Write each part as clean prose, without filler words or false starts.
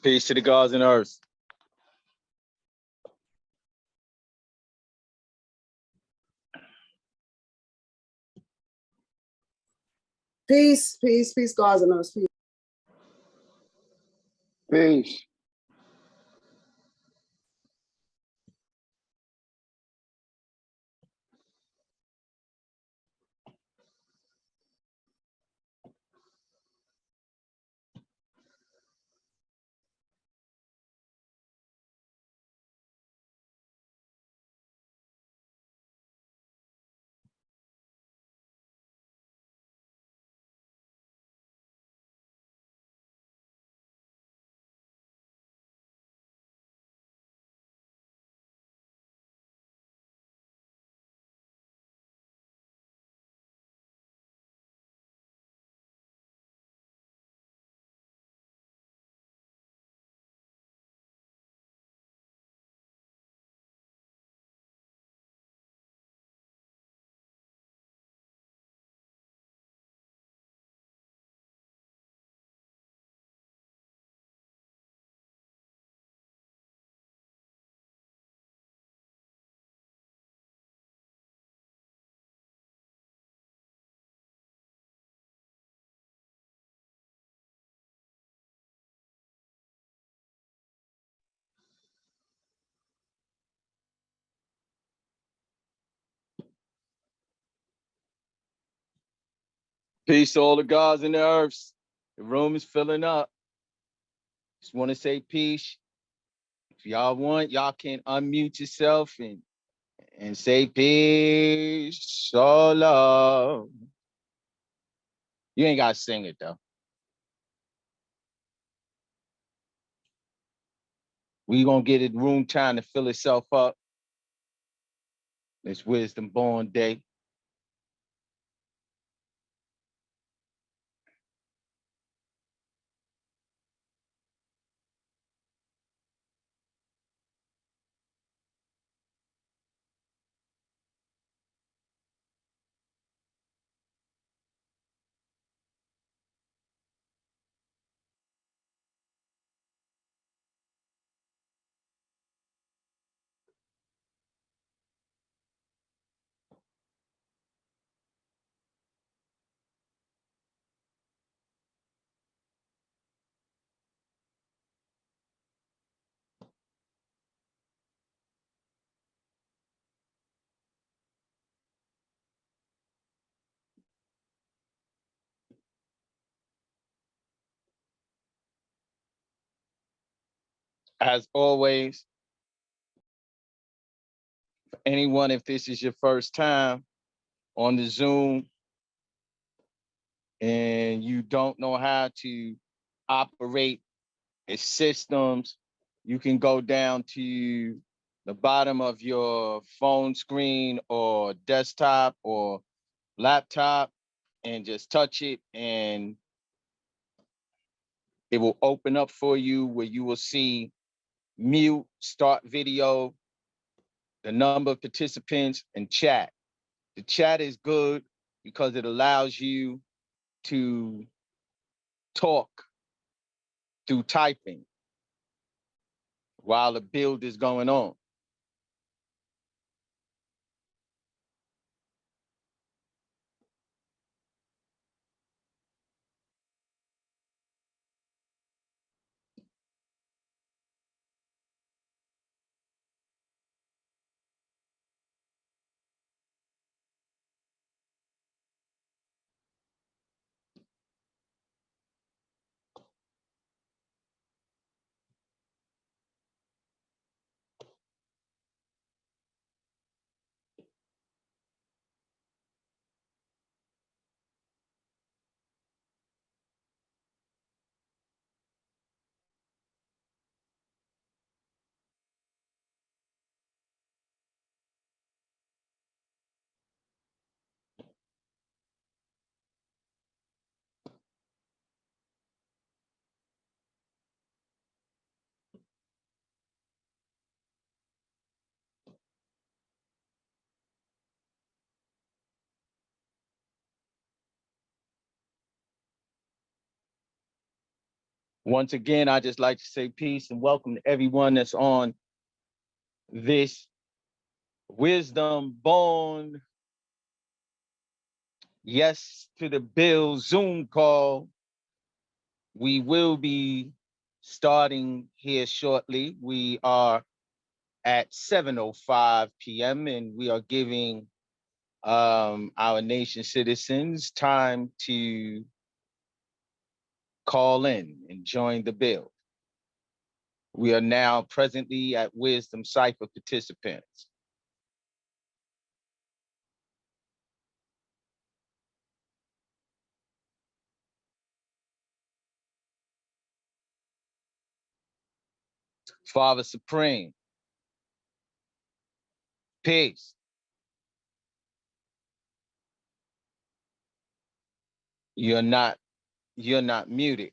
Peace to the gods and earth. Peace, peace, peace, gods and earth. Peace. Peace. Peace to all the gods and the earths. The room is filling up. Just want to say peace. If y'all want, y'all can unmute yourself and say peace. Shalom. You ain't gotta sing it though. We gonna get it room time to fill itself up. It's Wisdom Born Day. As always, anyone, if this is your first time on the Zoom and you don't know how to operate its systems, you can go down to the bottom of your phone screen or desktop or laptop and just touch it, and it will open up for you where you will see mute, start video, the number of participants, and chat. The chat is good because it allows you to talk through typing while the build is going on. Once again, I just like to say peace and welcome to everyone that's on this Wisdom Born Yes to the Bill Zoom call. We will be starting here shortly. We are at 7:05 p.m. and we are giving our nation citizens time to call in and join the bill. We are now presently at Wisdom Cipher participants. Father Supreme, peace. You're not muted.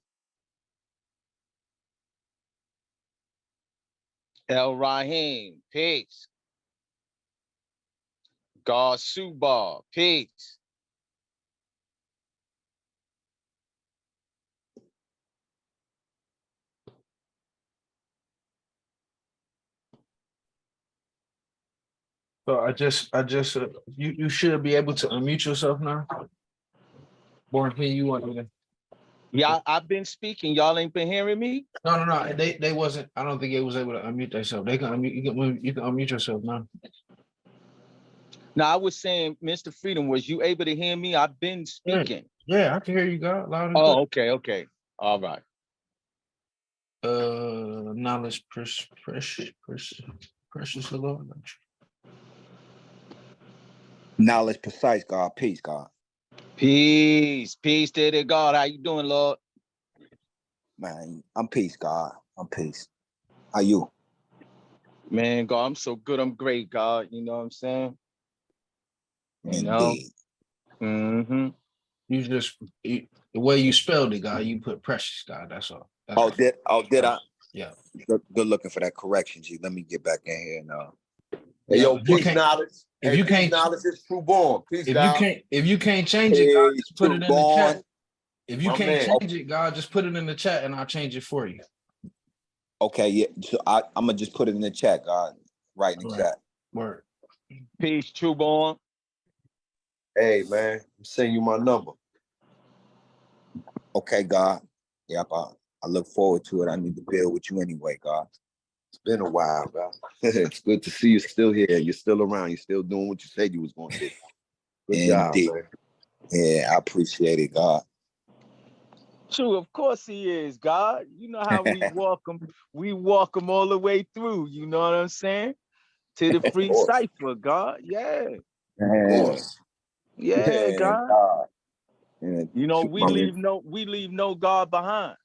El Rahim, peace. God Subar, peace. So you should be able to unmute yourself now. Born here, you want me to? Yeah, I've been speaking. Y'all ain't been hearing me? No. They wasn't. I don't think they was able to unmute themselves. They can unmute. You can unmute yourself now. Now, I was saying, Mr. Freedom, was you able to hear me? I've been speaking. Yeah, I can hear you, God, loud and Oh, okay. All right. Knowledge, precious Lord. Knowledge precise, God. Peace, God. Peace to the God. How you doing, Lord? Man, I'm peace, God. I'm peace. How you? Man, God, I'm so good. I'm great, God. You know what I'm saying? You know? Indeed. Mm-hmm. The way you spelled it, God, you put precious, God. That's all. That's Did I? Yeah. Good looking for that correction, G. Let me get back in here now. Hey, yo, If you peace can't- knowledge. if Hey, you peace can't- knowledge is true born. Peace, If God. you can't change it, God, just put it in the chat. If you My can't man. change it, God, just put it in the chat and I'll change it for you. Okay, yeah. So I'm gonna just put it in the chat, God. Right in the chat. Word. Peace, true born. Hey, man, I'm sending you my number. Okay, God. Yep. I look forward to it. I need to build with you anyway, God. It's been a while, God. It's good to see you still here. You're still around. You're still doing what you said you was going to do. Good job, Indeed. man. Yeah, I appreciate it, God. True, of course he is, God. You know how we walk him all the way through. You know what I'm saying? To the free cipher, God. Yeah. Of course. Yeah, God. God. Yeah, You know, we my leave no God behind.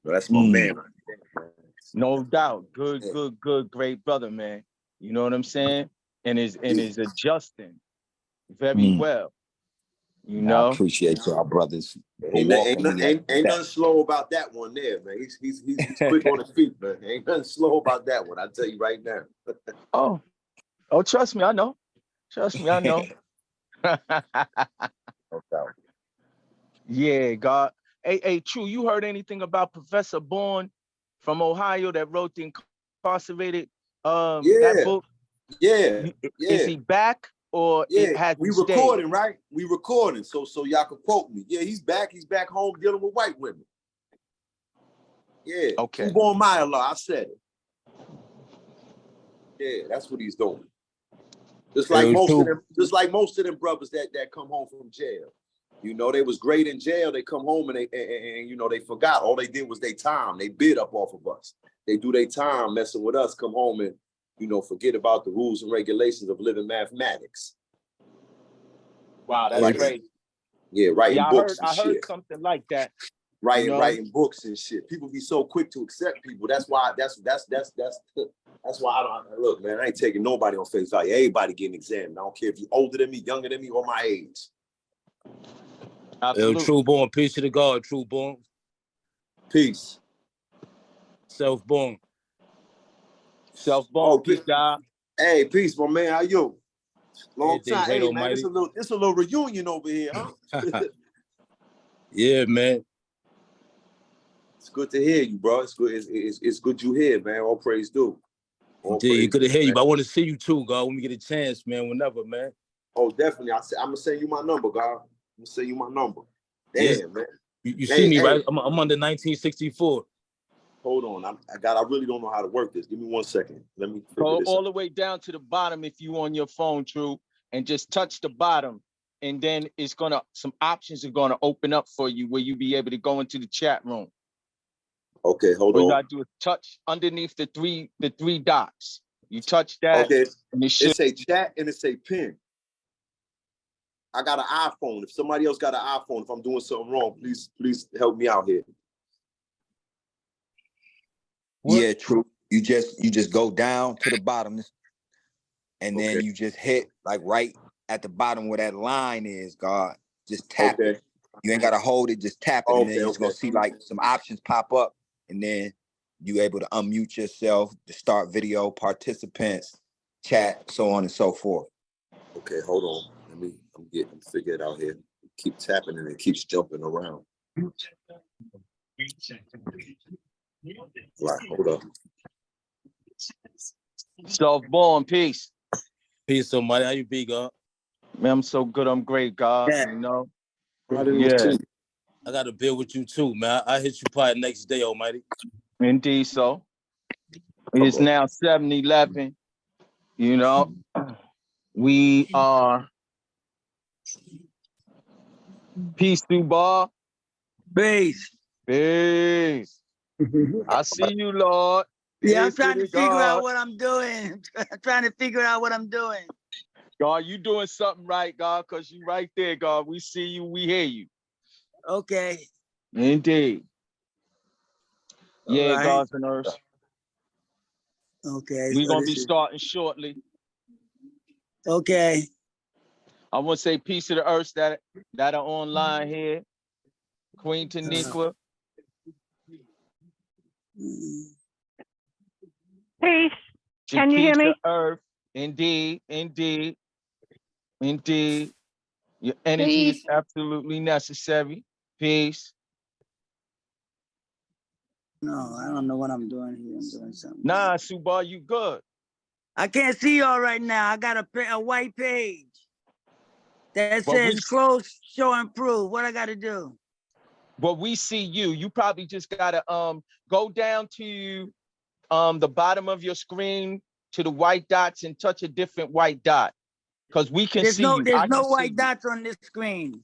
That's my man. No doubt. Good, great brother, man. You know what I'm saying? And is adjusting very well. You know, I appreciate y'all, brothers. Ain't nothing slow about that one there, man. He's quick on his feet, man. Ain't nothing slow about that one. I tell you right now. oh, trust me, I know. Trust me, I know. Yeah, God. Hey, True, you heard anything about Professor Bourne from Ohio that wrote the Incarcerated that book? Yeah. Is he back or it has we stayed? recording, right? We recording, so y'all can quote me. Yeah, he's back. He's back home dealing with white women. Yeah. Okay. True my law. I said it. Yeah, that's what he's doing. Just like most of them brothers that come home from jail. You know, they was great in jail. They come home and they forgot. All they did was their time. They bid up off of us. They do their time messing with us, come home and, forget about the rules and regulations of living mathematics. Wow, that's great. Yeah, writing books and I heard shit. something like that. Writing books and shit. People be so quick to accept people. That's why I don't look, man. I ain't taking nobody on face value. Everybody getting examined. I don't care if you're older than me, younger than me, or my age. Absolutely. True born, peace to the God, true born. Peace. Self-born. Self-born, peace, God. Hey, peace, my man. How you? Long time. Great hey, Almighty. man, it's a little reunion over here, huh? Yeah, man. It's good to hear you, bro. It's good. It's good you here, man. All praise due. All Indeed, praise good to due, hear you, man. but I want to see you too, God, when we get a chance, man, whenever, man. Oh, definitely. I'm gonna send you my number, God. I'm gonna send you my number. Damn, Yes. man. You see Hey, me, hey, right? I'm under 1964. hold on. I really don't know how to work this. Give me 1 second. Let me figure Go this all out. the way down to the bottom if you on your phone, True, and just touch the bottom. And then some options are gonna open up for you where you be able to go into the chat room. Okay, hold All you on. gotta do is touch underneath the three dots. You touch that, Okay, and it it should. say chat and it say pin. I got an iPhone. If somebody else got an iPhone, if I'm doing something wrong, please help me out here. What? Yeah, true. You just go down to the bottom, and then Okay. you just hit like right at the bottom where that line is, God. Just tap it. Okay. You ain't gotta hold it, just tap it, and then Okay. you're just gonna Okay. see like some options pop up, and then you able to unmute yourself, to start video, participants, chat, so on and so forth. Okay. Hold on. I'm getting figured out here. Keep tapping and it keeps jumping around. Right. Hold up. Self-born, peace. Peace, somebody. How you be, God? Man, I'm so good. I'm great, God. Yeah. You know. How do Yeah, see? I got to build with you too, man. I hit you probably next day, Almighty. indeed. So it's on. now 7-11. You know, we are peace through bar. Peace. Peace. I see you, Lord. Yeah, I'm Peace to trying to the figure out God. what I'm doing. I'm trying to figure out what I'm doing. God, you doing something right, God, because you right there, God. We see you, we hear you. Okay. Indeed. All Yeah, right. gods and earths. Okay. We're So gonna this be is starting shortly. okay. I want to say peace to the earths that are online here. Queen Taniqua. Peace. Can you hear Shakisha me? Earth. Indeed, indeed, indeed. Your energy is Peace. absolutely necessary. Peace. No, I don't know what I'm doing here. I'm doing something. Nah, Subar, you good. I can't see y'all right now. I got a white page that But we says close, show, and prove. What I got to do? but we see you. You probably just gotta go down to the bottom of your screen to the white dots and touch a different white dot. Because we can see you. There's I can no see white you. dots on this screen.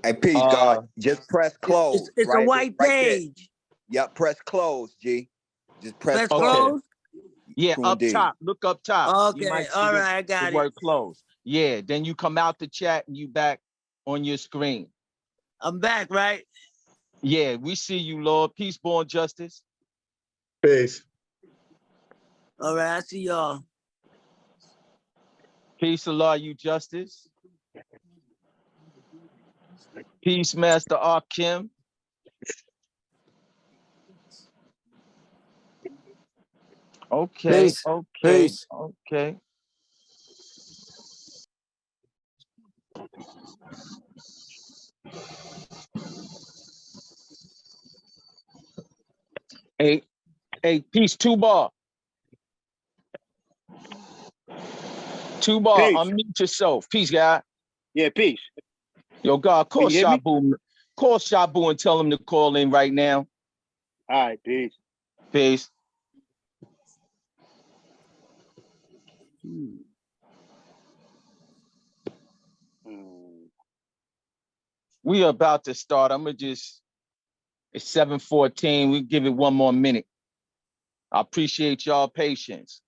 Hey, peace, God. Just press close. It's a white right there. page. Yep, press close, G. Just press Let's close. close. Yeah, True up indeed. top. Look up top. You Okay. might see All right. I the got it. word close. Yeah, then you come out the chat and you back on your screen. I'm back, right? Yeah, we see you, Lord. Peace, born justice. Peace. All right. I see y'all. Peace, Allah, you justice. Peace, Master Arkim. Okay, Peace. okay, Peace. okay. Hey, peace, two bar. Two bar, Peace. unmute yourself. Peace, guy. Yeah, peace. Yo, God, Can call you hear me? Shabu and tell him to call in right now. All right, peace. Peace. Hmm. We are about to start. It's 7:14. We give it one more minute. I appreciate y'all patience.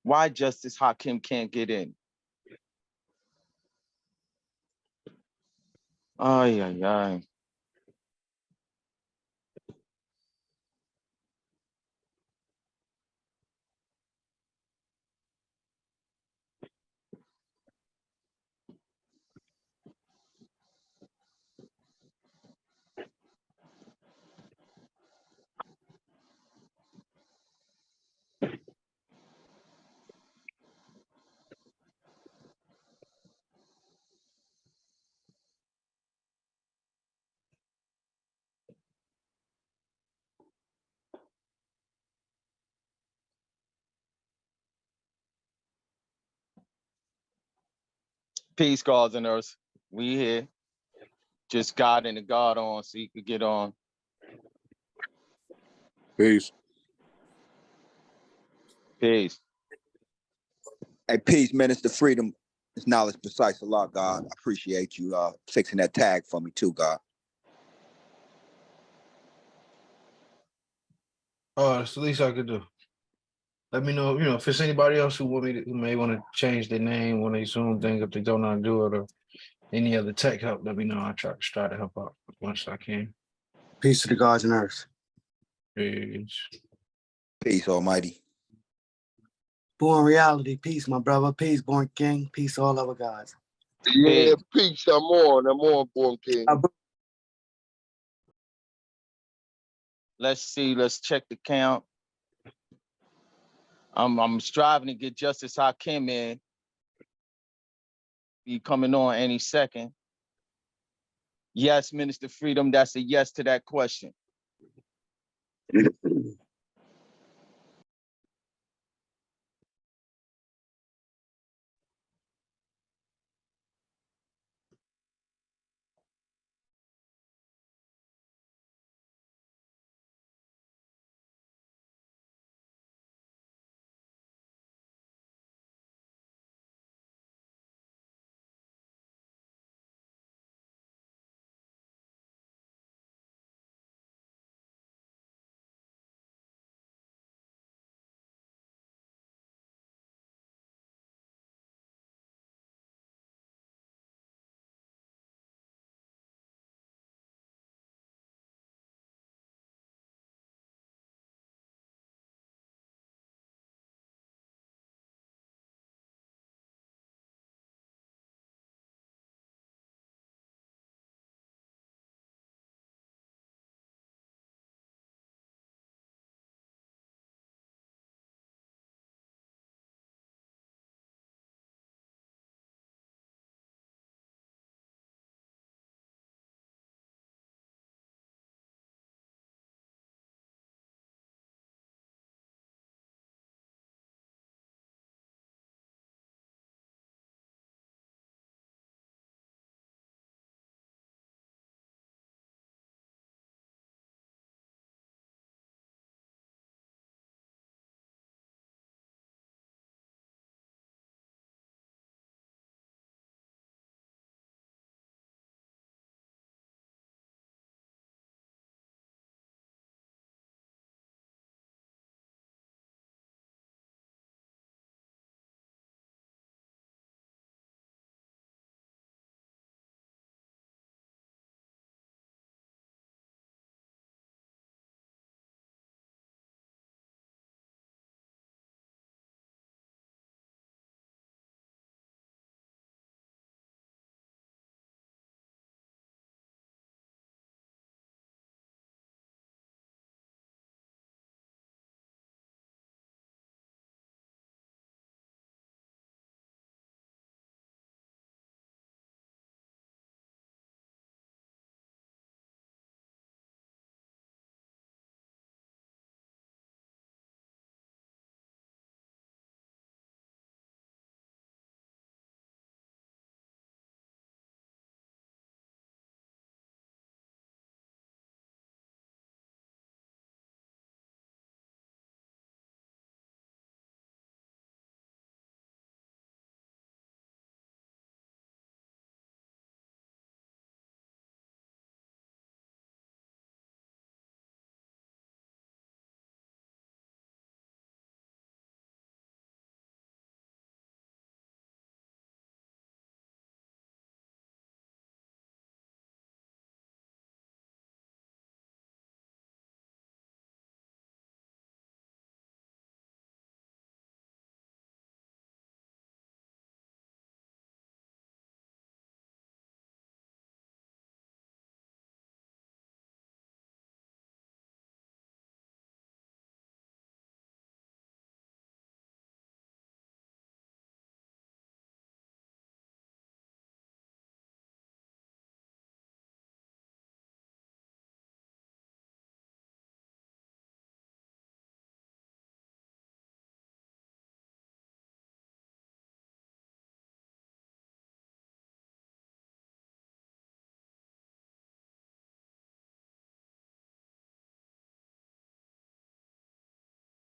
Why Justice Hakim can't get in? Ay, ay, ay. Peace, gods and earths. We here. Just God and the God on so you could get on. Peace. Peace. Hey, peace, Minister Freedom. It's knowledge precise a lot, God. I appreciate you fixing that tag for me too, God. Oh, it's the least I could do. Let me know, if it's anybody else who who may want to change their name when they Zoom thing, if they don't know how to do it, or any other tech help, let me know. I try to help out as much as I can. Peace to the gods and earth. Peace. Peace, Almighty. Born reality. Peace, my brother. Peace, born king. Peace, all other gods. Yeah, peace. I'm on, Born King. Let's see. Let's check the count. I'm striving to get Justice Hakim in. Be coming on any second. Yes, Minister Freedom. That's a yes to that question.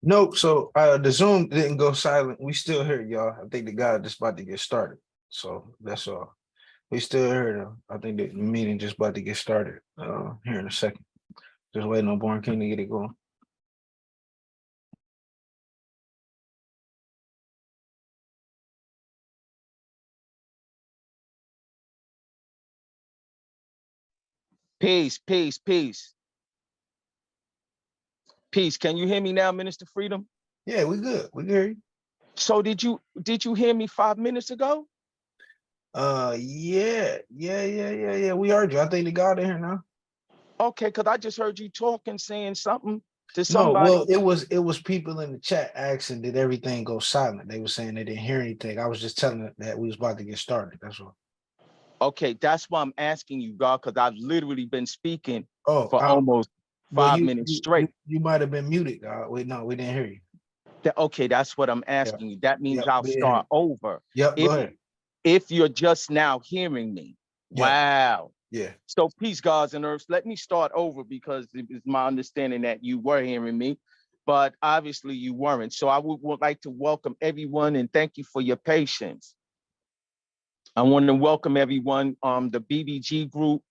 Nope. So the Zoom didn't go silent. We still here, y'all. I think the guy just about to get started. So that's all. We still here though. I think the meeting just about to get started here in a second. Just waiting on Born King to get it going. Peace, peace, peace. Peace. Can you hear me now, Minister Freedom? Yeah, we good. We good. So did you hear me 5 minutes ago? Yeah. We heard you. I think the God in here now. Okay, because I just heard you talking, saying something to No, somebody. well, it was people in the chat asking, did everything go silent? They were saying they didn't hear anything. I was just telling them that we was about to get started. That's all. Okay, that's why I'm asking you, God, because I've literally been speaking Oh, for almost well, 5 minutes straight. You might have been muted, God. We didn't hear you. Okay, that's what I'm asking you. That means Yep, I'll start over. Yep, go ahead. If you're just now hearing me. Yeah. Wow. Yeah. So peace, gods and earths. Let me start over because it is my understanding that you were hearing me, but obviously you weren't. So I would like to welcome everyone and thank you for your patience. I want to welcome everyone, the BBG group,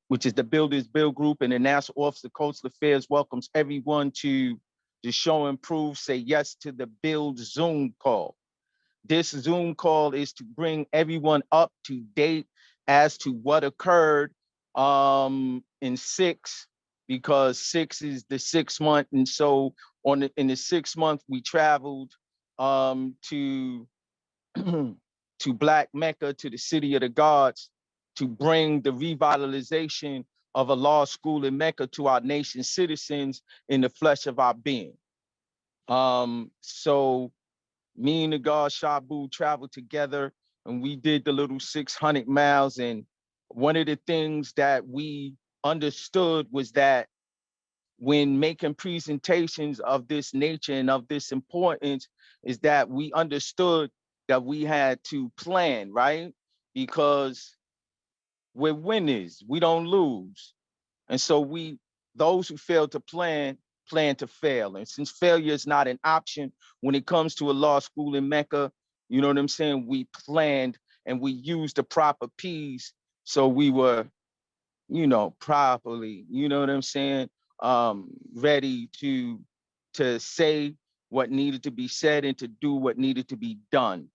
which is the Builders Build Group, and the National Office of Coastal Affairs welcomes everyone to the Show Improve, Say Yes to the Build Zoom call. This Zoom call is to bring everyone up to date as to what occurred in 6, because 6 is the 6th month. And so in the 6th month, we traveled to to Black Mecca, to the city of the gods, to bring the revitalization of a law school in Mecca to our nation's citizens in the flesh of our being. So me and the God Shabu traveled together and we did the little 600 miles. And one of the things that we understood was that when making presentations of this nature and of this importance is that we understood that we had to plan, right? Because we're winners, we don't lose. And so those who fail to plan to fail. And since failure is not an option when it comes to a law school in Mecca, you know what I'm saying? We planned and we used the proper P's. So we were, properly, you know what I'm saying? Ready to say what needed to be said and to do what needed to be done.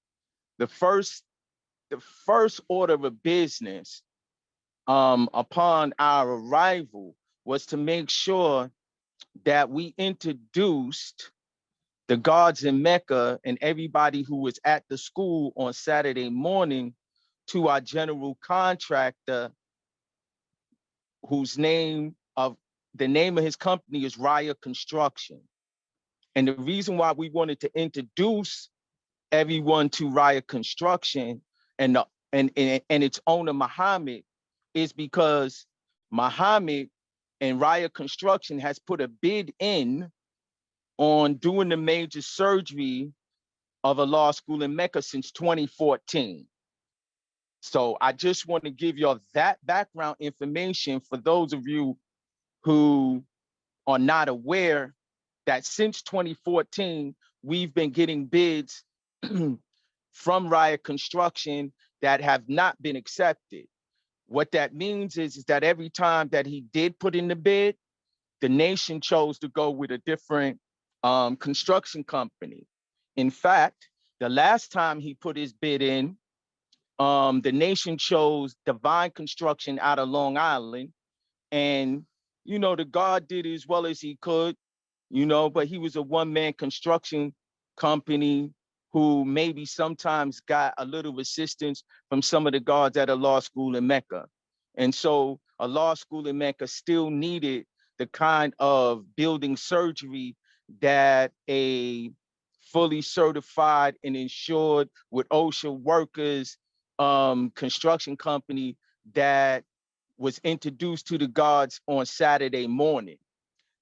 The first order of business upon our arrival was to make sure that we introduced the guards in Mecca and everybody who was at the school on Saturday morning to our general contractor, whose name of his company is Raya Construction. And the reason why we wanted to introduce everyone to Raya Construction and its owner Muhammad is because Muhammad and Raya Construction has put a bid in on doing the major surgery of a law school in Mecca since 2014. So I just want to give y'all that background information for those of you who are not aware that since 2014, we've been getting bids from Raya Construction that have not been accepted. What that means is that every time that he did put in the bid, the nation chose to go with a different construction company. In fact, the last time he put his bid in, the nation chose Divine Construction out of Long Island. And, the God did as well as he could, but he was a one-man construction company who maybe sometimes got a little assistance from some of the guards at a law school in Mecca. And so a law school in Mecca still needed the kind of building surgery that a fully certified and insured with OSHA workers construction company that was introduced to the guards on Saturday morning.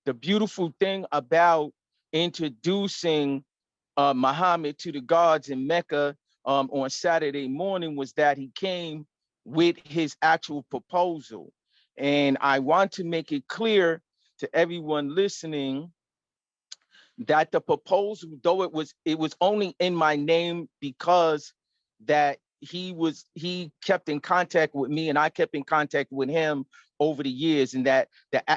The beautiful thing about introducing Muhammad to the guards in Mecca on Saturday morning was that he came with his actual proposal. And I want to make it clear to everyone listening that the proposal, though it was only in my name because that he kept in contact with me and I kept in contact with him over the years, and that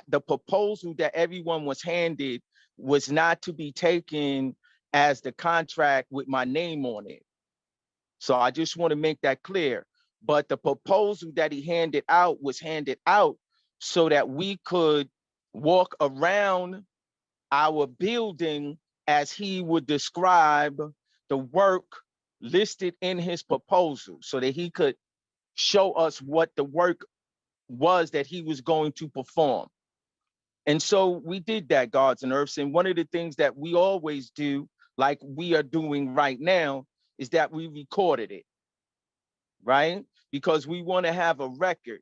the proposal that everyone was handed was not to be taken as the contract with my name on it. So I just want to make that clear. But the proposal that he handed out was handed out so that we could walk around our building as he would describe the work listed in his proposal, so that he could show us what the work was that he was going to perform. And so we did that, Gods and Earths. And one of the things that we always do, like we are doing right now, is that we recorded it, right? Because we want to have a record,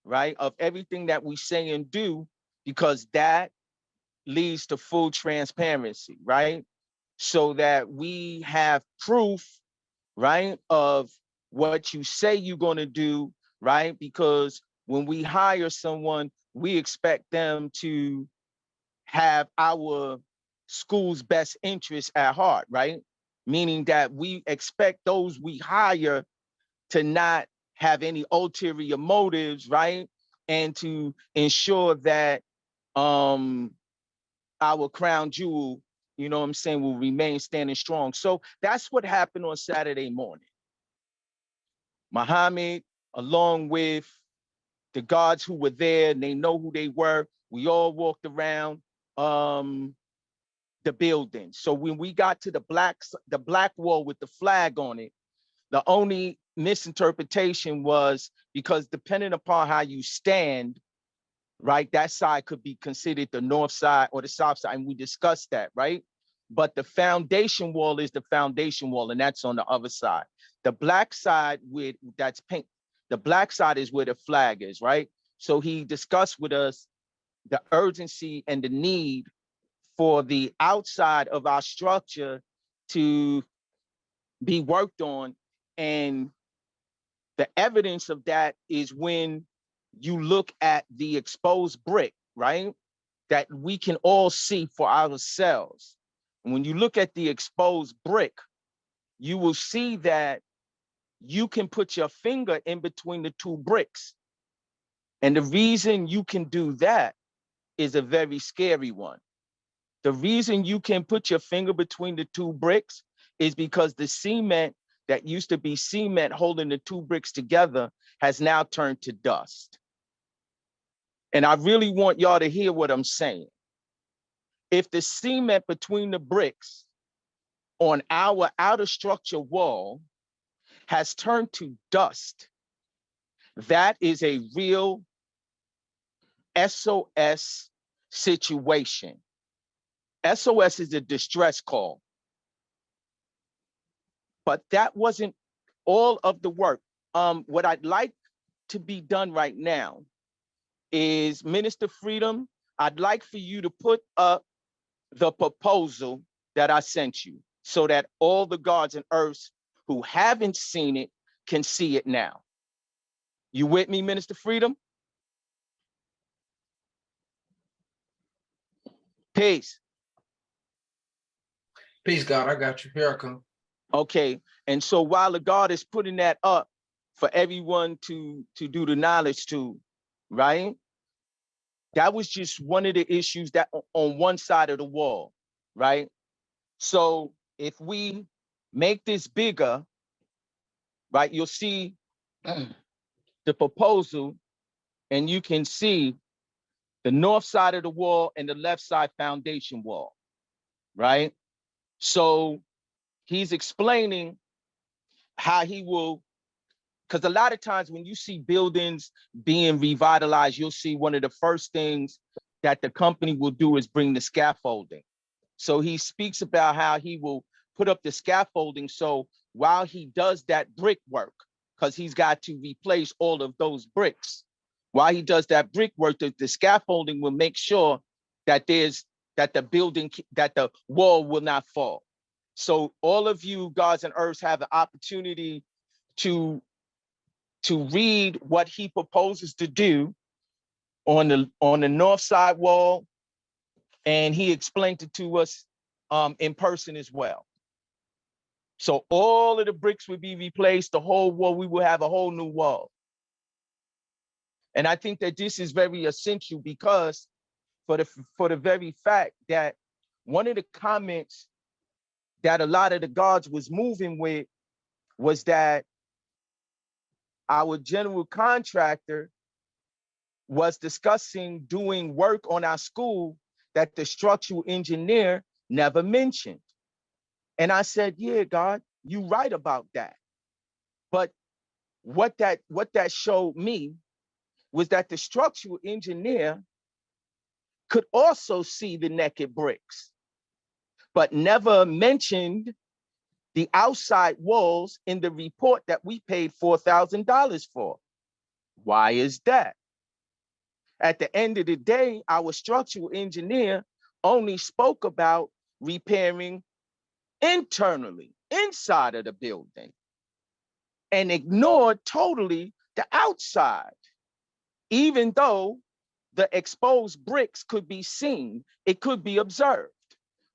right, of everything that we say and do, because that leads to full transparency, right? So that we have proof, right, of what you say you're going to do, right? Because when we hire someone, we expect them to have our school's best interests at heart, right? Meaning that we expect those we hire to not have any ulterior motives, right? And to ensure that our crown jewel, you know what I'm saying, will remain standing strong. So that's what happened on Saturday morning. Muhammad, along with the guards who were there, and they know who they were, we all walked around the building. So when we got to the black wall with the flag on it, the only misinterpretation was because depending upon how you stand, right, that side could be considered the north side or the south side, and we discussed that, right? But the foundation wall is the foundation wall, and that's on the other side. The black side with that's pink, the black side is where the flag is, right? So he discussed with us the urgency and the need for the outside of our structure to be worked on. And the evidence of that is when you look at the exposed brick, right? That we can all see for ourselves. And when you look at the exposed brick, you will see that you can put your finger in between the two bricks. And the reason you can do that is a very scary one. The reason you can put your finger between the two bricks is because the cement that used to be cement holding the two bricks together has now turned to dust. And I really want y'all to hear what I'm saying. If the cement between the bricks on our outer structure wall has turned to dust, that is a real SOS situation. SOS is a distress call. But that wasn't all of the work. What I'd like to be done right now is, Minister Freedom, I'd like for you to put up the proposal that I sent you so that all the Gods and Earths who haven't seen it can see it now. You with me, Minister Freedom? Peace. Peace, God. I got you. Here I come. Okay, and so while the God is putting that up for everyone to do the knowledge to, right? That was just one of the issues that on one side of the wall, right? So if we make this bigger, right, you'll see the proposal, and you can see the north side of the wall and the left side foundation wall, right? So he's explaining how he will, because a lot of times when you see buildings being revitalized, you'll see one of the first things that the company will do is bring the scaffolding. So he speaks about how he will put up the scaffolding. So while he does that brickwork, because he's got to replace all of those bricks, while he does that brickwork, the scaffolding will make sure that the wall will not fall. So all of you Gods and Earths have the opportunity to read what he proposes to do on the north side wall, and he explained it to us in person as well. So all of the bricks would be replaced, the whole wall, we will have a whole new wall. And I think that this is very essential because for the very fact that one of the comments that a lot of the guards was moving with was that our general contractor was discussing doing work on our school that the structural engineer never mentioned. And I said, yeah, God, you right about that. But what that showed me was that the structural engineer could also see the naked bricks, but never mentioned the outside walls in the report that we paid $4,000 for. Why is that? At the end of the day, our structural engineer only spoke about repairing internally, inside of the building, and ignored totally the outside. Even though the exposed bricks could be seen, it could be observed,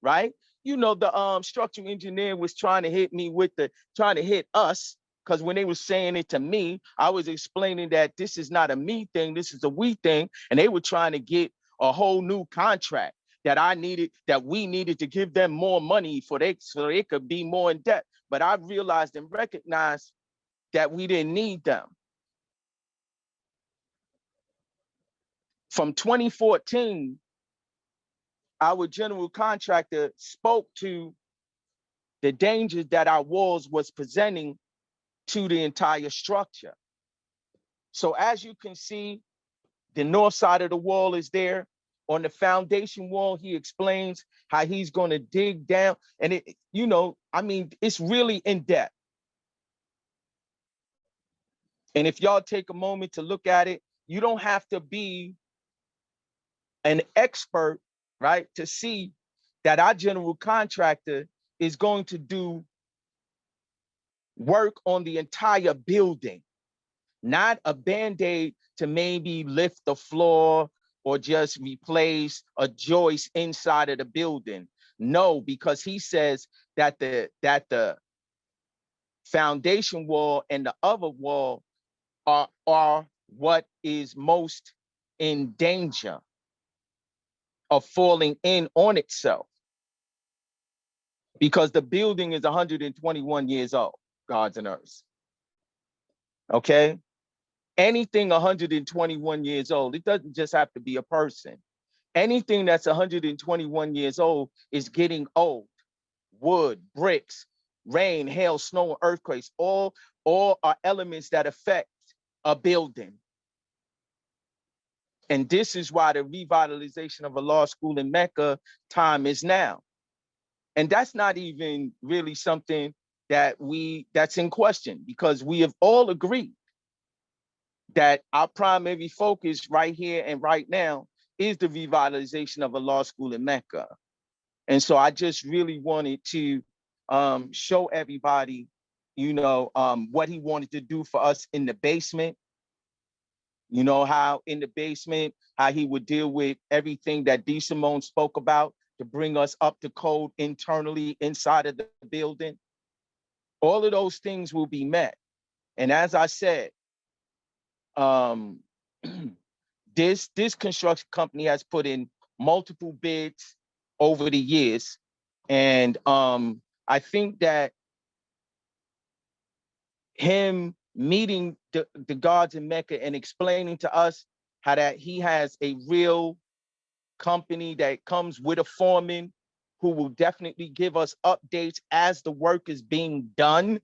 right? You know, the structural engineer was trying to hit me with trying to hit us, because when they were saying it to me, I was explaining that this is not a me thing, this is a we thing, and they were trying to get a whole new contract that we needed to give them more money so they could be more in debt. But I realized and recognized that we didn't need them. From 2014, our general contractor spoke to the dangers that our walls was presenting to the entire structure. So as you can see, the north side of the wall is there. On the foundation wall, he explains how he's going to dig down. And it's really in depth. And if y'all take a moment to look at it, you don't have to be an expert, right, to see that our general contractor is going to do work on the entire building, not a Band-Aid to maybe lift the floor or just replace a joist inside of the building. No, because he says that the foundation wall and the other wall are what is most in danger of falling in on itself, because the building is 121 years old, gods and earths. Okay? Anything 121 years old, it doesn't just have to be a person. Anything that's 121 years old is getting old. Wood, bricks, rain, hail, snow, earthquakes, all are elements that affect a building. And this is why the revitalization of a law school in Mecca time is now. And that's not even really something that's in question, because we have all agreed that our primary focus right here and right now is the revitalization of a law school in Mecca. And so I just really wanted to show everybody, what he wanted to do for us in the basement. You know, how in the basement, how he would deal with everything that D. Simone spoke about to bring us up to code internally inside of the building. All of those things will be met. And as I said, this construction company has put in multiple bids over the years. And I think that him meeting the guards in Mecca and explaining to us how that he has a real company that comes with a foreman who will definitely give us updates as the work is being done.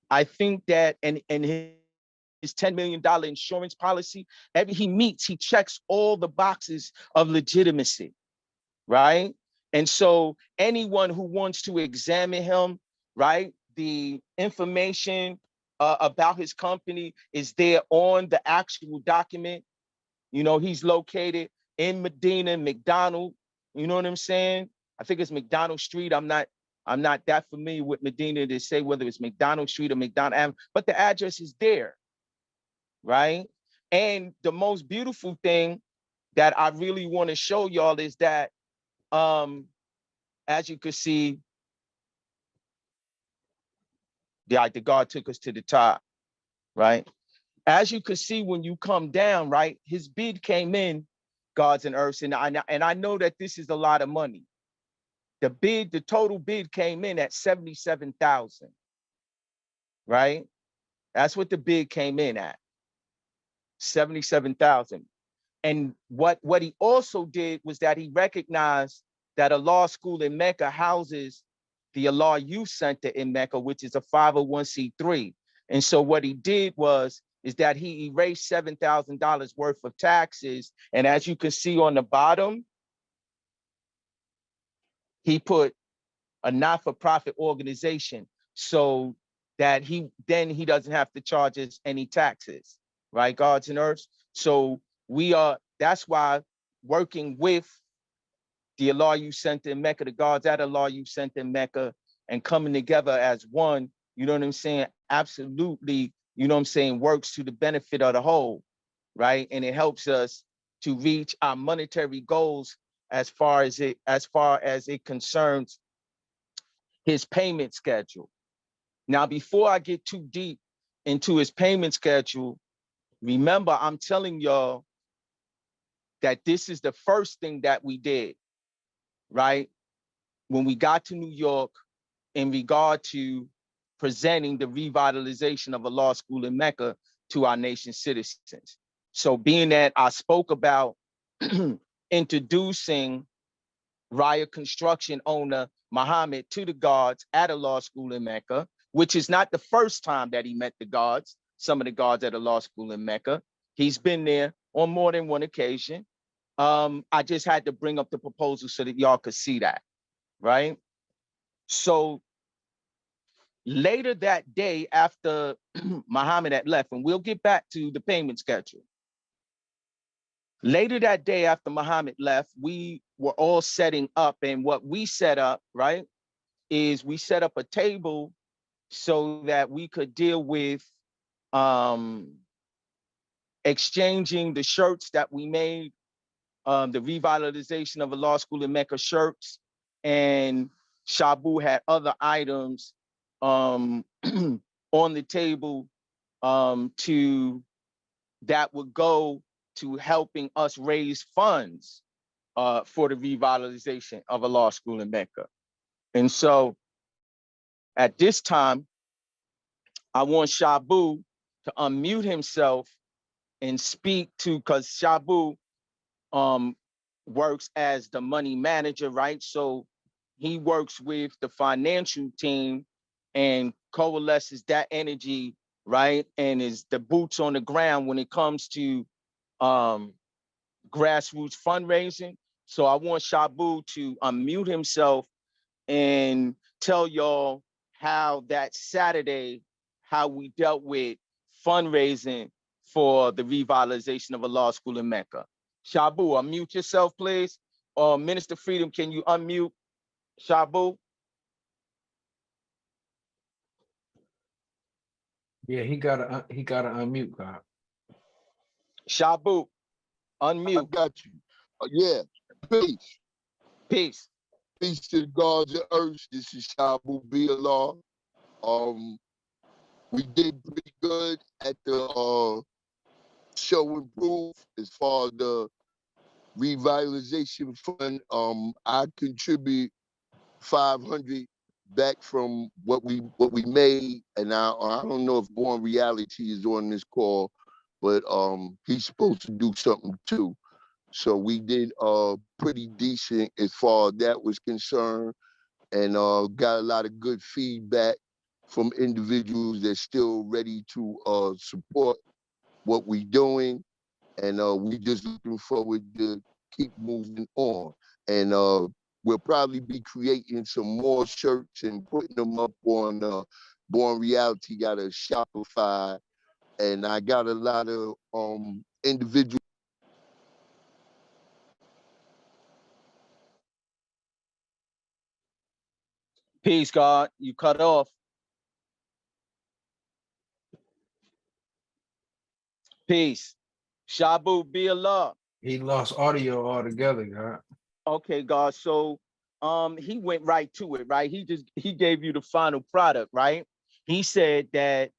I think that, and his $10 million insurance policy, he meets, he checks all the boxes of legitimacy, right? And so anyone who wants to examine him, right, the information about his company is there on the actual document. You know, he's located in Medina, McDonald. You know what I'm saying? I think it's McDonald Street. I'm not that familiar with Medina to say whether it's McDonald Street or McDonald Avenue, but the address is there, right? And the most beautiful thing that I really want to show y'all is that as you can see, the God took us to the top, right? As you can see, when you come down, right, his bid came in, gods and earths, and I know that this is a lot of money. The total bid came in at 77,000, right? That's what the bid came in at, 77,000. And what he also did was that he recognized that a law school in Mecca houses the Allah Youth Center in Mecca, which is a 501c3. And so what he did is that he erased $7,000 worth of taxes. And as you can see on the bottom, he put a not-for-profit organization so that he doesn't have to charge us any taxes, right, gods and earths? So that's why working with the Allah Youth Center in Mecca, the gods at Allah Youth Center in Mecca, and coming together as one, you know what I'm saying? Absolutely, you know what I'm saying, works to the benefit of the whole, right? And it helps us to reach our monetary goals as far as it concerns his payment schedule. Now, before I get too deep into his payment schedule, remember, I'm telling y'all that this is the first thing that we did, right? When we got to New York in regard to presenting the revitalization of a law school in Mecca to our nation's citizens. So being that I spoke about introducing Raya Construction owner Muhammad to the gods at a law school in Mecca, which is not the first time that he met the gods, some of the gods at a law school in Mecca. He's been there on more than one occasion. I just had to bring up the proposal so that y'all could see that, right? So later that day after Muhammad had left, and we'll get back to the payment schedule. Later that day after Muhammad left, we were all setting up, and what we set up, right, is we set up a table so that we could deal with exchanging the shirts that we made, the revitalization of a law school in Mecca shirts, and Shabu had other items on the table that would go to helping us raise funds for the revitalization of a law school in Mecca. And so at this time, I want Shabu to unmute himself and speak to, because Shabu works as the money manager, right? So he works with the financial team and coalesces that energy, right? And is the boots on the ground when it comes to grassroots fundraising. So I want Shabu to unmute himself and tell y'all how that Saturday, how we dealt with fundraising for the revitalization of a law school in Mecca. Shabu, unmute yourself, please. Minister Freedom, can you unmute Shabu? Yeah, he gotta unmute, God. Shabu, I unmute. got you. Yeah. Peace. Peace. Peace to the gods of earth. This is Shabu Biallah. We did pretty good at the show and proof as far as the revitalization fund. I contribute 500 back from what we made, and I don't know if Born Reality is on this call, but he's supposed to do something too. So we did pretty decent as far as that was concerned, and got a lot of good feedback from individuals that's still ready to support what we're doing, and we just looking forward to keep moving on. And we'll probably be creating some more shirts and putting them up on Born Reality. Got a Shopify, and I got a lot of individuals. Peace, God. You cut off. Peace. Shabu Biallah. He lost audio altogether, God. Okay, God. So he went right to it, right? He gave you the final product, right? He said that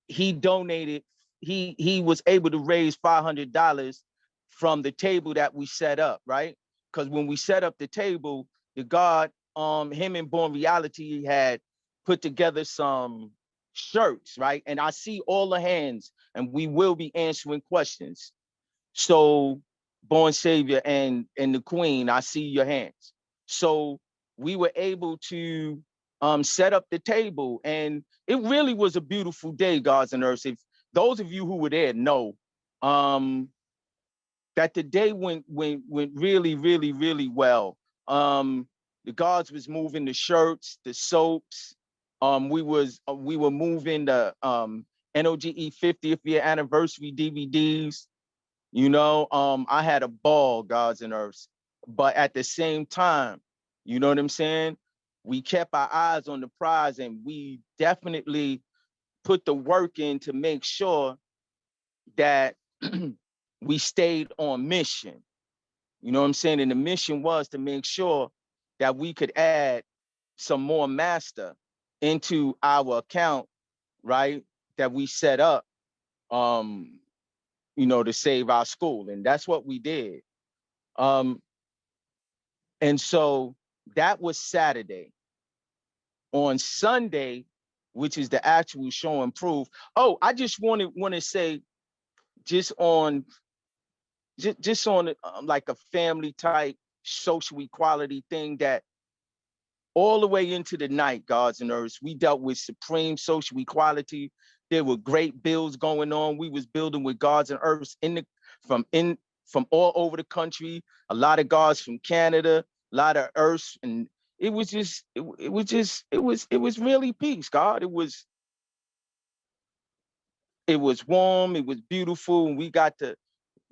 he donated, he was able to raise $500 from the table that we set up, right? Because when we set up the table, the God, him and Born Reality had put together some shirts, right? And I see all the hands, and we will be answering questions. So Born Savior and the Queen, I see your hands. So we were able to set up the table, and it really was a beautiful day, gods and earths. If those of you who were there know that the day went really, really, really well. The gods was moving the shirts, the soaps. We were moving the NOGE 50th year anniversary DVDs. You know, I had a ball, gods and earths, but at the same time, you know what I'm saying? We kept our eyes on the prize, and we definitely put the work in to make sure that we stayed on mission. You know what I'm saying? And the mission was to make sure that we could add some more master into our account, right? That we set up, you know, to save our school. And that's what we did. And so that was Saturday. On Sunday, which is the actual show and prove. Oh, I just want to say, just on like a family type social equality thing, that all the way into the night, gods and earths, we dealt with supreme social equality. There were great bills going on. We was building with gods and earths from all over the country. A lot of gods from Canada, a lot of earths, and it was really peace, God. It was warm. It was beautiful, and we got to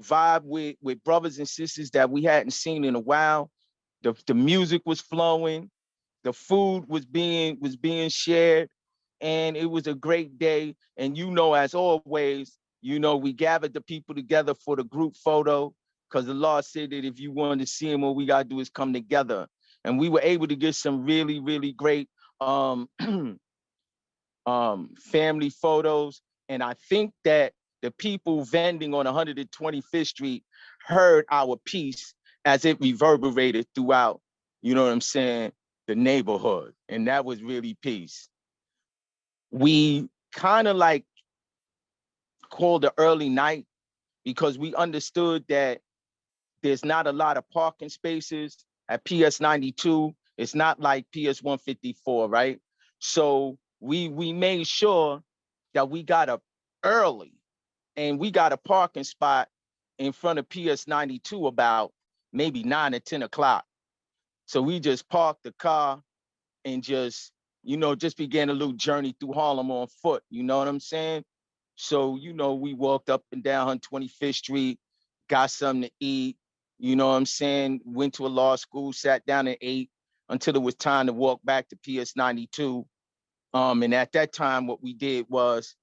vibe with brothers and sisters that we hadn't seen in a while. The music was flowing. The food was being shared, and it was a great day. And you know, as always, you know, we gathered the people together for the group photo, because the Lord said that if you wanted to see him, all we gotta do is come together. And we were able to get some really, really great family photos. And I think that the people vending on 125th Street heard our piece as it reverberated throughout, you know what I'm saying, the neighborhood. And that was really peace. We kind of like called the early night because we understood that there's not a lot of parking spaces at PS 92. It's not like PS 154, right? So we made sure that we got up early, and we got a parking spot in front of PS 92 about maybe 9 or 10 o'clock. So we just parked the car and just, you know, just began a little journey through Harlem on foot. You know what I'm saying? So, you know, we walked up and down 125th Street, got something to eat, you know what I'm saying? Went to a law school, sat down and ate until it was time to walk back to PS 92. And at that time, what we did was,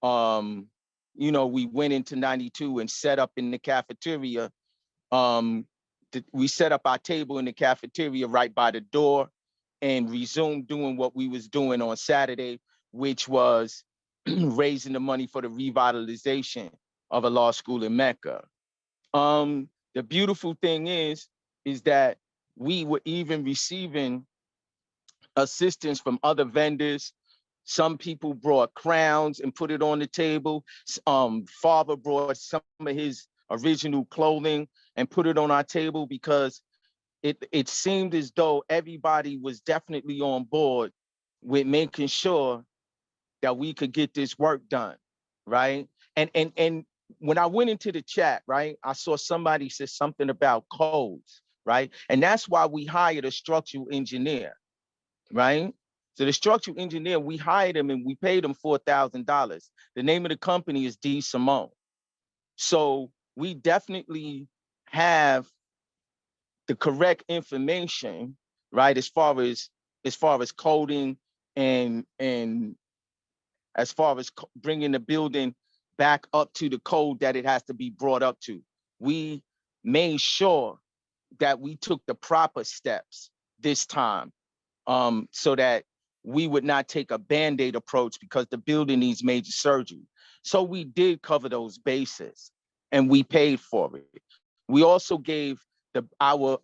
you know, we went into 92 and set up in the cafeteria. We set up our table in the cafeteria right by the door and resumed doing what we was doing on Saturday, which was raising the money for the revitalization of a law school in Mecca. The beautiful thing is that we were even receiving assistance from other vendors. Some people brought crowns and put it on the table. Father brought some of his original clothing and put it on our table, because it seemed as though everybody was definitely on board with making sure that we could get this work done, right? And when I went into the chat, right, I saw somebody said something about codes, right? And that's why we hired a structural engineer, right? So the structural engineer, we hired him and we paid him $4,000. The name of the company is D Simone. So we definitely have the correct information, right? As far as coding and as far as bringing the building back up to the code that it has to be brought up to. We made sure that we took the proper steps this time, so that we would not take a Band-Aid approach because the building needs major surgery. So we did cover those bases and we paid for it. We also gave our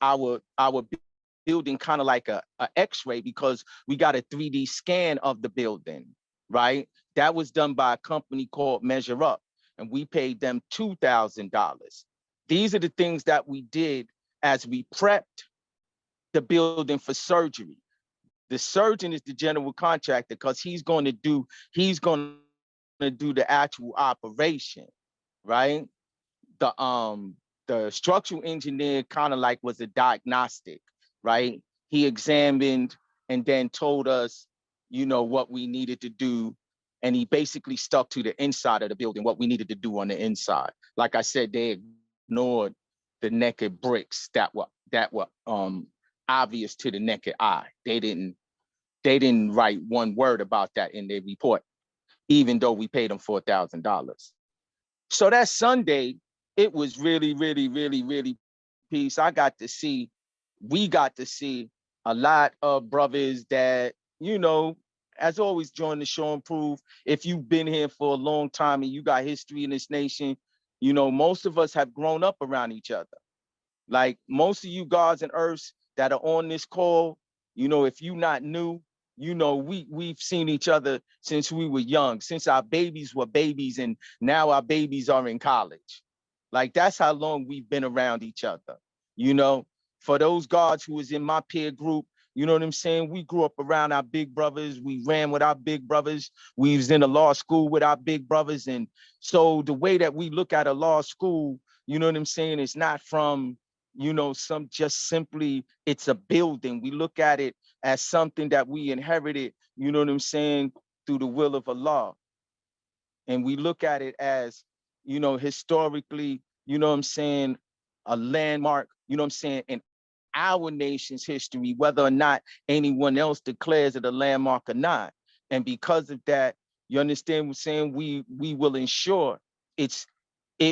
building kind of like a X-ray because we got a 3D scan of the building, right? That was done by a company called Measure Up, and we paid them $2,000. These are the things that we did as we prepped the building for surgery. The surgeon is the general contractor because he's going to do the actual operation, right? The structural engineer kind of like was a diagnostic, right? He examined and then told us, what we needed to do. And he basically stuck to the inside of the building, what we needed to do on the inside. Like I said, they ignored the naked bricks that were obvious to the naked eye. They didn't write one word about that in their report, even though we paid them $4,000. So that Sunday, it was really, really, really, really peace. We got to see a lot of brothers that, as always, join the Show and Prove. If you've been here for a long time and you got history in this nation, most of us have grown up around each other. Like most of you gods and earths that are on this call, if you not new, we've seen each other since we were young, since our babies were babies, and now our babies are in college. Like that's how long we've been around each other. For those gods who was in my peer group, you know what I'm saying? We grew up around our big brothers. We ran with our big brothers. We was in a law school with our big brothers. And so the way that we look at a law school, you know what I'm saying? It's not from, it's a building. We look at it as something that we inherited, you know what I'm saying, through the will of Allah. And we look at it as, historically, you know what I'm saying, a landmark, you know what I'm saying, in our nation's history, whether or not anyone else declares it a landmark or not. And because of that, you understand what I'm saying? We will ensure it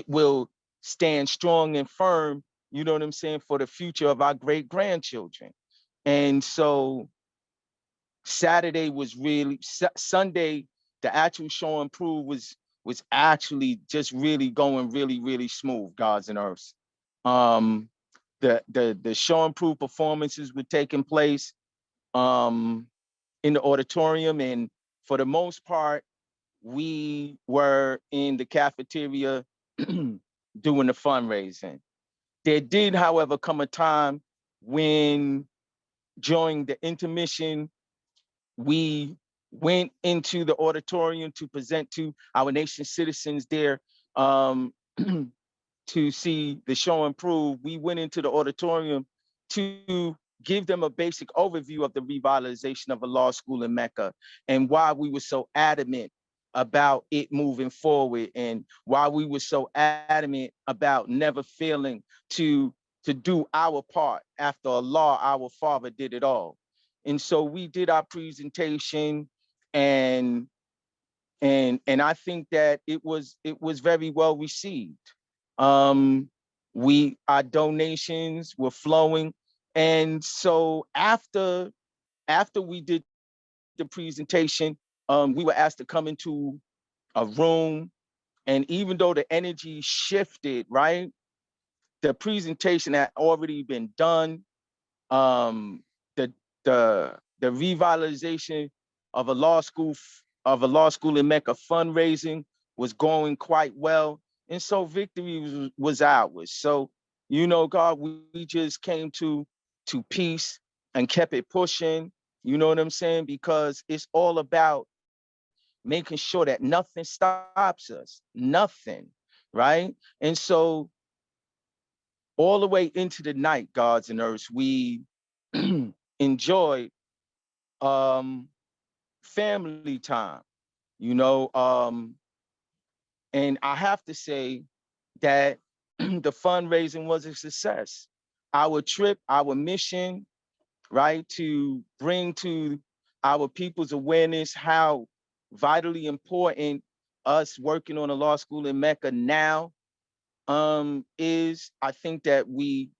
will stand strong and firm, you know what I'm saying, for the future of our great grandchildren. And so Sunday, the actual Show and Prove was actually just really going really, really smooth, gods and earths. The Show and Prove performances were taking place in the auditorium, and for the most part, we were in the cafeteria doing the fundraising. There did, however, come a time when during the intermission, we went into the auditorium to present to our nation's citizens there to see the Show and Prove. We went into the auditorium to give them a basic overview of the revitalization of a law school in Mecca and why we were so adamant about it moving forward and why we were so adamant about never failing to do our part after Allah, our Father, did it all. And so we did our presentation, and I think that it was very well received. Our donations were flowing, and so after we did the presentation, we were asked to come into a room, and even though the energy shifted, right, the presentation had already been done. The revitalization of a law school in Mecca fundraising was going quite well, and so victory was ours. So, God, we just came to peace and kept it pushing. You know what I'm saying? Because it's all about making sure that nothing stops us, nothing, right? And so all the way into the night, gods and earths, we enjoyed family time, and I have to say that the fundraising was a success. Our trip, our mission, right, to bring to our people's awareness how vitally important us working on a law school in Mecca now is, I think that we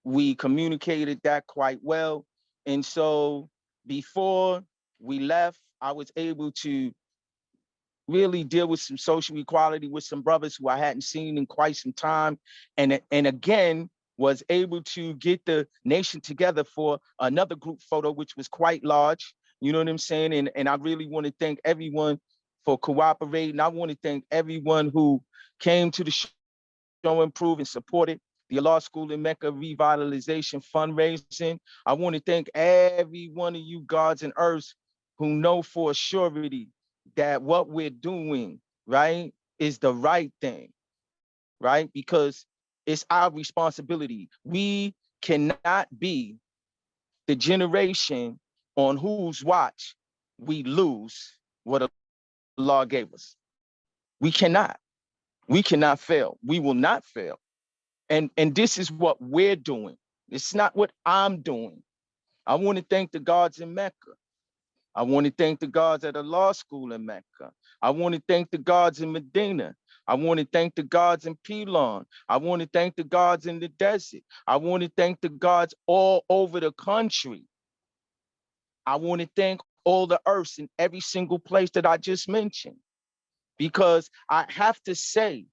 we communicated that quite well. And so before we left, I was able to really deal with some social equality with some brothers who I hadn't seen in quite some time. And again, was able to get the nation together for another group photo, which was quite large. You know what I'm saying? And I really want to thank everyone for cooperating. I want to thank everyone who came to the show, improve and supported the Allah School in Mecca revitalization fundraising. I want to thank every one of you gods and earths who know for a surety that what we're doing, right, is the right thing, right? Because it's our responsibility. We cannot be the generation on whose watch we lose what Allah gave us. We cannot fail. We will not fail. And this is what we're doing. It's not what I'm doing. I want to thank the gods in Mecca. I want to thank the gods at the law school in Mecca. I want to thank the gods in Medina. I want to thank the gods in Pilon. I want to thank the gods in the desert. I want to thank the gods all over the country. I want to thank all the earths in every single place that I just mentioned, because I have to say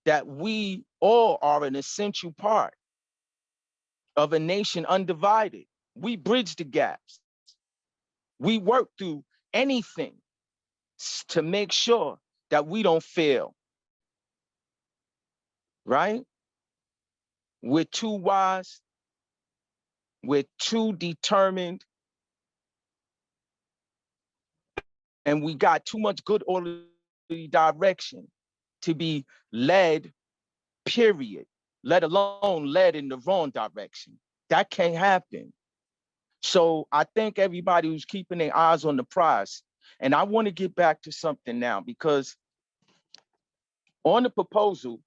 that we all are an essential part of a nation undivided. We bridge the gaps. We work through anything to make sure that we don't fail, right? We're too wise, we're too determined, and we got too much good orderly direction to be led, period, let alone led in the wrong direction. That can't happen. So I thank everybody who's keeping their eyes on the prize. And I want to get back to something now, because on the proposal,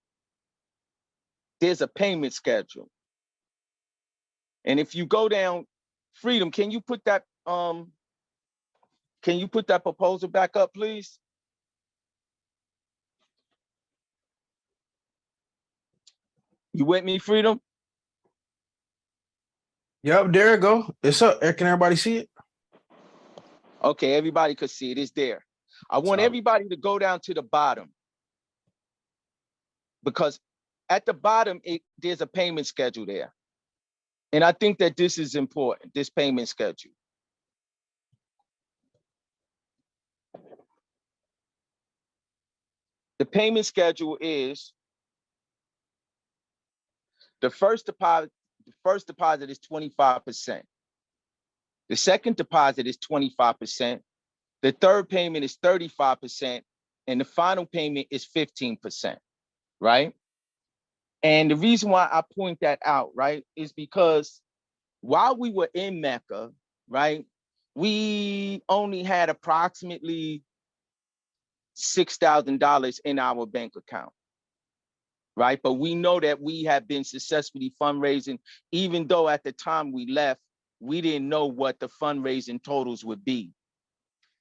there's a payment schedule. And if you go down, Freedom, can you put that proposal back up, please? You with me, Freedom? Yep, there it go. It's up. Can everybody see it? Okay, everybody could see it. It's there. I want everybody to go down to the bottom, because at the bottom, there's a payment schedule there. And I think that this is important, this payment schedule. The payment schedule is the first deposit is 25%. The second deposit is 25%. The third payment is 35%. And the final payment is 15%, right? And the reason why I point that out, right, is because while we were in Mecca, right, we only had approximately $6,000 in our bank account, right? But we know that we have been successfully fundraising, even though at the time we left, we didn't know what the fundraising totals would be.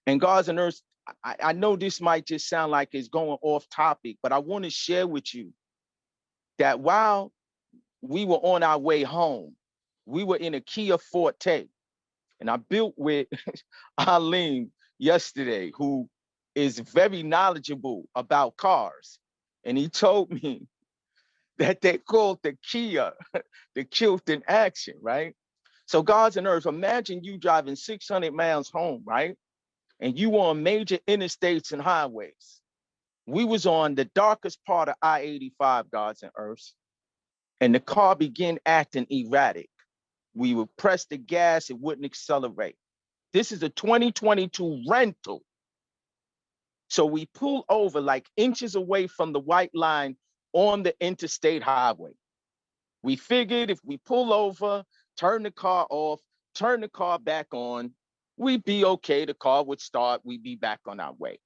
And gods and earths, I know this might just sound like it's going off topic, but I want to share with you that while we were on our way home, we were in a Kia Forte, and I built with Alim yesterday, who is very knowledgeable about cars. And he told me that they called the Kia, the Killed in Action, right? So gods and earths, imagine you driving 600 miles home, right? And you on major interstates and highways. We was on the darkest part of I-85, gods and earths, and the car began acting erratic. We would press the gas, it wouldn't accelerate. This is a 2022 rental. So we pull over like inches away from the white line on the interstate highway. We figured if we pull over, turn the car off, turn the car back on, we'd be okay. The car would start, we'd be back on our way.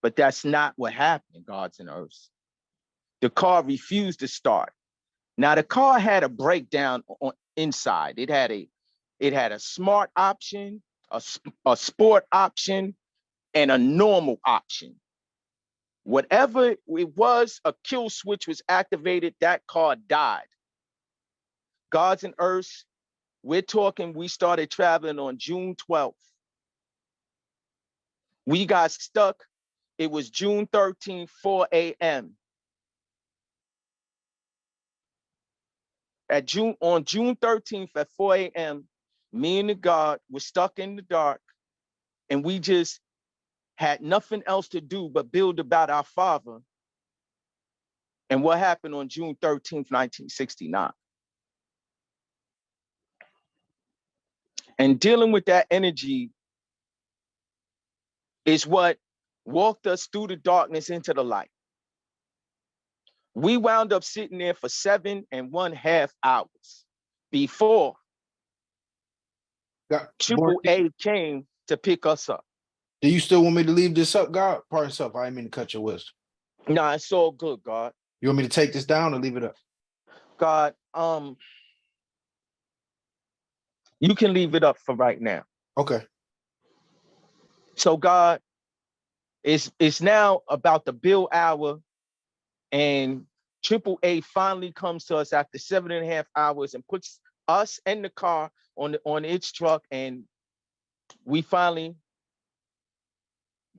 But that's not what happened, gods and earths. The car refused to start. Now the car had a breakdown on inside. It had a smart option, a sport option, and a normal option. Whatever it was, a kill switch was activated, that car died. Gods and Earths, we're talking, we started traveling on June 12th. We got stuck. It was June 13th, 4 a.m. On June 13th at 4 a.m., me and the God were stuck in the dark, and we just had nothing else to do but build about our Father. And what happened on June 13th, 1969? And dealing with that energy is what walked us through the darkness into the light. We wound up sitting there for 7.5 hours before Triple A came to pick us up. Do you still want me to leave this up, God? Pardon yourself. I didn't mean to cut your wisdom. Nah, it's all good, God. You want me to take this down or leave it up? God, you can leave it up for right now. Okay. So God, it's now about the bill hour, and Triple A finally comes to us after 7.5 hours and puts us and the car on its truck, and we finally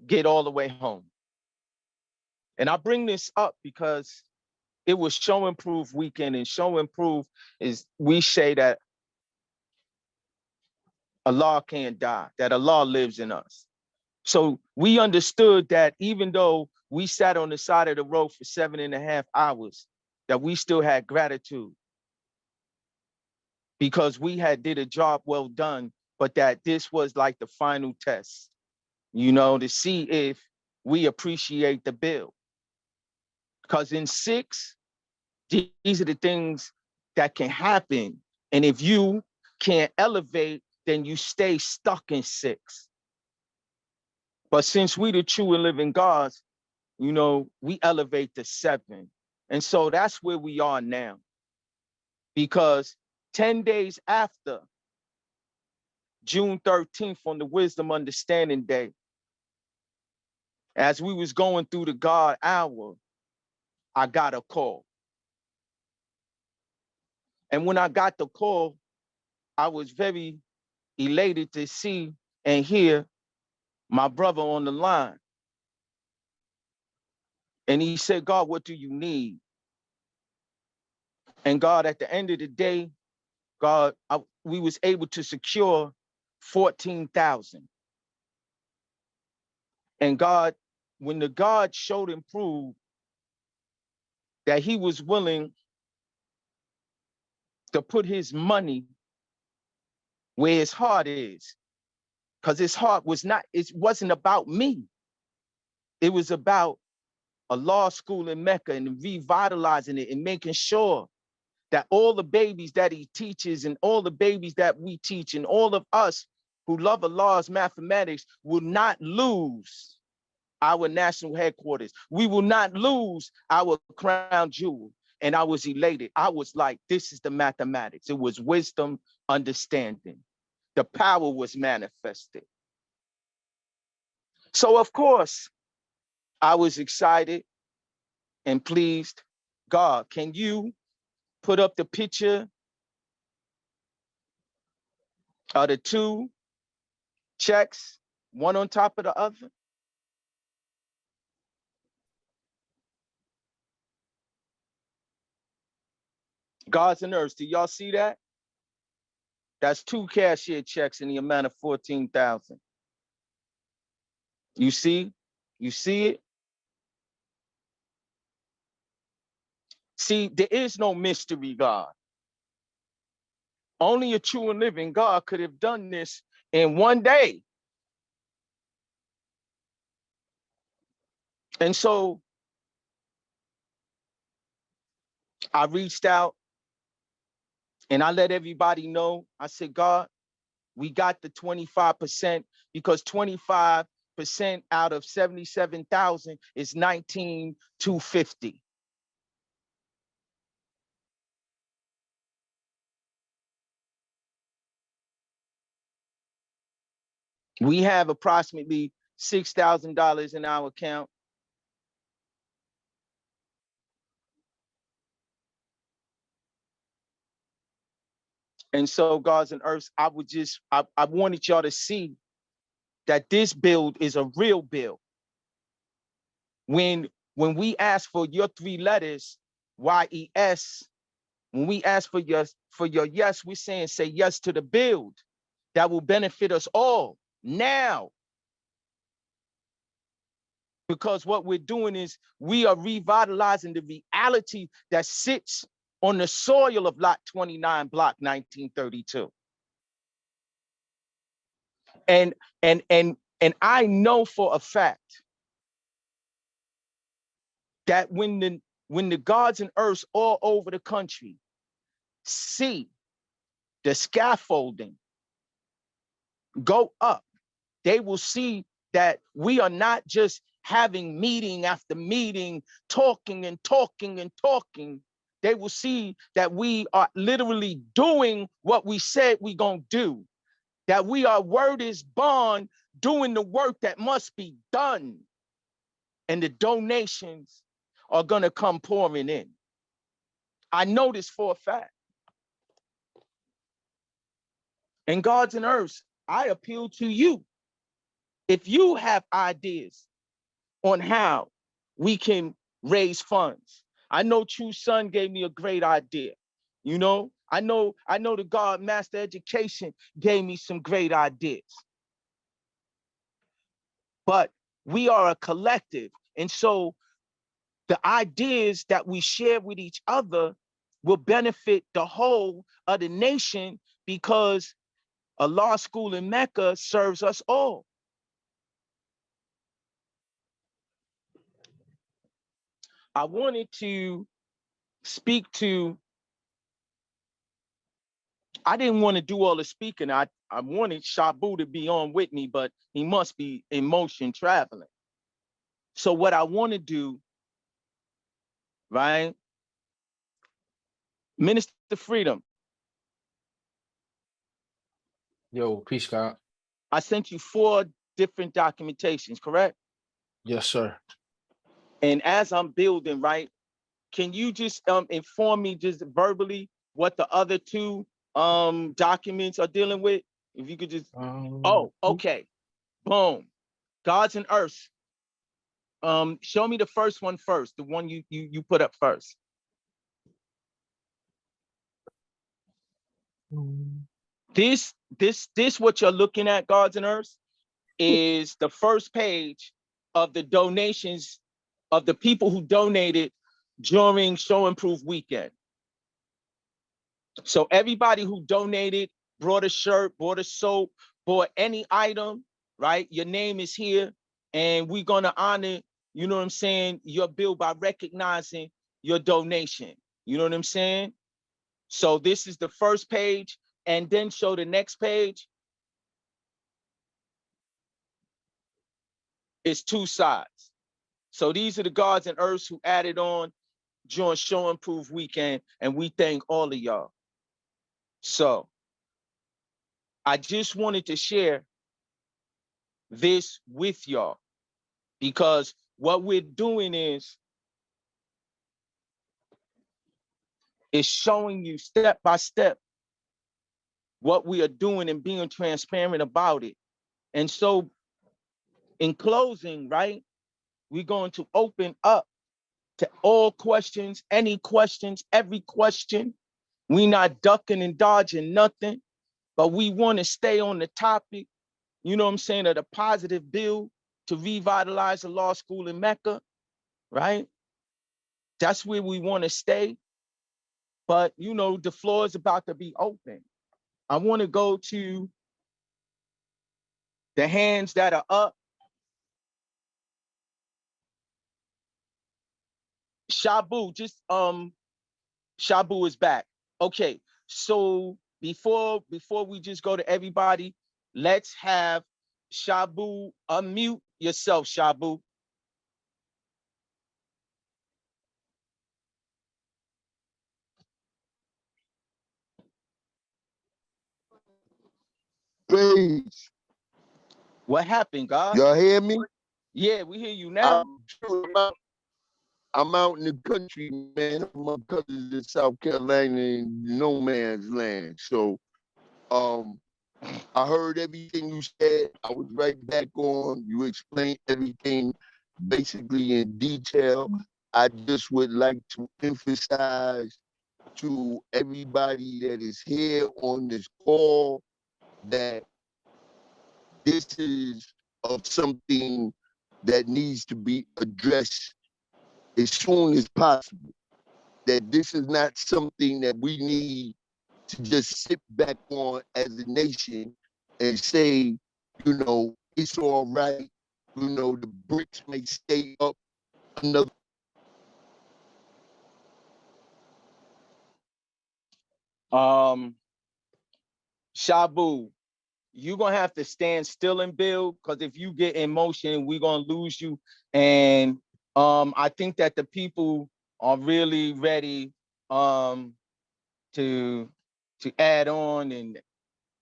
get all the way home. And I bring this up because it was Show and Prove weekend, and Show and Prove is, we say that Allah can't die, that Allah lives in us. So we understood that even though we sat on the side of the road for 7.5 hours, that we still had gratitude because we had did a job well done, but that this was like the final test, you know, to see if we appreciate the bill. Because in 6, these are the things that can happen. And if you can't elevate, then you stay stuck in 6. But since we the true and living gods, you know, we elevate to 7. And so that's where we are now. Because 10 days after June 13th on the Wisdom Understanding Day, as we was going through the God hour, I got a call. And when I got the call, I was very elated to see and hear my brother on the line. And he said, God, what do you need? And God, at the end of the day, God, we was able to secure 14,000. And God, when the God showed and proved that he was willing to put his money where his heart is, because his heart was not, it wasn't about me. It was about a law school in Mecca and revitalizing it and making sure that all the babies that he teaches and all the babies that we teach and all of us who love Allah's mathematics will not lose our national headquarters. We will not lose our crown jewel. And I was elated. I was like, this is the mathematics. It was wisdom, understanding. The power was manifested. So of course, I was excited and pleased. God, can you put up the picture of the 2 checks, one on top of the other? Gods and Earths, do y'all see that? That's 2 cashier checks in the amount of 14,000. You see? You see it? See, there is no mystery God. Only a true and living God could have done this in one day. And so I reached out and I let everybody know. I said, God, we got the 25% because 25% out of 77,000 is 19,250. We have approximately $6,000 in our account. And so, gods and earths, I wanted y'all to see that this build is a real build. When we ask for your 3 letters, YES, when we ask for your yes, we're saying say yes to the build that will benefit us all now. Because what we're doing is we are revitalizing the reality that sits on the soil of Lot 29, Block 1932. And I know for a fact that when the gods and earths all over the country see the scaffolding go up, they will see that we are not just having meeting after meeting, talking and talking and talking. They will see that we are literally doing what we said we gonna do, that we are word is bond, doing the work that must be done. And the donations are gonna come pouring in. I know this for a fact. And gods and earths, I appeal to you. If you have ideas on how we can raise funds. I know True Son gave me a great idea. You know, I know the God Master Education gave me some great ideas. But we are a collective. And so the ideas that we share with each other will benefit the whole of the nation, because a law school in Mecca serves us all. I wanted to speak to, I didn't want to do all the speaking. I wanted Shabu to be on with me, but he must be in motion traveling. So what I want to do, right? Minister Freedom. Yo, peace, Scott. I sent you 4 different documentations, correct? Yes, sir. And as I'm building, right, can you just inform me just verbally what the other 2 documents are dealing with? If you could just, oh, okay, boom. Gods and Earths. Show me the first one first, the one you put up first. This what you're looking at, Gods and Earths, is the first page of the donations of the people who donated during Show and Prove weekend. So everybody who donated, brought a shirt, bought a soap, bought any item, right? Your name is here, and we're gonna honor, you know what I'm saying, your bill by recognizing your donation. You know what I'm saying? So this is the first page, and then show the next page. It's 2 sides. So these are the gods and earths who added on during Show and Prove weekend, and we thank all of y'all. So I just wanted to share this with y'all, because what we're doing is showing you step by step what we are doing and being transparent about it. And so in closing, right, we're going to open up to all questions, any questions, every question. We not ducking and dodging nothing, but we want to stay on the topic, you know what I'm saying, of the positive bill to revitalize the law school in Mecca, right? That's where we want to stay. But, you know, the floor is about to be open. I want to go to the hands that are up. Shabu, just Shabu is back. Okay, so before we just go to everybody, let's have Shabu unmute yourself, Shabu. Please. What happened, God? Y'all hear me? Yeah, we hear you now. I'm out in the country, man. My cousins in South Carolina in no man's land. So I heard everything you said. I was right back on. You explained everything basically in detail. I just would like to emphasize to everybody that is here on this call that this is of something that needs to be addressed as soon as possible. That this is not something that we need to just sit back on as a nation and say, you know, it's all right. You know, the BRICS may stay up another. Shabu, you're gonna have to stand still and build, because if you get in motion, we're gonna lose you. And I think that the people are really ready to add on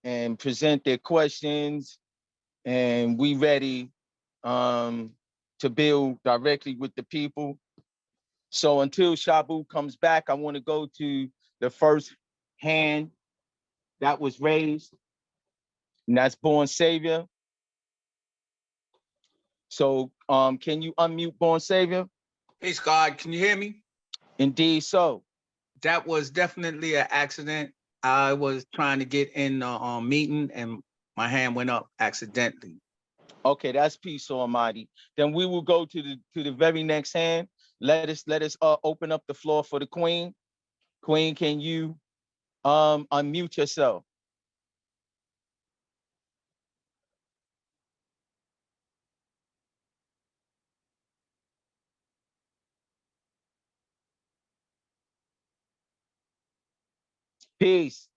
and present their questions, and we ready to build directly with the people. So until Shabu comes back, I want to go to the first hand that was raised, and that's Born Savior. So can you unmute Born Savior? Peace, God. Can you hear me? Indeed so. That was definitely an accident. I was trying to get in the meeting and my hand went up accidentally. Okay, that's peace, Almighty. Then we will go to the very next hand. Let us open up the floor for the Queen. Queen, can you unmute yourself? Peace.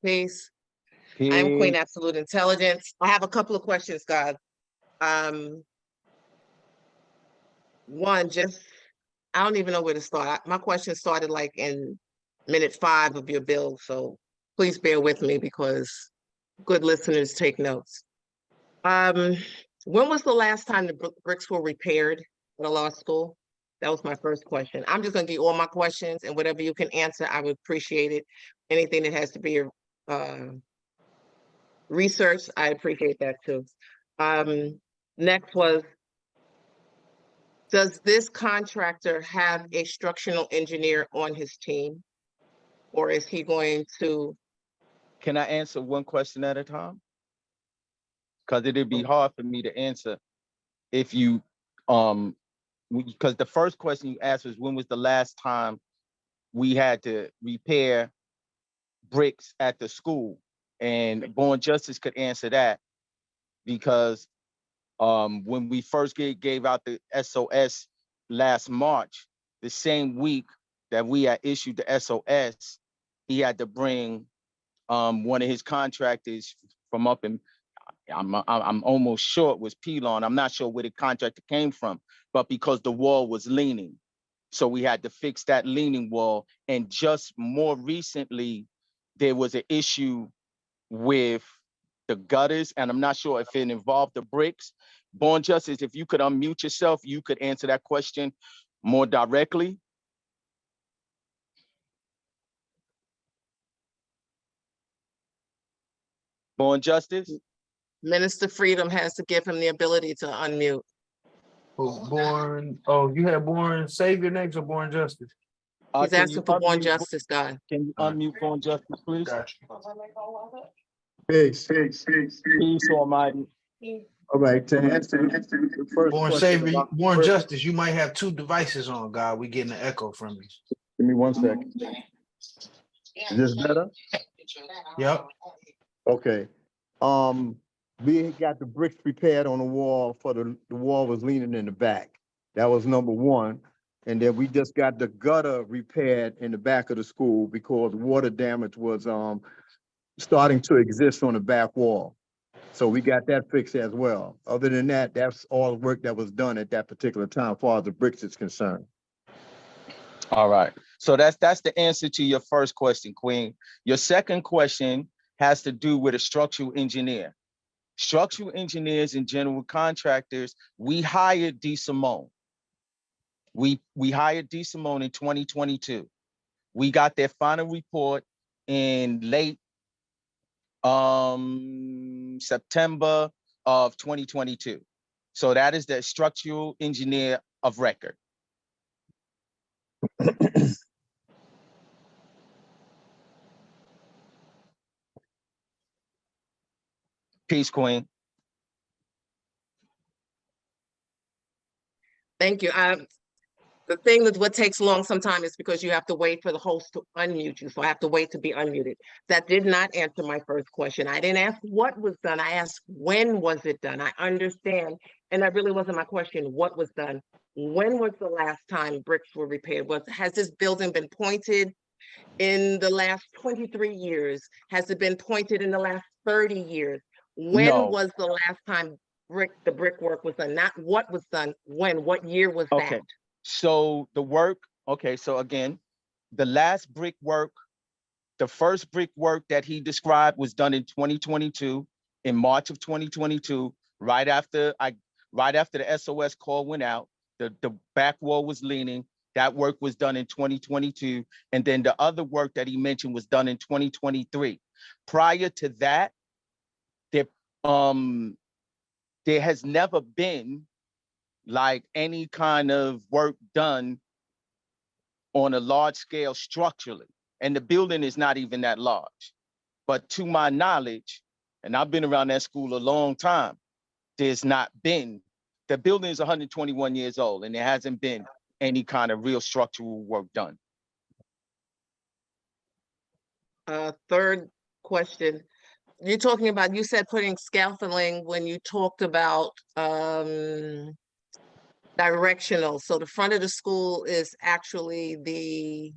Peace. Peace. I am Queen Absolute Intelligence. I have a couple of questions, God. One, just, I don't even know where to start. My question started like in minute 5 of your bill, so please bear with me because good listeners take notes. When was the last time the bricks were repaired at a law school? That was my first question. I'm just gonna give you all my questions, and whatever you can answer, I would appreciate it. Anything that has to be research, I appreciate that too. Next was, does this contractor have a structural engineer on his team? Or is he going to? Can I answer one question at a time? Because it'd be hard for me to answer if you, because the first question you asked was, when was the last time we had to repair bricks at the school? And Born Justice could answer that, because when we first gave out the SOS last March, the same week that we had issued the SOS, he had to bring one of his contractors from up in, I'm almost sure it was Pelon. I'm not sure where the contractor came from, but because the wall was leaning. So we had to fix that leaning wall. And just more recently, there was an issue with the gutters, and I'm not sure if it involved the bricks. Born Justice, if you could unmute yourself, you could answer that question more directly. Born Justice? Minister Freedom has to give him the ability to unmute. You had Born Savior next or Born Justice? He's asking for Born Justice, God. Can you unmute Born Justice, please? Gotcha. Peace. Peace, Almighty. All right, to answer the first Born question Savior, about the Born brick- Justice, you might have 2 devices on, God. We getting an echo from you. Give me 1 second. Is this better? Yep. Okay. We got the bricks prepared on the wall for the wall was leaning in the back. That was number 1. And then we just got the gutter repaired in the back of the school because water damage was starting to exist on the back wall. So we got that fixed as well. Other than that, that's all the work that was done at that particular time as far as the bricks is concerned. All right. So that's the answer to your first question, Queen. Your second question has to do with a structural engineer. Structural engineers and general contractors, we hired D. Simone. We hired D. Simone in 2022. We got their final report in late September of 2022. So that is the structural engineer of record. Peace, Queen. Thank you. The thing with what takes long sometimes is because you have to wait for the host to unmute you. So I have to wait to be unmuted. That did not answer my first question. I didn't ask what was done. I asked when was it done? I understand. And that really wasn't my question. What was done? When was the last time bricks were repaired? Has this building been pointed in the last 23 years? Has it been pointed in the last 30 years? When No. was the last time the brickwork was done? Not what was done, when, what year was Okay. that? So the work, okay, so again, the last brickwork, the first brickwork that he described was done in 2022, in March of 2022, right after the SOS call went out, the back wall was leaning. That work was done in 2022. And then the other work that he mentioned was done in 2023. Prior to that, there has never been like any kind of work done on a large scale structurally. And the building is not even that large. But to my knowledge, and I've been around that school a long time, there's not been, the building is 121 years old and there hasn't been any kind of real structural work done. Third question. You're talking about, you said putting scaffolding when you talked about directional. So the front of the school is actually the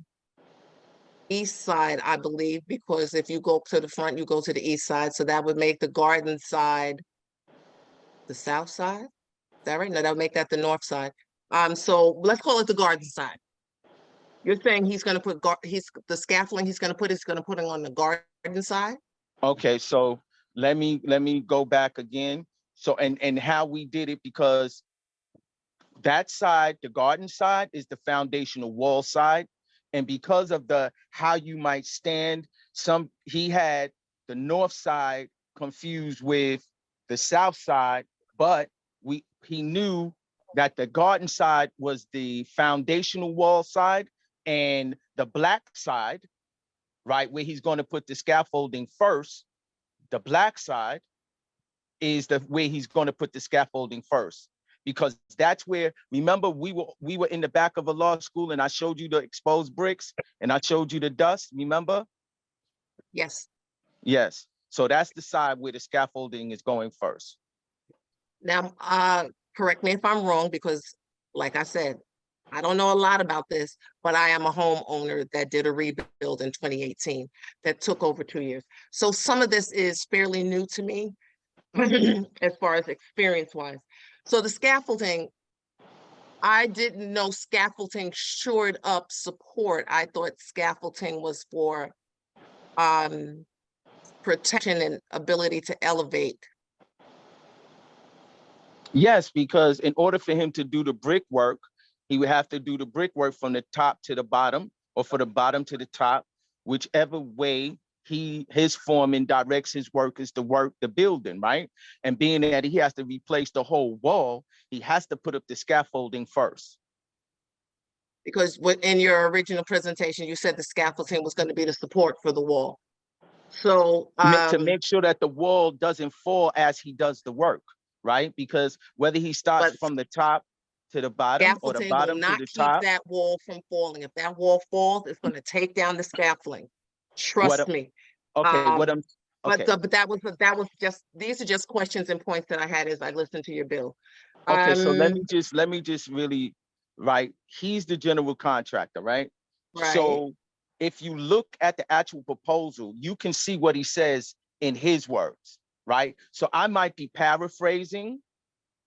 east side, I believe, because if you go to the front, you go to the east side. So that would make the garden side the south side. Is that right? No, that would make that the north side. So let's call it the garden side. You're saying he's going to put the scaffolding he's going to put it on the garden side? Okay, so let me go back again. So and how we did it, because that side, the garden side, is the foundational wall side. And because of how you might stand, he had the north side confused with the south side, but he knew that the garden side was the foundational wall side, and the black side, right, where he's going to put the scaffolding first, the black side is where he's going to put the scaffolding first. Because that's where, remember, we were in the back of a law school and I showed you the exposed bricks and I showed you the dust, remember? Yes. Yes. So that's the side where the scaffolding is going first. Now, correct me if I'm wrong, because like I said, I don't know a lot about this, but I am a homeowner that did a rebuild in 2018 that took over 2 years. So some of this is fairly new to me as far as experience-wise. So the scaffolding, I didn't know scaffolding shored up support. I thought scaffolding was for protection and ability to elevate. Yes, because in order for him to do the brickwork, he would have to do the brickwork from the top to the bottom, or from the bottom to the top, whichever way his foreman directs his workers to work the building, right? And being that he has to replace the whole wall, he has to put up the scaffolding first. Because in your original presentation, you said the scaffolding was going to be the support for the wall. So to make sure that the wall doesn't fall as he does the work, right? Because whether he starts from the top to the bottom or the bottom to the top, that wall from falling. If that wall falls, it's going to take down the scaffolding. Trust me. Okay, but that was just, these are just questions and points that I had as I listened to your bill. Okay, so let me just really, right? He's the general contractor, right? So if you look at the actual proposal, you can see what he says in his words, right? So I might be paraphrasing,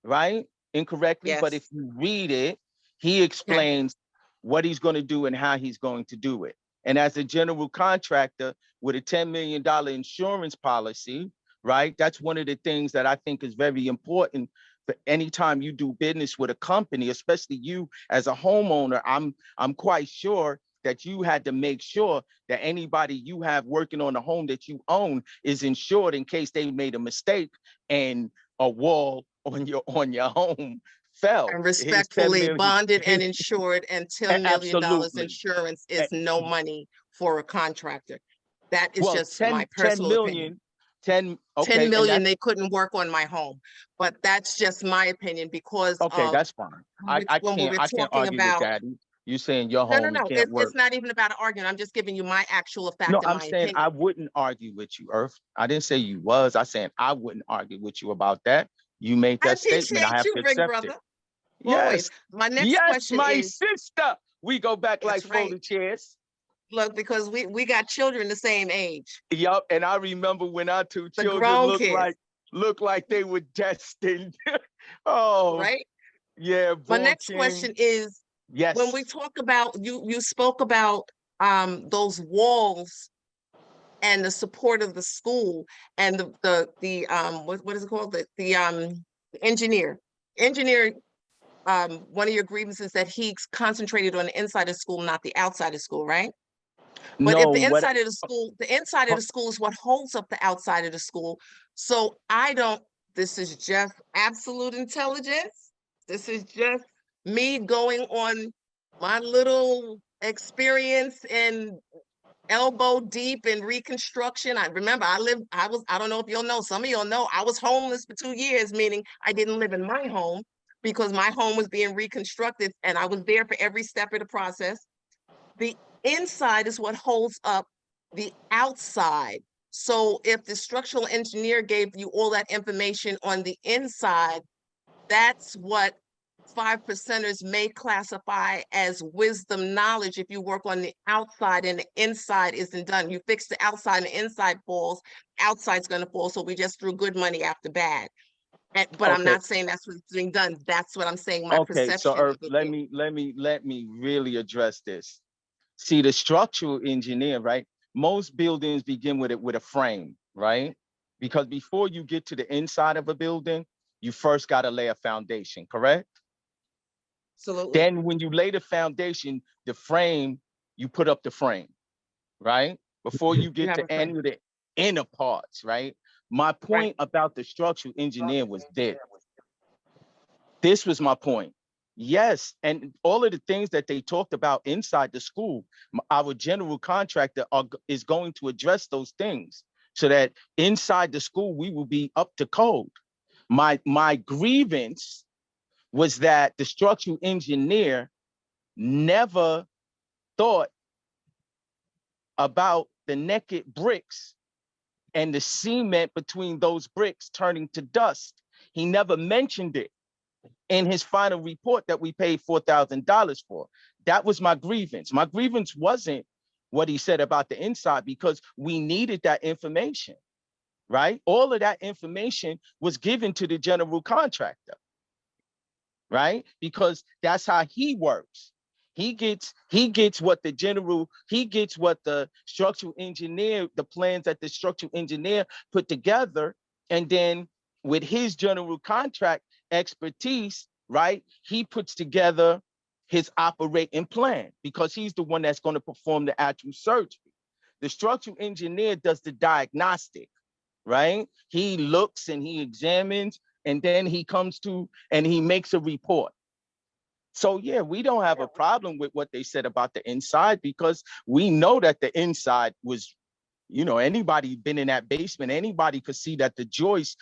right, incorrectly, but if you read it, he explains what he's going to do and how he's going to do it. And as a general contractor with a $10 million insurance policy, right, that's one of the things that I think is very important But anytime you do business with a company, especially you as a homeowner, I'm quite sure that you had to make sure that anybody you have working on the home that you own is insured in case they made a mistake and a wall on your home fell. And Here's 10 respectfully million. bonded and insured, and $10 million Absolutely. insurance is no money for a contractor. That is Well, just 10 my personal opinion. 10 okay, 10 and million, that's they couldn't work on my home, but that's just my opinion because okay, of that's fine. I when we were can't talking argue with about. that. You saying your No, no, home, it no, can't work. it's not even about an argument. I'm just giving you my actual fact No, and I'm my saying opinion. I wouldn't argue with you, Earth. I didn't say you was. I saying I wouldn't argue with you about that. You made I that statement. I appreciate have you, to big accept brother. it. Always. Yes. My next Yes, question my is, sister. We go back like that's right. folding chairs. Look, because we got children the same age. Yup. And I remember when our two The children grown kids. looked like they were destined. Oh, Right? yeah. My Born next King. question is, Yes. when we talk about, you spoke about those walls and the support of the school and what is it called? The engineer. One of your grievances that he's concentrated on the inside of school, not the outside of school, right? But if No, the what inside of the school is what holds up the outside of the school. So this is just absolute intelligence. This is just me going on my little experience in elbow deep in reconstruction. I remember I don't know if you'll know, some of y'all know, I was homeless for 2 years, meaning I didn't live in my home because my home was being reconstructed and I was there for every step of the process. The inside is what holds up the outside. So if the structural engineer gave you all that information on the inside, that's what 5%ers may classify as wisdom knowledge. If you work on the outside and the inside isn't done, you fix the outside and the inside falls, outside's going to fall. So we just threw good money after bad. But I'm okay. not saying that's what's being done. That's what I'm saying. My Okay, perception. so Earth, of let it. me really address this. See, the structural engineer, right? Most buildings begin with a frame, right? Because before you get to the inside of a building, you first got to lay a foundation, correct? Absolutely. Then when you lay the foundation, the frame, you put up the frame, right? Before you get to any of the inner parts, right? My point about the structural engineer was this. This was my point. Yes, and all of the things that they talked about inside the school, our general contractor is going to address those things so that inside the school, we will be up to code. My grievance was that the structural engineer never thought about the naked bricks and the cement between those bricks turning to dust. He never mentioned it in his final report that we paid $4,000 for. That was my grievance. My grievance wasn't what he said about the inside because we needed that information, right? All of that information was given to the general contractor, right? Because that's how he works. He gets what the structural engineer, the plans that the structural engineer put together, and then with his general contract expertise, right? He puts together his operating plan because he's the one that's going to perform the actual surgery. The structural engineer does the diagnostic, right? He looks and he examines, and then he comes to and he makes a report. So yeah, we don't have a problem with what they said about the inside because we know that the inside was, anybody been in that basement, anybody could see that the joist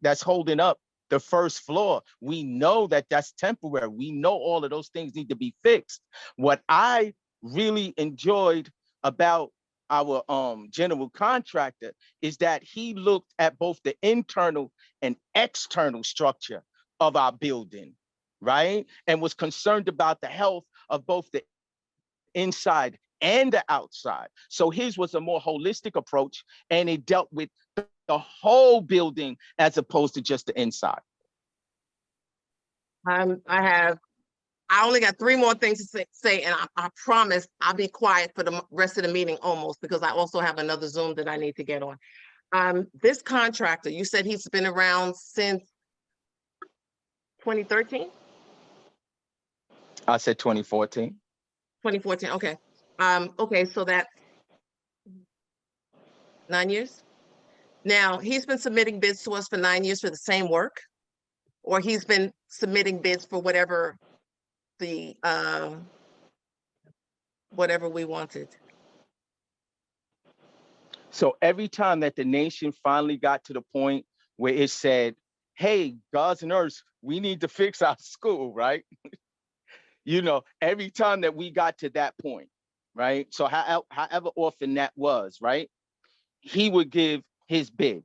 that's holding up the first floor, we know that that's temporary. We know all of those things need to be fixed. What I really enjoyed about our general contractor is that he looked at both the internal and external structure of our building, right? And was concerned about the health of both the inside and the outside. So his was a more holistic approach, and it dealt with the whole building as opposed to just the inside. I only got 3 more things to say, and I promise I'll be quiet for the rest of the meeting almost, because I also have another Zoom that I need to get on. This contractor, you said he's been around since 2013? I said 2014. 2014, okay. Okay, so that's 9 years? Now, he's been submitting bids to us for 9 years for the same work? Or he's been submitting bids for whatever the, whatever we wanted? So every time that the nation finally got to the point where it said, hey, gods and earths, we need to fix our school, right? You know, every time that we got to that point, right? So however often that was, right? He would give his bid.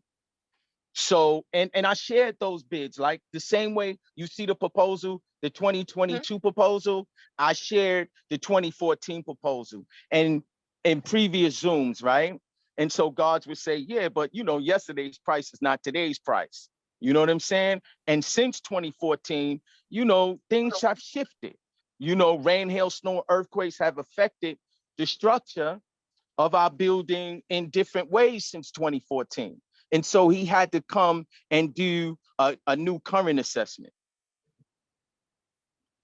So, and I shared those bids, like the same way you see the proposal, the 2022 proposal, I shared the 2014 proposal and in previous Zooms, right? And so gods would say, yeah, but you know, yesterday's price is not today's price. You know what I'm saying? And since 2014, you know, things have shifted. You know, rain, hail, snow, earthquakes have affected the structure of our building in different ways since 2014. And so he had to come and do a new current assessment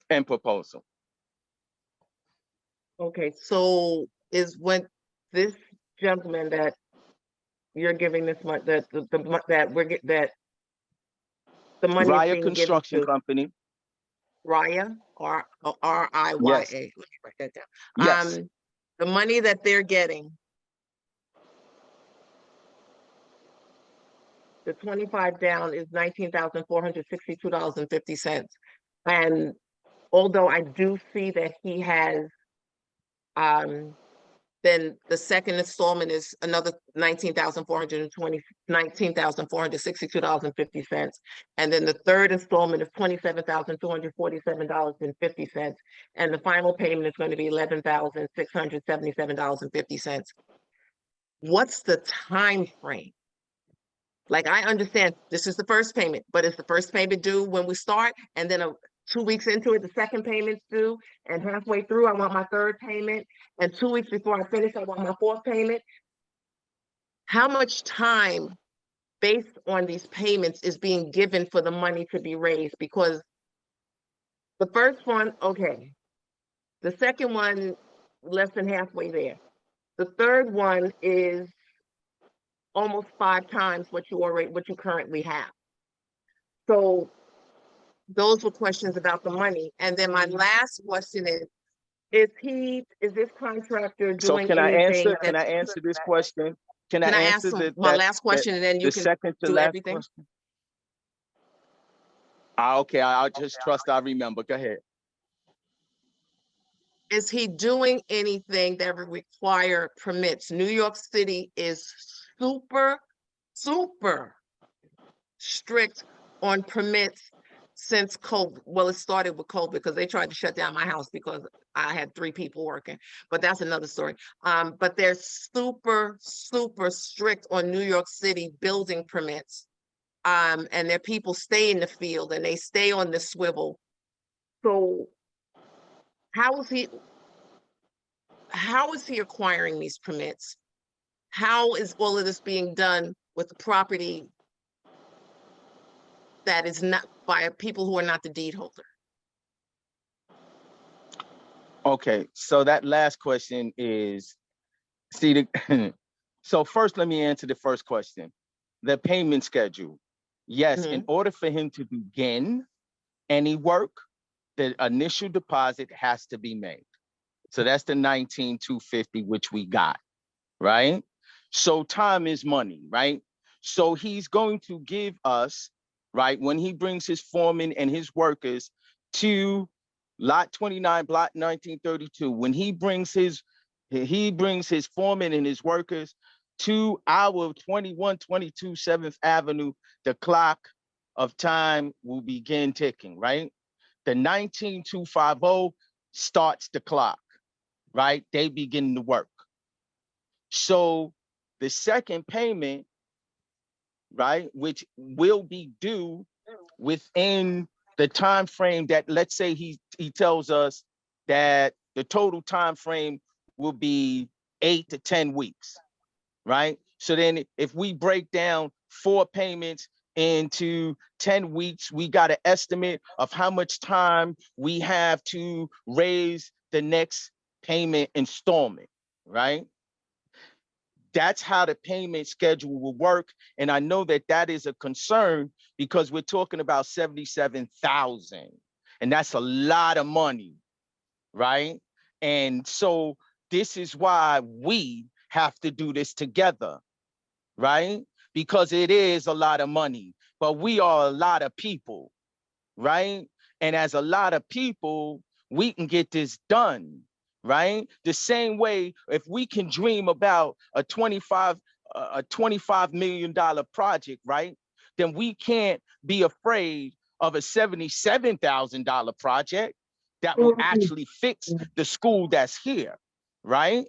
and proposal. Okay, so is when this gentleman that you're giving this money, that the money is Raya being given Construction to Company. Raya, R-I-Y-A, Yes. let me write that down. Yes. The money that they're getting, the 25 down is $19,462.50. And although I do see that he has, then the second installment is another $19,462.50. And then the third installment is $27,247.50. And the final payment is going to be $11,677.50. What's the time frame? Like, I understand this is the first payment, but is the first payment due when we start? And then 2 weeks into it, the second payment's due, and halfway through, I want my third payment, and 2 weeks before I finish, I want my fourth payment. How much time based on these payments is being given for the money to be raised? Because the first one, okay. The second one, less than halfway there. The third one is almost 5 times what you currently have. So those were questions about the money. And then my last question is this contractor So doing can I anything? answer this question? Can I ask answer my last question and then you the can second to do last everything? question? Okay, I'll just trust I remember. Go ahead. Is he doing anything that would require permits? New York City is super strict on permits since COVID. Well, it started with COVID because they tried to shut down my house because I had 3 people working, but that's another story. But they're super strict on New York City building permits. And their people stay in the field and they stay on the swivel. So how is he acquiring these permits? How is all of this being done with the property that is not by people who are not the deed holder? Okay, so that last question is, so first let me answer the first question. The payment schedule. Yes, in order for him to begin any work, the initial deposit has to be made. So that's the $19,250, which we got, right? So time is money, right? So he's going to give us, right, when he brings his foreman and his workers to lot 29, block 1932, when he brings his foreman and his workers to our 2122 7th Avenue, the clock of time will begin ticking, right? The 19250 starts the clock, right? They begin to work. So the second payment, right, which will be due within the time frame that, let's say he tells us that the total time frame will be 8 to 10 weeks, right? So then if we break down 4 payments into 10 weeks, we got an estimate of how much time we have to raise the next payment installment, right? That's how the payment schedule will work. And I know that that is a concern because we're talking about 77,000, and that's a lot of money, right? And so this is why we have to do this together, right? Because it is a lot of money, but we are a lot of people, right? And as a lot of people, we can get this done, right? The same way, if we can dream about a $25 million project, right? Then we can't be afraid of a $77,000 project that will actually fix the school that's here, right?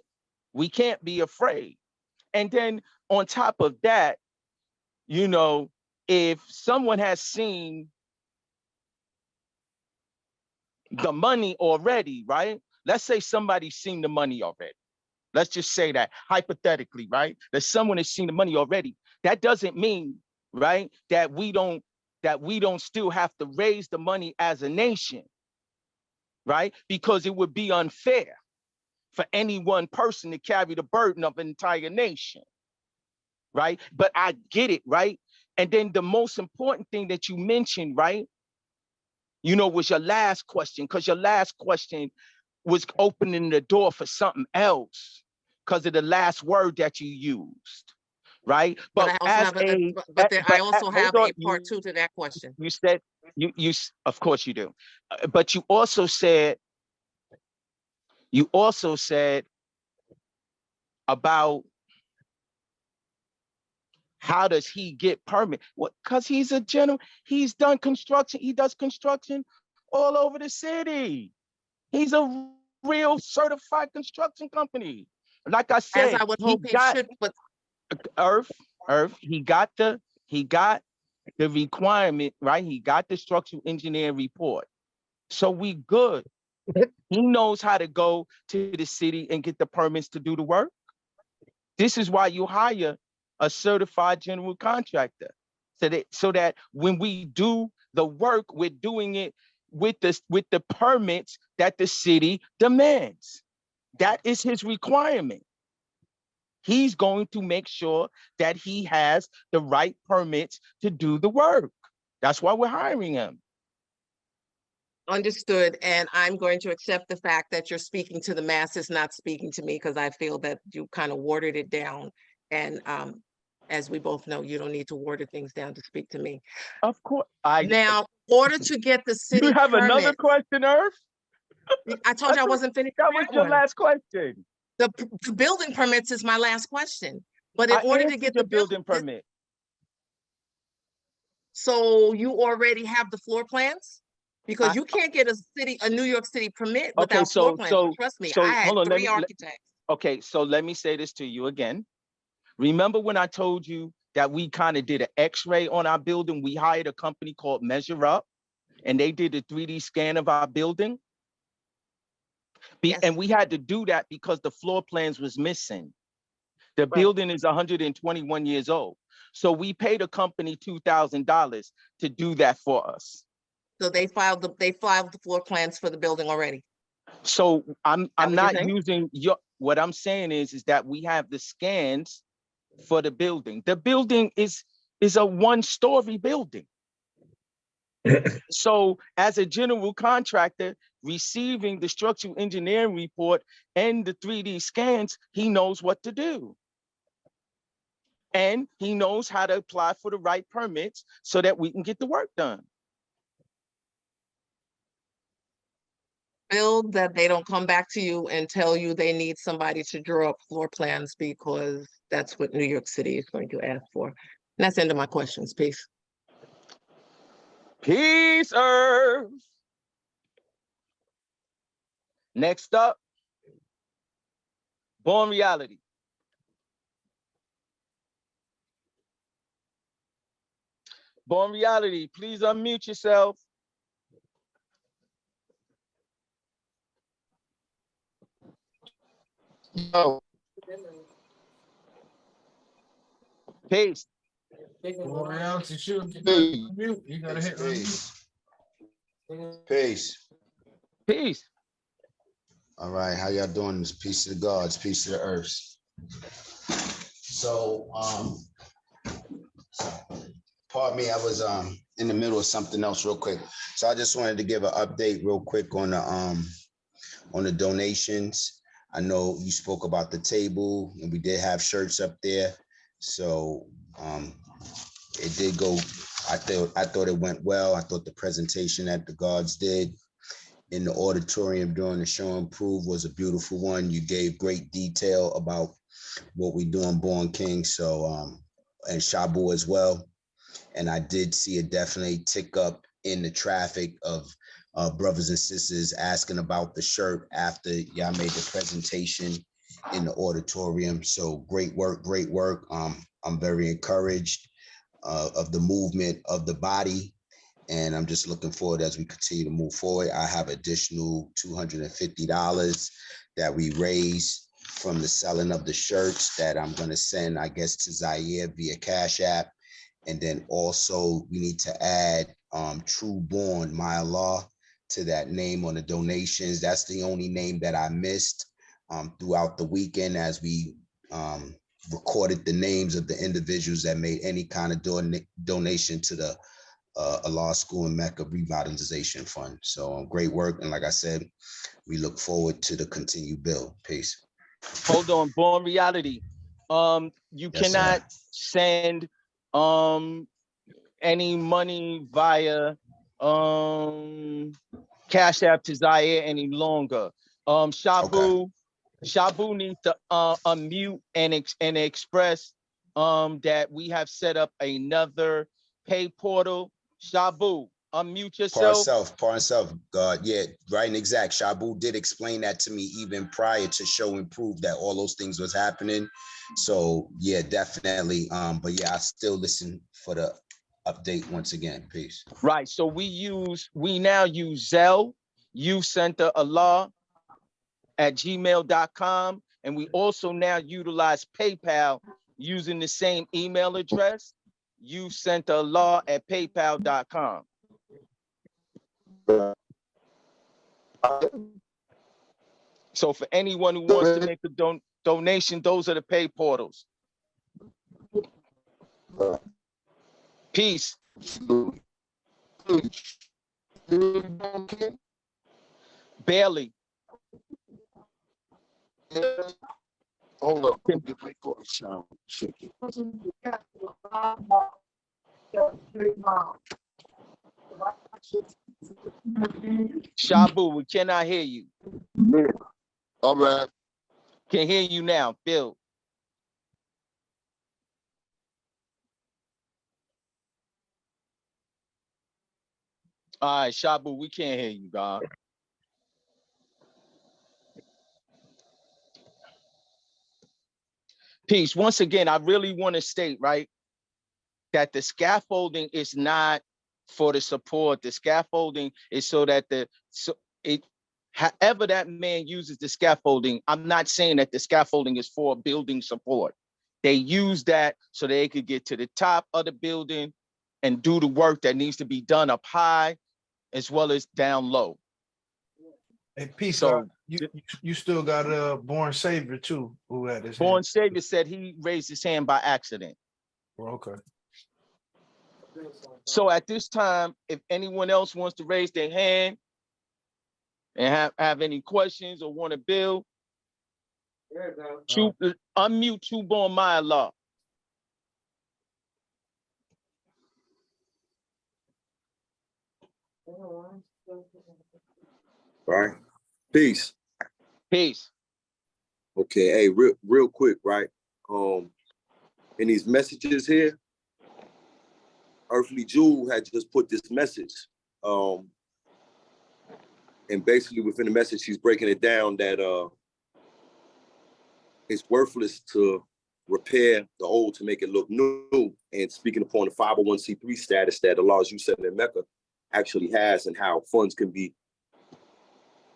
We can't be afraid. And then on top of that, you know, if someone has seen the money already, right? Let's say somebody's seen the money already. Let's just say that hypothetically, right? That someone has seen the money already. That doesn't mean, right, that we don't still have to raise the money as a nation, right? Because it would be unfair for any one person to carry the burden of an entire nation, right? But I get it, right? And then the most important thing that you mentioned, right, you know, was your last question, because your last question was opening the door for something else because of the last word that you used, right? But I also have I also have a part two to that question. You said, of course you do, but you also said about how does he get permit? What? Because he's a general, he's done construction, he does construction all over the city. He's a real certified construction company. Like I said, as I would hope he should, but Earth, he got the requirement, right? He got the structural engineer report. So we good. He knows how to go to the city and get the permits to do the work. This is why you hire a certified general contractor, so that when we do the work, we're doing it with the permits that the city demands. That is his requirement. He's going to make sure that he has the right permits to do the work. That's why we're hiring him. understood. And I'm going to accept the fact that you're speaking to the masses, not speaking to me, because I feel that you kind of watered it down. And as we both know, you don't need to water things down to speak to me. Of course. Now, in order to get the city You have permit, another question, Earth? I told you I wasn't finished. That was your last question. The building permits is my last question. But in order to get the building permit. So you already have the floor plans? Because you can't get a New York City permit without floor plans. Trust me, I had 3 architects. Okay, so let me say this to you again. Remember when I told you that we kind of did an X-ray on our building? We hired a company called Measure Up, and they did a 3D scan of our building. Yes. And we had to do that because the floor plans was missing. The building is 121 years old. So we paid a company $2,000 to do that for us. So they filed the floor plans for the building already. So I'm not using what I'm saying is that we have the scans for the building. The building is a 1-story building. So as a general contractor receiving the structural engineering report and the 3D scans, he knows what to do. And he knows how to apply for the right permits so that we can get the work done. Build that they don't come back to you and tell you they need somebody to draw up floor plans, because that's what New York City is going to ask for. And that's the end of my questions. Peace. Peace, Earth. Next up, Born Reality. Born Reality, please unmute yourself. No. Peace. Born Reality should get Peace. mute. You gotta hit unmute. Peace. Peace. All right, how y'all doing? This peace to the gods, peace to the earths. So, pardon me, I was in the middle of something else real quick. So I just wanted to give an update real quick on the donations. I know you spoke about the table, and we did have shirts up there. So it did go. I thought it went well. I thought the presentation that the guards did in the auditorium during the show and prove was a beautiful one. You gave great detail about what we do on Born King, so and Shabu as well. And I did see a definitely tick up in the traffic of brothers and sisters asking about the shirt after y'all made the presentation in the auditorium. So great work, great work. I'm very encouraged of the movement of the body. And I'm just looking forward as we continue to move forward. I have additional $250 that we raised from the selling of the shirts that I'm going to send, I guess, to Zaire via Cash App. And then also we need to add True Born, My Allah, to that name on the donations. That's the only name that I missed throughout the weekend as we recorded the names of the individuals that made any kind of donation to the Allah School in Mecca Revitalization Fund. So great work. And like I said, we look forward to the continued build. Peace. Hold on, Born Reality. You Yes, cannot sir. send any money via Cash App to Zaire any longer. Shabu needs to unmute and express that we have set up another pay portal. Shabu, unmute yourself. Par himself, God. Yeah, right and exact. Shabu did explain that to me even prior to show and prove that all those things was happening. So yeah, definitely. But yeah, I still listen for the update once again. Peace. Right. So we now use Zelle, Youth Center Allah at gmail.com. And we also now utilize PayPal using the same email address, youthcenterlaw at paypal.com. So for anyone who wants to make a donation, those are the pay portals. Peace. Barely. Hold up. Get my phone sound. Shabu, we cannot hear you. All right. Can hear you now, Bill. All right, Shabu, we can't hear you, God. Peace. Once again, I really want to state, right, that the scaffolding is not for the support. The scaffolding is so that however that man uses the scaffolding, I'm not saying that the scaffolding is for building support. They use that so they could get to the top of the building and do the work that needs to be done up high as well as down low. Hey, peace. So you still got Born Savior too, who had his Born hand. Savior said he raised his hand by accident. Well, okay. So at this time, if anyone else wants to raise their hand and have any questions or want to build, unmute True Born My Allah. Right. Peace. Peace. Okay. Hey, real quick, right? In these messages here, Earthly Jewel had just put this message. And basically within the message, she's breaking it down that it's worthless to repair the old to make it look new. And speaking upon the 501c3 status that Allah's Youth Center in Mecca actually has, and how funds can be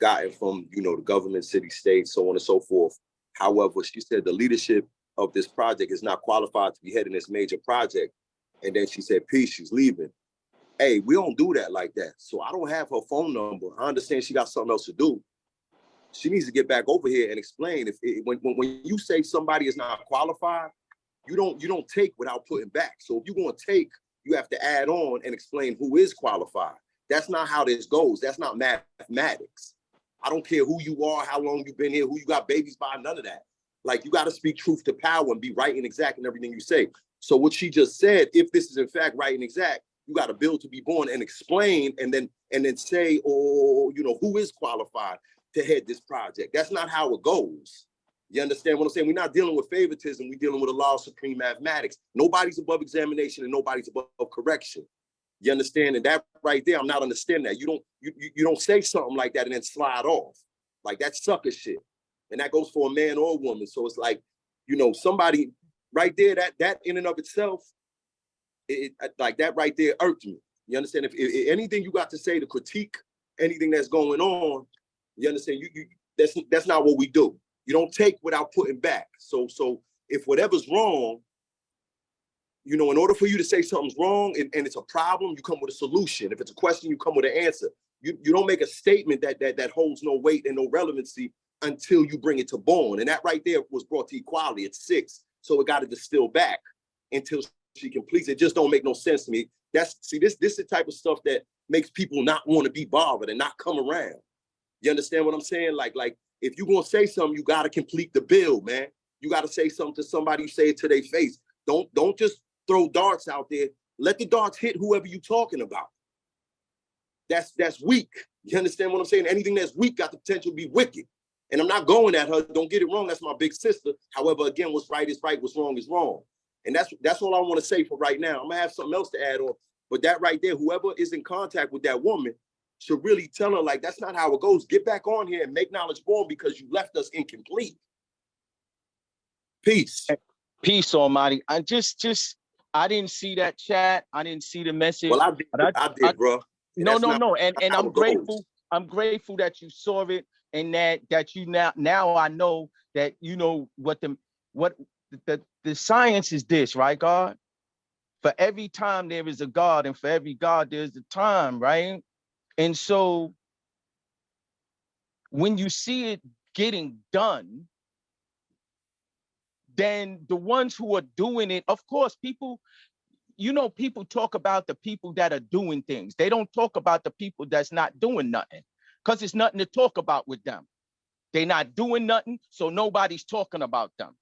gotten from, the government, city, state, so on and so forth. However, she said the leadership of this project is not qualified to be heading this major project. And then she said, peace, she's leaving. Hey, we don't do that like that. So I don't have her phone number. I understand she got something else to do. She needs to get back over here and explain. When you say somebody is not qualified, you don't take without putting back. So if you're going to take, you have to add on and explain who is qualified. That's not how this goes. That's not mathematics. I don't care who you are, how long you've been here, who you got babies by, none of that. Like, you got to speak truth to power and be right and exact in everything you say. So what she just said, if this is in fact right and exact, you got to build to be born and explain, and then say, oh, you know, who is qualified to head this project. That's not how it goes. You understand what I'm saying? We're not dealing with favoritism. We're dealing with a law of supreme mathematics. Nobody's above examination and nobody's above correction. You understand? And that right there, I'm not understanding that. You don't say something like that and then slide off. Like, that's sucker shit. And that goes for a man or a woman. So it's like, you know, somebody right there, that in and of itself, like that right there irked me. You understand? If anything you got to say to critique anything that's going on, you understand? That's not what we do. You don't take without putting back. So if whatever's wrong, you know, in order for you to say something's wrong and it's a problem, you come with a solution. If it's a question, you come with an answer. You don't make a statement that holds no weight and no relevancy until you bring it to born. And that right there was brought to equality at 6. So it got to distill back until she completes. It just don't make no sense to me. This is the type of stuff that makes people not want to be bothered and not come around. You understand what I'm saying? Like if you're gonna say something, you gotta complete the bill, man. You gotta say something to somebody, you say it to their face. Don't just throw darts out there. Let the darts hit whoever you're talking about. That's weak. You understand what I'm saying? Anything that's weak got the potential to be wicked. And I'm not going at her. Don't get it wrong. That's my big sister. However, again, what's right is right. What's wrong is wrong. And that's all I want to say for right now. I'm gonna have something else to add on. But that right there, whoever is in contact with that woman should really tell her, like, that's not how it goes. Get back on here and make knowledge born because you left us incomplete. Peace. Peace, Almighty. I didn't see that chat. I didn't see the message. Well, I did, bro. No. And I'm grateful. I'm grateful that you saw it and that you now I know that you know what the science is this, right, God? For every time there is a God, and for every God there's a time, right? And so when you see it getting done, then the ones who are doing it, of course, people talk about the people that are doing things. They don't talk about the people that's not doing nothing, because it's nothing to talk about with them. They're not doing nothing, so nobody's talking about them.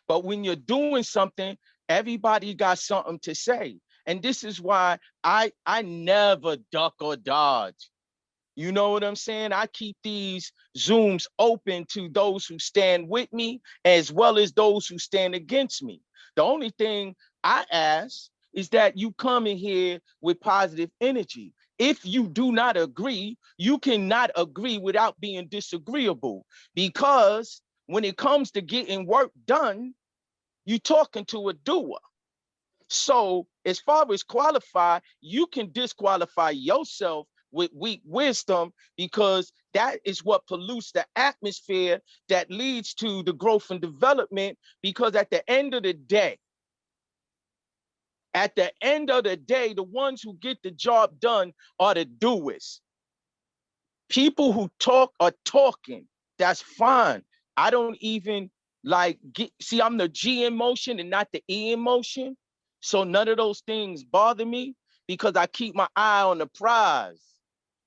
But when you're doing something, everybody got something to say. And this is why I never duck or dodge. You know what I'm saying? I keep these Zooms open to those who stand with me as well as those who stand against me. The only thing I ask is that you come in here with positive energy. If you do not agree, you cannot agree without being disagreeable, because when it comes to getting work done, you're talking to a doer. So as far as qualify, you can disqualify yourself with weak wisdom, because that is what pollutes the atmosphere that leads to the growth and development. Because at the end of the day, the ones who get the job done are the doers. People who talk are talking. That's fine. I don't even see, I'm the G emotion and not the E emotion. So none of those things bother me, because I keep my eye on the prize,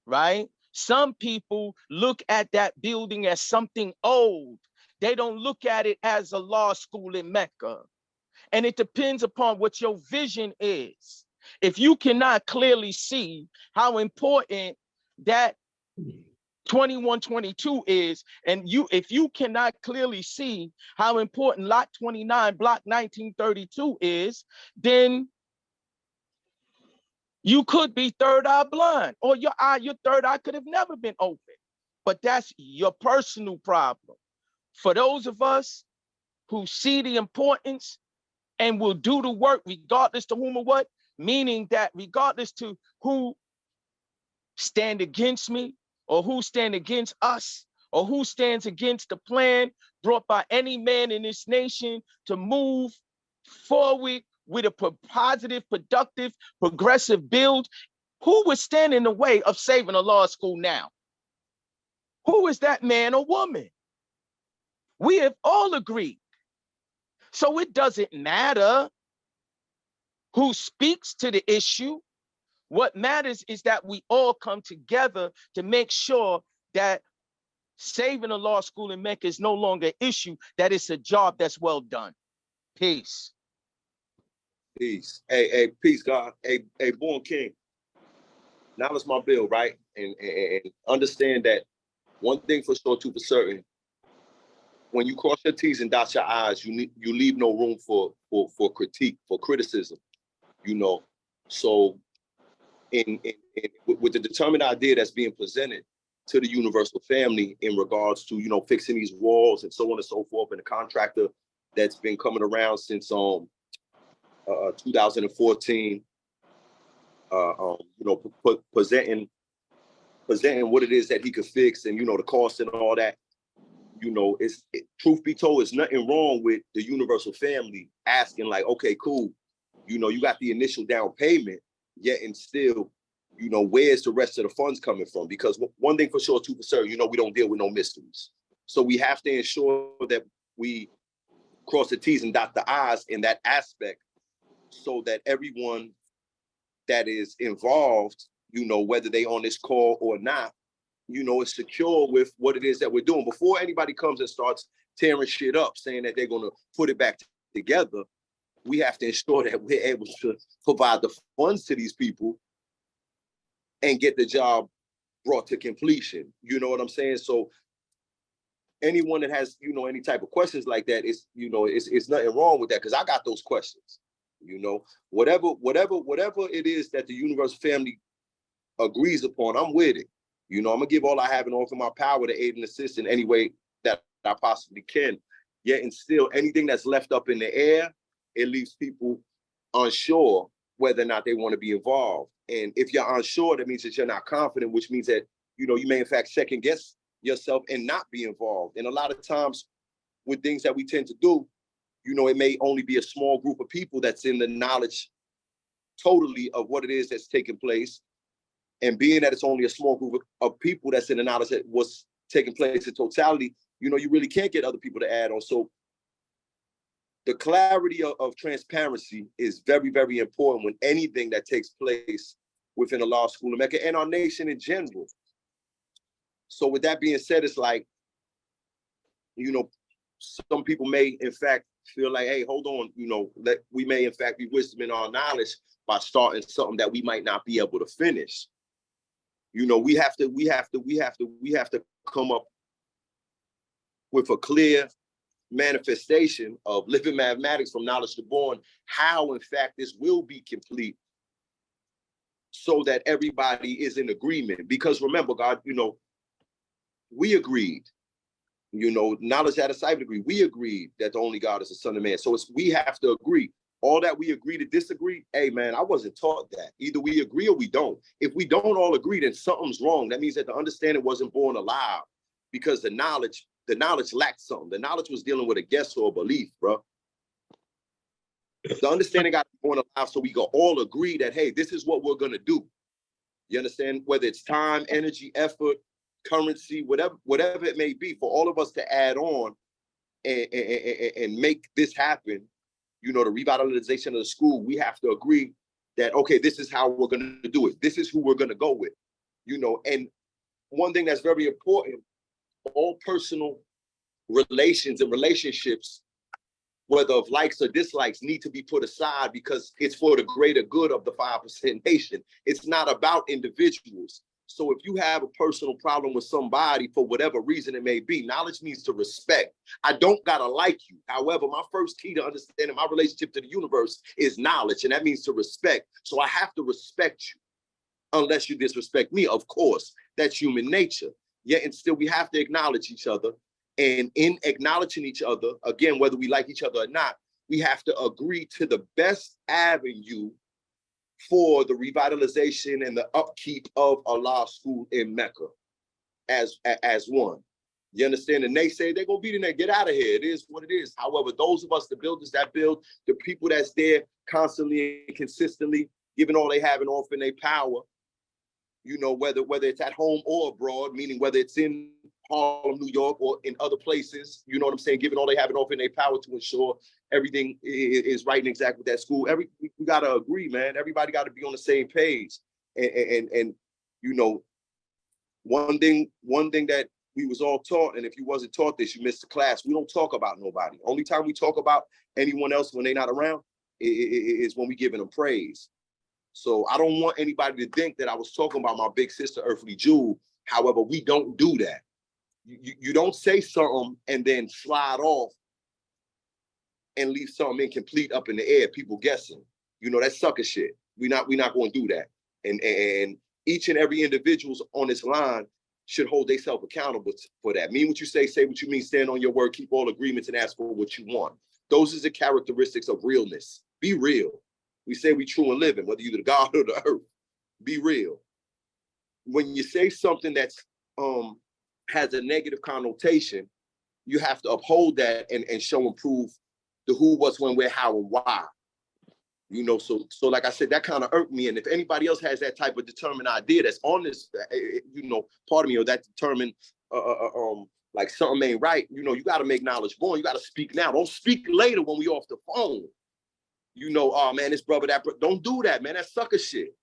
right? Some people look at that building as something old. They don't look at it as a law school in Mecca. And it depends upon what your vision is. If you cannot clearly see how important that 2122 is, and if you cannot clearly see how important lot 29 block 1932 is, then you could be third eye blind, or your third eye could have never been open. But that's your personal problem. For those of us who see the importance and will do the work regardless to whom or what, meaning that regardless to who stand against me, or who stand against us, or who stands against the plan brought by any man in this nation to move forward with a positive, productive, progressive build, who would stand in the way of saving a law school now? Who is that man or woman? We have all agreed. So it doesn't matter who speaks to the issue. What matters is that we all come together to make sure that saving a law school in Mecca is no longer an issue, that it's a job that's well done. Peace. Peace. Hey, peace, God. Hey, Born King. Now it's my bill, right? And understand that one thing for sure, two for certain. When you cross your T's and dot your I's, you leave no room for critique, for criticism. You know, so with the determined idea that's being presented to the Universal family in regards to, you know, fixing these walls and so on and so forth, and the contractor that's been coming around since 2014, you know, presenting what it is that he could fix, and, you know, the cost and all that. You know, truth be told, it's nothing wrong with the Universal family asking, like, okay, cool, you know, you got the initial down payment, yet and still, you know, where's the rest of the funds coming from? Because one thing for sure, two for certain, you know, we don't deal with no mysteries. So we have to ensure that we cross the T's and dot the I's in that aspect, so that everyone that is involved, you know, whether they on this call or not, you know, is secure with what it is that we're doing. Before anybody comes and starts tearing shit up, saying that they're going to put it back together, we have to ensure that we're able to provide the funds to these people and get the job brought to completion. You know what I'm saying? So anyone that has, you know, any type of questions like that, it's, you know, it's nothing wrong with that, because I got those questions. You know, whatever it is that the Universal family agrees upon, I'm with it. You know, I'm gonna give all I have and offer my power to aid and assist in any way that I possibly can. Yet and still, anything that's left up in the air, it leaves people unsure whether or not they want to be involved. And if you're unsure, that means that you're not confident, which means that, you know, you may in fact second guess yourself and not be involved. And a lot of times with things that we tend to do, you know, it may only be a small group of people that's in the knowledge totally of what it is that's taking place. And being that it's only a small group of people that's in the knowledge that what's taking place in totality, you know, you really can't get other people to add on. So the clarity of transparency is very, very important when anything that takes place within a law school in Mecca and our nation in general. So with that being said, it's like, you know, some people may in fact feel like, hey, hold on, you know, that we may in fact be wisdom in our knowledge by starting something that we might not be able to finish. You know, we have to come up with a clear manifestation of living mathematics from knowledge to born, how in fact this will be complete, so that everybody is in agreement. Because remember, God, you know, we agreed, you know, knowledge at a cyber degree, we agreed that the only God is the Son of Man. So we have to agree. All that we agree to disagree, hey man, I wasn't taught that. Either we agree or we don't. If we don't all agree, then something's wrong. That means that the understanding wasn't born alive, because the knowledge lacked something. The knowledge was dealing with a guess or a belief, bro. The understanding got to be born alive, so we can all agree that, hey, this is what we're gonna do. You understand? Whether it's time, energy, effort, currency, whatever it may be, for all of us to add on and make this happen. You know, the revitalization of the school, we have to agree that, okay, this is how we're going to do it. This is who we're going to go with, you know. And one thing that's very important, all personal relations and relationships, whether of likes or dislikes, need to be put aside, because it's for the greater good of the 5% nation. It's not about individuals. So if you have a personal problem with somebody for whatever reason it may be, knowledge means to respect. I don't gotta like you. However, my first key to understanding my relationship to the universe is knowledge, and that means to respect. So I have to respect you, unless you disrespect me, of course. That's human nature. Yet and still we have to acknowledge each other. And in acknowledging each other, again, whether we like each other or not, we have to agree to the best avenue for the revitalization and the upkeep of a law school in Mecca as one. You understand? And they say they're gonna be in there, get out of here. It is what it is. However, those of us, the builders that build, the people that's there constantly and consistently giving all they have and offering their power, you know, whether it's at home or abroad, meaning whether it's in Harlem, New York, or in other places, you know what I'm saying, giving all they have and offering their power to ensure everything is right and exact with that school. We gotta agree, man. Everybody gotta be on the same page. And you know, one thing that we was all taught, and if you wasn't taught this, you missed the class. We don't talk about nobody. Only time we talk about anyone else when they're not around is when we giving them praise. So I don't want anybody to think that I was talking about my big sister, Earthly Jewel. However, we don't do that. You don't say something and then slide off and leave something incomplete up in the air, people guessing. You know, that's sucker shit. We're not going to do that. And each and every individual's on this line should hold themselves accountable for that. Mean what you say what you mean, stand on your word, keep all agreements, and ask for what you want. Those are the characteristics of realness. Be real. We say we true and living, whether you're the God or the earth. Be real. When you say something that's has a negative connotation, you have to uphold that and show and prove the who, what's, when, where, how, and why. You know, so like I said, that kind of irked me. And if anybody else has that type of determined idea that's on this, you know, part of me, or that determined, like something ain't right, you know, you got to make knowledge born. You got to speak now. Don't speak later when we off the phone. You know, oh man, this brother, don't do that, man. That's sucker shit.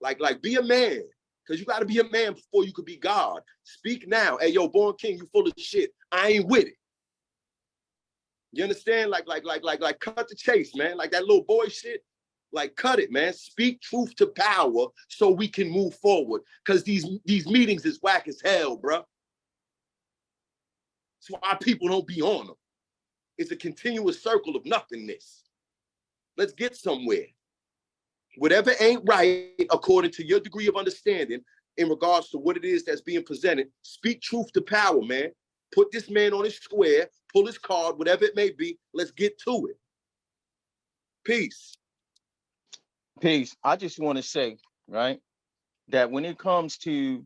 Like be a man, because you got to be a man before you could be God. Speak now. Hey, yo, Born King, you full of shit. I ain't with it. You understand? Like, cut the chase, man. Like that little boy shit. Like, cut it, man. Speak truth to power so we can move forward. Because these meetings is whack as hell, bro. That's why people don't be on them. It's a continuous circle of nothingness. Let's get somewhere. Whatever ain't right, according to your degree of understanding, in regards to what it is that's being presented, speak truth to power, man. Put this man on his square, pull his card, whatever it may be. Let's get to it. Peace. Peace. I just want to say, right, that when it comes to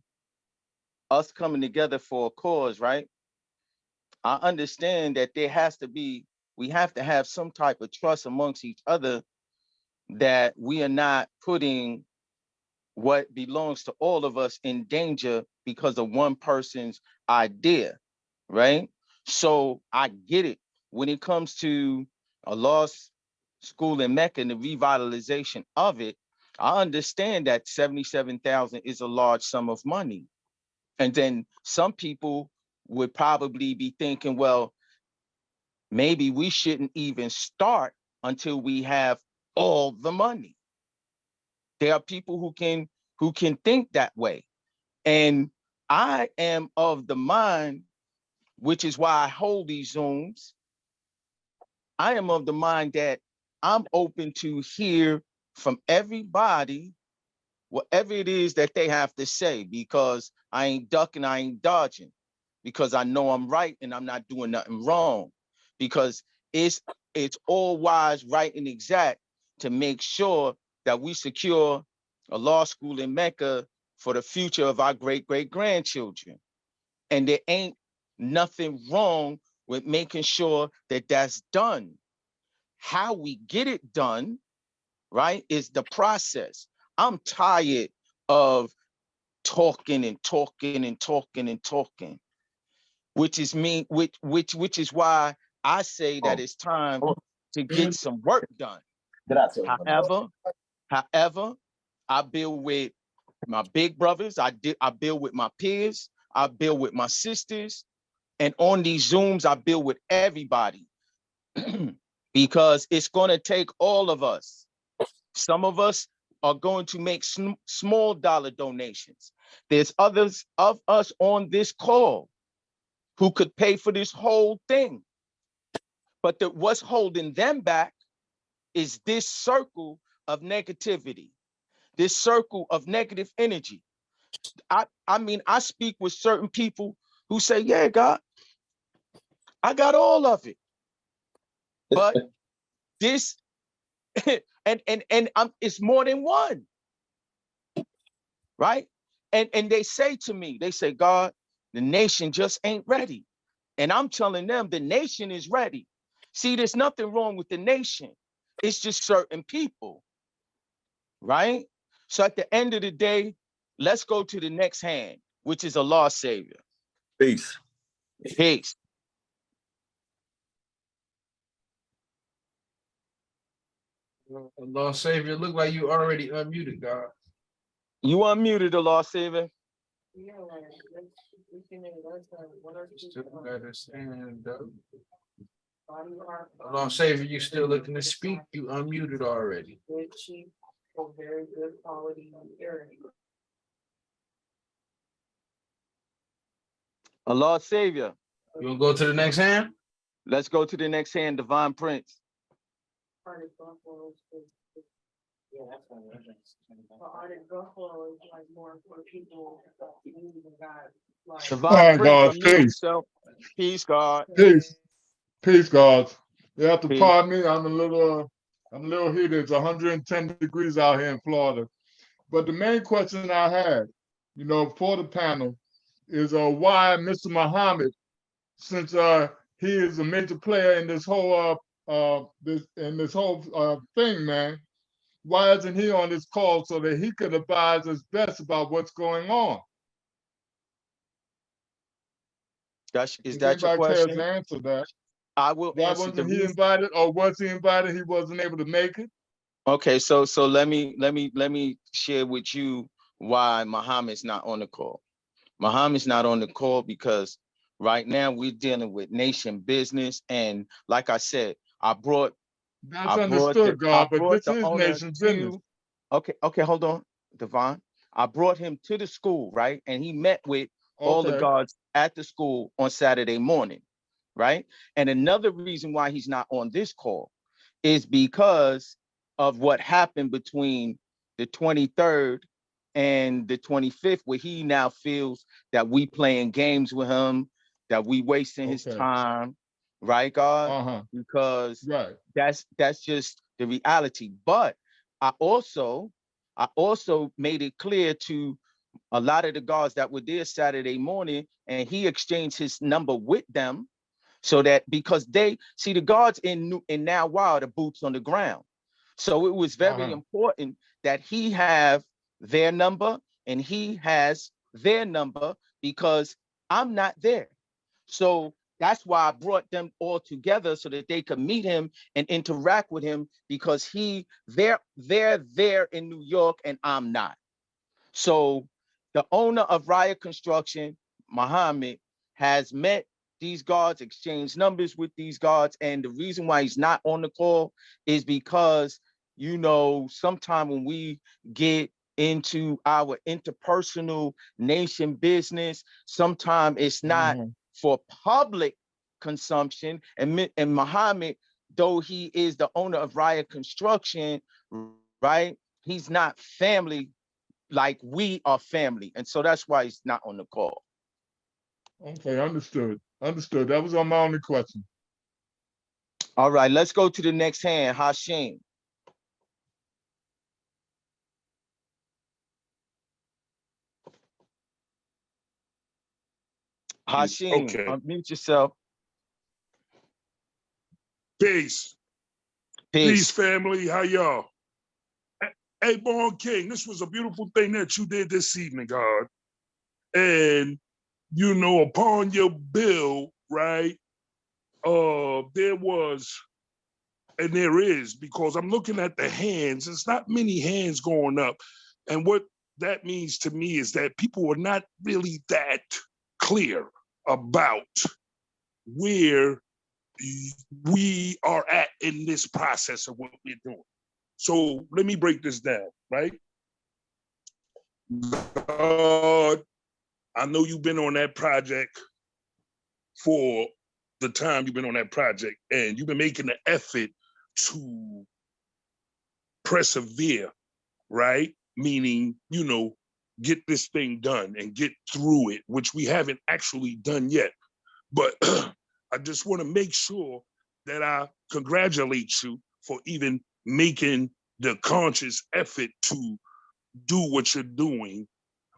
us coming together for a cause, right, I understand that we have to have some type of trust amongst each other, that we are not putting what belongs to all of us in danger because of one person's idea, right? So I get it. When it comes to a lost school in Mecca and the revitalization of it, I understand that 77,000 is a large sum of money. And then some people would probably be thinking, well, maybe we shouldn't even start until we have all the money. There are people who can think that way. And I am of the mind, which is why I hold these Zooms. I am of the mind that I'm open to hear from everybody whatever it is that they have to say, because I ain't ducking, I ain't dodging, because I know I'm right and I'm not doing nothing wrong, because it's all wise, right, and exact to make sure that we secure a law school in Mecca for the future of our great-great-grandchildren. And there ain't nothing wrong with making sure that that's done. How we get it done, right, is the process. I'm tired of talking and talking and talking and talking, which is why I say that it's time to get some work done. However, I build with my big brothers, I build with my peers, I build with my sisters, and on these Zooms, I build with everybody because it's going to take all of us. Some of us are going to make small dollar donations. There's others of us on this call who could pay for this whole thing. But what's holding them back is this circle of negativity, this circle of negative energy. I mean, I speak with certain people who say, yeah, God, I got all of it. But this, and it's more than one, right? And they say to me, they say, God, the nation just ain't ready. And I'm telling them the nation is ready. See, there's nothing wrong with the nation. It's just certain people, right? So at the end of the day, let's go to the next hand, which is Allah Savior. Peace. Peace. Lord Savior, look like you already unmuted, God. You unmuted, Allah Savior. Still got his hand up. Lord Savior, you still looking to speak? You unmuted already. Allah Savior. You wanna go to the next hand? Let's go to the next hand, Divine Prince. Divine Prince, God, unmute peace. yourself. Peace, God. Peace. Peace, God. You have to Peace. pardon me. I'm a little heated. It's 110 degrees out here in Florida. But the main question I had, for the panel is why Mr. Muhammad, since he is a major player in this whole thing, man, why isn't he on this call so that he could advise us best about what's going on? Is that your anybody cares question? to answer that? I will Why answer. wasn't he invited, or was he invited? He wasn't able to make it. Okay, so let me share with you why Muhammad's not on the call. Muhammad's not on the call because right now we're dealing with nation business, and like I said, I brought understood, God, but this the is owner nation's business. Okay, hold on, Devon. I brought him to the school, right? And he met with all the Okay. guards at the school on Saturday morning, right? And another reason why he's not on this call is because of what happened between the 23rd and the 25th, where he now feels that we playing games with him, that we wasting his time, right, God? Because that's just the reality. But I also made it clear to a lot of the guards that were there Saturday morning, and he exchanged his number with them, so that because they see the guards in Now Wild are boots on the ground. So it was very important that he have their number and he has their number, because I'm not there. So that's why I brought them all together so that they could meet him and interact with him, because they're there in New York and I'm not. So the owner of Raya Construction, Muhammad, has met these guards, exchanged numbers with these guards. And the reason why he's not on the call is because, sometime when we get into our interpersonal nation business, sometimes it's not for public consumption. And Muhammad, though he is the owner of Raya Construction, right? He's not family like we are family. And so that's why he's not on the call. Okay, understood. Understood. That was my only question. All right, let's go to the next hand, Hashim. Hashim, Okay. unmute yourself. Peace. Peace, family. How y'all? Hey, Born King, this was a beautiful thing that you did this evening, God. And, upon your bill, right, there was, and there is, because I'm looking at the hands, there's not many hands going up. And what that means to me is that people are not really that clear about where we are at in this process of what we're doing. So let me break this down, right? God, I know you've been on that project for the time you've been on that project, and you've been making the effort to persevere, right? Meaning, get this thing done and get through it, which we haven't actually done yet. But I just want to make sure that I congratulate you for even making the conscious effort to do what you're doing,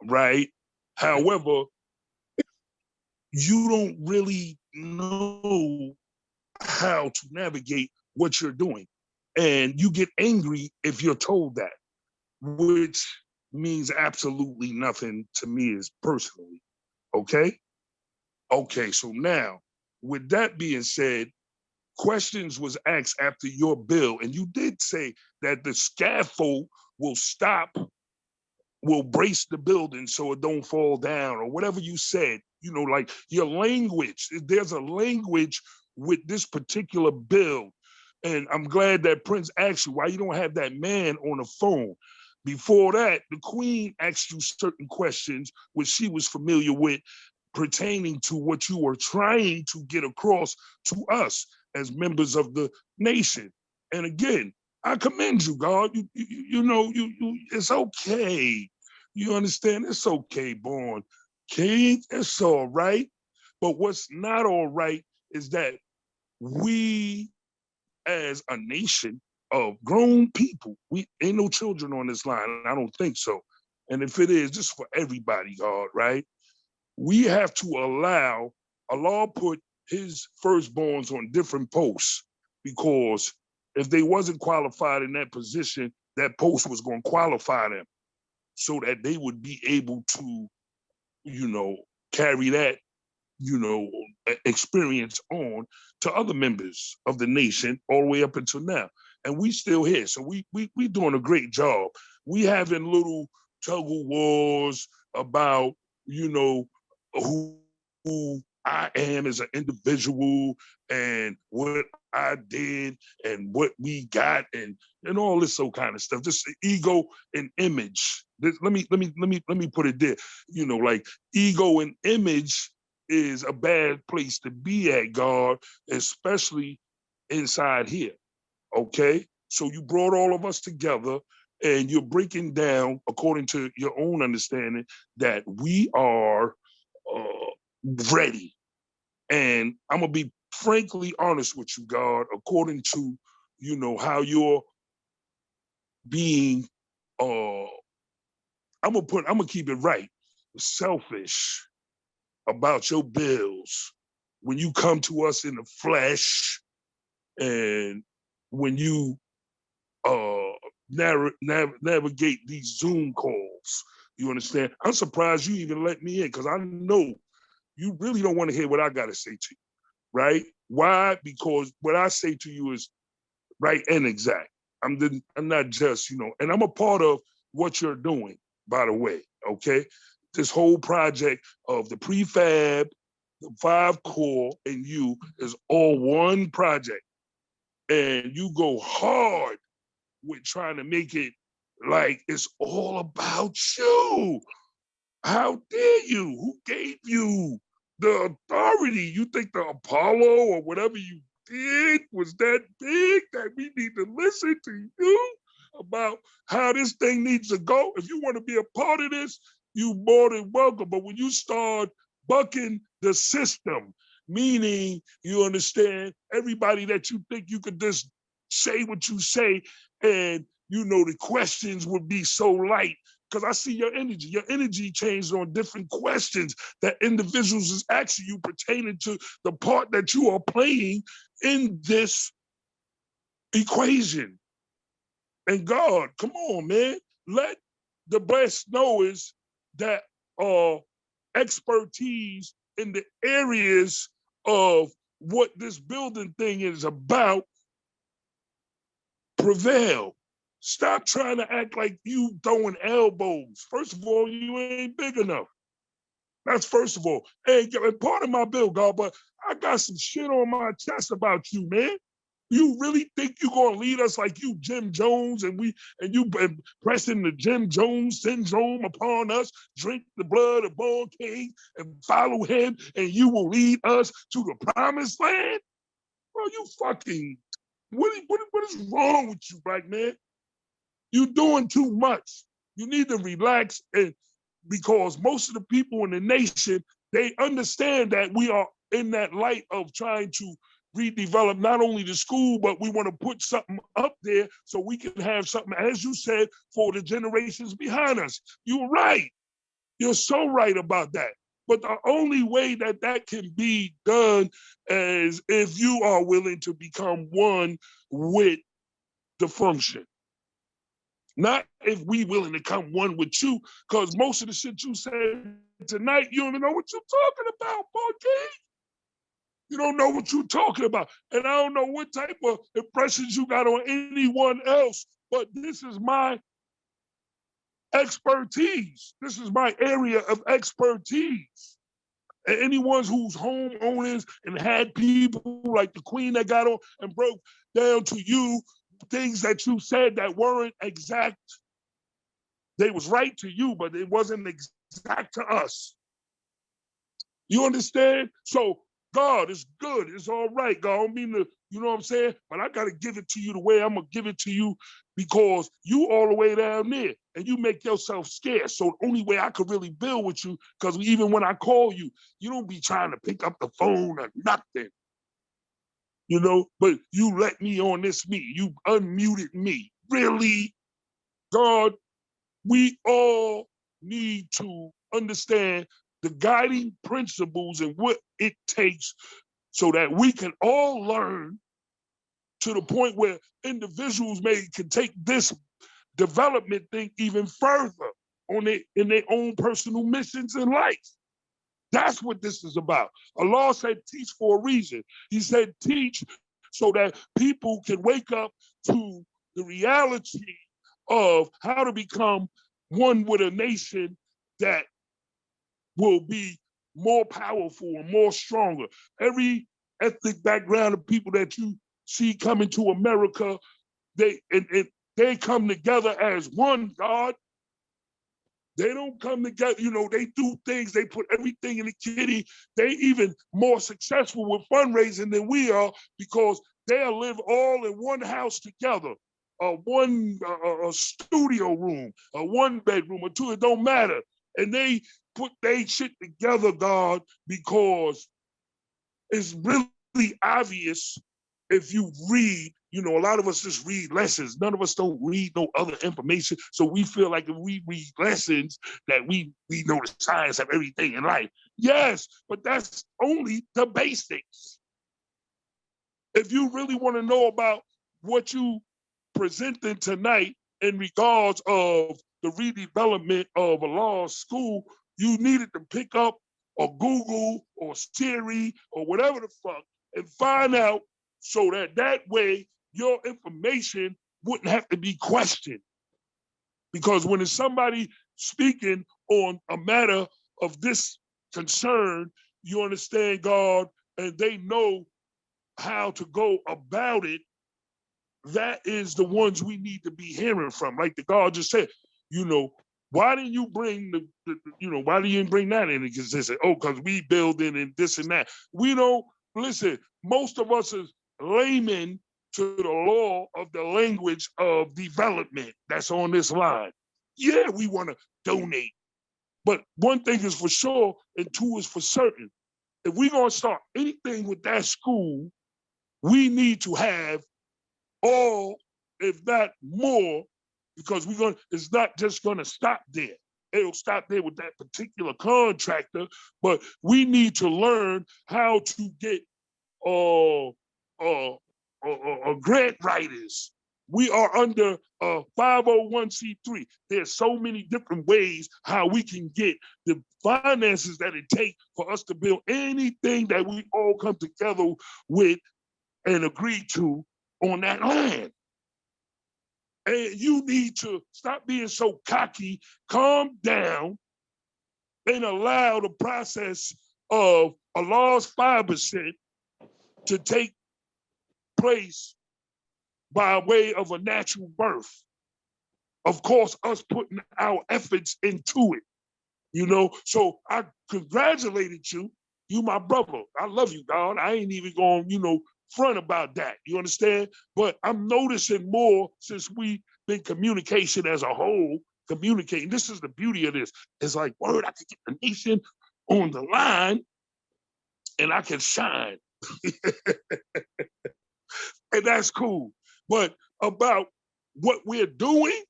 right? However, you don't really know how to navigate what you're doing. And you get angry if you're told that, which means absolutely nothing to me as personally. Okay? Okay, so now, with that being said, questions was asked after your bill, and you did say that the scaffold will brace the building so it don't fall down, or whatever you said, you know, like your language. There's a language with this particular bill. And I'm glad that Prince asked you why you don't have that man on the phone. Before that, the Queen asked you certain questions which she was familiar with pertaining to what you were trying to get across to us as members of the nation. And again, I commend you, God. You know, it's okay. You understand? It's okay, Born King. It's all right. But what's not all right is that we, as a nation of grown people, we ain't no children on this line. I don't think so. And if it is, just for everybody, God, right? We have to allow Allah put his firstborns on different posts, because if they wasn't qualified in that position, that post was going to qualify them so that they would be able to, you know, carry that, you know, experience on to other members of the nation all the way up until now. And we still here. So we doing a great job. We having little tug of wars about, you know, who I am as an individual and what I did and what we got and all this so kind of stuff. Just ego and image. Let me put it there. You know, like ego and image is a bad place to be at, God, especially inside here. Okay? So you brought all of us together and you're breaking down, according to your own understanding, that we are ready. And I'm gonna be frankly honest with you, God, according to, you know, how you're being, I'm gonna keep it right, selfish about your bills when you come to us in the flesh and when you navigate these Zoom calls. You understand? I'm surprised you even let me in, because I know you really don't want to hear what I got to say to you, right? Why? Because what I say to you is right and exact. I'm not just, you know, and I'm a part of what you're doing, by the way, okay? This whole project of the prefab, the 5 core, and you is all one project. And you go hard with trying to make it like it's all about you. How dare you? Who gave you the authority? You think the Apollo or whatever you did was that big that we need to listen to you about how this thing needs to go? If you want to be a part of this, you more than welcome. But when you start bucking the system, meaning, you understand, everybody that you think you could just say what you say and, you know, the questions would be so light, because I see your energy. Your energy changed on different questions that individuals is asking you pertaining to the part that you are playing in this equation. And God, come on, man. Let the blessed knowers that expertise in the areas of what this building thing is about prevail. Stop trying to act like you throwing elbows. First of all, you ain't big enough. That's first of all. And part of my bill, God, but I got some shit on my chest about you, man. You really think you're gonna lead us like you Jim Jones and you pressing the Jim Jones syndrome upon us, drink the blood of Born King and follow him, and you will lead us to the promised land? Bro, you fucking, what is wrong with you, right, man? You're doing too much. You need to relax, and because most of the people in the nation, they understand that we are in that light of trying to redevelop not only the school, but we want to put something up there so we can have something, as you said, for the generations behind us. You're right. You're so right about that. But the only way that that can be done is if you are willing to become one with the function. Not if we willing to come one with you, because most of the shit you said tonight, you don't even know what you're talking about, Marquis. You don't know what you're talking about. And I don't know what type of impressions you got on anyone else, but this is my expertise. This is my area of expertise. And anyone who's homeowners and had people like the queen that got on and broke down to you things that you said that weren't exact. They was right to you, but it wasn't exact to us. You understand? So God is good. It's all right. God, I don't mean to, you know what I'm saying? But I got to give it to you the way I'm going to give it to you because you all the way down there and you make yourself scarce. So the only way I could really build with you, because even when I call you, you don't be trying to pick up the phone or nothing. You know, but you let me on this meet. You unmuted me. Really? God, we all need to understand the guiding principles and what it takes so that we can all learn to the point where individuals can take this development thing even further in their own personal missions in life. That's what this is about. Allah said teach for a reason. He said teach so that people can wake up to the reality of how to become one with a nation that will be more powerful and more stronger. Every ethnic background of people that you see coming to America, they come together as one, God. They don't come together, you know, they do things, they put everything in the kitty. They even more successful with fundraising than we are because they'll live all in one house together, one studio room, a 1 bedroom or 2, it don't matter. And they put their shit together, God, because it's really obvious if you read, you know, a lot of us just read lessons. None of us don't read no other information. So we feel like if we read lessons that we know the science of everything in life. Yes, but that's only the basics. If you really want to know about what you presented tonight in regards of the redevelopment of a law school, you needed to pick up a Google or Siri or whatever the fuck and find out so that way your information wouldn't have to be questioned. Because when it's somebody speaking on a matter of this concern, you understand God, and they know how to go about it, that is the ones we need to be hearing from. Like the God just said, you know, why didn't you bring why didn't you bring that in? Because they say, oh, because we building and this and that. We don't, listen, most of us is laymen to the law of the language of development that's on this line. Yeah, we want to donate. But one thing is for sure, and two is for certain. If we're going to start anything with that school, we need to have all, if not more, because it's not just going to stop there. It'll stop there with that particular contractor, but we need to learn how to get grant writers. We are under 501c3. There's so many different ways how we can get the finances that it takes for us to build anything that we all come together with and agree to on that land. And you need to stop being so cocky, calm down, and allow the process of Allah's 5% to take place by way of a natural birth. Of course, us putting our efforts into it, you know? So I congratulated you. You my brother. I love you, God. I ain't even going, front about that. You understand? But I'm noticing more since we've been communication as a whole, communicating. This is the beauty of this. It's like, word, I can get the nation on the line and I can shine. And that's cool. But about what we're doing,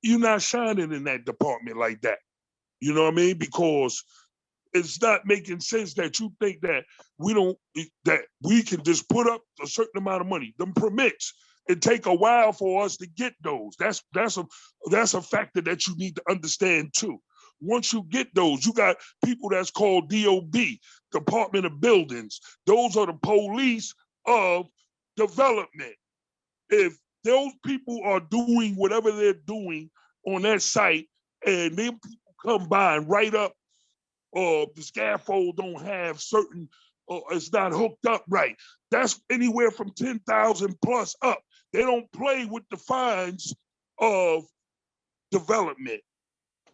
you're not shining in that department like that. You know what I mean? Because it's not making sense that you think that that we can just put up a certain amount of money. Them permits, it take a while for us to get those. That's a factor that you need to understand too. Once you get those, you got people that's called DOB, Department of Buildings. Those are the police of development. If those people are doing whatever they're doing on that site, and then people come by and write up, the scaffold don't have certain, it's not hooked up right. That's anywhere from 10,000 plus up. They don't play with the fines of development,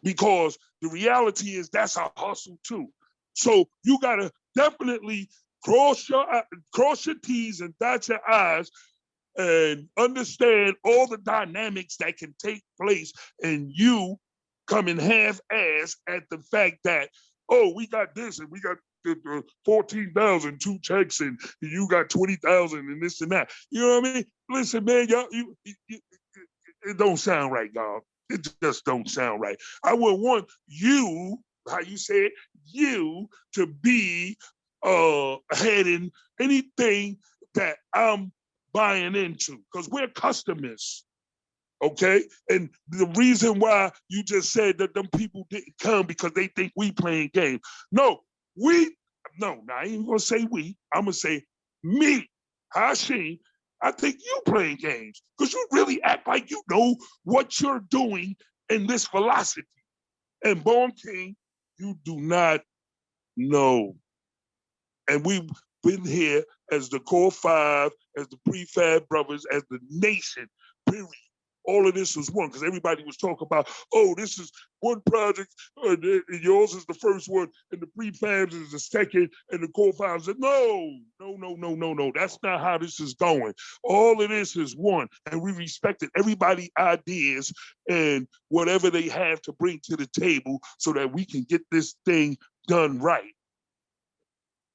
because the reality is that's a hustle too. So you gotta definitely cross your T's and dot your I's and understand all the dynamics that can take place, and you coming half-ass at the fact that, oh, we got this and we got 14,000, 2 checks, and you got 20,000 and this and that. You know what I mean? Listen, man, y'all, it don't sound right, y'all. It just don't sound right. I would want you, how you say it, you to be ahead in anything that I'm buying into, because we're customers. Okay, and the reason why you just said that them people didn't come because they think we playing games. No, I ain't even gonna say we. I'm gonna say me, Hashim. I think you playing games because you really act like you know what you're doing in this philosophy. And Born King, you do not know. And we've been here as the Core 5, as the Prefab Brothers, as the nation, period. All of this was one, because everybody was talking about, oh, this is one project, and yours is the first one, and the prefabs is the second, and the Core 5 said, no. That's not how this is going. All of this is one, and we respected everybody's ideas and whatever they have to bring to the table so that we can get this thing done right.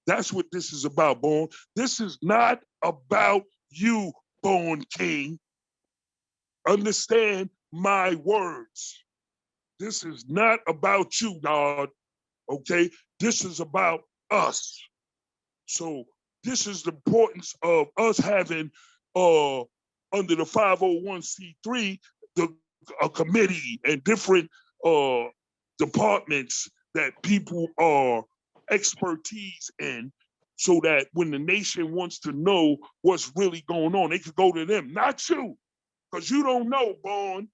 That's what this is about, Born. This is not about you, Born King. Understand my words. This is not about you, God, okay? This is about us. So this is the importance of us having, under the 501c3, a committee and different departments that people are expertise in, so that when the nation wants to know what's really going on, they could go to them, not you. Because you don't know, Born,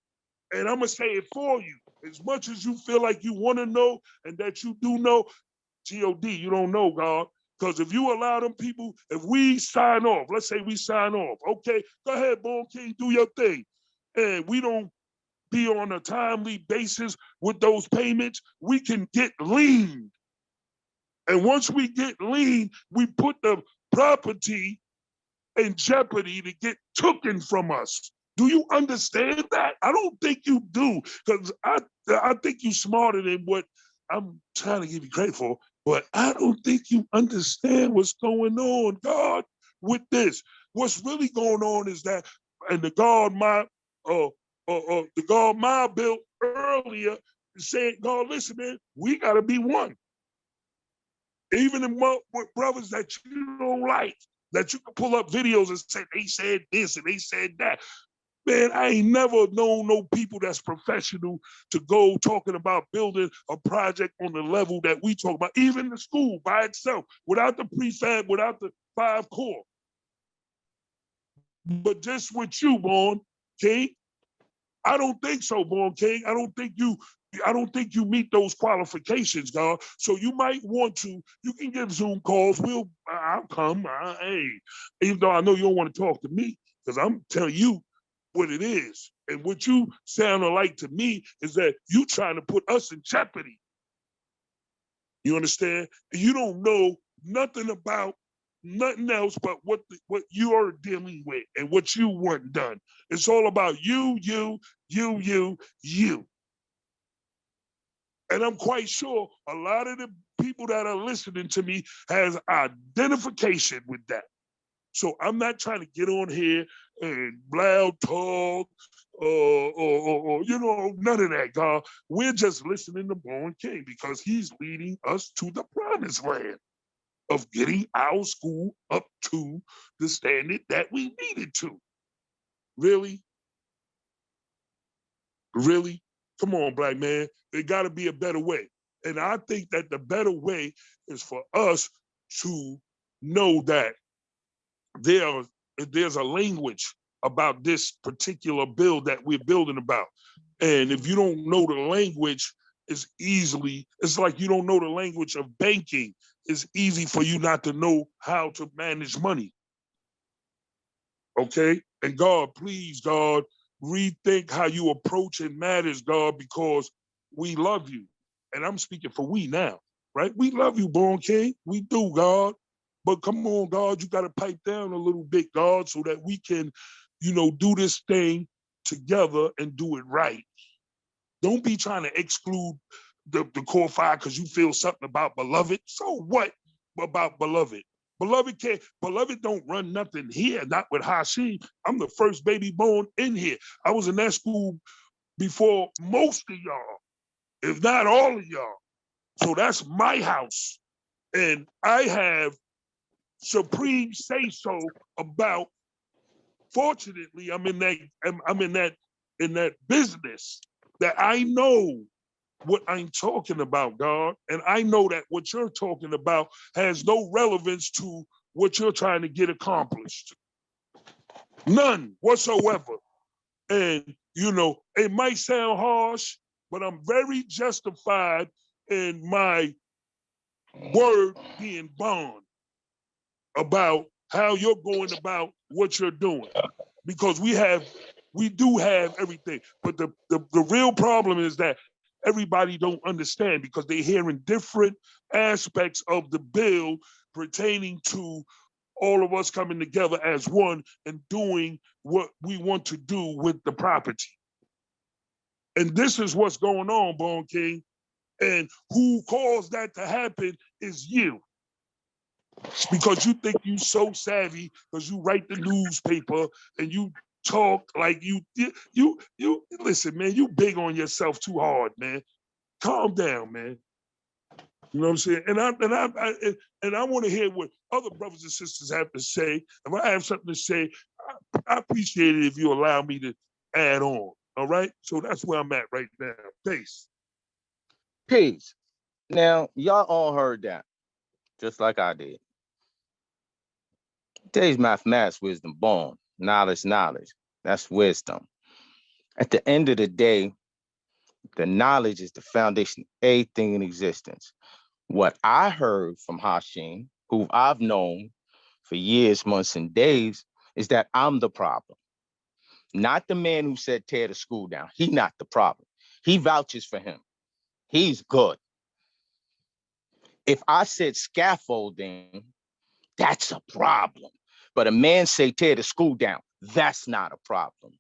and I'm going to say it for you. As much as you feel like you want to know and that you do know, G.O.D., you don't know, God. Because if you allow them people, if we sign off, let's say we sign off, okay, go ahead, Born King, do your thing. And we don't be on a timely basis with those payments, we can get lean. And once we get lean, we put the property in jeopardy to get taken from us. Do you understand that? I don't think you do, because I think you're smarter than what I'm trying to give you credit for, but I don't think you understand what's going on, God, with this. What's really going on is that, and the God Ma built earlier said, God, listen, man, we gotta be one. Even with brothers that you don't like, that you can pull up videos and say, they said this and they said that. Man, I ain't never known no people that's professional to go talking about building a project on the level that we talk about, even the school by itself, without the prefab, without the 5 core. But just with you, Born King, I don't think so, Born King. I don't think you meet those qualifications, God. So you might want to, you can give Zoom calls. I'll come. Hey, even though I know you don't want to talk to me, because I'm telling you what it is. And what you sound like to me is that you trying to put us in jeopardy. You understand? And you don't know nothing about nothing else but what you are dealing with and what you want done. It's all about you. And I'm quite sure a lot of the people that are listening to me has identification with that. So I'm not trying to get on here and loud talk or you know, none of that, God. We're just listening to Born King because he's leading us to the promised land of getting our school up to the standard that we needed to. Really? Really? Come on, black man. There got to be a better way. And I think that the better way is for us to know that there's a language about this particular bill that we're building about. And if you don't know the language, it's like you don't know the language of banking. It's easy for you not to know how to manage money. Okay? And God, please, God, rethink how you approaching matters, God, because we love you. And I'm speaking for we now, right? We love you, Born King. We do, God. But come on, God, you got to pipe down a little bit, God, so that we can, you know, do this thing together and do it right. Don't be trying to exclude the core five because you feel something about beloved. So what about beloved? Beloved don't run nothing here, not with Hashim. I'm the first baby born in here. I was in that school before most of y'all, if not all of y'all. So that's my house. And I have supreme say-so about, fortunately, I'm in that business that I know what I'm talking about, God. And I know that what you're talking about has no relevance to what you're trying to get accomplished. None whatsoever. And, you know, it might sound harsh, but I'm very justified in my word being bond about how you're going about what you're doing. Because we do have everything. But the real problem is that everybody don't understand because they're hearing different aspects of the bill pertaining to all of us coming together as one and doing what we want to do with the property. And this is what's going on, Born King. And who caused that to happen is you. Because you think you so savvy because you write the newspaper and you talk like you listen, man, you big on yourself too hard, man. Calm down, man. You know what I'm saying? And I want to hear what other brothers and sisters have to say. If I have something to say, I appreciate it if you allow me to add on. All right? So that's where I'm at right now. Peace. Peace. Now, y'all all heard that, just like I did. Today's mathematics, wisdom born. Knowledge. That's wisdom. At the end of the day, the knowledge is the foundation of everything in existence. What I heard from Hashim, who I've known for years, months, and days, is that I'm the problem. Not the man who said tear the school down. He's not the problem. He vouches for him. He's good. If I said scaffolding, that's a problem. But a man say tear the school down, that's not a problem.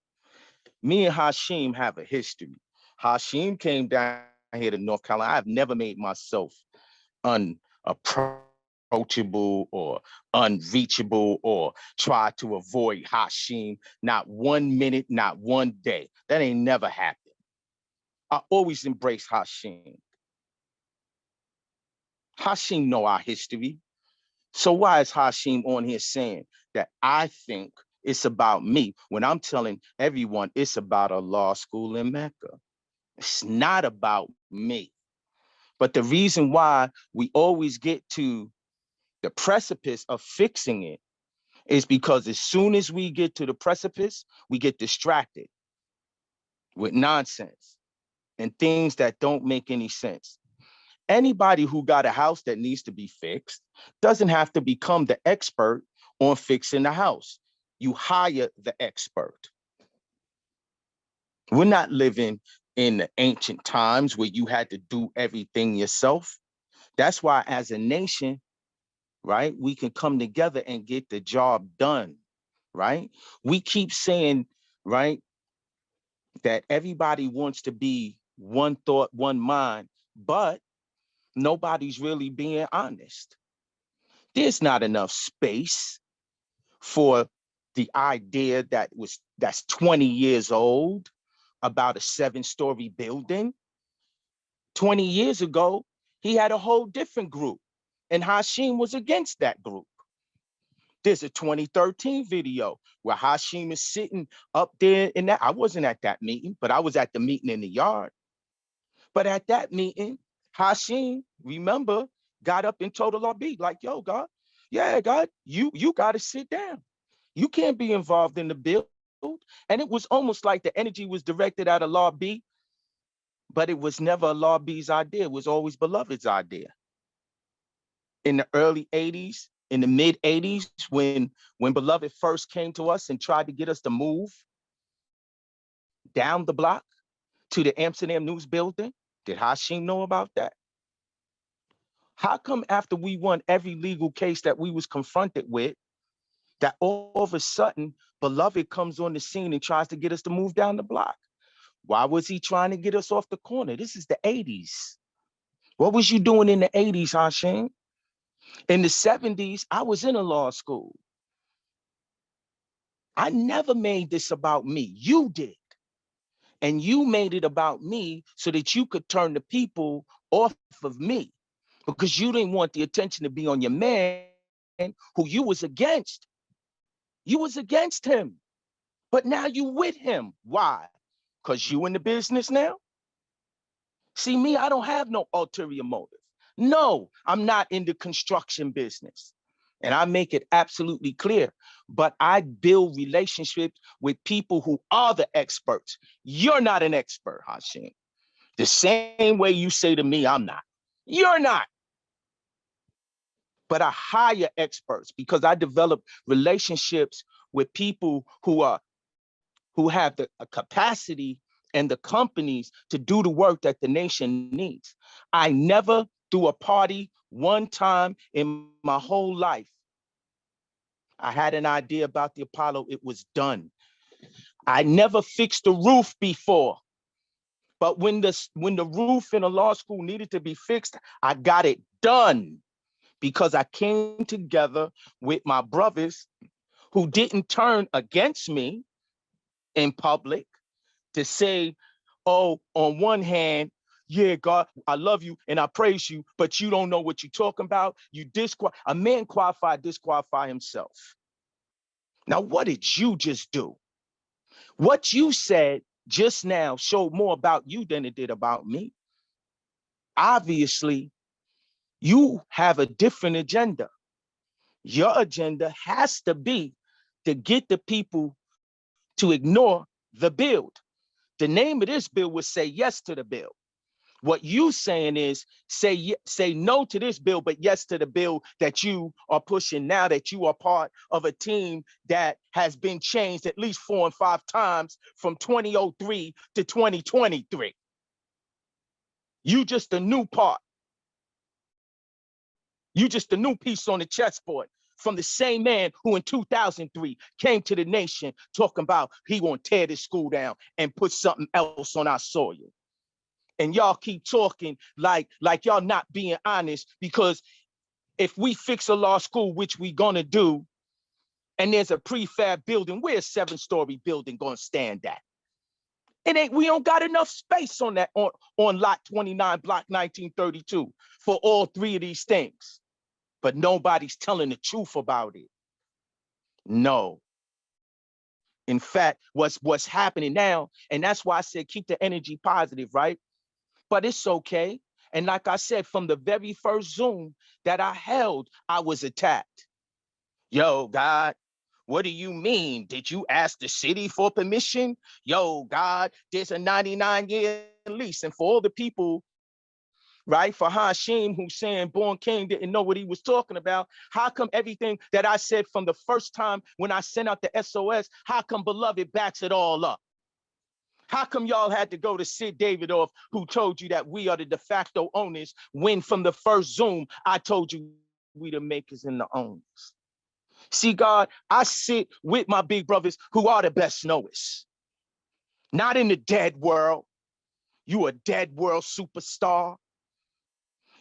Me and Hashim have a history. Hashim came down here to North Carolina. I've never made myself unapproachable or unreachable or try to avoid Hashim. Not 1 minute, not 1 day. That ain't never happened. I always embrace Hashim. Hashim know our history. So why is Hashim on here saying that I think it's about me when I'm telling everyone it's about a law school in Mecca? It's not about me. But the reason why we always get to the precipice of fixing it is because as soon as we get to the precipice, we get distracted with nonsense and things that don't make any sense. Anybody who got a house that needs to be fixed doesn't have to become the expert on fixing the house. You hire the expert. We're not living in the ancient times where you had to do everything yourself. That's why as a nation, right, we can come together and get the job done, right? We keep saying, right, that everybody wants to be one thought, one mind, but nobody's really being honest. There's not enough space for the idea that's 20 years old about a 7-story building. 20 years ago, he had a whole different group, and Hashim was against that group. There's a 2013 video where Hashim is sitting up there in that. I wasn't at that meeting, but I was at the meeting in the yard. But at that meeting, Hashim, remember, got up and told Allah B, like, yo, God, yeah, God, you got to sit down. You can't be involved in the build. And it was almost like the energy was directed at Allah B, but it was never Allah B's idea. It was always Beloved's idea. In the early 80s, in the mid 80s, when Beloved first came to us and tried to get us to move down the block to the Amsterdam News building, did Hashim know about that? How come after we won every legal case that we was confronted with, that all of a sudden Beloved comes on the scene and tries to get us to move down the block? Why was he trying to get us off the corner? This is the 80s. What was you doing in the 80s, Hashim? In the 70s, I was in a law school. I never made this about me. You did. And you made it about me so that you could turn the people off of me, because you didn't want the attention to be on your man who you was against. You was against him, but now you with him. Why? Because you in the business now? See, me, I don't have no ulterior motive. No, I'm not in the construction business. And I make it absolutely clear, but I build relationships with people who are the experts. You're not an expert, Hashim. The same way you say to me, I'm not. You're not. But I hire experts because I develop relationships with people who have the capacity and the companies to do the work that the nation needs. I never threw a party one time in my whole life. I had an idea about the Apollo, it was done. I never fixed the roof before, but when the roof in a law school needed to be fixed, I got it done because I came together with my brothers who didn't turn against me in public to say, oh, on one hand, yeah, God, I love you and I praise you, but you don't know what you're talking about. A man disqualify himself. Now, what did you just do? What you said just now showed more about you than it did about me. Obviously, you have a different agenda. Your agenda has to be to get the people to ignore the build. The name of this bill was say yes to the bill. What you saying is say no to this bill, but yes to the bill that you are pushing now, that you are part of a team that has been changed at least 4 and 5 times from 2003 to 2023. You just a new part. You just a new piece on the chessboard from the same man who in 2003 came to the nation talking about he gonna tear this school down and put something else on our soil. And y'all keep talking like y'all not being honest, because if we fix a law school, which we gonna do, and there's a prefab building, where's 7-story building gonna stand at? We don't got enough space on that on lot 29, block 1932 for all 3 of these things. But nobody's telling the truth about it. No. In fact, what's happening now, and that's why I said keep the energy positive, right? But it's okay. And like I said, from the very first Zoom that I held, I was attacked. Yo, God, what do you mean? Did you ask the city for permission? Yo, God, there's a 99-year lease. And for all the people, right, for Hashim, who's saying Born King didn't know what he was talking about, how come everything that I said from the first time when I sent out the SOS, how come Beloved backs it all up? How come y'all had to go to Sid Davidoff, who told you that we are the de facto owners, when from the first Zoom, I told you we the makers and the owners? See, God, I sit with my big brothers who are the best knowers. Not in the dead world. You a dead world superstar.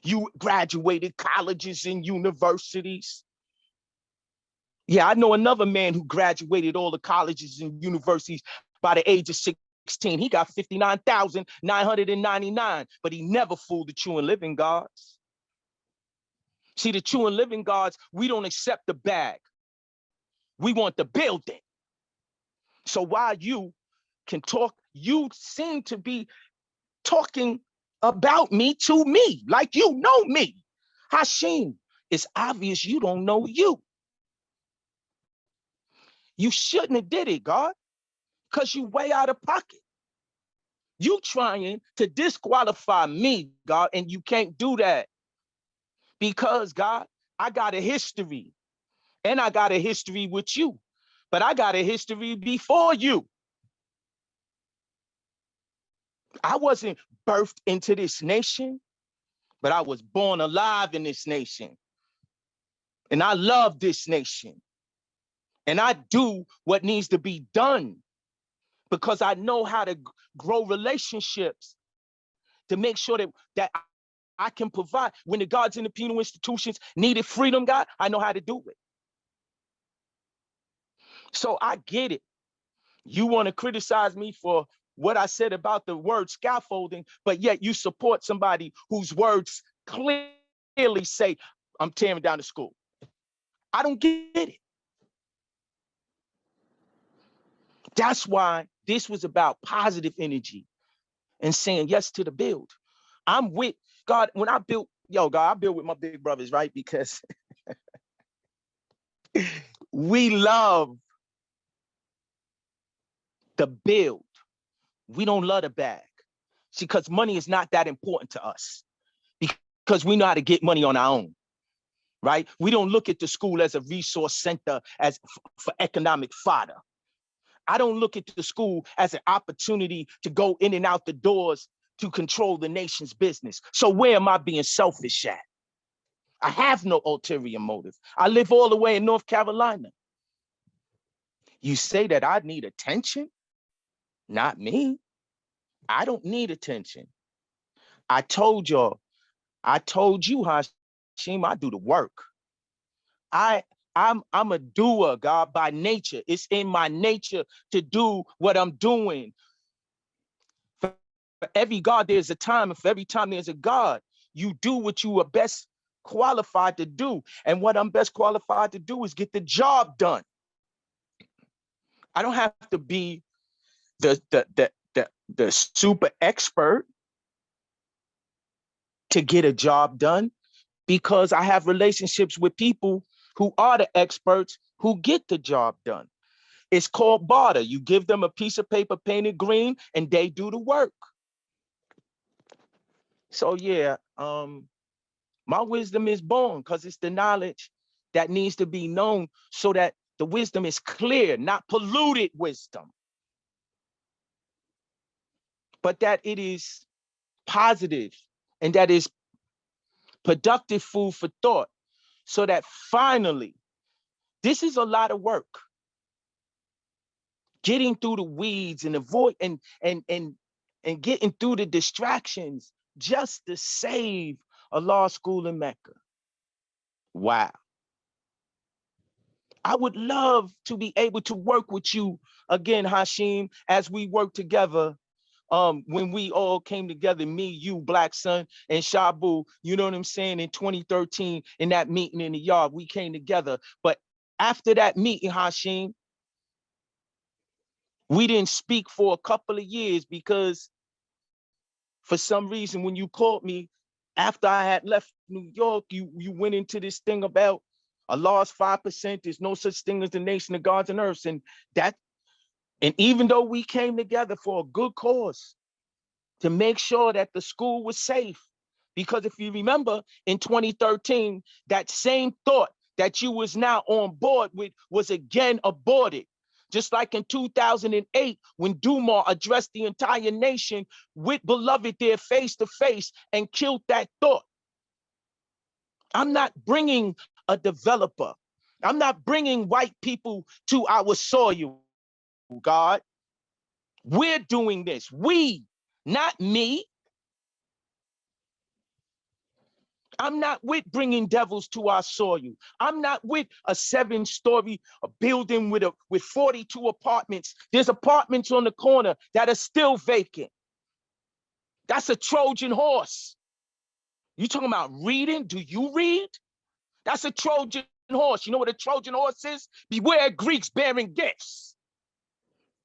You graduated colleges and universities. Yeah, I know another man who graduated all the colleges and universities by the age of 16. He got 59,999, but he never fooled the true and living gods. See, the true and living gods, we don't accept the bag. We want the building. So while you can talk, you seem to be talking about me to me, like you know me. Hashim, it's obvious you don't know you. You shouldn't have did it, God, because you way out of pocket. You trying to disqualify me, God, and you can't do that. Because, God, I got a history, and I got a history with you, but I got a history before you. I wasn't birthed into this nation, but I was born alive in this nation. And I love this nation. And I do what needs to be done because I know how to grow relationships to make sure that I can provide. When the guards in the penal institutions needed freedom, God, I know how to do it. So I get it. You want to criticize me for what I said about the word scaffolding, but yet you support somebody whose words clearly say, I'm tearing down the school. I don't get it. That's why this was about positive energy and saying yes to the build. I'm with God. When I built, God, I built with my big brothers, right? Because we love the build. We don't love the bag. See, because money is not that important to us because we know how to get money on our own, right? We don't look at the school as a resource center as for economic fodder. I don't look at the school as an opportunity to go in and out the doors to control the nation's business. So where am I being selfish at? I have no ulterior motive. I live all the way in North Carolina. You say that I need attention? Not me. I don't need attention. I told you, Hashim, I do the work. I'm a doer, God, by nature. It's in my nature to do what I'm doing. For every God, there's a time, and for every time there's a God. You do what you are best qualified to do. And what I'm best qualified to do is get the job done. I don't have to be the super expert to get a job done because I have relationships with people who are the experts who get the job done. It's called barter. You give them a piece of paper painted green and they do the work. So yeah, my wisdom is born because it's the knowledge that needs to be known so that the wisdom is clear, not polluted wisdom, but that it is positive and that is productive food for thought so that finally, this is a lot of work. Getting through the weeds and avoid and getting through the distractions just to save a law school in Mecca. Wow. I would love to be able to work with you again, Hashim, as we work together. When we all came together, me, you, Black Sun, and Shabu, you know what I'm saying, in 2013, in that meeting in the yard, we came together. But after that meeting, Hashim, we didn't speak for a couple of years because for some reason, when you called me after I had left New York, you went into this thing about a lost 5%. There's no such thing as the nation of gods and earths. And even though we came together for a good cause to make sure that the school was safe, because if you remember in 2013, that same thought that you was now on board with was again aborted. Just like in 2008, when Dumar addressed the entire nation with Beloved there face to face and killed that thought. I'm not bringing a developer. I'm not bringing white people to our soil, God. We're doing this. We, not me. I'm not with bringing devils to our soil. I'm not with a 7-story building with 42 apartments. There's apartments on the corner that are still vacant. That's a Trojan horse. You talking about reading? Do you read? That's a Trojan horse. You know what a Trojan horse is? Beware Greeks bearing gifts.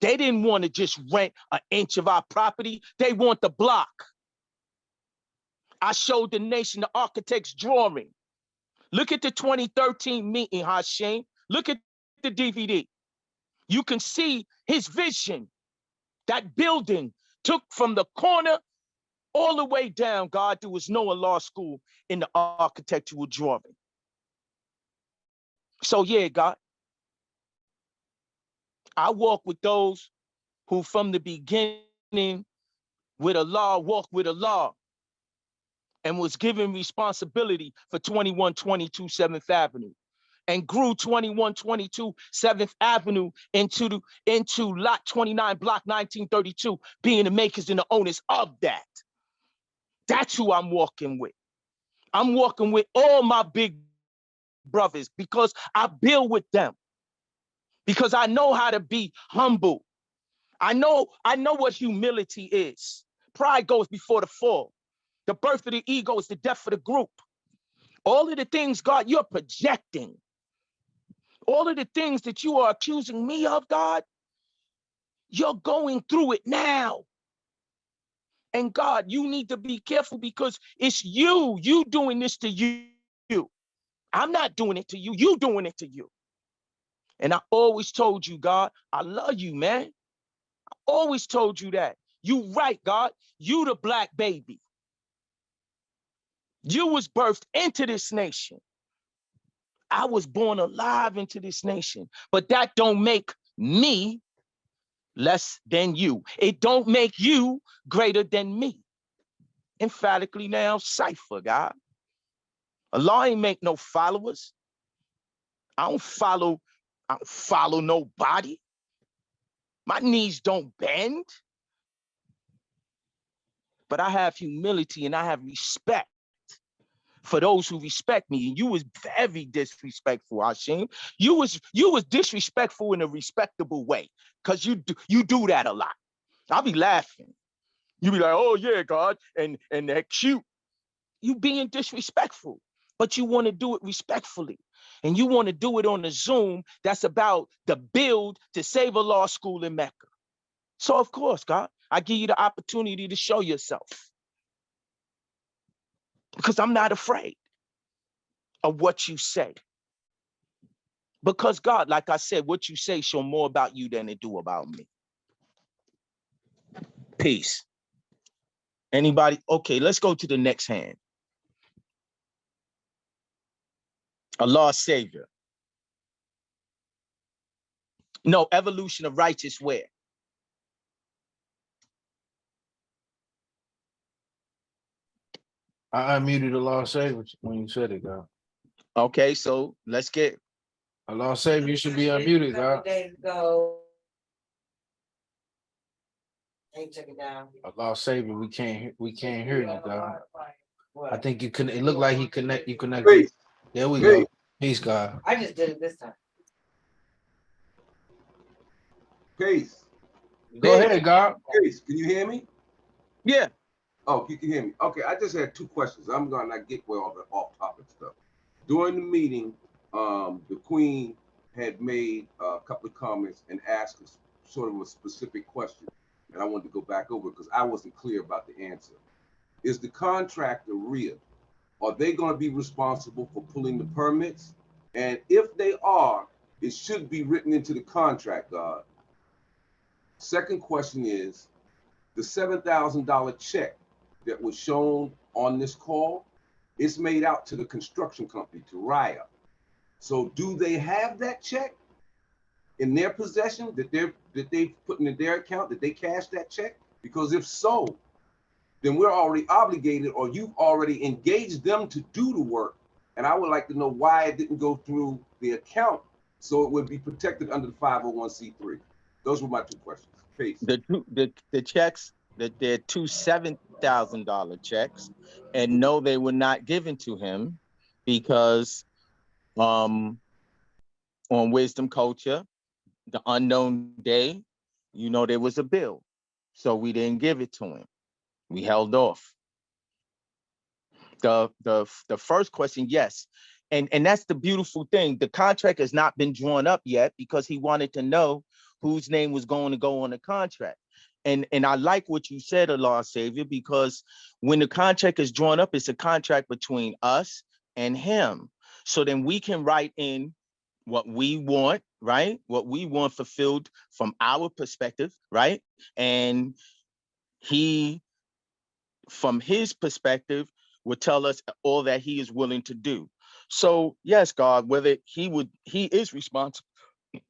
They didn't want to just rent an inch of our property. They want the block. I showed the nation the architect's drawing. Look at the 2013 meeting, Hashim. Look at the DVD. You can see his vision. That building took from the corner all the way down. God, there was Noah Law School in the architectural drawing. So yeah, God, I walk with those who from the beginning with Allah, walk with Allah, and was given responsibility for 2122 7th Avenue and grew 2122 7th Avenue into lot 29, block 1932, being the makers and the owners of that. That's who I'm walking with. I'm walking with all my big brothers because I build with them, because I know how to be humble. I know what humility is. Pride goes before the fall. The birth of the ego is the death of the group. All of the things, God, you're projecting. All of the things that you are accusing me of, God, you're going through it now. And God, you need to be careful because it's you doing this to you. I'm not doing it to you, you doing it to you. And I always told you, God, I love you, man. I always told you that. You right, God, you the black baby. You was birthed into this nation. I was born alive into this nation, but that don't make me less than you. It don't make you greater than me. Emphatically now, cipher, God. Allah ain't make no followers. I don't follow nobody. My knees don't bend. But I have humility and I have respect for those who respect me. And you was very disrespectful, Hashim. You was disrespectful in a respectable way, because you do that a lot. I'll be laughing. You be like, oh yeah, God, and that cute. You being disrespectful, but you want to do it respectfully. And you want to do it on a Zoom that's about the build to save a law school in Mecca. So of course, God, I give you the opportunity to show yourself. Because I'm not afraid of what you say. Because God, like I said, what you say show more about you than it do about me. Peace. Anybody? Okay, let's go to the next hand. Allah Savior. No, evolution of righteous where? I unmuted Allah Savior when you said it, God. Okay, so let's get Allah Savior. You should be unmuted, God. Days ago. Ain't took it down. Allah Savior, we can't hear you, God. I think you can. It looked like you connected. Peace. There we go. Peace, God. I just did it this time. Peace. Go ahead, God. Peace. Can you hear me? Yeah. Oh, you can hear me. Okay, I just had two questions. I'm gonna get with all the off-topic stuff. During the meeting, the Queen had made a couple of comments and asked us sort of a specific question, and I wanted to go back over because I wasn't clear about the answer. Is the contractor RIA? Are they going to be responsible for pulling the permits? And if they are, it should be written into the contract, God. Second question is, the $7,000 check that was shown on this call, it's made out to the construction company, to Raya. So do they have that check in their possession that they've put in their account, that they cashed that check? Because if so, then we're already obligated, or you've already engaged them to do the work. And I would like to know why it didn't go through the account so it would be protected under the 501c3. Those were my two questions. Peace. The checks, that they're 2/7 $100,000 checks, and no, they were not given to him because on Wisdom Culture, the unknown day, there was a bill. So we didn't give it to him. We held off. The first question, yes. And that's the beautiful thing. The contract has not been drawn up yet because he wanted to know whose name was going to go on the contract. And I like what you said, Allah Savior, because when the contract is drawn up, it's a contract between us and him. So then we can write in what we want, right? What we want fulfilled from our perspective, right? And he, from his perspective, would tell us all that he is willing to do. So yes, God, whether he is responsible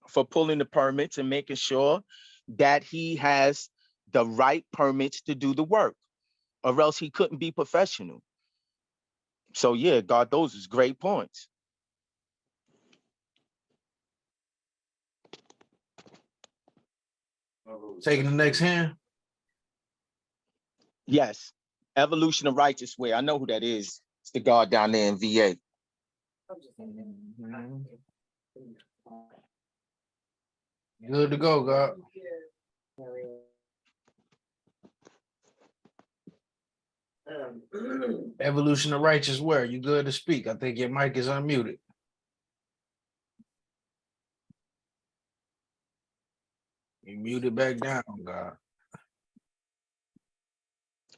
for pulling the permits and making sure that he has the right permits to do the work, or else he couldn't be professional. So yeah, God, those is great points. Taking the next hand. Yes, Evolution of Righteous Way. I know who that is. It's the God down there in VA. Good to go, God. Evolution of Righteous Way. You good to speak? I think your mic is unmuted. You muted back down, God.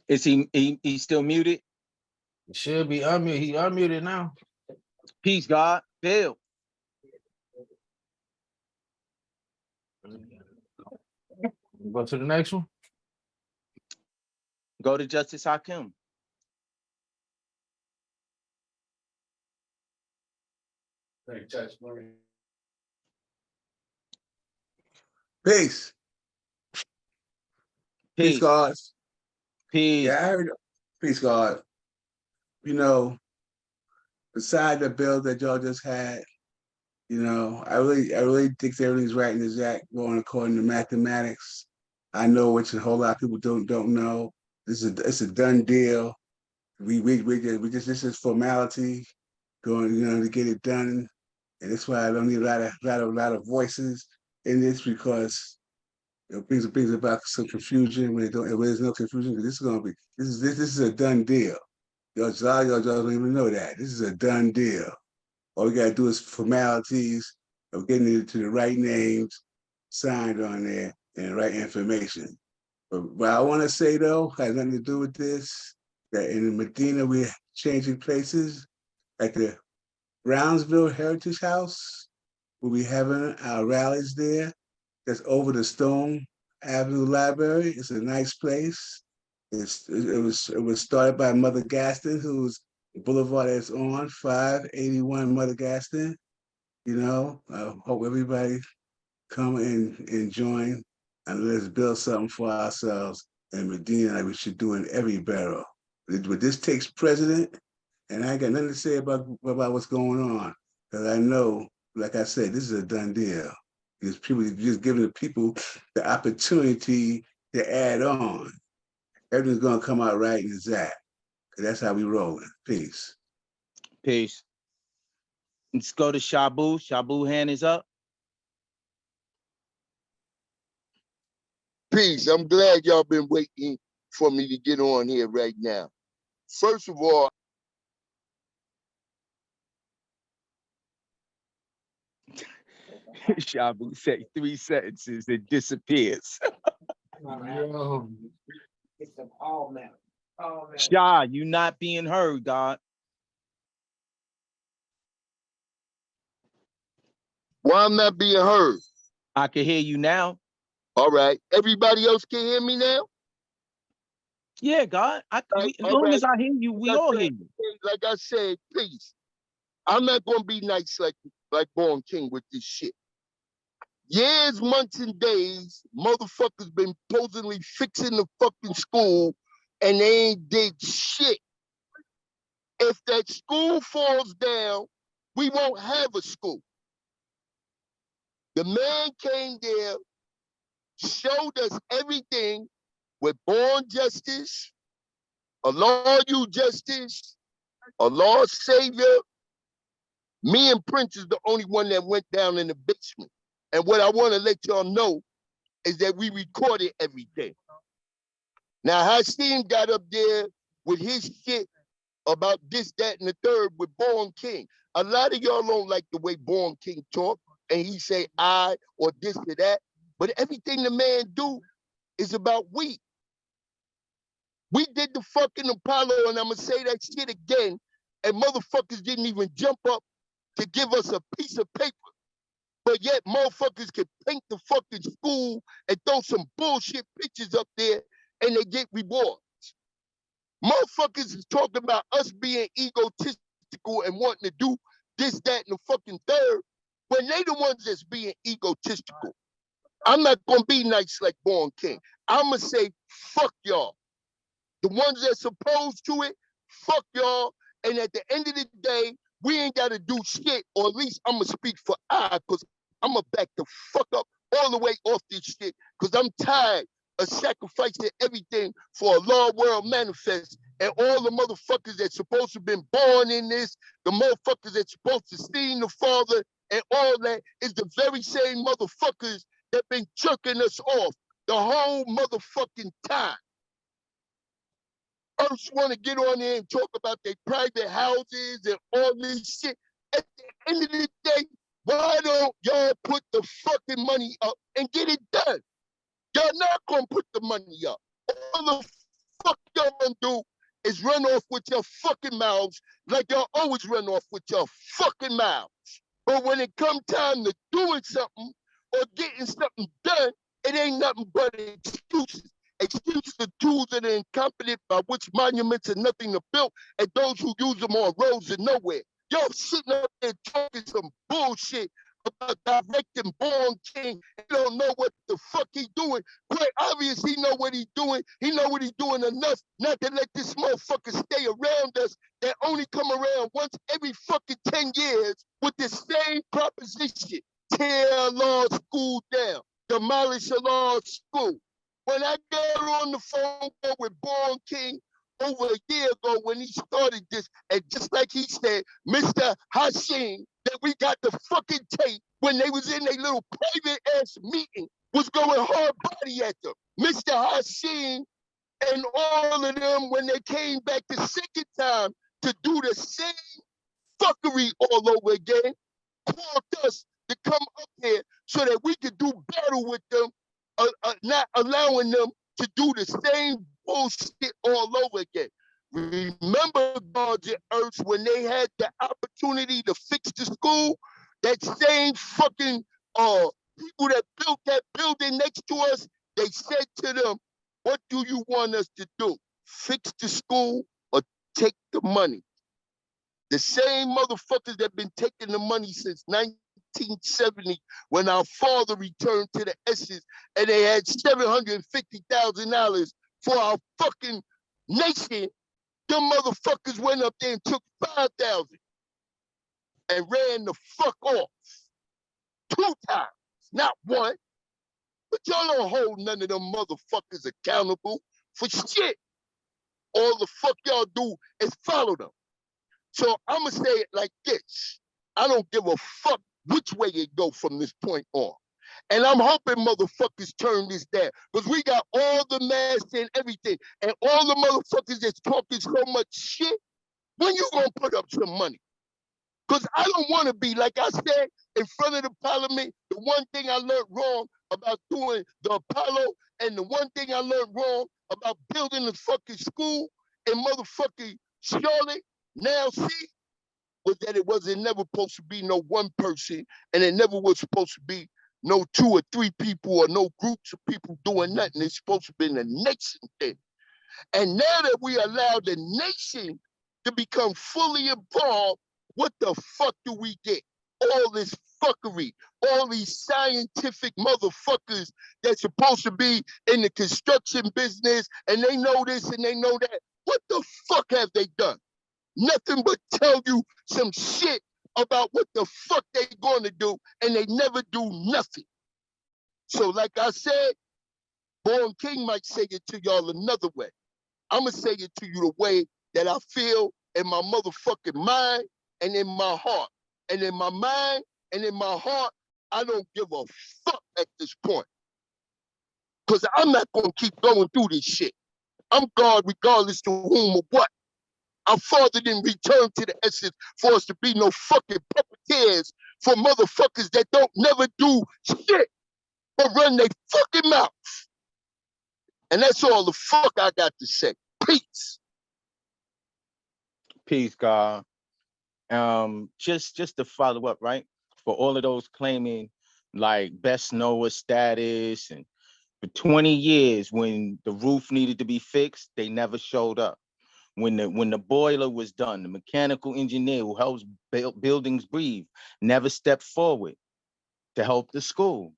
Is he still muted? He should be unmuted. He unmuted now. Peace, God. Bill. Go to the next one. Go to Justice Hakim. Peace. Peace, God. Peace. Yeah, I heard. Peace, God. Beside the bill that y'all just had, I really think everything's right in the exact going according to mathematics. I know which a whole lot of people don't know. It's a done deal. We just this is formality, going to get it done, and that's why I don't need a lot of voices in this, because it brings about some confusion when there's no confusion, because this is a done deal. Y'all don't even know that this is a done deal. All we gotta do is formalities of getting it to the right names signed on there and the right information. But what I want to say though has nothing to do with this. That in Medina we're changing places, like the Brownsville Heritage House. We'll be having our rallies there. That's over the Stone Avenue Library. It's a nice place. It was started by Mother Gaston, who's the boulevard that's on 581 Mother Gaston. I hope everybody come and join, and let's build something for ourselves in Medina like we should do in every borough. But this takes precedent, and I ain't got nothing to say about what's going on, because I know, like I said, this is a done deal. Because people just giving the people the opportunity to add on. Everything's gonna come out right and exact. That's how we rolling. Peace. Peace. Let's go to Shabu. Shabu, hand is up. Peace. I'm glad y'all been waiting for me to get on here right now. First of all, Shabu said 3 sentences and disappears. It's an all matter. Shah, you not being heard, God. why I'm not being heard? I can hear you now. All right. Everybody else can hear me now? Yeah, God. As long as I hear you, we all hear you. Like I said, peace. I'm not gonna be nice like Born King with this shit. Years, months, and days, motherfuckers been supposedly fixing the fucking school, and they ain't did shit. If that school falls down, we won't have a school. The man came there, showed us everything with Born Justice, Allah you justice, Allah savior. Me and Prince is the only one that went down in the basement. And what I want to let y'all know is that we recorded everything. Now, Hasim got up there with his shit about this, that, and the third with Born King. A lot of y'all don't like the way Born King talk, and he say I or this or that. But everything the man do is about we. We did the fucking Apollo, and I'm gonna say that shit again, and motherfuckers didn't even jump up to give us a piece of paper. But yet motherfuckers can paint the fucking school and throw some bullshit pictures up there and they get rewards. Motherfuckers is talking about us being egotistical and wanting to do this, that, and the fucking third, when they the ones that's being egotistical. I'm not gonna be nice like Born King. I'm gonna say, fuck y'all. The ones that's opposed to it, fuck y'all. And at the end of the day, we ain't gotta do shit, or at least I'm gonna speak for I, because I'm gonna back the fuck up all the way off this shit, because I'm tired of sacrificing everything for a law world manifest, and all the motherfuckers that's supposed to have been born in this, the motherfuckers that's supposed to see the Father, and all that is the very same motherfuckers that been jerking us off the whole motherfucking time. Earths want to get on there and talk about their private houses and all this shit. At the end of the day, why don't y'all put the fucking money up and get it done? Y'all not gonna put the money up. All the fuck y'all gonna do is run off with your fucking mouths like y'all always run off with your fucking mouths. But when it come time to doing something or getting something done, it ain't nothing but excuses. Excuses the tools that are incompetent by which monuments are nothing to build, and those who use them on roads are nowhere. Y'all sitting up there talking some bullshit about directing Born King. He don't know what the fuck he doing. Quite obvious he know what he doing. He know what he doing enough not to let this motherfucker stay around us that only come around once every fucking 10 years with the same proposition. Tear law school down. Demolish a law school. When I got on the phone call with Born King over a year ago when he started this, and just like he said, Mr. Hashim, that we got the fucking tape when they was in their little private ass meeting, was going hard body at them. Mr. Hashim and all of them, when they came back the second time to do the same fuckery all over again, called us to come up here so that we could do battle with them, not allowing them to do the same bullshit all over again. Remember, gods and earths, when they had the opportunity to fix the school, that same fucking people that built that building next to us, they said to them, what do you want us to do? Fix the school or take the money? The same motherfuckers that been taking the money since 1970 when our father returned to the S's and they had $750,000 for our fucking nation. Them motherfuckers went up there and took 5,000 and ran the fuck off 2 times, not one. But y'all don't hold none of them motherfuckers accountable for shit. All the fuck y'all do is follow them. So I'ma say it like this. I don't give a fuck which way it go from this point on. And I'm hoping motherfuckers turn this down, because we got all the masks and everything, and all the motherfuckers that's talking so much shit. When you gonna put up some money? Because I don't want to be, like I said, in front of the parliament. The one thing I learned wrong about doing the Apollo, and the one thing I learned wrong about building the fucking school in motherfucking Charlotte, now see, was that it wasn't never supposed to be no one person, and it never was supposed to be no 2 or 3 people or no groups of people doing nothing. It's supposed to be a nation thing. And now that we allow the nation to become fully involved, what the fuck do we get? All this fuckery, all these scientific motherfuckers that's supposed to be in the construction business, and they know this and they know that. What the fuck have they done? Nothing but tell you some shit about what the fuck they gonna do, and they never do nothing. So like I said, Born King might say it to y'all another way. I'ma say it to you the way that I feel in my motherfucking mind and in my heart. And in my mind and in my heart, I don't give a fuck at this point. Because I'm not going to keep going through this shit. I'm God regardless to whom or what. Our Father didn't return to the essence for us to be no fucking puppeteers for motherfuckers that don't never do shit but run their fucking mouth. And that's all the fuck I got to say. Peace. Peace, God. Just to follow up, right? For all of those claiming like best knower status, and for 20 years when the roof needed to be fixed, they never showed up. When the boiler was done, the mechanical engineer who helps buildings breathe never stepped forward to help the school.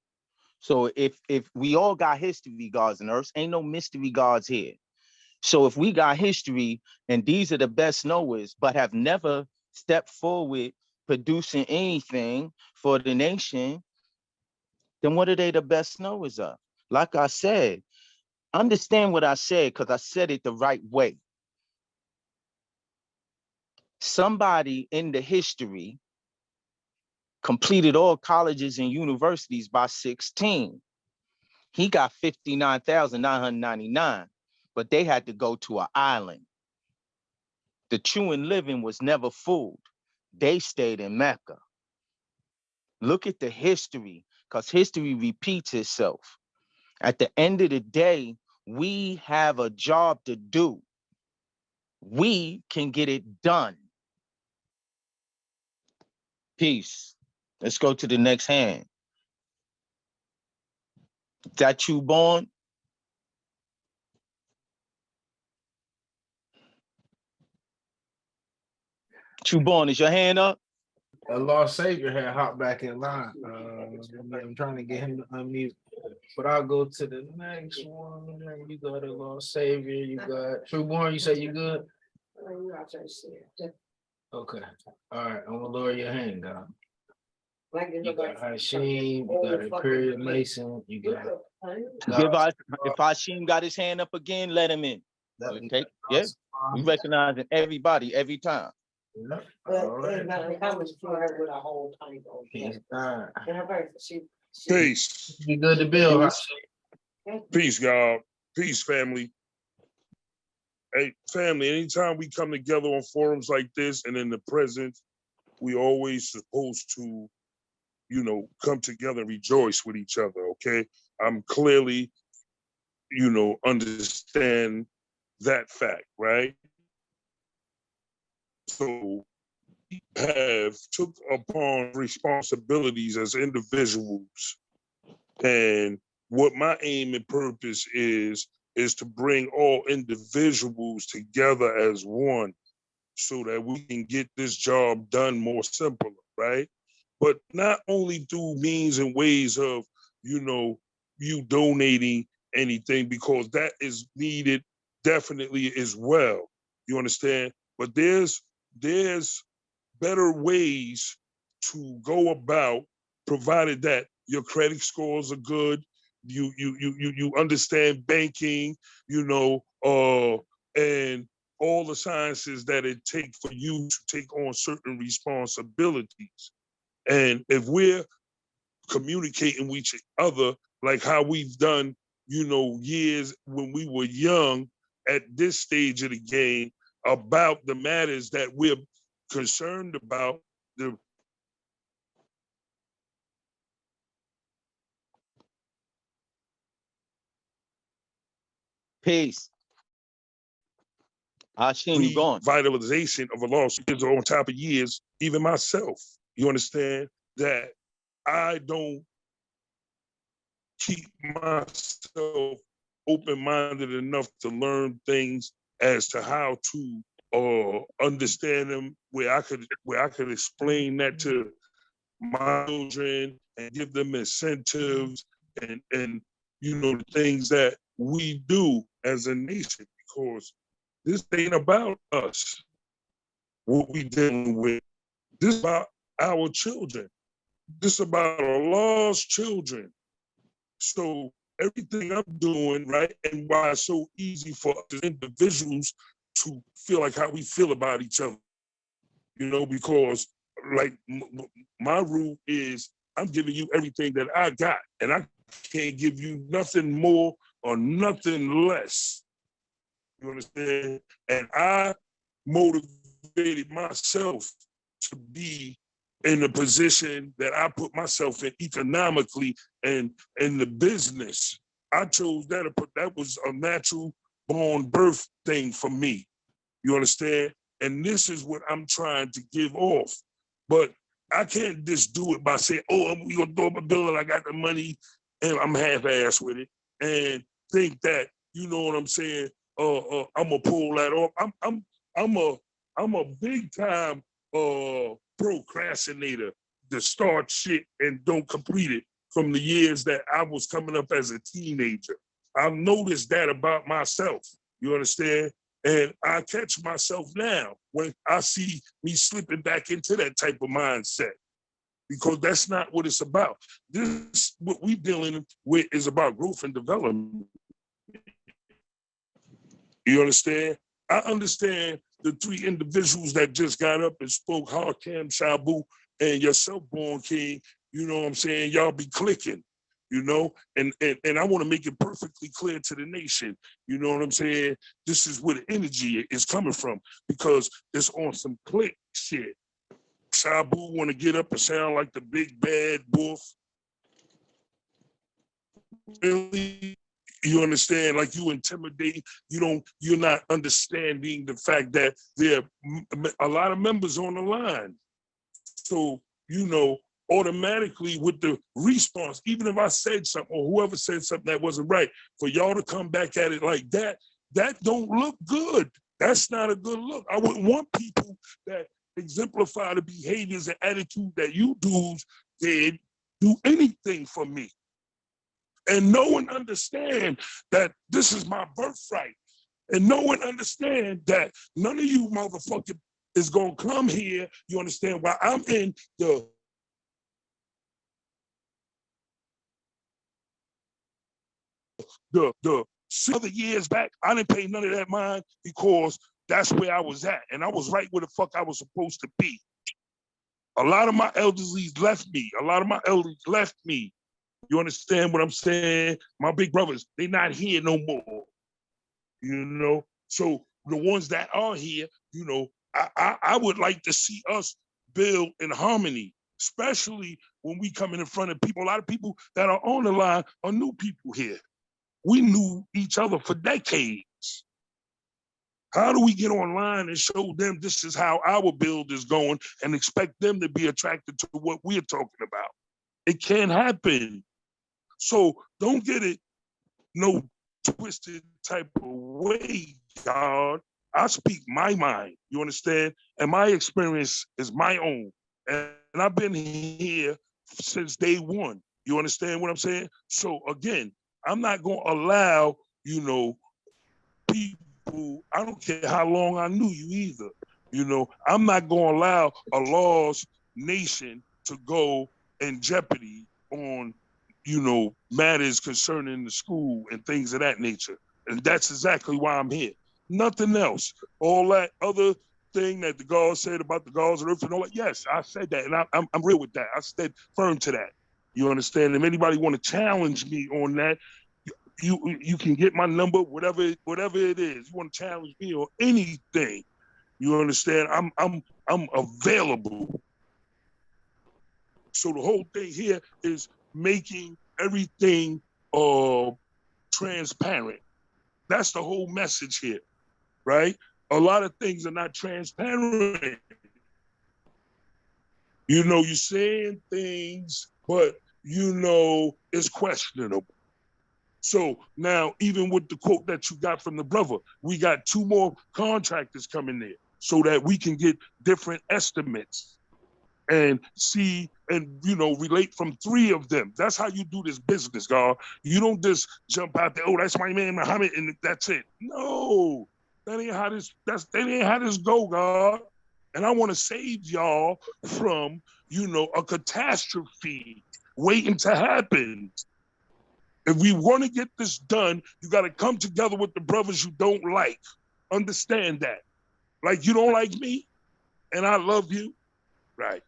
So if we all got history, gods and earths, ain't no mystery gods here. So if we got history and these are the best knowers, but have never stepped forward producing anything for the nation, then what are they the best knowers of? Like I said, understand what I said, because I said it the right way. Somebody in the history completed all colleges and universities by 16. He got 59,999, but they had to go to an island. The true and living was never fooled. They stayed in Mecca. Look at the history, because history repeats itself. At the end of the day, we have a job to do. We can get it done. Peace. Let's go to the next hand. Is that you, Born? You Born, is your hand up? A Lost Savior had hopped back in line. I'm trying to get him to unmute, but I'll go to the next one. You got a Lost Savior. You got Trueborn. You say you good? Okay. All right. I'm gonna lower your hand down. You got Hashim. You got Imperial Mason. You got. If Hashim got his hand up again, let him in. Okay. Yeah. We recognizing everybody every time. Peace. You good to build. Peace, y'all. Peace, family. Hey, family, anytime we come together on forums like this and in the present, we always supposed to, you know, come together and rejoice with each other, okay? I'm clearly, you know, understand that fact, right? So we have took upon responsibilities as individuals, and what my aim and purpose is to bring all individuals together as one so that we can get this job done more simpler, right? But not only through means and ways of, you know, you donating anything, because that is needed definitely as well. You understand? But there's better ways to go about, provided that your credit scores are good, you understand banking, you know, and all the sciences that it takes for you to take on certain responsibilities. And if we're communicating with each other like how we've done, you know, years when we were young at this stage of the game about the matters that we're concerned about, the Peace. Hashim, you gone. Revitalization of a lost years on top of years, even myself, you understand, that I don't keep myself open-minded enough to learn things as to how to understand them, where I could explain that to my children and give them incentives and you know, the things that we do as a nation, because this ain't about us, what we dealing with. This is about our children. This is about our lost children. So everything I'm doing, right, and why it's so easy for us as individuals to feel like how we feel about each other. You know, because like my rule is I'm giving you everything that I got, and I can't give you nothing more or nothing less. You understand? And I motivated myself to be in the position that I put myself in economically and in the business. I chose that, that was a natural born birth thing for me. You understand? And this is what I'm trying to give off. But I can't just do it by saying, oh, we're gonna throw up a bill and I got the money and I'm half-assed with it and think that, you know what I'm saying, I'm gonna pull that off. I'm a big time procrastinator to start shit and don't complete it from the years that I was coming up as a teenager. I've noticed that about myself, you understand? And I catch myself now when I see me slipping back into that type of mindset, because that's not what it's about. This, what we dealing with is about growth and development. You understand? I understand the three individuals that just got up and spoke, Hakim, Shabu, and yourself, Born King. You know what I'm saying? Y'all be clicking, you know? And I want to make it perfectly clear to the nation. You know what I'm saying? This is where the energy is coming from, because it's on some click shit. Shabu want to get up and sound like the big bad wolf. Really? You understand? Like you intimidate. You're not understanding the fact that there are a lot of members on the line. So, you know, automatically with the response, even if I said something or whoever said something that wasn't right, for y'all to come back at it like that, that don't look good. That's not a good look. I wouldn't want people that exemplify the behaviors and attitude that you dudes did do anything for me. And no one understand that this is my birthright. And no one understand that none of you motherfuckers is gonna come here, you understand, while I'm in the other years back, I didn't pay none of that mind because that's where I was at. And I was right where the fuck I was supposed to be. A lot of my elderly left me. You understand what I'm saying? My big brothers, they not here no more. You know? So the ones that are here, you know, I would like to see us build in harmony, especially when we come in front of people. A lot of people that are on the line are new people here. We knew each other for decades. How do we get online and show them this is how our build is going and expect them to be attracted to what we're talking about? It can't happen. So don't get it no twisted type of way, God. I speak my mind, you understand? And my experience is my own. And I've been here since day one. You understand what I'm saying? So again, I'm not going to allow, you know, people, I don't care how long I knew you either. You know, I'm not going to allow a lost nation to go in jeopardy on, you know, matters concerning the school and things of that nature. And that's exactly why I'm here. Nothing else. All that other thing that the God said about the gods of earth and all that, yes, I said that, and I'm real with that. I stayed firm to that. You understand? If anybody want to challenge me on that, you can get my number, whatever it is. You want to challenge me on anything? You understand? I'm available. So the whole thing here is making everything transparent. That's the whole message here, right? A lot of things are not transparent. You know, you're saying things, but you know it's questionable. So now, even with the quote that you got from the brother, we got 2 more contractors coming there so that we can get different estimates and see and, you know, relate from 3 of them. That's how you do this business, God. You don't just jump out there, oh, that's my man Muhammad, and that's it. No, that ain't how this go, God. And I want to save y'all from, you know, a catastrophe waiting to happen. If we want to get this done, you got to come together with the brothers you don't like. Understand that. Like, you don't like me, and I love you, right?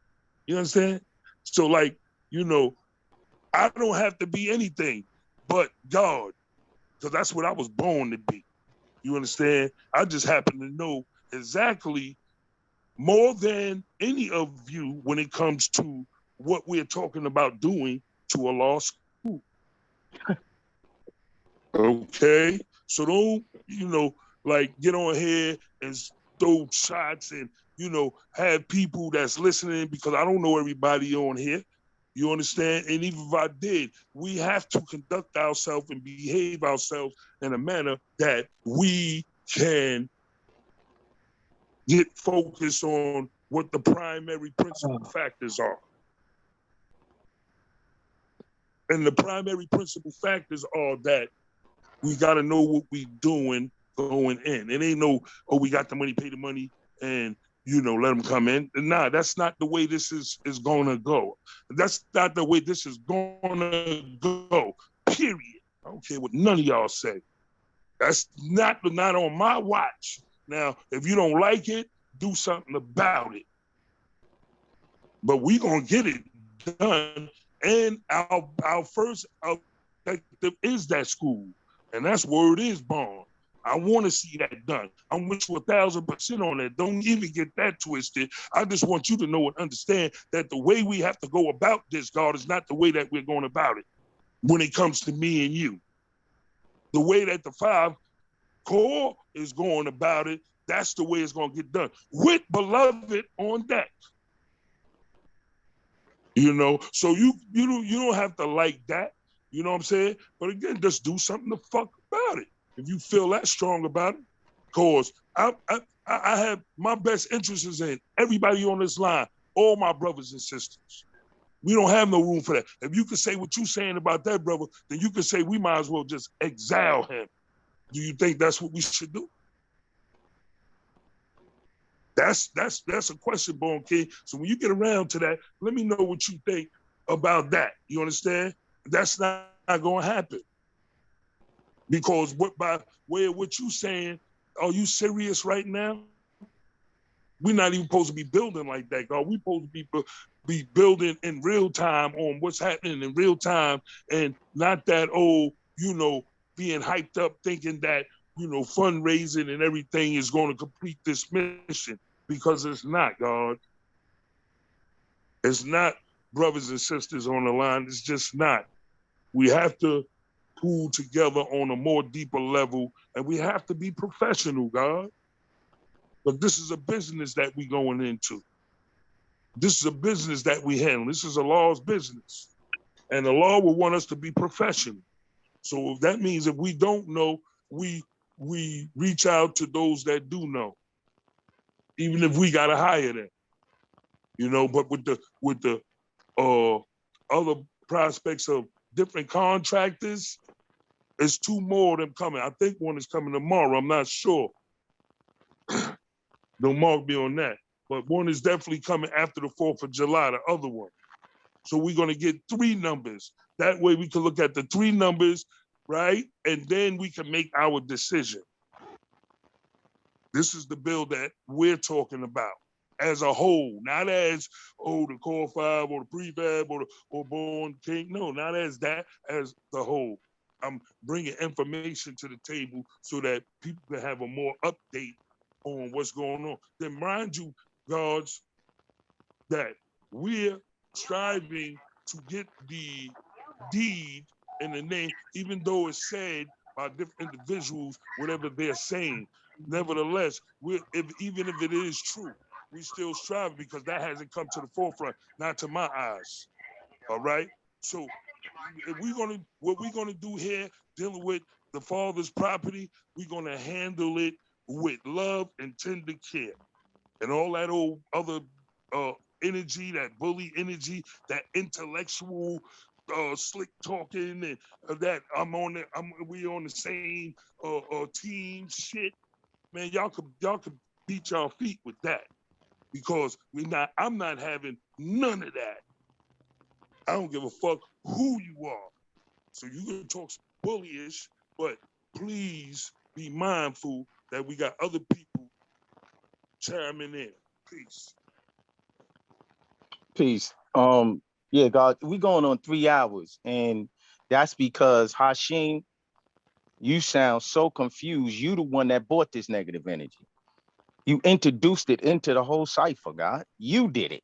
You understand? So, like, you know, I don't have to be anything but God, because that's what I was born to be. You understand? I just happen to know exactly more than any of you when it comes to what we're talking about doing to a law school. Okay? So don't, you know, like get on here and throw shots and, you know, have people that's listening, because I don't know everybody on here. You understand? And even if I did, we have to conduct ourselves and behave ourselves in a manner that we can get focused on what the primary principal factors are. And the primary principal factors are that we got to know what we doing going in. It ain't no, oh, we got the money, pay the money, and, you know, let them come in. Nah, that's not the way this is going to go. That's not the way this is going to go, period. I don't care what none of y'all say. That's not on my watch. Now, if you don't like it, do something about it. But we going to get it done. And our first objective is that school. And that's where it is born. I want to see that done. I'm with you 1,000% on that. Don't even get that twisted. I just want you to know and understand that the way we have to go about this, God, is not the way that we're going about it when it comes to me and you. The way that the 5 Corps is going about it, that's the way it's going to get done. With beloved on deck. You know, so you don't have to like that. You know what I'm saying? But again, just do something the fuck about it. If you feel that strong about it, cause I have my best interests in everybody on this line, all my brothers and sisters. We don't have no room for that. If you can say what you're saying about that brother, then you can say we might as well just exile him. Do you think that's what we should do? That's a question, Born King. So when you get around to that, let me know what you think about that. You understand? That's not going to happen. Because by way of what you saying, are you serious right now? We're not even supposed to be building like that, God. We're supposed to be building in real time on what's happening in real time, and not that old, you know, being hyped up thinking that, you know, fundraising and everything is going to complete this mission, because it's not, God. It's not, brothers and sisters on the line. It's just not. We have to pool together on a more deeper level, and we have to be professional, God. But this is a business that we going into. This is a business that we handle. This is a law's business. And the law will want us to be professional. So if that means if we don't know, we reach out to those that do know, even if we gotta hire them. You know, but with the other prospects of different contractors, there's 2 more of them coming. I think one is coming tomorrow. I'm not sure. Don't mark me on that. But one is definitely coming after the 4th of July, the other one. So we're going to get 3 numbers. That way we can look at the 3 numbers, right? And then we can make our decision. This is the bill that we're talking about as a whole, not as, oh, the Core 5 or the prefab or Born King. No, not as that, as the whole. I'm bringing information to the table so that people can have a more update on what's going on. Then mind you, guards, that we're striving to get the deed in the name, even though it's said by different individuals, whatever they're saying. Nevertheless, even if it is true, we still strive, because that hasn't come to the forefront, not to my eyes. All right? So if what we're gonna do here, dealing with the father's property, we're gonna handle it with love and tender care. And all that old other energy, that bully energy, that intellectual slick talking, and that we on the same team shit. Man, y'all could beat y'all feet with that, because I'm not having none of that. I don't give a fuck who you are. So you can talk bullyish, but please be mindful that we got other people chiming in. Peace. Peace. Yeah, God, we going on 3 hours, and that's because Hashim, you sound so confused. You the one that brought this negative energy. You introduced it into the whole cipher, God. You did it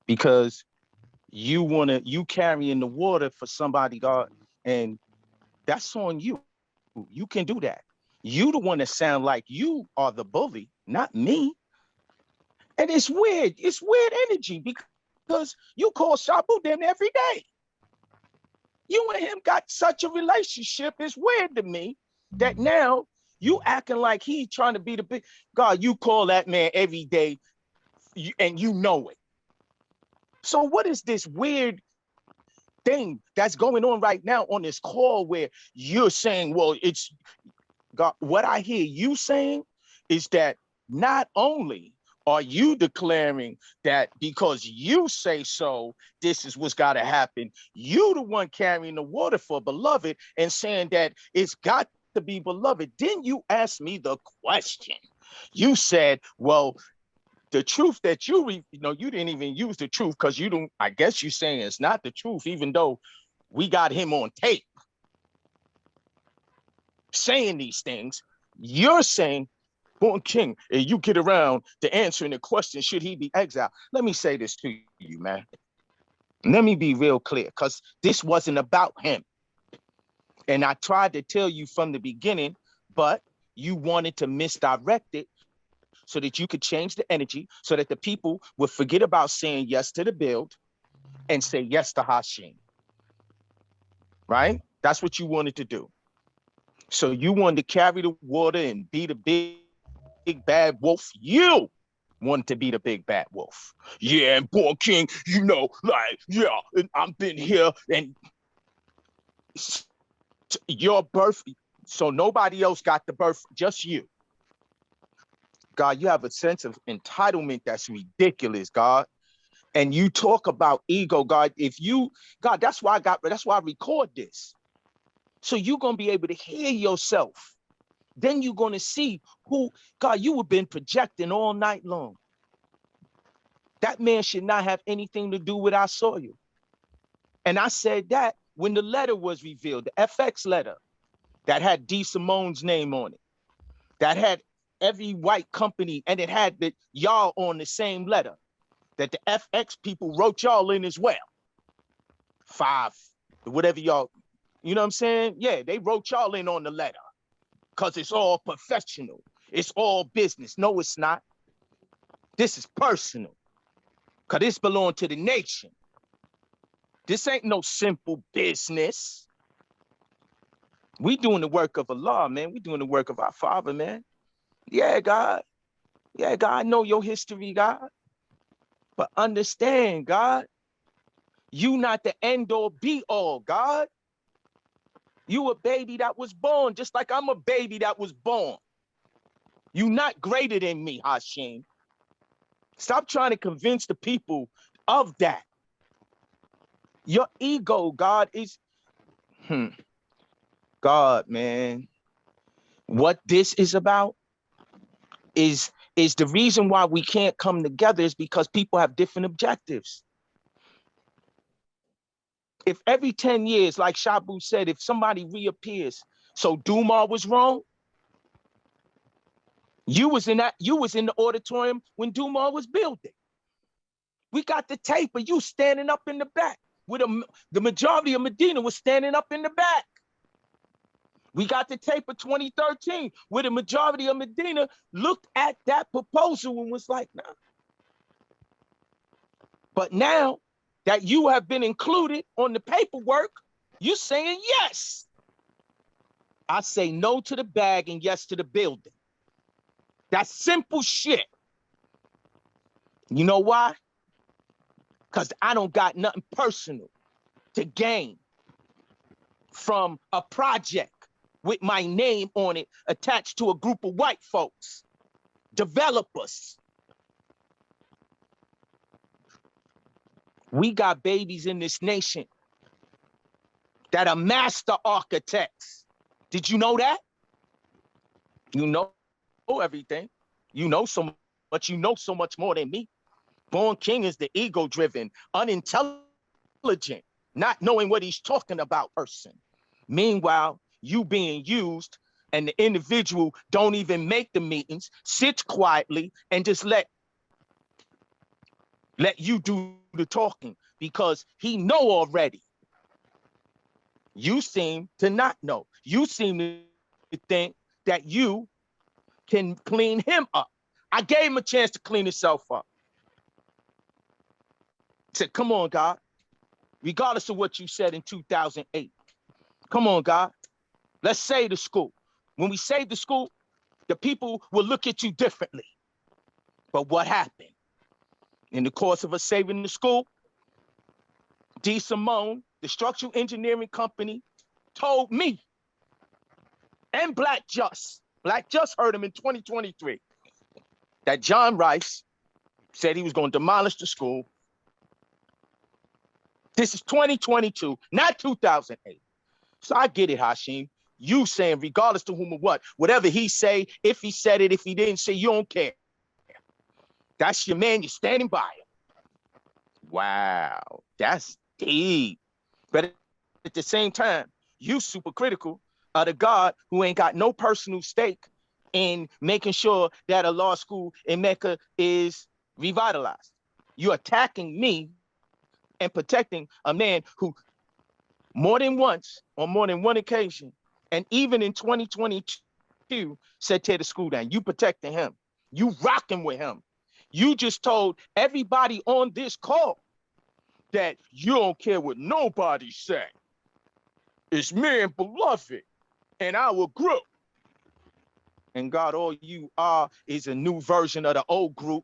because you carrying the water for somebody, God, and that's on you. You can do that. You the one that sound like you are the bully, not me. And it's weird. It's weird energy because you call Shabu them every day. You and him got such a relationship. It's weird to me that now you acting like he trying to be the big God. You call that man every day, and you know it. So what is this weird thing that's going on right now on this call where you're saying, well, it's God? What I hear you saying is that not only are you declaring that because you say so, this is what's got to happen, you the one carrying the water for beloved and saying that it's got to be beloved. Then you asked me the question. You said, well, the truth that you didn't even use the truth because you don't, I guess you're saying it's not the truth, even though we got him on tape saying these things. You're saying, Born King, and you get around to answering the question, should he be exiled? Let me say this to you, man. Let me be real clear, because this wasn't about him. And I tried to tell you from the beginning, but you wanted to misdirect it so that you could change the energy so that the people would forget about saying yes to the build and say yes to Hashim. Right? That's what you wanted to do. So you wanted to carry the water and be the big bad wolf. You wanted to be the big bad wolf. Yeah, and Born King, yeah, and I've been here and your birth. So nobody else got the birth, just you. God, you have a sense of entitlement that's ridiculous, God. And you talk about ego, God. God, that's why I record this. So you're gonna be able to hear yourself. Then you're gonna see who, God, you have been projecting all night long. That man should not have anything to do with our soil. And I said that when the letter was revealed, the FX letter that had D. Simone's name on it, that had every white company, and it had the y'all on the same letter, that the FX people wrote y'all in as well. 5, whatever y'all, you know what I'm saying? Yeah, they wrote y'all in on the letter because it's all professional. It's all business. No, it's not. This is personal because this belongs to the nation. This ain't no simple business. We doing the work of Allah, man. We doing the work of our Father, man. Yeah, God. Yeah, God, I know your history, God. But understand, God, you not the end all be all, God. You a baby that was born, just like I'm a baby that was born. You not greater than me, Hashim. Stop trying to convince the people of that. Your ego, God, is, God, man. What this is about is the reason why we can't come together is because people have different objectives. If every 10 years, like Shabu said, if somebody reappears, so Dumar was wrong. You was in the auditorium when Dumar was building. We got the tape of you standing up in the back with the majority of Medina was standing up in the back. We got the tape of 2013 where the majority of Medina looked at that proposal and was like, nah. But now that you have been included on the paperwork, you're saying yes. I say no to the bag and yes to the building. That's simple shit. You know why? Because I don't got nothing personal to gain from a project with my name on it attached to a group of white folks, developers. We got babies in this nation that are master architects. Did you know that? You know everything. You know so much. You know so much more than me. Born King is the ego-driven, unintelligent, not knowing what he's talking about person. Meanwhile, you being used and the individual don't even make the meetings, sits quietly and just let you do the talking because he know already. You seem to not know. You seem to think that you can clean him up. I gave him a chance to clean himself up. Said, come on, God. Regardless of what you said in 2008. Come on, God. Let's save the school. When we save the school, the people will look at you differently. But what happened? In the course of us saving the school, D. Simone, the structural engineering company, told me and Black Just heard him in 2023, that John Rice said he was going to demolish the school. This is 2022, not 2008. So I get it, Hashim. You saying regardless to whom or what, whatever he say, if he said it, if he didn't say, you don't care. That's your man, you're standing by him. Wow, that's deep. But at the same time, you super critical of the God who ain't got no personal stake in making sure that a law school in Mecca is revitalized. You're attacking me and protecting a man who more than once, on more than one occasion, and even in 2022, said tear the school down. You protecting him. You rocking with him. You just told everybody on this call that you don't care what nobody say. It's me and Beloved and our group. And God, all you are is a new version of the old group.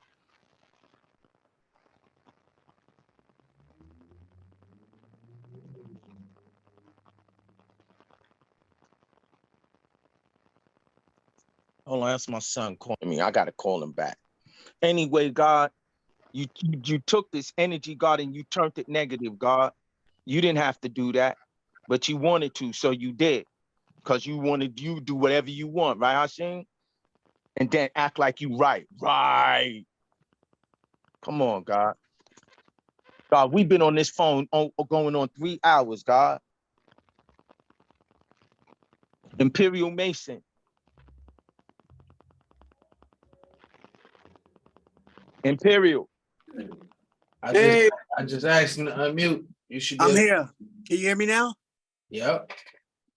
Hold on, that's my son calling me. I gotta call him back. Anyway, God, you took this energy, God, and you turned it negative, God. You didn't have to do that, but you wanted to, so you did. Because you wanted you do whatever you want, right, Hashim? And then act like you right. Right. Come on, God. God, we've been on this phone going on 3 hours, God. Imperial Mason. Imperial. Hey. I just asked him to unmute. You should be I'm able- here. Can you hear me now? Yep.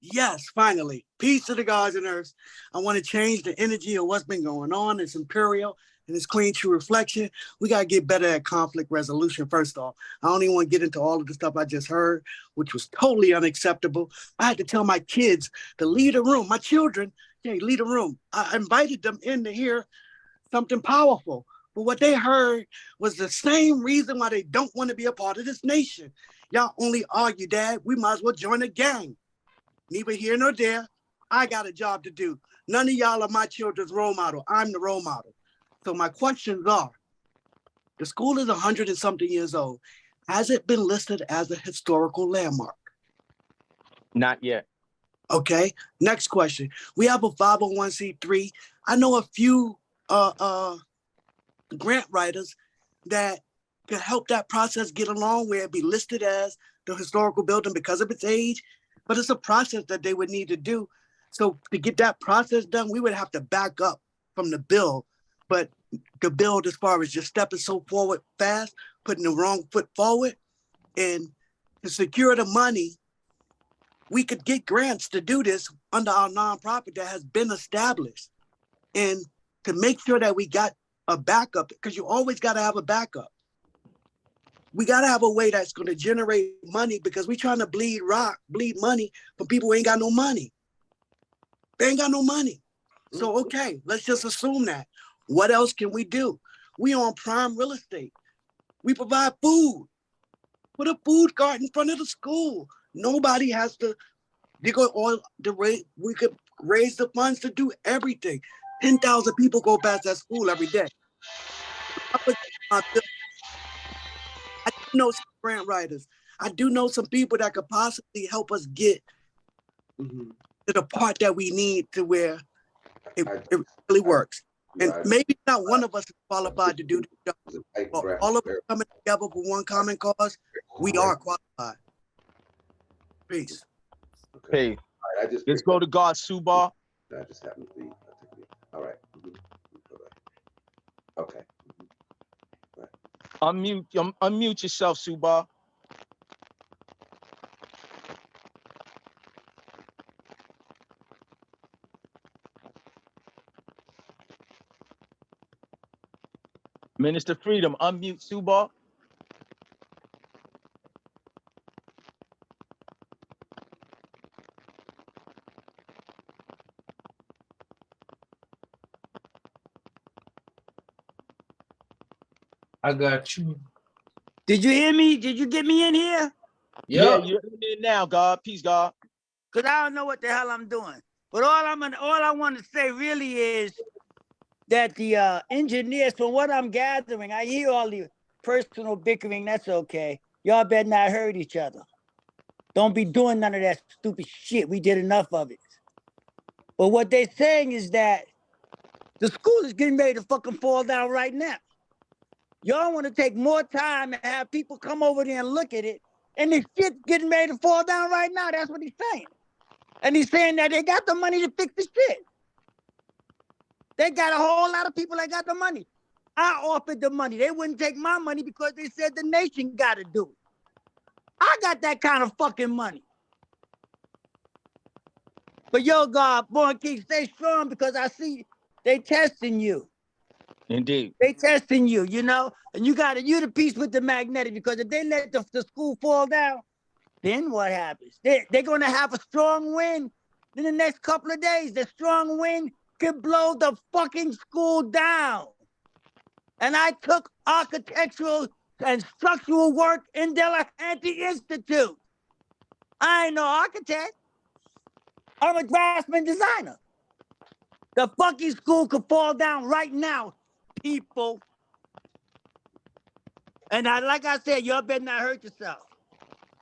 Yes, finally. Peace to the gods and earths. I want to change the energy of what's been going on. It's Imperial and it's Clean True Reflection. We got to get better at conflict resolution, first off. I don't even want to get into all of the stuff I just heard, which was totally unacceptable. I had to tell my kids to leave the room. My children, hey, leave the room. I invited them in to hear something powerful. But what they heard was the same reason why they don't want to be a part of this nation. Y'all only argue, Dad. We might as well join a gang. Neither here nor there. I got a job to do. None of y'all are my children's role model. I'm the role model. So my questions are, the school is 100 and something years old. Has it been listed as a historical landmark? Not yet. Okay, next question. We have a 501c3. I know a few grant writers that could help that process get along where it be listed as the historical building because of its age, but it's a process that they would need to do. So to get that process done, we would have to back up from the bill, but the build as far as just stepping so forward fast, putting the wrong foot forward, and to secure the money, we could get grants to do this under our nonprofit that has been established. And to make sure that we got a backup, because you always got to have a backup. We got to have a way that's going to generate money because we're trying to bleed money from people who ain't got no money. They ain't got no money. So, okay, let's just assume that. What else can we do? We on prime real estate. We provide food. Put a food cart in front of the school. Nobody has to dig all the rate. We could raise the funds to do everything. 10,000 people go past that school every day. I know some grant writers. I do know some people that could possibly help us get to the part that we need to where it really works. And maybe not one of us is qualified to do the job, but all of us coming together for one common cause, we are qualified. Peace. Hey, let's go to God, Subar. That just happened to be. All right. Okay. Unmute yourself, Subar. Minister Freedom, unmute Subar. I got you. Did you hear me? Did you get me in here? Yeah, you're in there now, God. Peace, God. Cause I don't know what the hell I'm doing. But all I want to say really is that the engineers, from what I'm gathering, I hear all the personal bickering. That's okay. Y'all better not hurt each other. Don't be doing none of that stupid shit. We did enough of it. But what they're saying is that the school is getting ready to fucking fall down right now. Y'all want to take more time and have people come over there and look at it, and the shit's getting ready to fall down right now. That's what he's saying. And he's saying that they got the money to fix the shit. They got a whole lot of people that got the money. I offered the money. They wouldn't take my money because they said the nation got to do it. I got that kind of fucking money. But yo, God, Born King, stay strong because I see they testing you. Indeed. They testing you, you know? And you the piece with the magnetic, because if they let the school fall down, then what happens? They're going to have a strong wind in the next couple of days. The strong wind could blow the fucking school down. And I took architectural and structural work in Delahanty Institute. I ain't no architect. I'm a draftsman designer. The fucking school could fall down right now, people. And like I said, y'all better not hurt yourself.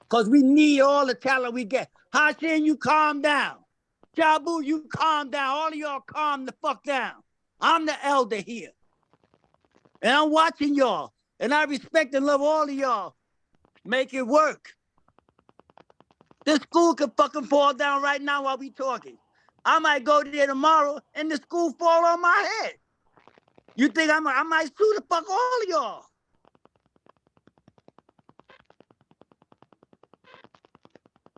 Because we need all the talent we get. Hashin, you calm down. Jabu, you calm down. All of y'all calm the fuck down. I'm the elder here. And I'm watching y'all. And I respect and love all of y'all. Make it work. This school could fucking fall down right now while we talking. I might go there tomorrow and the school fall on my head. You think I might sue the fuck all of y'all.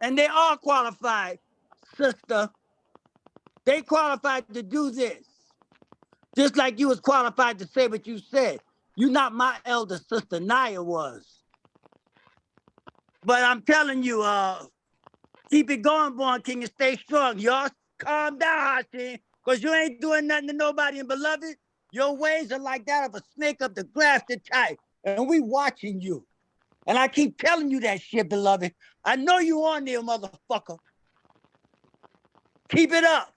And they are qualified, sister. They qualified to do this. Just like you was qualified to say what you said. You're not my elder sister, Naya was. But I'm telling you, keep it going, Born King, and stay strong. Y'all calm down, Hashin, because you ain't doing nothing to nobody. And beloved, your ways are like that of a snake up the grafted type. And we watching you. And I keep telling you that shit, beloved. I know you on there, motherfucker. Keep it up.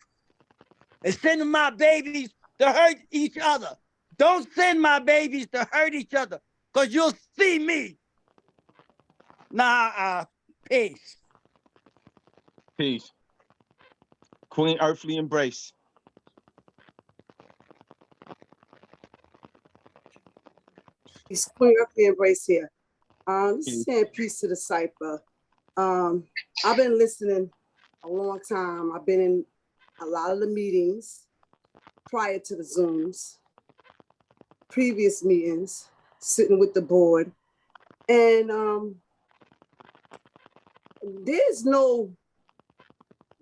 And sending my babies to hurt each other. Don't send my babies to hurt each other, because you'll see me. Nah, peace. Peace. Queen Earthly Embrace. It's Queen Earthly Embrace here. This is saying peace to the cipher. I've been listening a long time. I've been in a lot of the meetings prior to the Zooms, previous meetings, sitting with the board. And there's no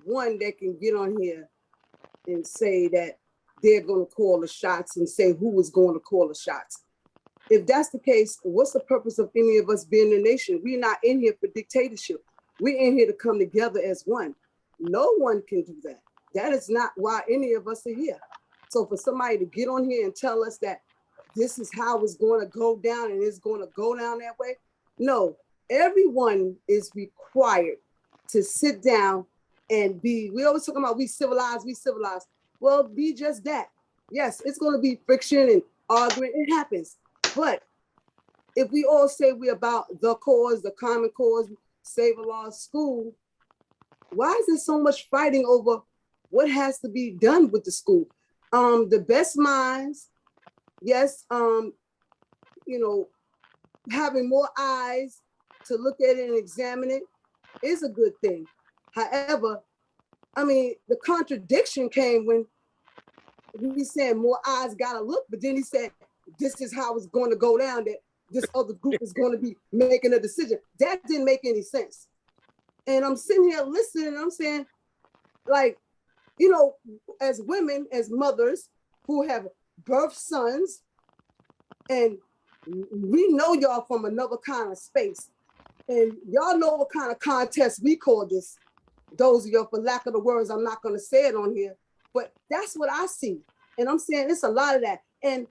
one that can get on here and say that they're going to call the shots and say who is going to call the shots. If that's the case, what's the purpose of any of us being a nation? We're not in here for dictatorship. We're in here to come together as one. No one can do that. That is not why any of us are here. So for somebody to get on here and tell us that this is how it's going to go down and it's going to go down that way, no, everyone is required to sit down and be, we always talking about we civilized. Well, be just that. Yes, it's going to be friction and argument. It happens. But if we all say we're about the cause, the common cause, save a lost school, why is there so much fighting over what has to be done with the school? The best minds, yes, you know, having more eyes to look at it and examine it is a good thing. However, I mean, the contradiction came when he said more eyes gotta look, but then he said, this is how it's going to go down, that this other group is going to be making a decision. That didn't make any sense. And I'm sitting here listening and I'm saying, like, you know, as women, as mothers who have birthed sons, and we know y'all from another kind of space, and y'all know what kind of contest we call this. Those of you, for lack of the words, I'm not going to say it on here, but that's what I see. And I'm saying it's a lot of that. And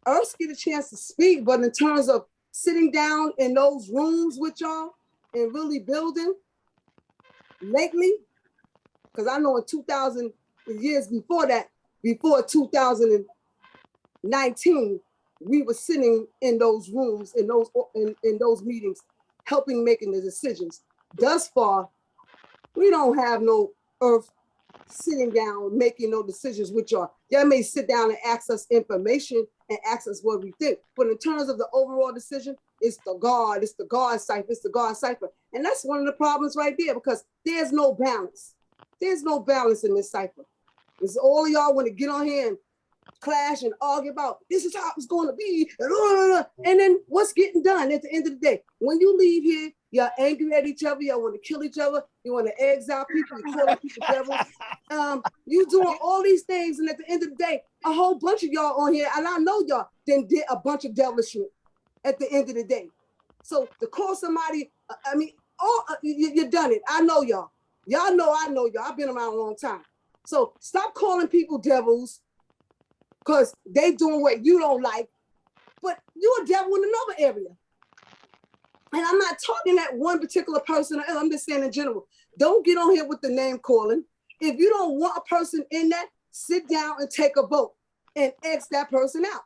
Earth get a chance to speak, but in terms of sitting down in those rooms with y'all and really building lately, because I know in 2000 years before that, before 2019, we were sitting in those rooms, in those meetings, helping making the decisions. Thus far, we don't have no Earth sitting down, making no decisions with y'all. Y'all may sit down and ask us information and ask us what we think. But in terms of the overall decision, it's the God cipher, it's the God cipher. And that's one of the problems right there, because there's no balance. There's no balance in this cipher. It's all of y'all want to get on here and clash and argue about this is how it's going to be. And then what's getting done at the end of the day? When you leave here, you're angry at each other, y'all want to kill each other, you want to exile people, you call people devils. You doing all these things, and at the end of the day, a whole bunch of y'all on here, and I know y'all then did a bunch of devilish shit at the end of the day. So to call somebody, I mean, you done it. I know y'all. Y'all know I know y'all. I've been around a long time. So stop calling people devils because they doing what you don't like, but you're a devil in another area. And I'm not talking at one particular person, I'm just saying in general. Don't get on here with the name calling. If you don't want a person in that, sit down and take a vote and X that person out.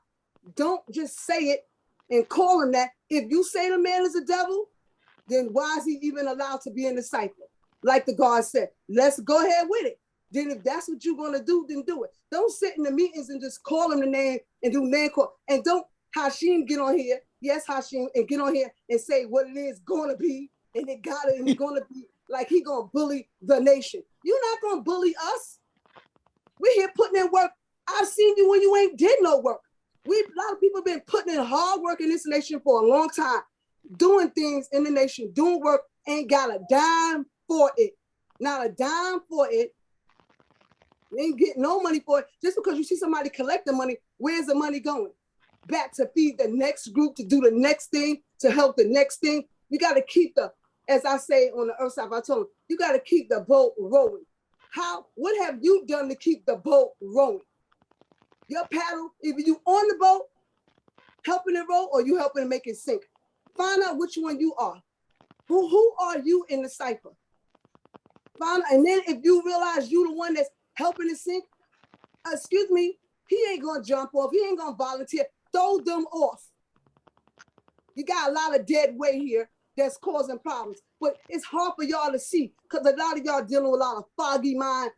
Don't just say it and call him that. If you say the man is a devil, then why is he even allowed to be in the cipher? Like the God said, let's go ahead with it. Then if that's what you're gonna do, then do it. Don't sit in the meetings and just call him the name and do name call. And don't Hashim get on here, yes Hashim, and get on here and say what it is gonna be, and it gotta, and it's gonna be like he gonna bully the nation. You're not gonna bully us. We're here putting in work. I've seen you when you ain't did no work. A lot of people have been putting in hard work in this nation for a long time, doing things in the nation, doing work, ain't got a dime for it. Not a dime for it. You ain't getting no money for it. Just because you see somebody collecting money, where's the money going? Back to feed the next group, to do the next thing, to help the next thing. You got to keep the, as I say on the Earth side, I told them, you got to keep the boat rowing. What have you done to keep the boat rowing? Your paddle, either you on the boat, helping it row, or you helping it make it sink. Find out which one you are. Who are you in the cipher? Find out, and then if you realize you the one that's helping it sink, excuse me, he ain't gonna jump off, he ain't gonna volunteer. Throw them off. You got a lot of dead weight here that's causing problems, but it's hard for y'all to see because a lot of y'all dealing with a lot of foggy mind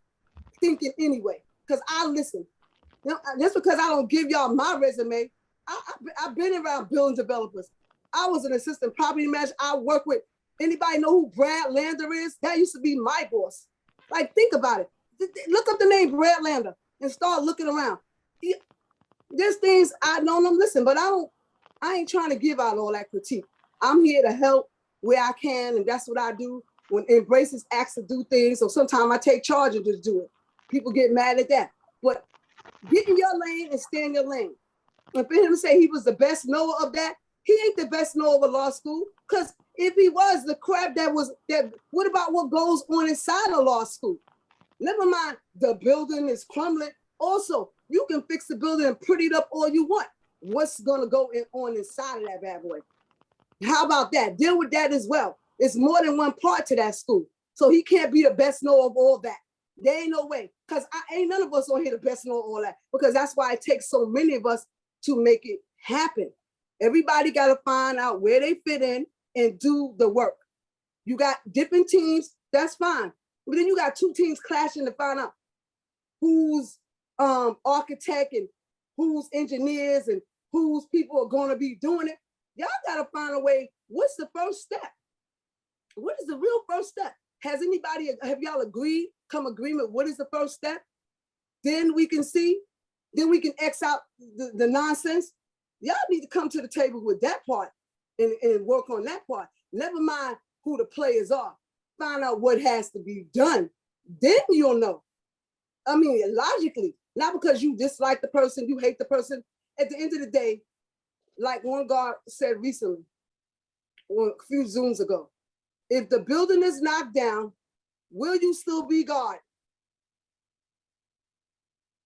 thinking anyway. Because I listen, you know, just because I don't give y'all my resume, I've been around building developers. I was an assistant property manager. I work with, anybody know who Brad Lander is? That used to be my boss. Like, think about it. Look up the name Brad Lander and start looking around. There's things I know them, listen, but I ain't trying to give out all that critique. I'm here to help where I can, and that's what I do. When Embraces asks to do things, so sometimes I take charge and just do it. People get mad at that. But get in your lane and stay in your lane. And for him to say he was the best knower of that, he ain't the best knower of a law school. Because if he was, the crap what about what goes on inside a law school? Never mind, the building is crumbling. Also, you can fix the building and pretty it up all you want. What's gonna go on inside of that bad boy? How about that? Deal with that as well. It's more than one part to that school. So he can't be the best knower of all that. There ain't no way. Because ain't none of us on here the best know all that. Because that's why it takes so many of us to make it happen. Everybody got to find out where they fit in and do the work. You got different teams, that's fine. But then you got two teams clashing to find out who's architect and who's engineers and whose people are going to be doing it. Y'all got to find a way. What's the first step? What is the real first step? Have y'all agreed, come agreement, what is the first step? Then we can see, then we can X out the nonsense. Y'all need to come to the table with that part and work on that part. Never mind who the players are. Find out what has to be done. Then you'll know. I mean, logically, not because you dislike the person, you hate the person. At the end of the day, like one guard said recently, or a few Zooms ago, if the building is knocked down, will you still be God?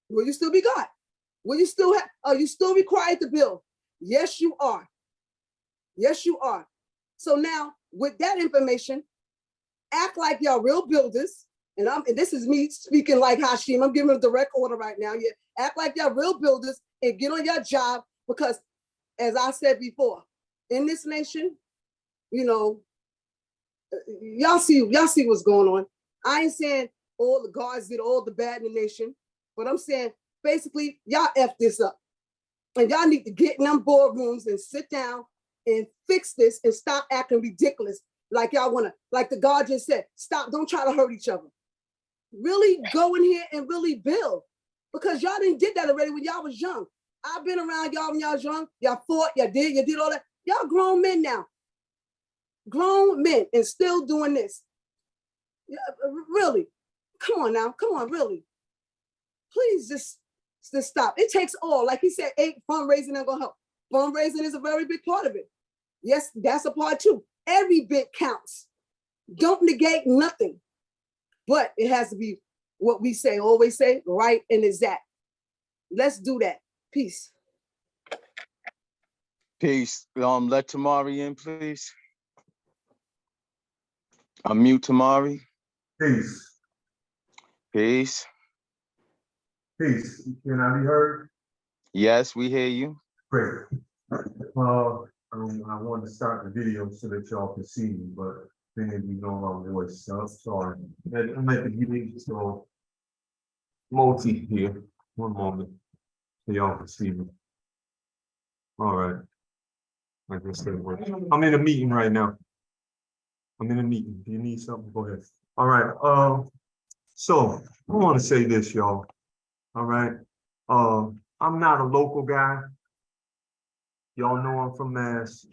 Will you still be God? Will you still have, are you still required to build? Yes, you are. Yes, you are. So now with that information, act like y'all real builders. And this is me speaking like Hashim. I'm giving a direct order right now. Yeah, act like y'all real builders and get on your job, because as I said before, in this nation, you know, y'all see what's going on. I ain't saying all the guards did all the bad in the nation, but I'm saying basically y'all F this up. And y'all need to get in them boardrooms and sit down and fix this and stop acting ridiculous. Like y'all wanna, like the guard just said, stop, don't try to hurt each other. Really go in here and really build, because y'all didn't did that already when y'all was young. I've been around y'all when y'all was young. Y'all fought, you did all that. Y'all grown men now. Grown men and still doing this. Yeah, really, come on now, come on, really. Please just stop. It takes all, like he said, fundraising ain't gonna help. Fundraising is a very big part of it. Yes, that's a part too. Every bit counts. Don't negate nothing. But it has to be what we say, always say, right and exact. Let's do that. Peace. Peace. Let Tamari in, please. Unmute Tamari. Peace. Peace. Peace. Can I be heard? Yes, we hear you. Great. I wanted to start the video so that y'all can see me, but then we know my voice. So I'm sorry. I'm at the beginning, so multi here. One moment, so y'all can see me. All right. I guess that works. I'm in a meeting right now. I'm in a meeting. Do you need something? Go ahead. All right. So I want to say this, y'all. All right. I'm not a local guy. Y'all know I'm from Mass,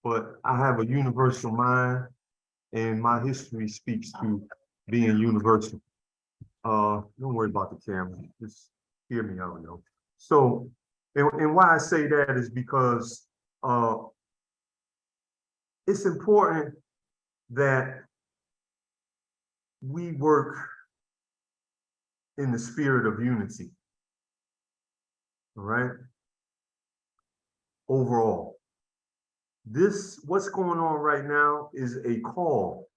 but I have a universal mind, and my history speaks to being universal. Don't worry about the camera. Just hear me out, yo. So, and why I say that is because it's important that we work in the spirit of unity. All right. Overall, what's going on right now is a call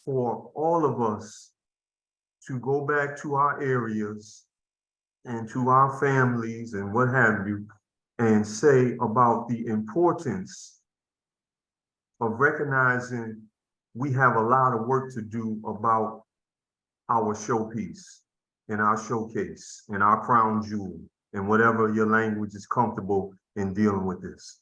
for all of us to go back to our areas and to our families and what have you, and say about the importance of recognizing we have a lot of work to do about our showpiece and our showcase and our crown jewel and whatever your language is comfortable in dealing with this.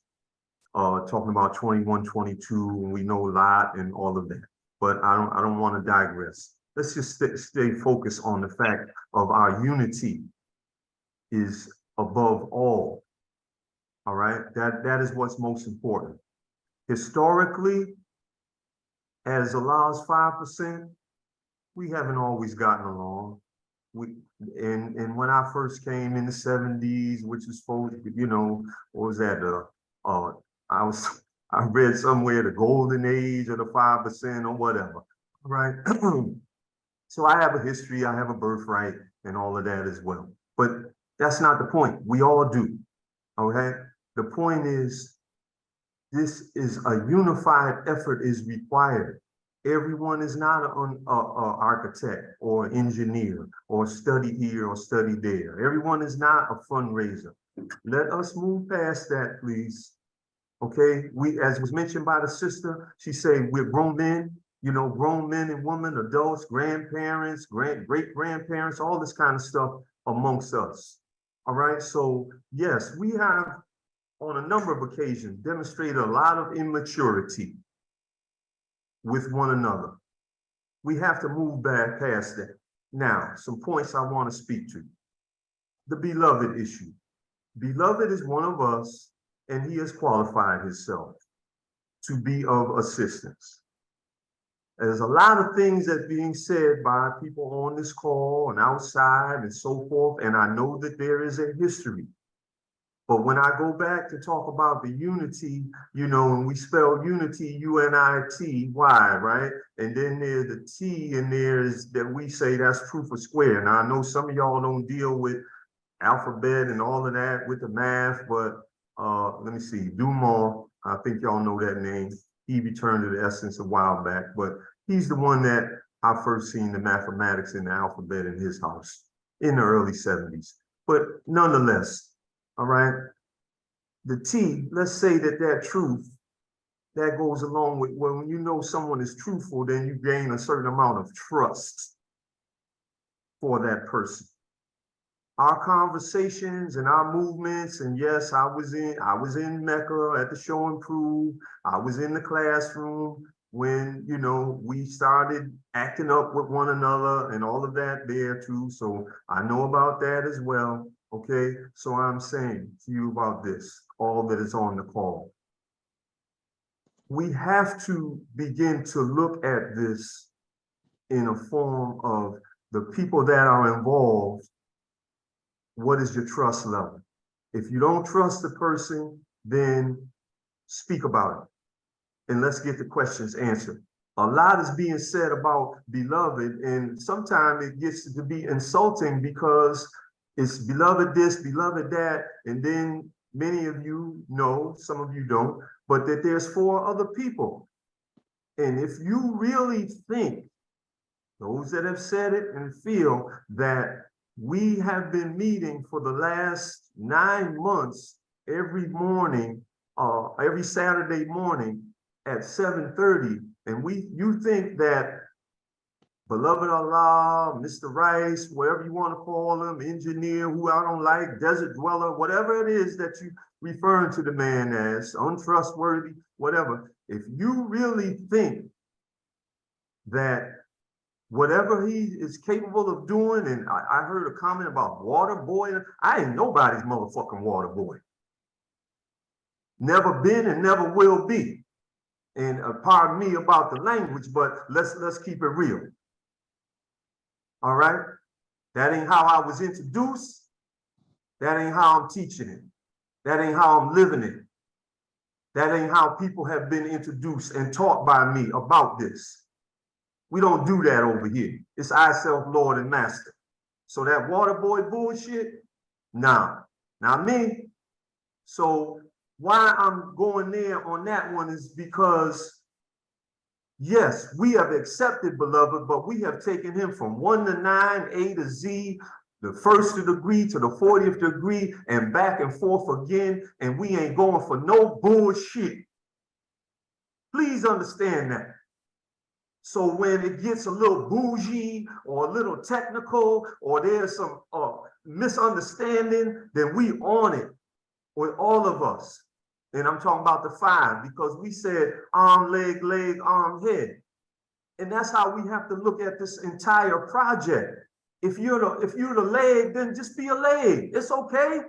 Talking about 21, 22, and we know a lot and all of that, but I don't want to digress. Let's just stay focused on the fact of our unity is above all. All right, that is what's most important. Historically, as Allah's 5%, we haven't always gotten along. And when I first came in the 70s, which was supposed to, you know, what was that? I read somewhere the golden age of the 5% or whatever, right? So I have a history, I have a birthright and all of that as well. But that's not the point. We all do, okay? The point is, this is a unified effort is required. Everyone is not an architect or engineer or study here or study there. Everyone is not a fundraiser. Let us move past that, please. Okay, as was mentioned by the sister, she said we're grown men, you know, grown men and women, adults, grandparents, great-grandparents, all this kind of stuff amongst us. All right, so yes, we have on a number of occasions demonstrated a lot of immaturity with one another. We have to move back past that. Now, some points I want to speak to. The beloved issue. Beloved is one of us, and he has qualified himself to be of assistance. There's a lot of things that are being said by people on this call and outside and so forth, and I know that there is a history. But when I go back to talk about the unity, you know, and we spell unity, U-N-I-T-Y, right? And then there's the T in there is that we say that's proof of square. Now, I know some of y'all don't deal with alphabet and all of that with the math, but let me see, Dumont, I think y'all know that name. He returned to the essence a while back, but he's the one that I first seen the mathematics and the alphabet in his house in the early 70s. But nonetheless, all right, the T, let's say that truth, that goes along with, well, when you know someone is truthful, then you gain a certain amount of trust for that person. Our conversations and our movements, and yes, I was in Mecca at the Show and Prove. I was in the classroom when, you know, we started acting up with one another and all of that there too. So I know about that as well. Okay, so I'm saying to you about this, all that is on the call. We have to begin to look at this in a form of the people that are involved. What is your trust level? If you don't trust the person, then speak about it. And let's get the questions answered. A lot is being said about beloved, and sometimes it gets to be insulting because it's beloved this, beloved that, and then many of you know, some of you don't, but that there's 4 other people. And if you really think, those that have said it and feel that we have been meeting for the last 9 months every morning, every Saturday morning at 7:30, and you think that beloved Allah, Mr. Rice, whatever you want to call him, engineer, who I don't like, desert dweller, whatever it is that you referring to the man as, untrustworthy, whatever. If you really think that whatever he is capable of doing, and I heard a comment about water boy, I ain't nobody's motherfucking water boy. Never been and never will be. And pardon me about the language, but let's keep it real. All right? That ain't how I was introduced. That ain't how I'm teaching it. That ain't how I'm living it. That ain't how people have been introduced and taught by me about this. We don't do that over here. It's I, self, Lord, and Master. So that water boy bullshit, nah, not me. So why I'm going there on that one is because, yes, we have accepted beloved, but we have taken him from 1 to 9, A to Z, the 1st degree to the 40th degree, and back and forth again, and we ain't going for no bullshit. Please understand that. So when it gets a little bougie or a little technical or there's some misunderstanding, then we on it with all of us. And I'm talking about the 5 because we said arm, leg, arm, head. And that's how we have to look at this entire project. If you're the leg, then just be a leg. It's okay.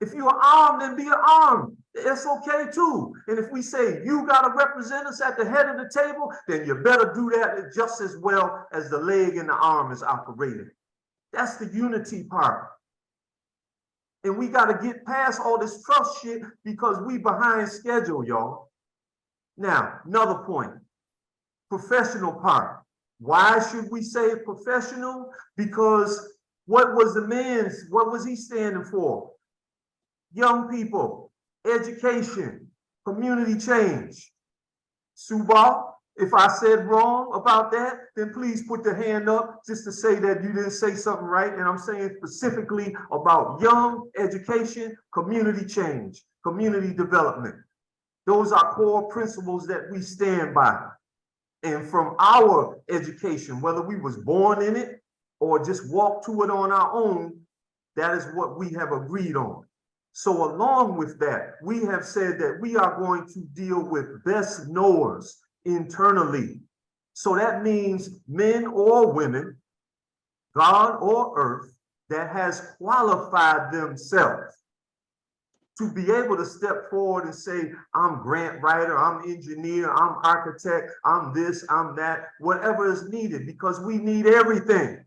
If you're an arm, then be an arm. It's okay too. And if we say you got to represent us at the head of the table, then you better do that just as well as the leg and the arm is operating. That's the unity part. And we got to get past all this trust shit because we behind schedule, y'all. Now, another point, professional part. Why should we say professional? Because what was he standing for? Young people, education, community change. Subal, If I said wrong about that, then please put the hand up just to say that you didn't say something right. And I'm saying specifically about young education, community change, community development. Those are core principles that we stand by. And from our education, whether we was born in it or just walked to it on our own, that is what we have agreed on. So along with that, we have said that we are going to deal with best knowers internally. So that means men or women, God or earth, that has qualified themselves to be able to step forward and say, I'm grant writer, I'm engineer, I'm architect, I'm this, I'm that, whatever is needed, because we need everything.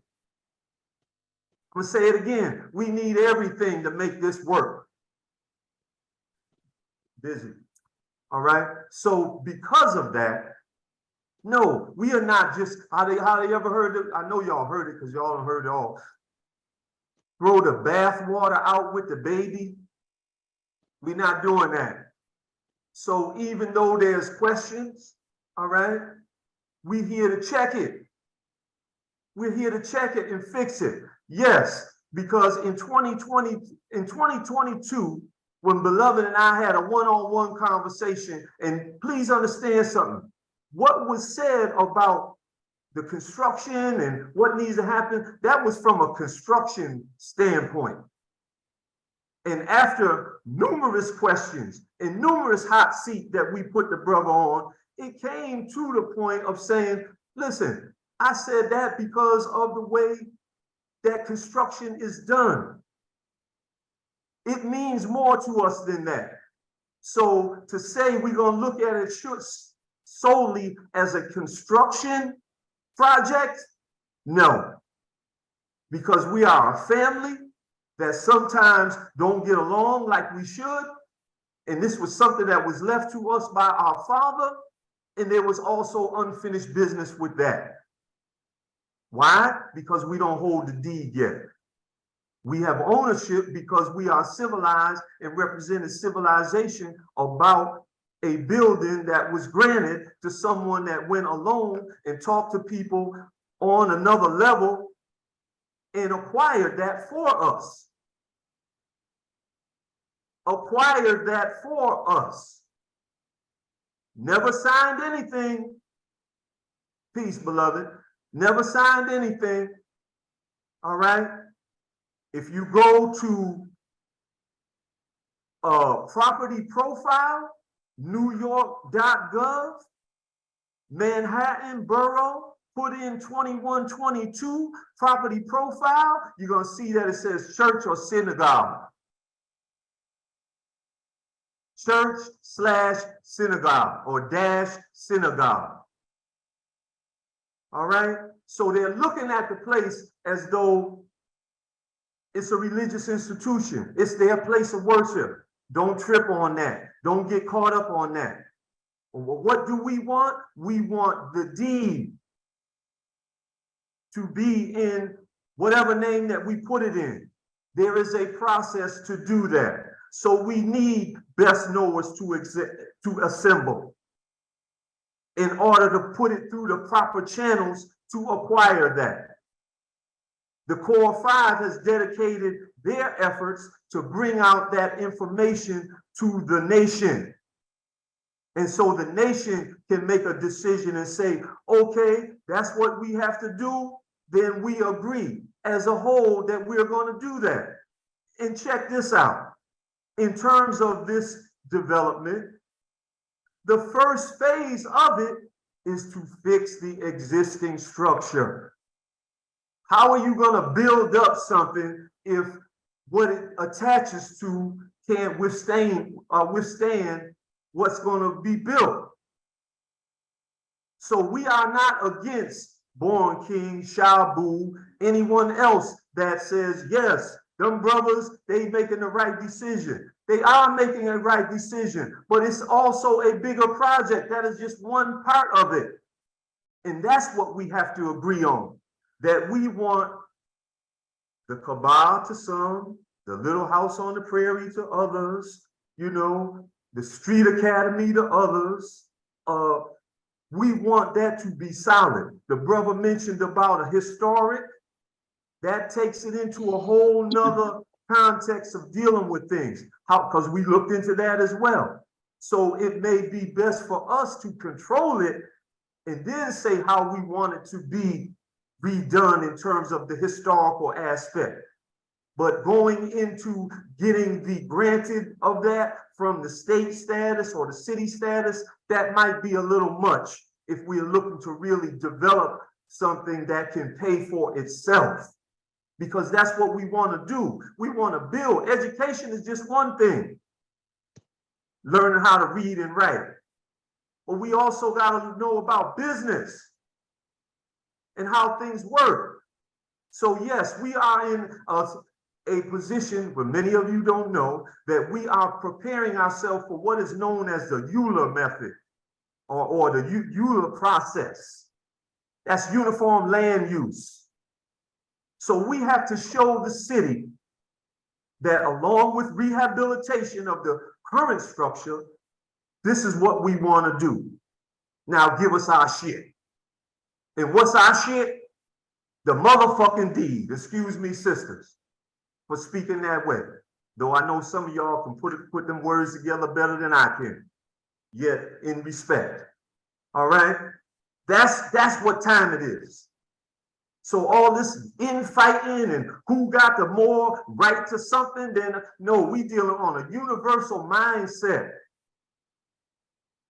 I'm gonna say it again. We need everything to make this work. Busy. All right. So because of that, no, we are not just, how they ever heard it? I know y'all heard it because y'all heard it all. Throw the bath water out with the baby. We're not doing that. So even though there's questions, all right, we're here to check it. We're here to check it and fix it. Yes, because in 2022, when Beloved and I had a one-on-one conversation, and please understand something, what was said about the construction and what needs to happen, that was from a construction standpoint. And after numerous questions and numerous hot seat that we put the brother on, it came to the point of saying, listen, I said that because of the way that construction is done. It means more to us than that. So to say we're going to look at it solely as a construction project, no. Because we are a family that sometimes don't get along like we should. And this was something that was left to us by our father. And there was also unfinished business with that. Why? Because we don't hold the deed yet. We have ownership because we are civilized and represented civilization about a building that was granted to someone that went alone and talked to people on another level and acquired that for us. Acquired that for us. Never signed anything. Peace, beloved. Never signed anything. All right. If you go to property profile, NewYork.gov, Manhattan Borough, put in 2122 property profile, you're going to see that it says church or synagogue. Church/synagogue or -synagogue. All right. So they're looking at the place as though it's a religious institution. It's their place of worship. Don't trip on that. Don't get caught up on that. What do we want? We want the deed to be in whatever name that we put it in. There is a process to do that. So we need best knowers to assemble in order to put it through the proper channels to acquire that. The Core 5 has dedicated their efforts to bring out that information to the nation. And so the nation can make a decision and say, okay, that's what we have to do. Then we agree as a whole that we're going to do that. And check this out. In terms of this development, the first phase of it is to fix the existing structure. How are you going to build up something if what it attaches to can't withstand what's going to be built? So we are not against Born King, Shabu, anyone else that says, yes, them brothers, they making the right decision. They are making a right decision, but it's also a bigger project. That is just one part of it. And that's what we have to agree on. That we want the Kaaba to some, the Little House on the Prairie to others, you know, the Street Academy to others, We want that to be solid. The brother mentioned about a historic. That takes it into a whole nother context of dealing with things. How? Because we looked into that as well. So it may be best for us to control it and then say how we want it to be redone in terms of the historical aspect. But going into getting the granted of that from the state status or the city status, that might be a little much if we're looking to really develop something that can pay for itself. Because that's what we want to do. We want to build. Education is just one thing. Learning how to read and write. But we also got to know about business and how things work. So yes, we are in a position where many of you don't know that we are preparing ourselves for what is known as the EULA method or the EULA process. That's uniform land use. So we have to show the city that along with rehabilitation of the current structure, this is what we want to do. Now give us our shit. And what's our shit? The motherfucking deed. Excuse me, sisters, for speaking that way. Though I know some of y'all can put them words together better than I can. Yet in respect. All right? That's what time it is. So all this infighting and who got the more right to something, then no, we dealing on a universal mindset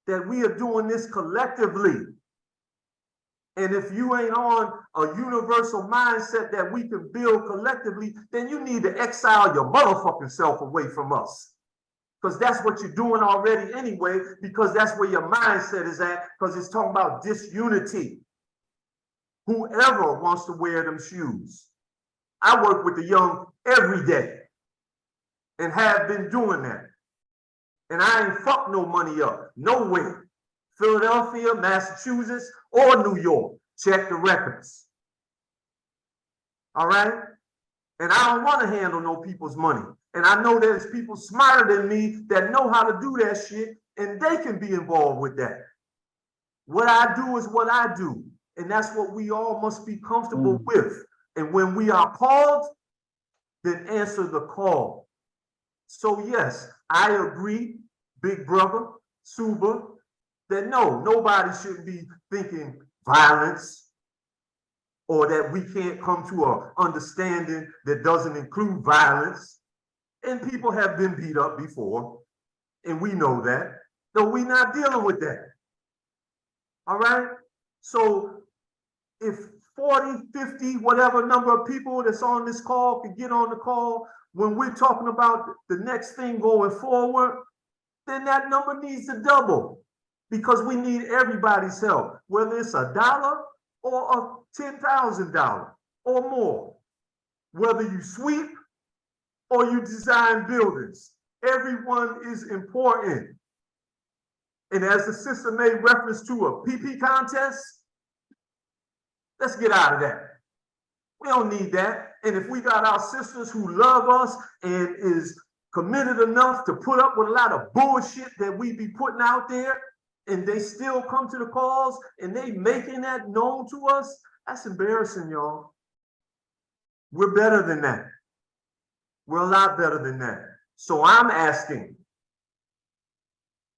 that we are doing this collectively. And if you ain't on a universal mindset that we can build collectively, then you need to exile your motherfucking self away from us. Because that's what you're doing already anyway, because that's where your mindset is at, because it's talking about disunity. Whoever wants to wear them shoes. I work with the young every day and have been doing that. And I ain't fucked no money up, nowhere. Philadelphia, Massachusetts, or New York. Check the records. All right? And I don't want to handle no people's money. And I know there's people smarter than me that know how to do that shit, and they can be involved with that. What I do is what I do. And that's what we all must be comfortable with. And when we are called, then answer the call. So yes, I agree, big brother, Suba, that no, nobody should be thinking violence or that we can't come to an understanding that doesn't include violence. And people have been beat up before, and we know that. No, we're not dealing with that. All right? So if 40, 50, whatever number of people that's on this call can get on the call when we're talking about the next thing going forward, then that number needs to double because we need everybody's help, whether it's $1 or $10,000 or more, whether you sweep or you design buildings. Everyone is important. And as the sister made reference to a PP contest, let's get out of that. We don't need that. And if we got our sisters who love us and is committed enough to put up with a lot of bullshit that we be putting out there, and they still come to the calls and they making that known to us, that's embarrassing, y'all. We're better than that. We're a lot better than that. So I'm asking,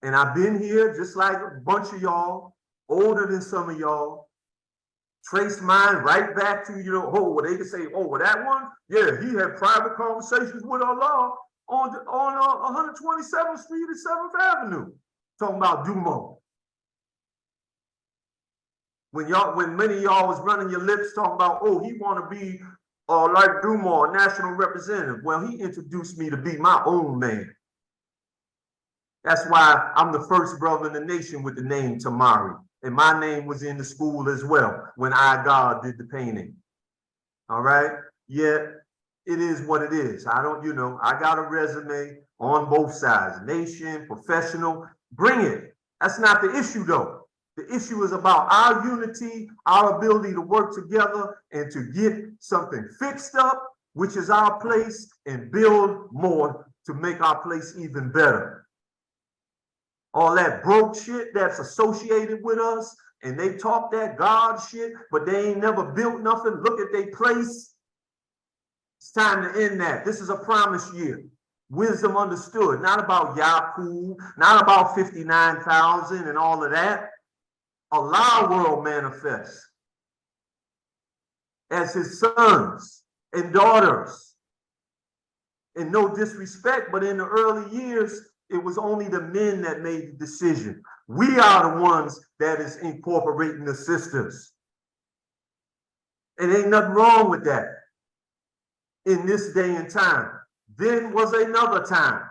and I've been here just like a bunch of y'all, older than some of y'all, trace mine right back to, you know, oh, they can say, oh, well, that one, yeah, he had private conversations with Allah on 127th Street and 7th Avenue, talking about Dumo. When many of y'all was running your lips talking about, oh, he want to be like Dumo, a national representative. Well, he introduced me to be my own man. That's why I'm the first brother in the nation with the name Tamari. And my name was in the school as well when God did the painting. All right? Yet it is what it is. I don't, you know, I got a resume on both sides, nation, professional, bring it. That's not the issue though. The issue is about our unity, our ability to work together and to get something fixed up, which is our place, and build more to make our place even better. All that broke shit that's associated with us and they talk that God shit, but they ain't never built nothing. Look at their place. It's time to end that. This is a promise year. Wisdom understood, not about Yaku, not about 59,000 and all of that. Allah will manifest as his sons and daughters. And no disrespect, but in the early years, it was only the men that made the decision. We are the ones that is incorporating the sisters. And ain't nothing wrong with that in this day and time. Then was another time.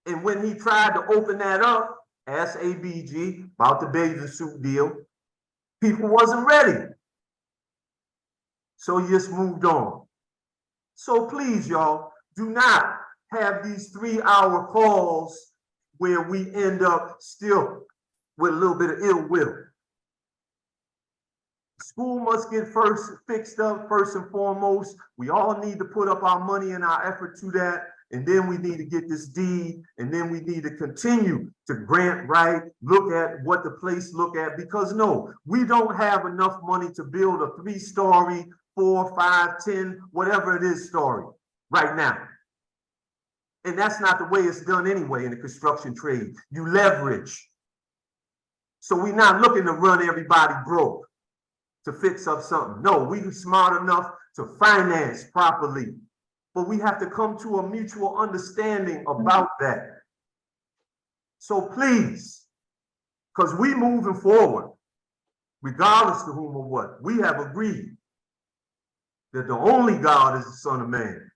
And when he tried to open that up, ask ABG about the bathing suit deal, people wasn't ready. So he just moved on. So please, y'all, do not have these 3-hour calls where we end up still with a little bit of ill will. School must get fixed up first and foremost. We all need to put up our money and our effort to that. And then we need to get this deed. And then we need to continue to grant right, look at what the place look at. Because no, we don't have enough money to build a 3-story, 4, 5, 10, whatever it is story right now. And that's not the way it's done anyway in the construction trade. You leverage. So we're not looking to run everybody broke to fix up something. No, we're smart enough to finance properly. But we have to come to a mutual understanding about that. So please, because we moving forward, regardless to whom or what, we have agreed that the only God is the Son of Man.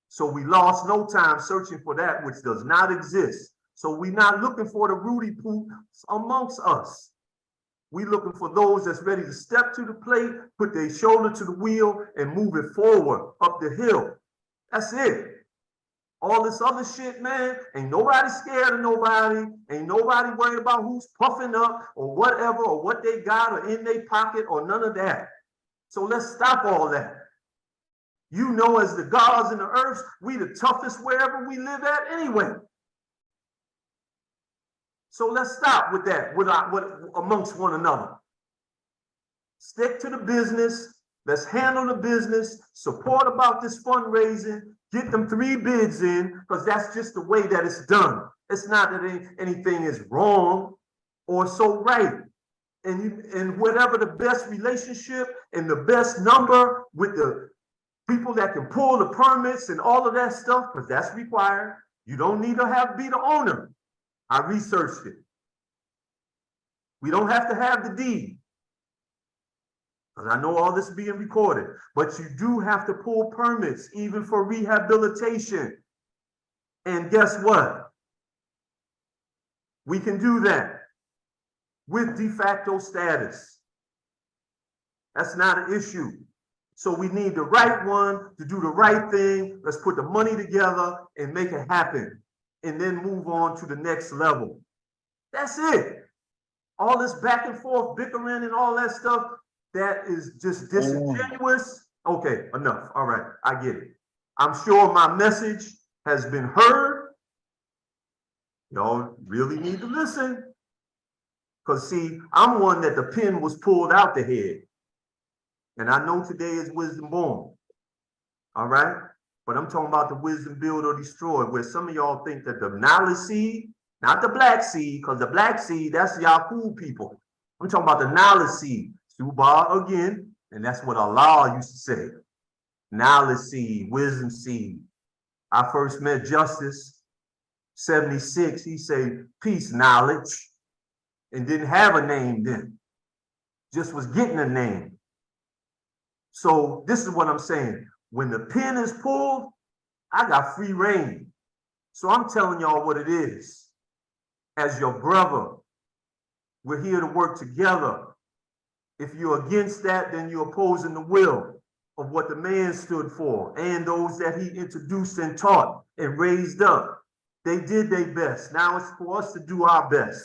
So we lost no time searching for that which does not exist. So we're not looking for the Rudy Poop amongst us. We're looking for those that's ready to step to the plate, put their shoulder to the wheel, and move it forward up the hill. That's it. All this other shit, man, ain't nobody scared of nobody. Ain't nobody worried about who's puffing up or whatever, or what they got or in their pocket or none of that. So let's stop all that. You know, as the gods in the earth, we the toughest wherever we live at anyway. So let's stop with that, amongst one another. Stick to the business. Let's handle the business. Support about this fundraising. Get them 3 bids in, because that's just the way that it's done. It's not that anything is wrong or so right. And whatever the best relationship and the best number with the people that can pull the permits and all of that stuff, because that's required. You don't need to be the owner. I researched it. We don't have to have the deed, because I know all this is being recorded, but you do have to pull permits even for rehabilitation. And guess what? We can do that with de facto status. That's not an issue. So we need the right one to do the right thing. Let's put the money together and make it happen, and then move on to the next level. That's it. All this back and forth bickering and all that stuff, that is just disingenuous. Okay, enough. All right, I get it. I'm sure my message has been heard. Y'all really need to listen. Because see, I'm one that the pin was pulled out the head. And I know today is wisdom born. All right? But I'm talking about the wisdom build or destroy, where some of y'all think that the knowledge seed, not the black seed, because the black seed, that's Yaqub people. I'm talking about the knowledge seed. Subah again, and that's what Allah used to say. Knowledge seed, wisdom seed. I first met Justice, 76. He said, peace, knowledge, and didn't have a name then. Just was getting a name. So this is what I'm saying. When the pin is pulled, I got free reign. So I'm telling y'all what it is. As your brother, we're here to work together. If you're against that, then you're opposing the will of what the man stood for and those that he introduced and taught and raised up. They did their best. Now it's for us to do our best.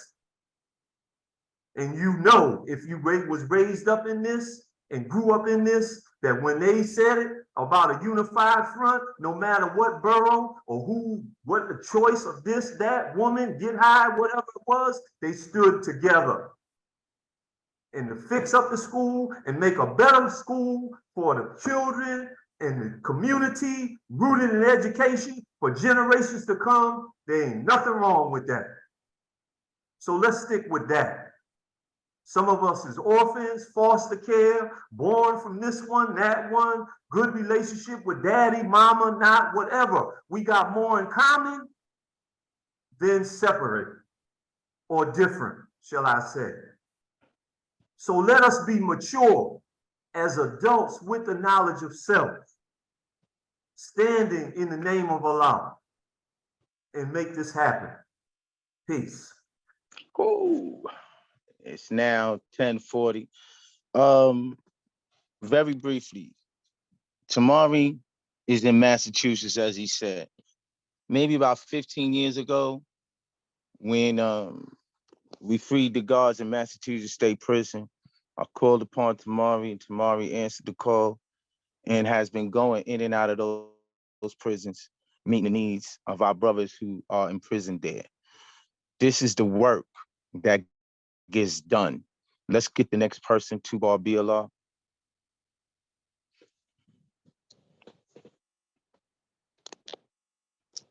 And you know, if you was raised up in this and grew up in this, that when they said it about a unified front, no matter what borough or who, what the choice of this, that, woman, get high, whatever it was, they stood together. and to fix up the school and make a better school for the children and the community rooted in education for generations to come, there ain't nothing wrong with that. So let's stick with that. Some of us is orphans, foster care, born from this one, that one, good relationship with daddy, mama, not whatever. We got more in common than separate or different, shall I say. So let us be mature as adults with the knowledge of self, standing in the name of Allah, and make this happen. Peace. Oh, it's now 10:40. Very briefly, Tamari is in Massachusetts, as he said. Maybe about 15 years ago, when we freed the guards in Massachusetts State Prison, I called upon Tamari, and Tamari answered the call and has been going in and out of those prisons, meeting the needs of our brothers who are imprisoned there. This is the work that gets done. Let's get the next person, Tubar BLR.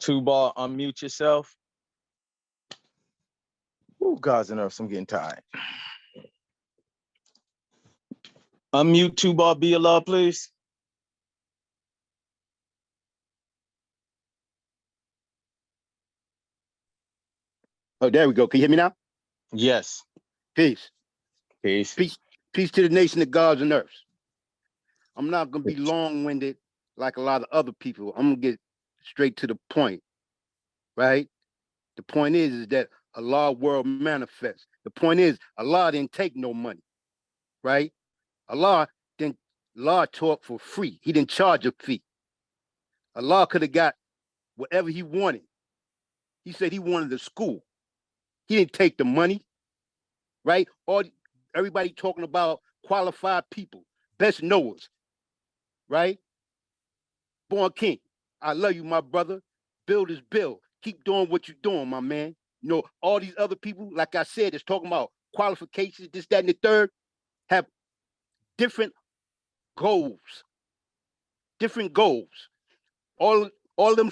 Tubar, unmute yourself. Oh, gods and earths, I'm getting tired. Unmute Tubar BLR, please. Oh, there we go. Can you hear me now? Yes. Peace. Peace. Peace to the nation of gods and earths. I'm not going to be long-winded like a lot of other people. I'm going to get straight to the point, right? The point is that Allah world manifests. The point is Allah didn't take no money, right? Allah taught for free. He didn't charge a fee. Allah could have got whatever he wanted. He said he wanted a school. He didn't take the money, right? Everybody talking about qualified people, best knowers, right? Born King, I love you, my brother. Build is build. Keep doing what you're doing, my man. You know, all these other people, like I said, is talking about qualifications, this, that, and the third, have different goals. Different goals. All of them,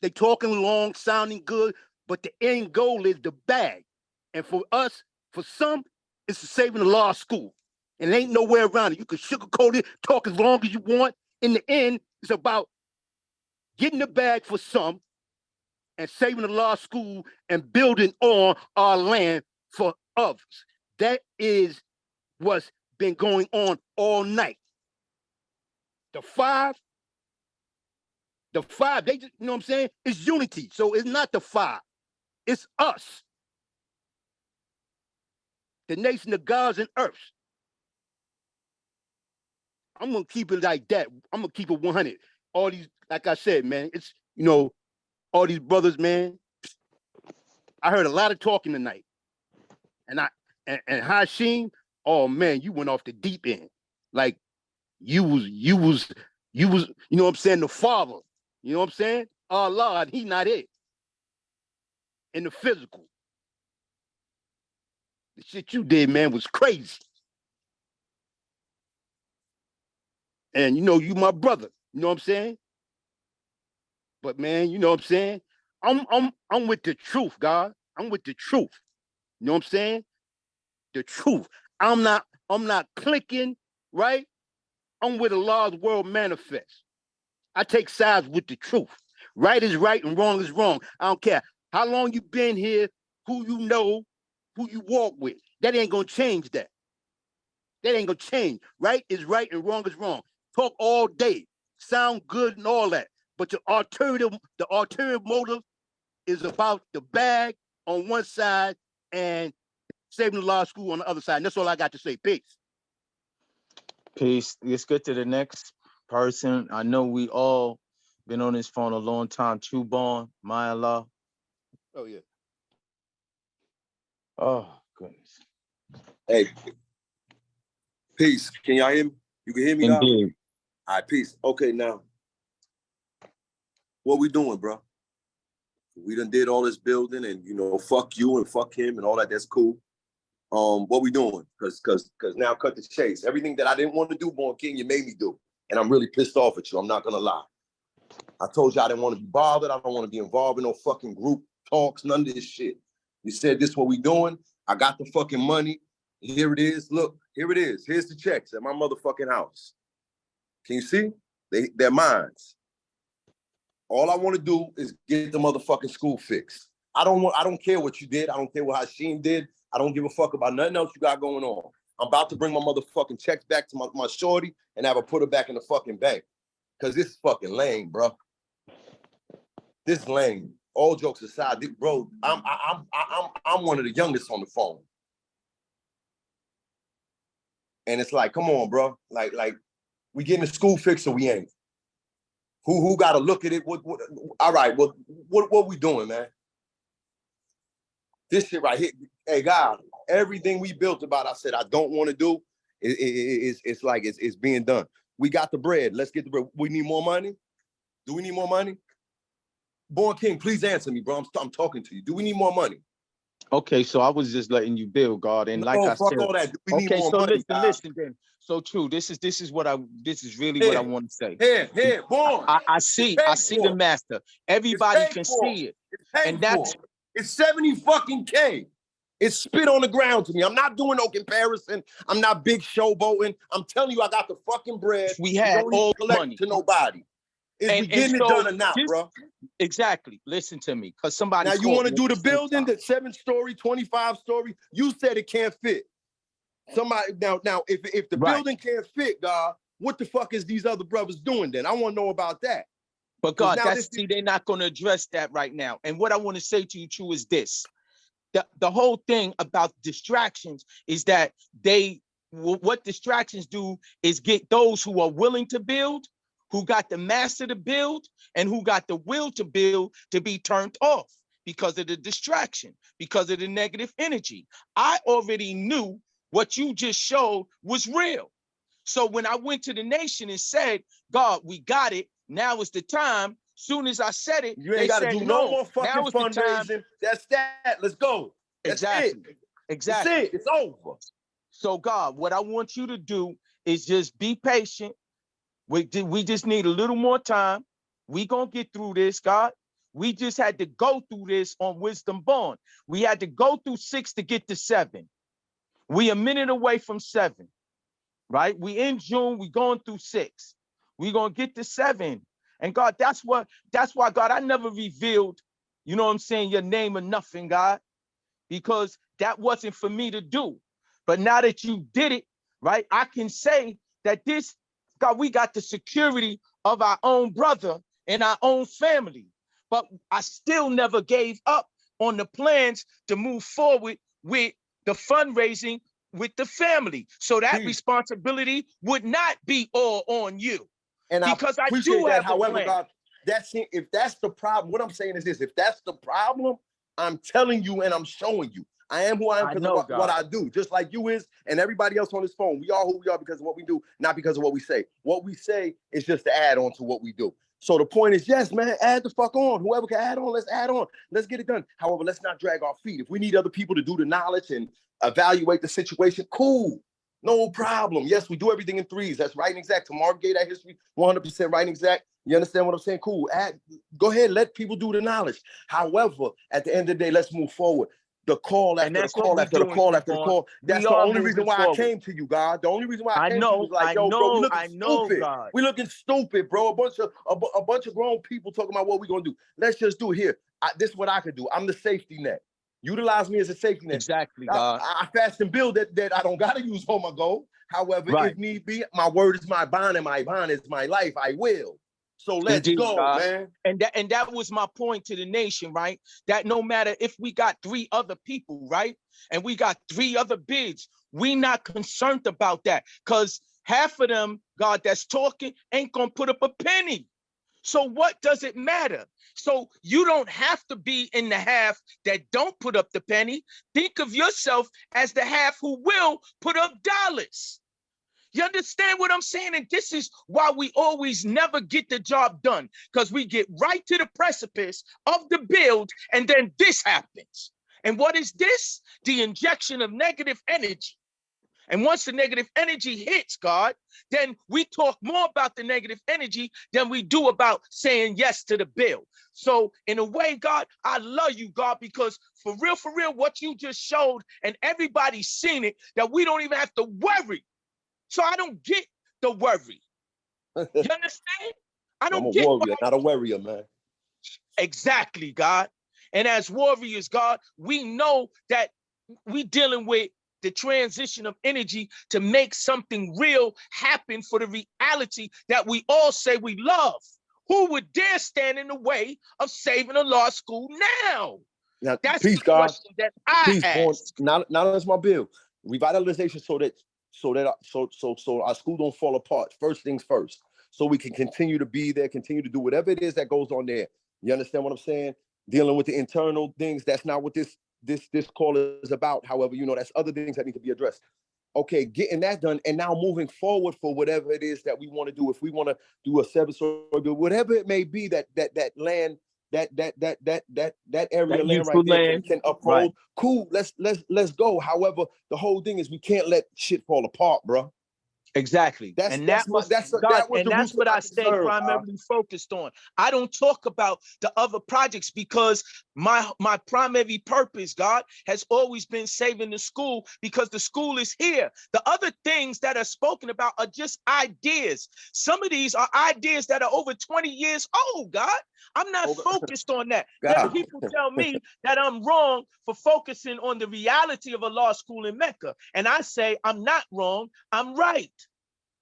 they talking long, sounding good, but the end goal is the bag. And for us, for some, it's saving the law school. And there ain't nowhere around it. You can sugarcoat it, talk as long as you want. In the end, it's about getting the bag for some and saving the law school and building on our land for others. That is what's been going on all night. The five, they just, you know what I'm saying? It's unity. So it's not the five. It's us. The nation of gods and earths. I'm going to keep it like that. I'm going to keep it 100. All these, like I said, man, it's, you know, all these brothers, man. I heard a lot of talking tonight. And Hashim, oh man, you went off the deep end. Like you was, you know what I'm saying, the father. You know what I'm saying? Allah, he not it. In the physical. The shit you did, man, was crazy. And you know, you my brother. You know what I'm saying? But man, you know what I'm saying? I'm with the truth, God. I'm with the truth. You know what I'm saying? The truth. I'm not clicking, right? I'm with Allah's world manifest. I take sides with the truth. Right is right and wrong is wrong. I don't care how long you been here, who you know, who you walk with. That ain't gonna change that. That ain't gonna change. Right is right and wrong is wrong. Talk all day, sound good and all that. But the ulterior motive is about the bag on one side and saving the law school on the other side. And that's all I got to say. Peace. Peace. Let's get to the next person. I know we all been on this phone a long time. Tubar, my Allah. Oh, yeah. Oh, goodness. Hey, peace. Can y'all hear me? You can hear me now? Indeed. All right, peace. Okay, now, what we doing, bro? We done did all this building and, you know, fuck you and fuck him and all that. That's cool. What we doing? Cause now cut the chase. Everything that I didn't want to do, Born King, you made me do. And I'm really pissed off at you. I'm not gonna lie. I told you I didn't want to be bothered. I don't want to be involved in no fucking group talks, none of this shit. You said this what we doing. I got the fucking money. Here it is. Look, here it is. Here's the checks at my motherfucking house. Can you see? They're mine. All I want to do is get the motherfucking school fixed. I don't care what you did. I don't care what Hashim did. I don't give a fuck about nothing else you got going on. I'm about to bring my motherfucking checks back to my shorty and have her put her back in the fucking bank. Cause this is fucking lame, bro. This is lame. All jokes aside, bro, I'm one of the youngest on the phone. And it's like, come on, bro. Like we getting the school fixed or we ain't. Who got to look at it? All right, well, what we doing, man? This shit right here, hey, God, everything we built about, I said I don't want to do, it's like it's being done. We got the bread. Let's get the bread. We need more money? Do we need more money? Born King, please answer me, bro. I'm talking to you. Do we need more money? Okay, so I was just letting you build, God, and like I fuck said, all that. Do we need more so money, listen then. So true. This is what I want to say. Here, Born. I see the master. Everybody can see it, and that's it's 70 fucking K. It's spit on the ground to me. I'm not doing no comparison. I'm not big showboating. I'm telling you, I got the fucking bread. We had all the money to nobody. Is we getting it done or not, bro? Exactly. Listen to me, because somebody. Now you want to do the building, the 7-story, 25-story. You said it can't fit. Somebody now, if the building can't fit, God, what the fuck is these other brothers doing then? I want to know about that. But God, they're not going to address that right now. And what I want to say to you, True, is this. The whole thing about distractions is that what distractions do is get those who are willing to build, who got the master to build, and who got the will to build to be turned off because of the distraction, because of the negative energy. I already knew what you just showed was real. So when I went to the nation and said, God, we got it. Now is the time. Soon as I said it, you ain't got to do no more fucking fundraising. That's that. Let's go. That's exactly. It. Exactly. That's it. It's over. So God, what I want you to do is just be patient. We just need a little more time. We gonna get through this, God. We just had to go through this on Wisdom Born. We had to go through 6 to get to 7. We a minute away from 7, right? We in June, we going through 6. We gonna get to 7. And God, that's why, God, I never revealed, you know what I'm saying, your name or nothing, God, because that wasn't for me to do. But now that you did it, right, I can say that this, God, we got the security of our own brother and our own family. But I still never gave up on the plans to move forward with the fundraising with the family. So that responsibility would not be all on you. And because I appreciate do that. have However, a plan. God, if that's the problem, what I'm saying is this: if that's the problem, I'm telling you and I'm showing you. I am who I am because of what I do, just like you is and everybody else on this phone. We are who we are because of what we do, not because of what we say. What we say is just to add on to what we do. So the point is, yes, man, add the fuck on. Whoever can add on, let's add on. Let's get it done. However, let's not drag our feet. If we need other people to do the knowledge and evaluate the situation, cool. No problem. Yes, we do everything in 3s. That's right and exact. Tomorrow, Gate at History, 100% right and exact. You understand what I'm saying? Cool. Go ahead. Let people do the knowledge. However, at the end of the day, let's move forward. The call after the call after the call after the call. That's the only reason why I came to you, God. The only reason why I came to you was like, yo, bro, we looking stupid. God. We looking stupid, bro. A bunch of grown people talking about what we gonna do. Let's just do it here. This is what I could do. I'm the safety net. Utilize me as a safety net. Exactly, God. I fast and build that I don't gotta use on my goal. However, if need be, my word is my bond and my bond is my life. I will. So let's go, God. Man. And that was my point to the nation, right? That no matter if we got 3 other people, right? And we got 3 other bids, we not concerned about that because half of them, God, that's talking ain't gonna put up a penny. So what does it matter? So you don't have to be in the half that don't put up the penny. Think of yourself as the half who will put up dollars. You understand what I'm saying? And this is why we always never get the job done, because we get right to the precipice of the build and then this happens. And what is this? The injection of negative energy. And once the negative energy hits, God, then we talk more about the negative energy than we do about saying yes to the bill. So in a way, God, I love you, God, because for real, what you just showed and everybody's seen it, that we don't even have to worry. So I don't get the worry. You understand? I don't get I'm a warrior, not a worrier, man. Exactly, God. And as warriors, God, we know that we dealing with the transition of energy to make something real happen for the reality that we all say we love. Who would dare stand in the way of saving a law school now? Now, That's peace, the God. question that I Peace, born. ask. Now that's my bill. Revitalization so our school don't fall apart. First things first. So we can continue to be there, continue to do whatever it is that goes on there. You understand what I'm saying? Dealing with the internal things. That's not what this call is about. However, you know, that's other things that need to be addressed. Okay, getting that done, and now moving forward for whatever it is that we want to do. If we want to do a 7-story build, whatever it may be, that land, that area of land right there can uphold. Right. Cool. Let's go. However, the whole thing is we can't let shit fall apart, bro. Exactly. That's what I stay primarily focused on. I don't talk about the other projects because my primary purpose, God, has always been saving the school because the school is here. The other things that are spoken about are just ideas. Some of these are ideas that are over 20 years old, God. I'm not focused on that. Then people tell me that I'm wrong for focusing on the reality of a law school in Mecca. And I say, I'm not wrong, I'm right.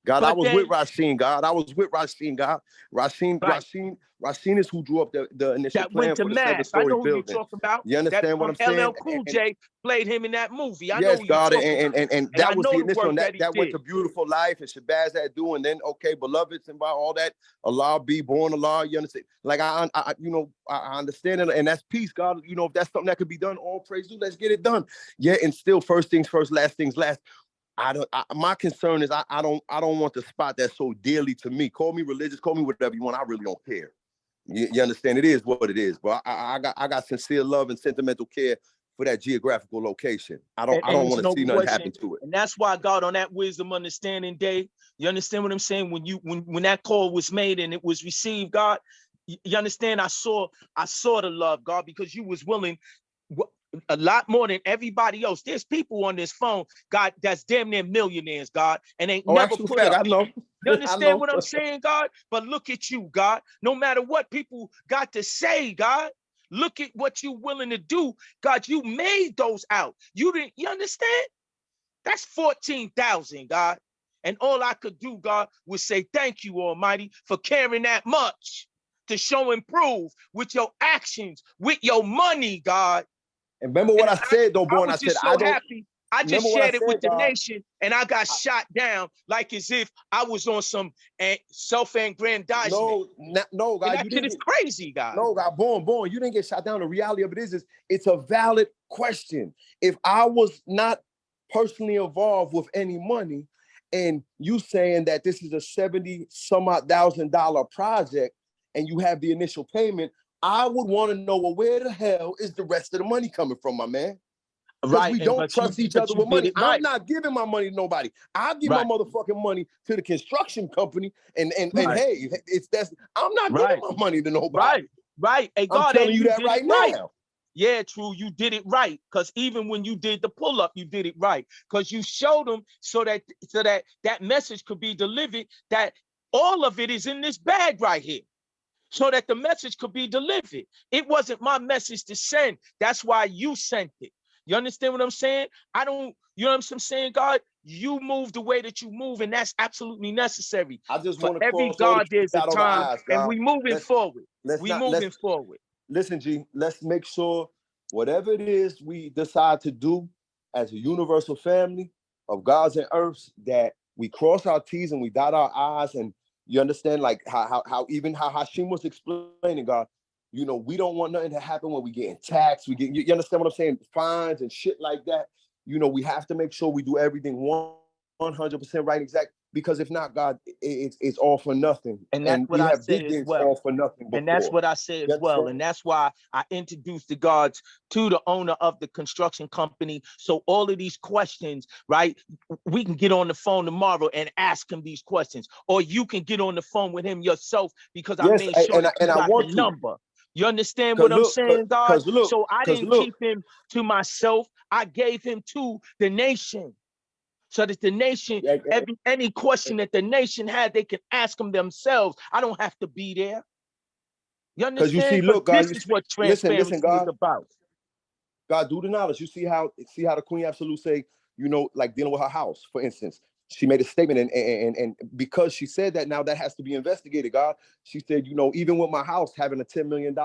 God, I was with Rasheen, God. I was with Rasheen, God. Rasheen is who drew up the initial plan for the 7-story building. You're talking about. You understand what I'm saying? LL Cool J played him in that movie. I know yes, who God, you're talking about. and that was the initial. Work That went to Beautiful Life and Shabazz had do, and then okay, Beloveds and all that. Allah be born Allah. You understand? Like I understand it, and that's peace, God. You know, if that's something that could be done, all praise you. Let's get it done. Yeah, and still, first things first, last things last. My concern is I don't want the spot that's so dearly to me. Call me religious, call me whatever you want. I really don't care. You understand? It is what it is. But I got sincere love and sentimental care for that geographical location. I don't want to see nothing happen to it. And that's why God, on that Wisdom Understanding Day, you understand what I'm saying? When that call was made and it was received, God, you understand? I saw the love, God, because you was willing. A lot more than everybody else. There's people on this phone, God, that's damn near millionaires, God, and ain't never put up. I know. You understand what I'm saying, God? But look at you, God. No matter what people got to say, God, look at what you're willing to do. God, you made those out. You understand? That's 14,000, God. And all I could do, God, was say thank you, Almighty, for caring that much to show and prove with your actions, with your money, God. And remember what I said, though, Born. I said, I don't. Happy. I just shared it with the nation, and I got shot down like as if I was on some self-aggrandizement. No, God, that shit is crazy, God. No, God, Born. You didn't get shot down. The reality of it is it's a valid question. If I was not personally involved with any money, and you saying that this is a $70,000 project, and you have the initial payment, I would want to know, well, where the hell is the rest of the money coming from, my man? Right. We don't trust each other with money. I'm not giving my money to nobody. I'll give my motherfucking money to the construction company. And hey, I'm not giving my money to nobody. Right. Hey, God, I'm telling you that right now. Yeah, true. You did it right. Because even when you did the pull-up, you did it right. Because you showed them so that message could be delivered, that all of it is in this bag right here. So that the message could be delivered. It wasn't my message to send. That's why you sent it. You understand what I'm saying? You know what I'm saying, God? You move the way that you move, and that's absolutely necessary. I just for want to every God, there's a time, and we moving forward. Forward. Listen, G, let's make sure whatever it is we decide to do as a universal family of gods and earths, that we cross our T's and we dot our I's. And you understand, like how Hashim was explaining, God, you know, we don't want nothing to happen when we getting taxed. You understand what I'm saying? Fines and shit like that. You know, we have to make sure we do everything 100% right, exact. because if not, God, it's all for nothing. And that's what we I have say did as things well. all for nothing before. And that's what I say You as well. understand? And that's why I introduced the guards to the owner of the construction company. So all of these questions, right? We can get on the phone tomorrow and ask him these questions, or you can get on the phone with him yourself, because I Yes, made sure that you and I got want the to. number. You understand Cause what I'm look, saying, God? So I cause didn't look, keep him to myself. I gave him to the nation, so that the nation, any question that the nation had, they can ask them themselves. I don't have to be there. You Cause you see, understand? Because look, God, this is what listen, transparency is God. about. God, do the knowledge. You see how the Queen Absolute say, you know, like dealing with her house, for instance. She made a statement, and because she said that, now that has to be investigated, God. She said, you know, even with my house having a $10 million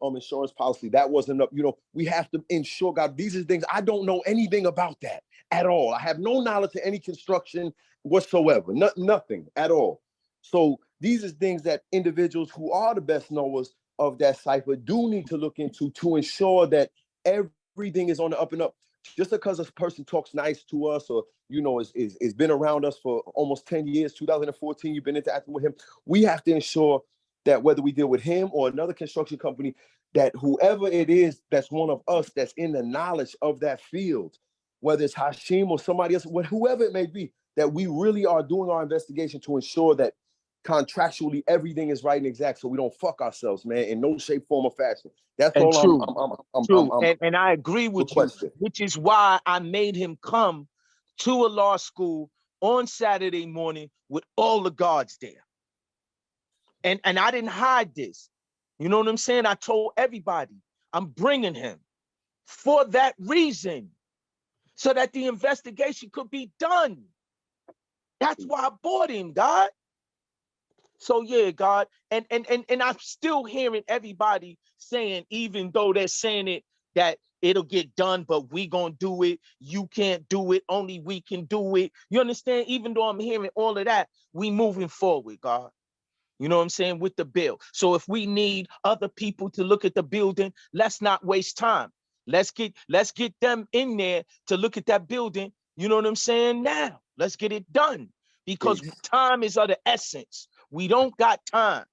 insurance policy, that wasn't enough. You know, we have to ensure, God, these are things, I don't know anything about that at all. I have no knowledge of any construction whatsoever, nothing at all. So these are things that individuals who are the best knowers of that cipher do need to look into to ensure that everything is on the up and up. Just because a person talks nice to us, or you know, is been around us for almost 10 years, 2014, you've been interacting with him, we have to ensure that whether we deal with him or another construction company, that whoever it is that's one of us that's in the knowledge of that field, whether it's Hashim or somebody else, whoever it may be, that we really are doing our investigation to ensure that contractually everything is right and exact, so we don't fuck ourselves, man, in no shape, form, or fashion. That's And all true. I'm And I agree with requesting. you, which is why I made him come to a law school on Saturday morning with all the guards there. And I didn't hide this. You know what I'm saying? I told everybody I'm bringing him for that reason, so that the investigation could be done. That's why I bought him, God. So yeah, God, and I'm still hearing everybody saying, even though they're saying it, that it'll get done, but we gonna do it. You can't do it. Only we can do it. You understand? Even though I'm hearing all of that, we moving forward, God. You know what I'm saying? With the bill. So if we need other people to look at the building, let's not waste time. Let's get them in there to look at that building. You know what I'm saying? Now, let's get it done, because time is of the essence. We don't got time.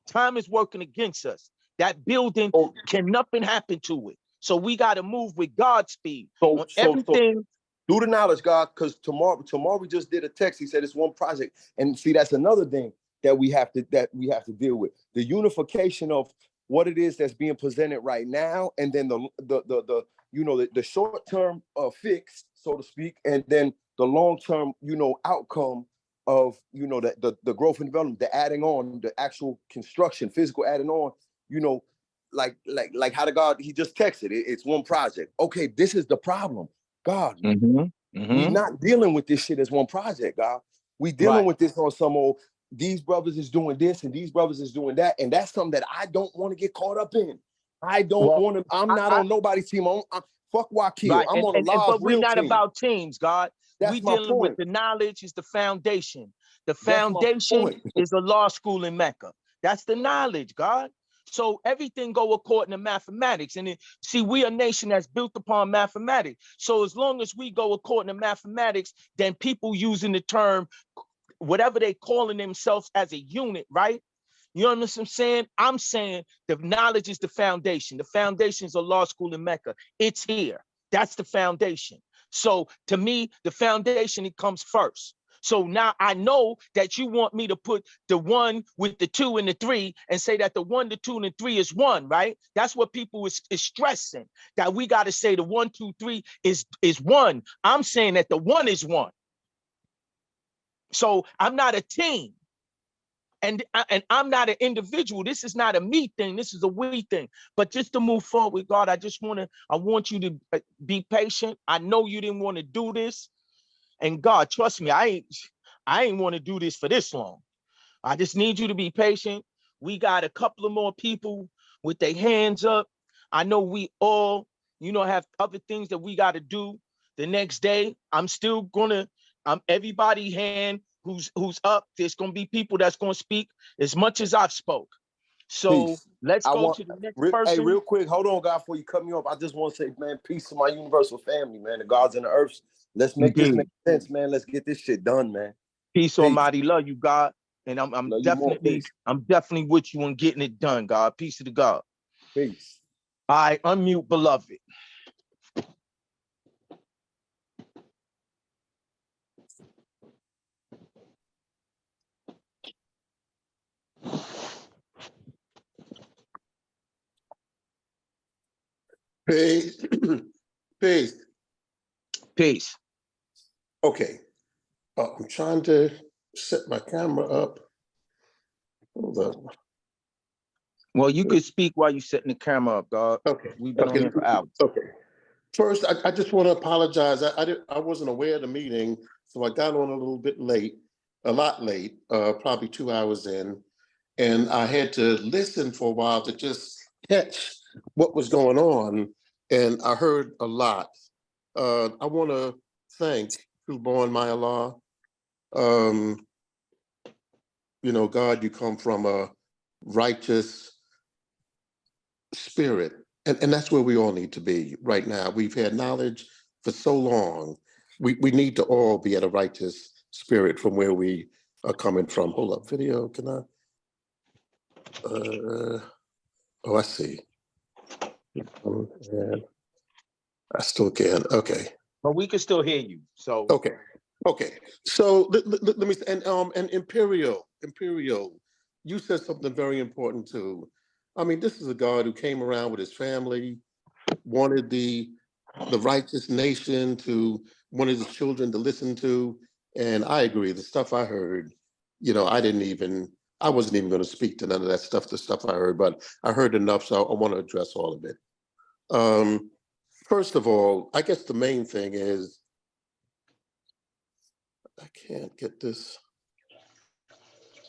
Time is working against us. That building can nothing happen to it. So we got to move with God's speed on everything. Do the knowledge, God, because tomorrow we just did a text. He said it's one project, and see, that's another thing that we have to deal with: the unification of what it is that's being presented right now, and then the short term fix, so to speak, and then the long term outcome of the growth and development, the adding on, the actual construction, physical adding on, like how the God, he just texted it's one project. Okay, this is the problem, God. We not dealing with this shit as one project, God. We dealing with this on some old, these brothers is doing this and these brothers is doing that, and that's something that I don't want to get caught up in. I don't want to. I'm not on nobody's team. I'm fuck Wakil. Right. I'm on a live But we're real not team. about teams, God. That's We my dealing with point. the knowledge is the foundation. The That's my foundation point. is a law school in Mecca. That's the knowledge, God. So everything go according to mathematics. And see, we a nation that's built upon mathematics. So as long as we go according to mathematics, then people using the term, whatever they calling themselves as a unit, right? You understand what I'm saying? I'm saying the knowledge is the foundation. The foundation is a law school in Mecca. It's here. That's the foundation. So to me, the foundation, it comes first. So now I know that you want me to put the 1 with the 2 and the 3 and say that the 1, the 2, and the 3 is 1, right? That's what people is stressing, that we got to say the 1, 2, 3 is 1. I'm saying that the 1 is 1. So I'm not a team. And I'm not an individual. This is not a me thing. This is a we thing. But just to move forward, God, I want you to be patient. I know you didn't want to do this. And God, trust me, I ain't want to do this for this long. I just need you to be patient. We got a couple of more people with their hands up. I know we all, have other things that we got to do the next day. I'm still gonna, everybody hand who's up, there's gonna be people that's gonna speak as much as I've spoke. So Peace. let's go to the next person. Hey, real quick, hold on, God, before you cut me off. I just want to say, man, peace to my universal family, man, the gods and the earths. Let's make this make sense, man. Let's get this shit done, man. Peace, Almighty. Love you, God. And I'm Love you more. Peace. definitely with you on getting it done, God. Peace to the God. Peace. I unmute, beloved. Peace. Peace. Peace. Okay. I'm trying to set my camera up. Hold on. Well, you could speak while you're setting the camera up, God. Okay. We've been on here for hours. Okay. First, I just want to apologize. I wasn't aware of the meeting, so I got on a little bit late, a lot late, probably 2 hours in, and I had to listen for a while to just catch what was going on, and I heard a lot. I want to thank True-Born Mayala. You know, God, you come from a righteous spirit. And that's where we all need to be right now. We've had knowledge for so long. We need to all be at a righteous spirit from where we are coming from. Hold up, video, can I? Oh, I see. And I still can, okay. But we can still hear you, so. Okay. So let me, and Imperial, you said something very important too. I mean, this is a God who came around with his family, wanted the righteous nation to, wanted his children to listen to. And I agree, the stuff I heard, you know, I wasn't even going to speak to none of that stuff, the stuff I heard, but I heard enough, so I want to address all of it. First of all, I guess the main thing is, I can't get this.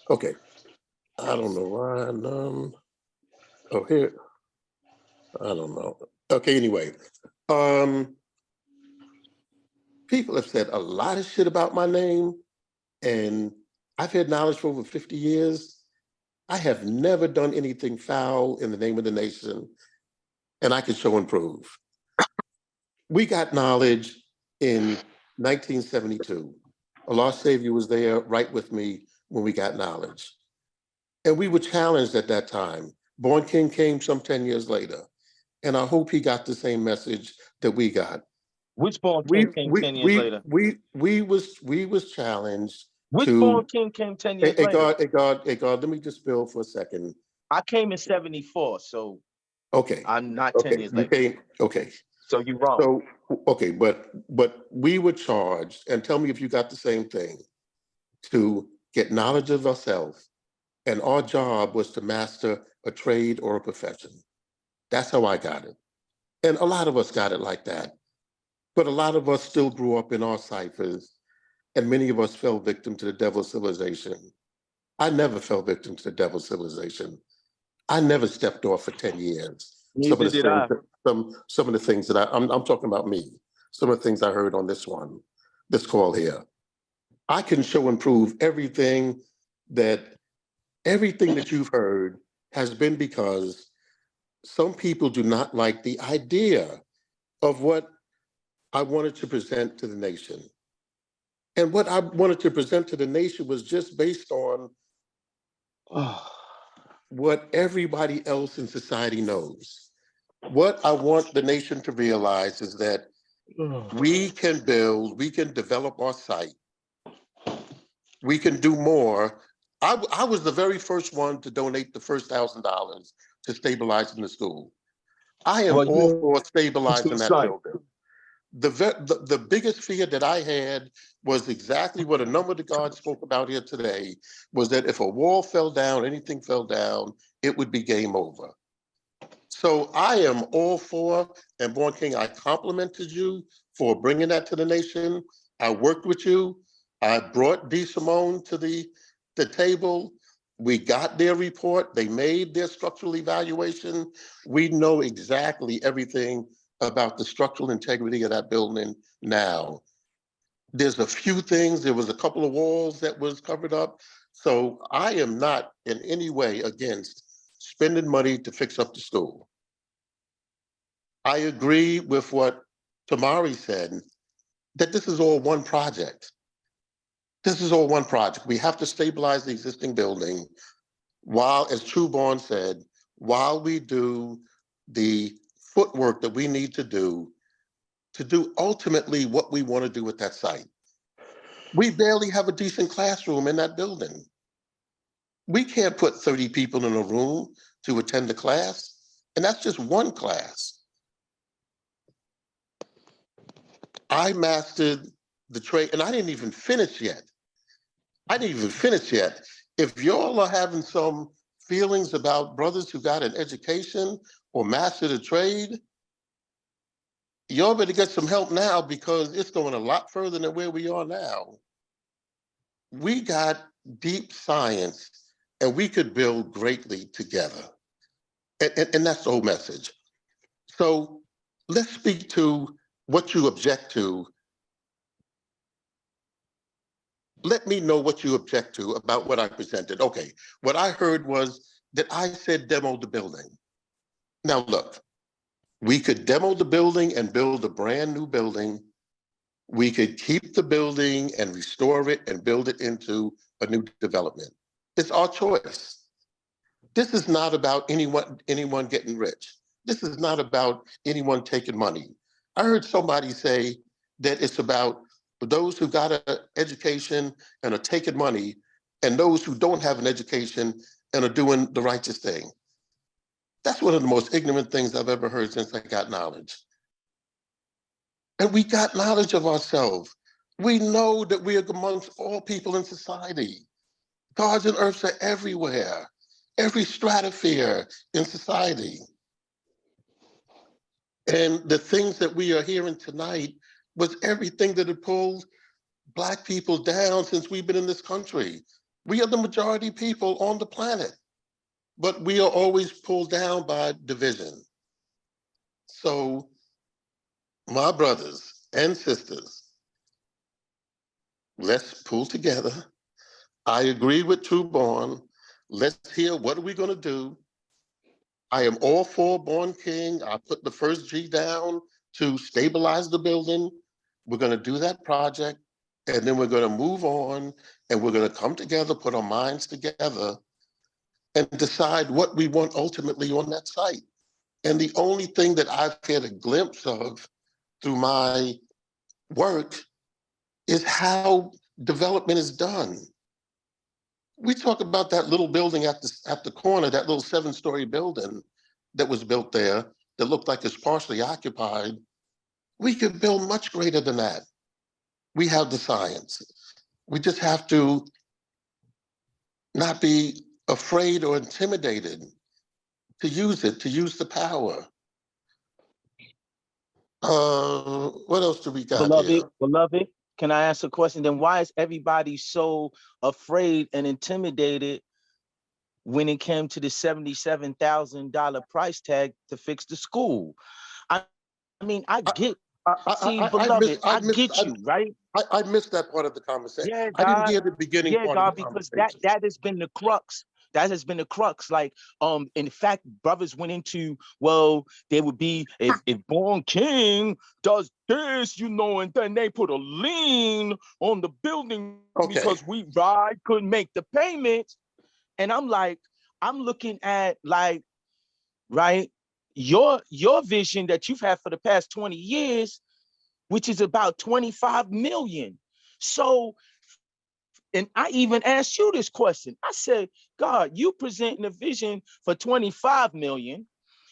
Okay. I don't know why. Oh, here. I don't know. Okay, anyway. People have said a lot of shit about my name, and I've had knowledge for over 50 years. I have never done anything foul in the name of the nation, and I can show and prove. We got knowledge in 1972. Allah Savior was there right with me when we got knowledge. And we were challenged at that time. Born King came some 10 years later. And I hope he got the same message that we got. Which Born King came 10 years later? We was challenged. Which to, Born King came 10 years later? Hey God, let me just build for a second. I came in 74, so okay. I'm not 10 years later. Okay. So you're wrong. So, okay, but we were charged, and tell me if you got the same thing, to get knowledge of ourselves. And our job was to master a trade or a profession. That's how I got it. And a lot of us got it like that. But a lot of us still grew up in our ciphers, and many of us fell victim to the devil's civilization. I never fell victim to the devil's civilization. I never stepped off for 10 years. Neither did I. Some of the things that I'm talking about me, some of the things I heard on this call here. I can show and prove everything that you've heard has been because some people do not like the idea of what I wanted to present to the nation. And what I wanted to present to the nation was just based on what everybody else in society knows. What I want the nation to realize is that we can build, we can develop our site. We can do more. I was the very first one to donate the first $1,000 to stabilizing the school. I am all for stabilizing that building. The biggest fear that I had was exactly what a number of the guards spoke about here today, was that if a wall fell down, anything fell down, it would be game over. So I am all for, and Born King, I complimented you for bringing that to the nation. I worked with you. I brought D. Simone to the table. We got their report. They made their structural evaluation. We know exactly everything about the structural integrity of that building now. There's a few things. There was a couple of walls that was covered up. So I am not in any way against spending money to fix up the school. I agree with what Tamari said, that this is all one project. This is all one project. We have to stabilize the existing building while, as Trueborn said, while we do the footwork that we need to do ultimately what we want to do with that site. We barely have a decent classroom in that building. We can't put 30 people in a room to attend a class, and that's just one class. I mastered the trade, and I didn't even finish yet. If y'all are having some feelings about brothers who got an education or mastered a trade, y'all better get some help now, because it's going a lot further than where we are now. We got deep science, and we could build greatly together. And that's the whole message. So let's speak to what you object to. Let me know what you object to about what I presented. Okay, what I heard was that I said demo the building. Now look, we could demo the building and build a brand new building. We could keep the building and restore it and build it into a new development. It's our choice. This is not about anyone getting rich. This is not about anyone taking money. I heard somebody say that it's about those who got an education and are taking money, and those who don't have an education and are doing the righteous thing. That's one of the most ignorant things I've ever heard since I got knowledge. And we got knowledge of ourselves. We know that we are amongst all people in society. Gods and earths are everywhere, every stratosphere in society. And the things that we are hearing tonight was everything that had pulled Black people down since we've been in this country. We are the majority people on the planet, but we are always pulled down by division. So my brothers and sisters, let's pull together. I agree with Trueborn. Let's hear, what are we gonna do? I am all for Born King. I put the first G down to stabilize the building. We're gonna do that project, and then we're gonna move on, and we're gonna come together, put our minds together, and decide what we want ultimately on that site. And the only thing that I've had a glimpse of through my work is how development is done. We talk about that little building at the corner, that little 7-story building that was built there that looked like it's partially occupied. We could build much greater than that. We have the science. We just have to not be afraid or intimidated to use it, to use the power. What else do we got here? Beloved, can I ask a question? Then why is everybody so afraid and intimidated when it came to the $77,000 price tag to fix the school? I mean, I get, beloved, I get you, right? I missed that part of the conversation. Yeah, I didn't God. hear the beginning Yeah, part God, of the because conversation. that has been the crux. That has been the crux. Like, in fact, brothers went into, well, there would be, if Born King does this, you know, and then they put a lien on the building because we couldn't make the payments. And I'm like, I'm looking at, like, right, your vision that you've had for the past 20 years, which is about 25 million. So, and I even asked you this question. I said, God, you presenting a vision for 25 million.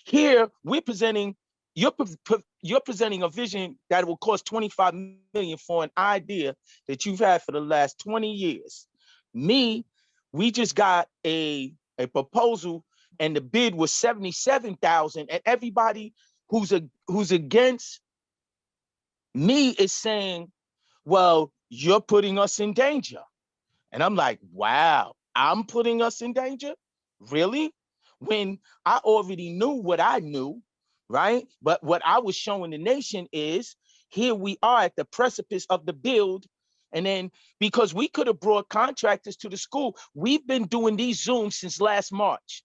Here, we're presenting, you're presenting a vision that will cost 25 million for an idea that you've had for the last 20 years. Me, we just got a proposal, and the bid was 77,000, and everybody who's against me is saying, well, you're putting us in danger. And I'm like, wow, I'm putting us in danger? Really? When I already knew what I knew, right? But what I was showing the nation is, here we are at the precipice of the build. And then, because we could have brought contractors to the school, we've been doing these Zooms since last March.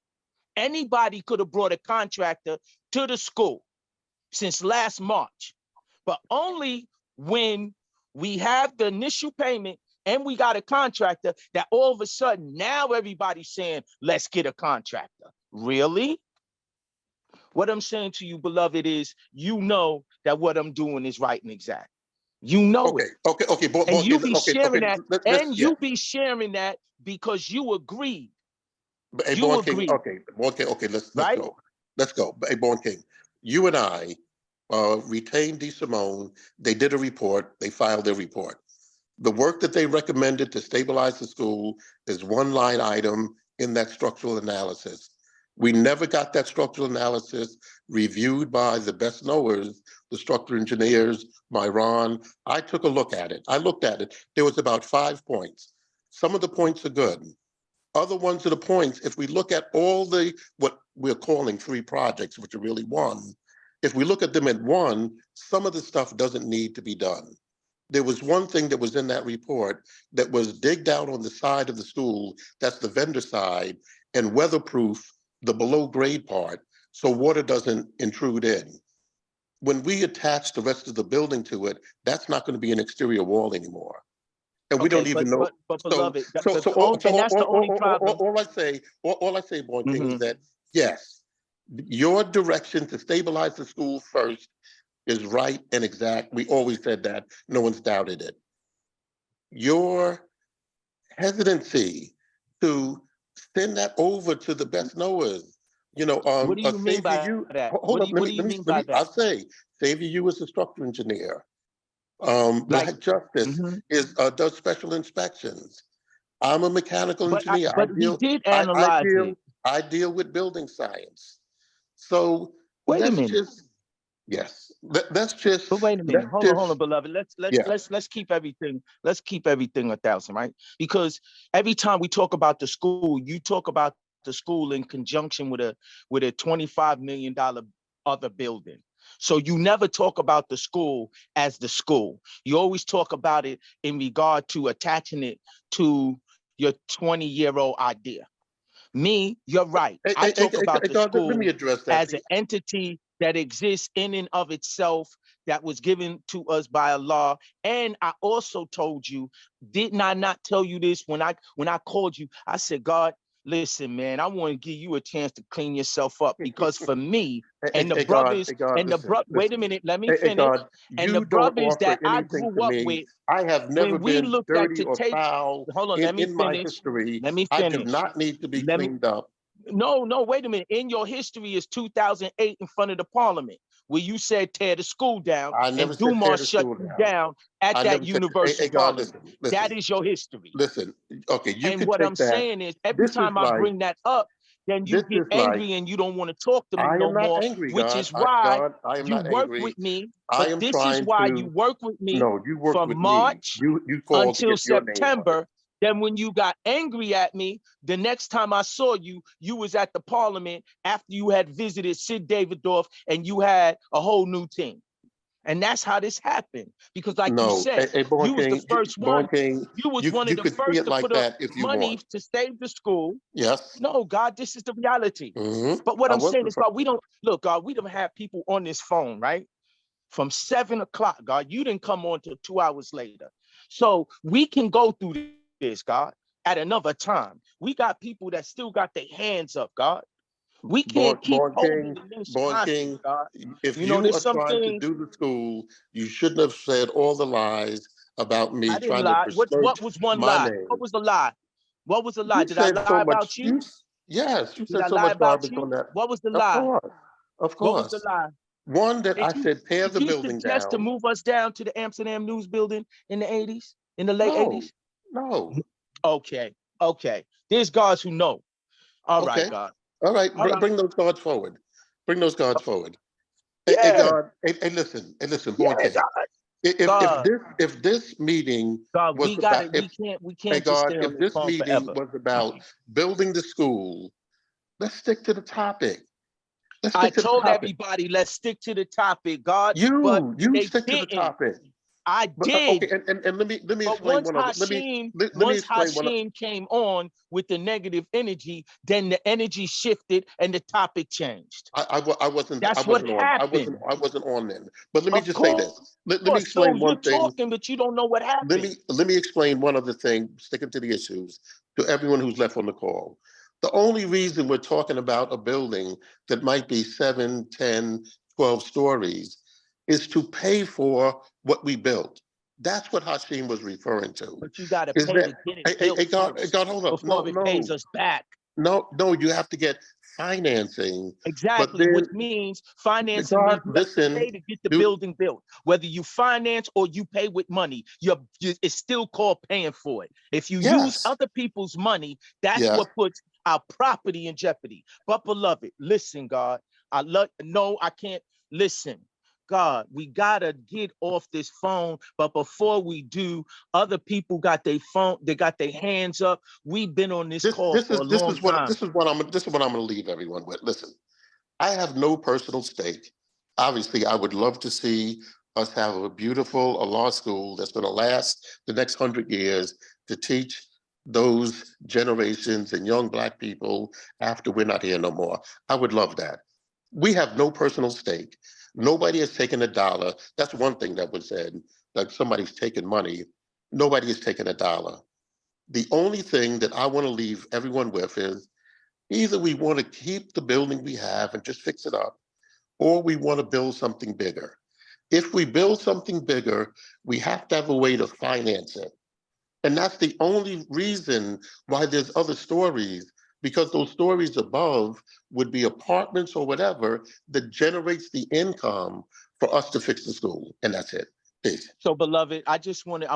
Anybody could have brought a contractor to the school since last March, but only when we have the initial payment and we got a contractor, that all of a sudden now everybody's saying, let's get a contractor. Really? What I'm saying to you, beloved, is you know that what I'm doing is right and exact. You know it. Okay. And you be sharing that, and you be sharing that because you agreed. Hey, You Born King, agreed. okay, let's Right? go. Let's go. Hey, Born King, you and I retained DeSimone. They did a report, they filed their report. The work that they recommended to stabilize the school is one line item in that structural analysis. We never got that structural analysis reviewed by the best knowers, the structural engineers, by Ron. I took a look at it. I looked at it. There was about 5 points. Some of the points are good. Other ones are the points, if we look at all the, what we're calling 3 projects, which are really 1, if we look at them at 1, some of the stuff doesn't need to be done. There was one thing that was in that report that was digged out on the side of the school, that's the vendor side, and weatherproof the below grade part so water doesn't intrude in. When we attach the rest of the building to it, that's not going to be an exterior wall anymore. And we don't even know. But beloved, And that's the only problem. All I say, Born King, is that yes, your direction to stabilize the school first is right and exact. We always said that. No one's doubted it. Your hesitancy to send that over to the best knowers, What do you mean by that? Hold up, What do you mean by that? I'll say, Xavier, you as a structural engineer. Black Justice does special inspections. I'm a mechanical engineer. But we did analyze it. I deal with building science. So wait a minute. That's just. But wait a minute. Hold on, beloved. Let's keep everything. Let's keep everything 1,000, right? Because every time we talk about the school, you talk about the school in conjunction with a $25 million other building. So you never talk about the school as the school. You always talk about it in regard to attaching it to your 20-year-old idea. Me, you're right. I talk about the school as an entity that exists in and of itself, that was given to us by Allah. And I also told you, didn't I not tell you this when I called you? I said, God, listen, man, I want to give you a chance to clean yourself up, because for me and the brothers wait a minute, let me finish. God, and the brothers that I grew up with, I have never when we been looked dirty at to or take, foul hold on, in my history. Let me I finish. do not need to be cleaned up. No, wait a minute. In your history is 2008 in front of the parliament, where you said tear the school down, and Dumar shut you down at that universal parliament. That is your history. Listen, okay, you and can what take I'm that. saying is, every time I bring that up, then you get angry and you don't want to talk to me no more, which is why you work with me. But this is why you work with me from March until September. Then when you got angry at me, the next time I saw you, you was at the parliament after you had visited Sid Davidoff and you had a whole new team. And that's how this happened. Because like you said, you was the first one. You was one of the first to put up money to save the school. Yes. No, God, this is the reality. But what I'm saying is, God, we don't have people on this phone, right? From 7 o'clock, God, you didn't come on till 2 hours later. So we can go through this, God, at another time. We got people that still got their hands up, God. We can't keep holding the ministry hostage, God. If you are trying to do the school, you shouldn't have said all the lies about me. I didn't lie. What was one lie? What was the lie? What was the lie? Did I lie about you? Yes, you Did said I so lie much about garbage you? on that. What was the lie? Of course. What was the lie? One that I said tear the building Did you suggest to down. move us down to the Amsterdam News Building in the 80s, in the late 80s? No. Okay. There's gods who know. All right, God. All right, bring those cards forward. Bring those cards forward. Yeah. Hey, God. Hey, listen, Born King. If this meeting was about, we can't just stay on this phone forever. was about building the school, let's stick to the topic. I told everybody, let's stick to the topic, God. You they stick to the didn't. topic. I did. Okay, and let me But explain once one other. Let me once explain one. Hashim came on with the negative energy, then the energy shifted and the topic changed. I wasn't That's what on. happened. I wasn't on then. But let me Of just say this. course. Let me So explain you're one thing. talking, but you don't know what happened. Let me explain one other thing, sticking to the issues, to everyone who's left on the call. The only reason we're talking about a building that might be 7, 10, 12 stories is to pay for what we built. That's what Hashim was referring to. But you got to Is pay that, to get it built first God, hold up. before it pays us back. No, you have to get financing. Exactly, But which means financing God, means you have to listen, pay to get the building built. Whether you finance or you pay with money, it's still called paying for it. If you use Yes. other people's money, that's Yeah. what puts our property in jeopardy. But beloved, listen, God, I can't listen. God, we gotta get off this phone. But before we do, other people got their phone, they got their hands up. We've been on this call for a long time. This is what I'm going to leave everyone with. Listen, I have no personal stake. Obviously, I would love to see us have a beautiful law school that's going to last the next 100 years to teach those generations and young Black people after we're not here no more. I would love that. We have no personal stake. Nobody has taken $1. That's one thing that was said, like somebody's taken money. Nobody has taken $1. The only thing that I want to leave everyone with is either we want to keep the building we have and just fix it up, or we want to build something bigger. If we build something bigger, we have to have a way to finance it. And that's the only reason why there's other stories, because those stories above would be apartments or whatever that generates the income for us to fix the school. And that's it. Peace. So, beloved, I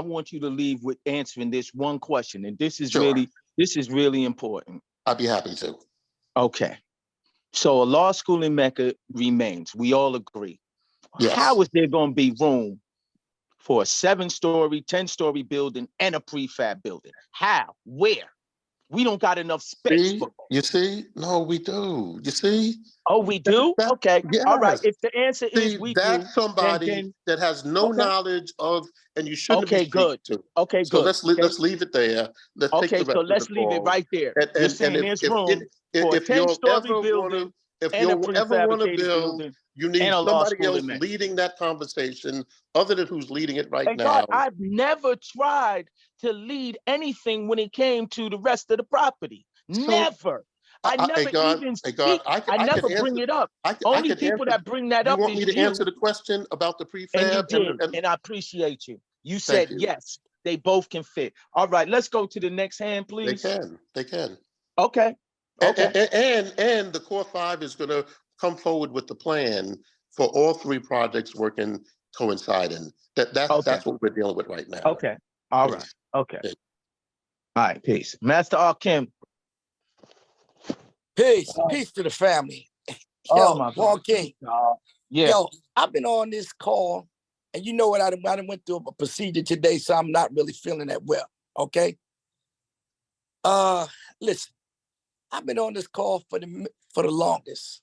want you to leave with answering this one question. And this is Sure. really important. I'd be happy to. Okay. So a law school in Mecca remains. We all agree. Yes. How is there going to be room for a 7-story, 10-story building and a prefab building? How? Where? We don't got enough space. You see? No, we do. You see? Oh, we do? Okay. Yes. All right. If the answer is we that's do, somebody that has no knowledge of, and you shouldn't be speaking to. Okay, so good. let's leave it there. Let's take the rest so of let's the leave it call. right there. And, You're saying there's room for a if you'll 10-story ever building if and a you'll ever want to prefabricated build, building you need and a law somebody school in else Mecca. leading that conversation other than who's leading it right And now. God, I've never tried to lead anything when it came to the rest of the property. Never. I never even speak. I never bring it up. Only people that bring that up is you. You want me to answer the question about the prefab? And you did, and I appreciate you. You said yes, they both can fit. All right, let's go to the next hand, please. They can. Okay. And the Core 5 is going to come forward with the plan for all 3 projects working coinciding. That's what we're dealing with right now. Okay. All right. Okay. All right. Peace. Master Arkim. Peace to the family. Yo, Paul King. Yeah. Yo, I've been on this call, and you know what? I done went through a procedure today, so I'm not really feeling that well. Okay. Listen, I've been on this call for the longest,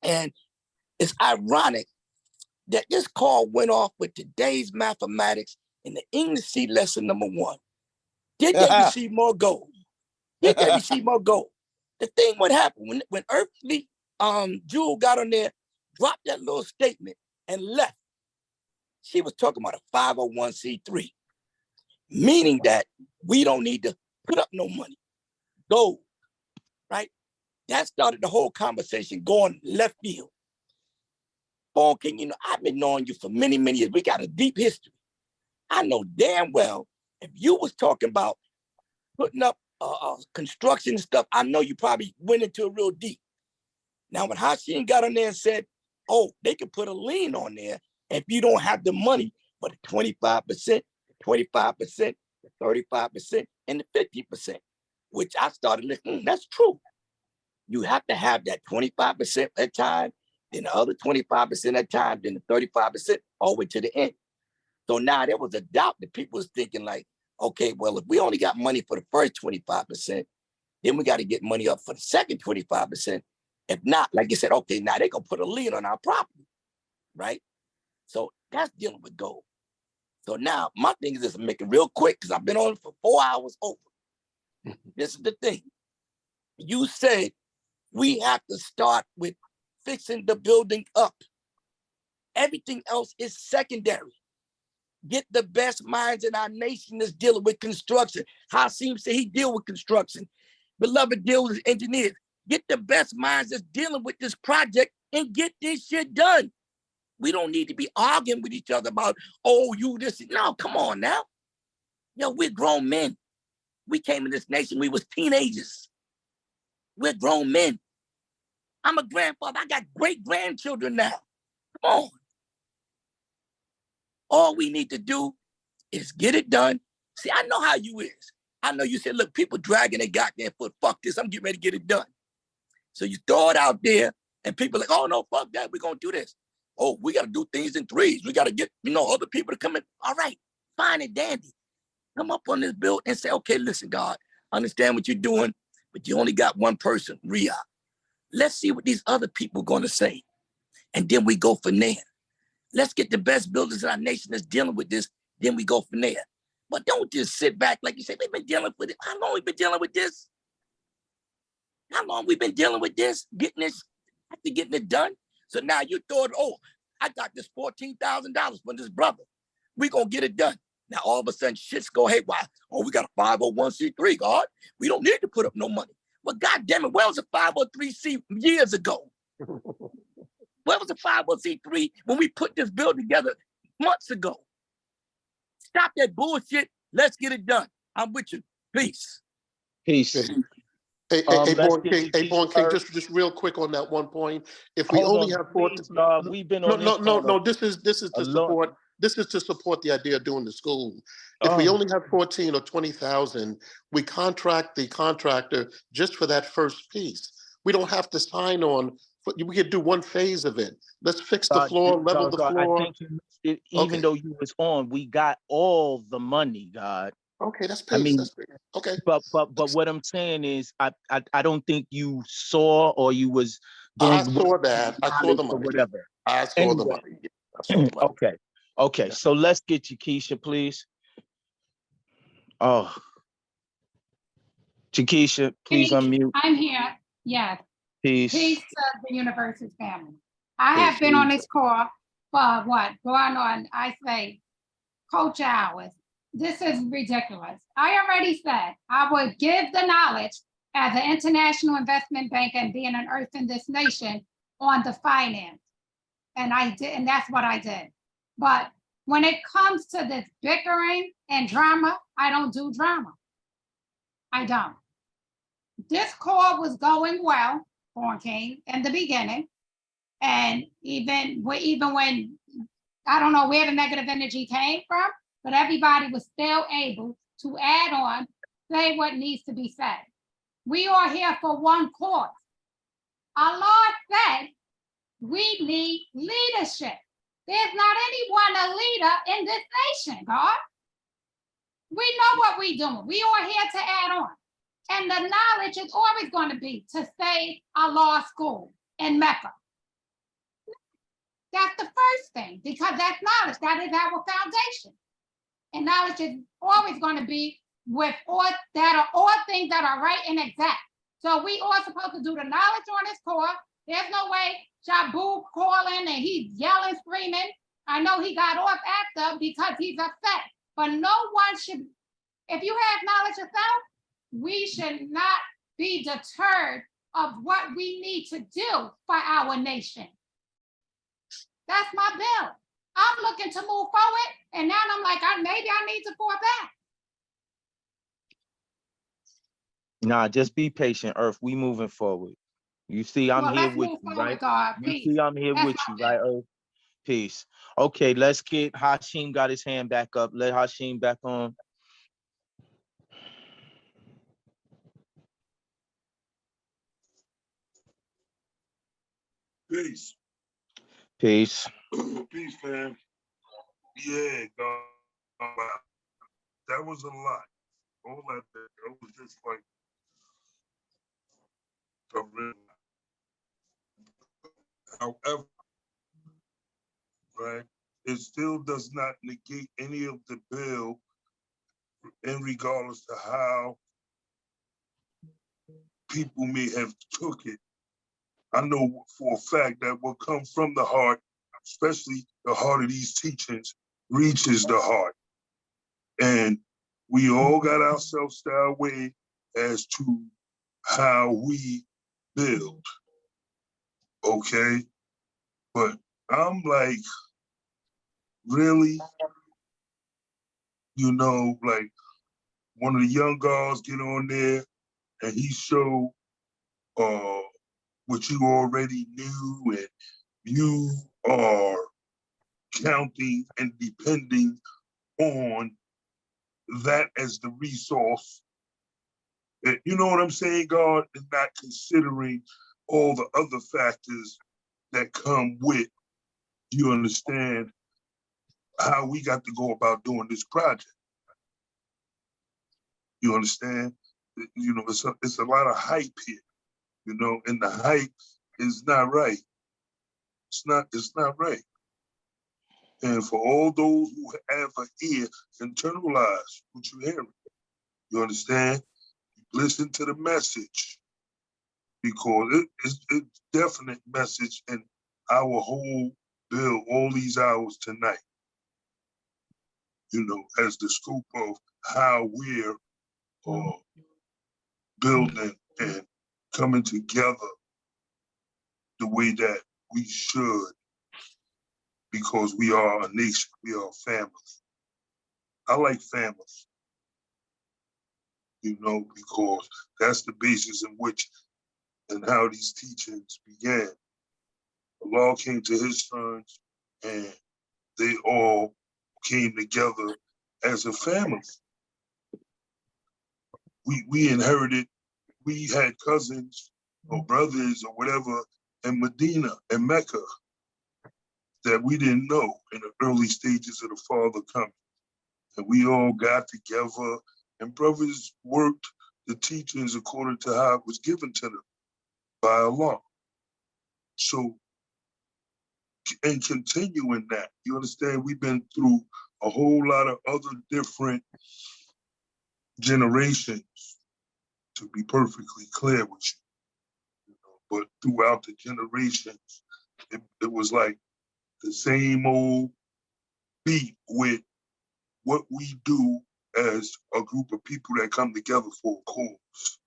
and it's ironic that this call went off with today's mathematics in the English C lesson number 1. Did they receive more gold? Did they receive more gold? The thing what happened when Earthly Jewel got on there, dropped that little statement and left. She was talking about a 501c3, meaning that we don't need to put up no money. Gold, right? That started the whole conversation going left field. Paul King, you know, I've been knowing you for many, many years. We got a deep history. I know damn well if you was talking about putting up construction and stuff, I know you probably went into it real deep. Now, when Hashim got on there and said, oh, they could put a lien on there if you don't have the money for the 25%, the 25%, the 35%, and the 50%, which I started listening, that's true. You have to have that 25% at time, then the other 25% at time, then the 35% all the way to the end. So now there was a doubt that people was thinking like, okay, well, if we only got money for the first 25%, then we got to get money up for the second 25%. If not, like you said, okay, now they're going to put a lien on our property, right? So that's dealing with gold. So now my thing is this, make it real quick because I've been on it for 4 hours over. This is the thing. You said we have to start with fixing the building up. Everything else is secondary. Get the best minds in our nation that's dealing with construction. Hasim said he deal with construction. Beloved deal with engineers. Get the best minds that's dealing with this project and get this shit done. We don't need to be arguing with each other about, oh, you this. No, come on now. Yo, we're grown men. We came in this nation, we was teenagers. We're grown men. I'm a grandfather. I got great-grandchildren now. Come on. All we need to do is get it done. See, I know how you is. I know you said, look, people dragging their goddamn foot. Fuck this. I'm getting ready to get it done. So you throw it out there and people are like, oh, no, fuck that. We're going to do this. Oh, we got to do things in threes. We got to get, other people to come in. All right, fine and dandy. Come up on this bill and say, okay, listen, God, I understand what you're doing, but you only got one person, Riyadh. Let's see what these other people are going to say. And then we go from there. Let's get the best builders in our nation that's dealing with this. Then we go from there. But don't just sit back like you say, we've been dealing with it. How long we been dealing with this? How long we been dealing with this? Getting it done? So now you thought, oh, I got this $14,000 from this brother. We gonna get it done. Now all of a sudden shit's go haywire. Oh, we got a 501c3, God. We don't need to put up no money. Well, goddamn it, where was a 503c years ago? Where was a 501c3 when we put this bill together months ago? Stop that bullshit. Let's get it done. I'm with you. Peace. Peace. Hey, let's Born get King, you Born King, first. just real quick on that one point. If we Hold only on, have 14, please, God. We've been on this no. This is a to long. support. This is to support the idea of doing the school. If we only have 14 or 20,000, we contract the contractor just for that first piece. We don't have to sign on. We could do one phase of it. Let's fix the floor, level the God, I floor. think you missed it. Even Okay. though you was on, we got all the money, God. Okay, that's I peace. mean, That's peace. Okay. but what I'm saying is, I don't think you saw or you was I doing saw that. I saw the or money. whatever. I saw the Anyway. money. I saw the money. Okay. So let's get you, Keisha, please. Oh, Keisha, please unmute. I'm here. Yes. Peace. Peace to the University family. I have been on this call for what? Going on, I say, coach hours. This is ridiculous. I already said I would give the knowledge as an international investment bank and being an earth in this nation on the finance. And I did, and that's what I did. But when it comes to this bickering and drama, I don't do drama. I don't. This call was going well, Born King, in the beginning. And even when, I don't know where the negative energy came from, but everybody was still able to add on, say what needs to be said. We are here for one cause. Our Lord said we need leadership. There's not anyone a leader in this nation, God. We know what we're doing. We are here to add on. And the knowledge is always going to be to save our law school in Mecca. That's the first thing, because that's knowledge. That is our foundation. And knowledge is always going to be with all things that are right and exact. So we are supposed to do the knowledge on this course. There's no way Jabu calling and he's yelling, screaming. I know he got off after because he's upset. But no one should, if you have knowledge of self, we should not be deterred of what we need to do for our nation. That's my bill. I'm looking to move forward, and now I'm like, maybe I need to fall back. Nah, just be patient, Earth. We moving forward. You see, I'm here with you, right? God, you see, I'm here with you, right, Earth? Peace. Okay, let's get Hashim got his hand back up. Let Hashim back on. Peace. Peace. Peace, fam. Yeah, God. That was a lot. All that was just like a real. However, right? it still does not negate any of the bill in regardless to how people may have took it. I know for a fact that what comes from the heart, especially the heart of these teachings, reaches the heart. And we all got ourselves that way as to how we build, okay? But I'm like, really? You know, like one of the young guys get on there and he show what you already knew, and you are counting and depending on that as the resource. And you know what I'm saying, God? And not considering all the other factors that come with, you understand, how we got to go about doing this project. You understand? You know, it's a lot of hype here, you know, and the hype is not right. It's not right. And for all those who have an ear, internalize what you're hearing. You understand? Listen to the message, because it's definite message in our whole bill, all these hours tonight. You know, as the scope of how we're building and coming together the way that we should, because we are a nation, we are a family. I like families, you know, because that's the basis in which and how these teachings began. Allah came to his sons and they all came together as a family. We inherited, we had cousins or brothers or whatever in Medina and Mecca that we didn't know in the early stages of the Father coming. And we all got together and brothers worked the teachings according to how it was given to them by Allah. So, and continuing that, you understand, we've been through a whole lot of other different generations, to be perfectly clear with you know, but throughout the generations, it was like the same old beat with what we do as a group of people that come together for a cause.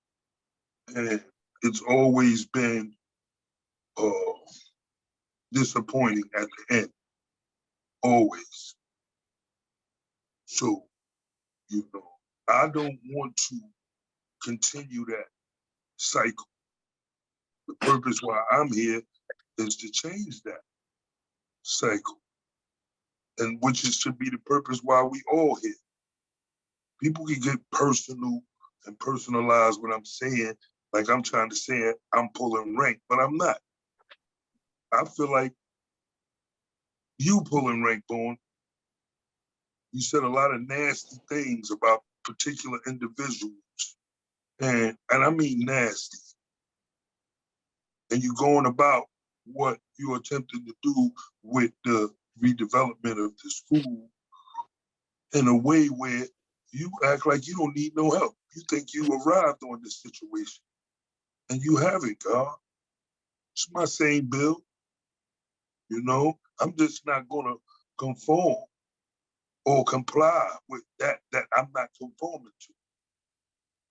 And it's always been disappointing at the end, always. So, you know, I don't want to continue that cycle. The purpose why I'm here is to change that cycle, and which should be the purpose why we all here. People can get personal and personalize what I'm saying, like I'm trying to say I'm pulling rank, but I'm not. I feel like you pulling rank, Born. You said a lot of nasty things about particular individuals, and I mean nasty. And you're going about what you're attempting to do with the redevelopment of the school in a way where you act like you don't need no help. You think you arrived on this situation, and you haven't, God. It's my same bill. You know, I'm just not gonna conform or comply with that I'm not conforming to.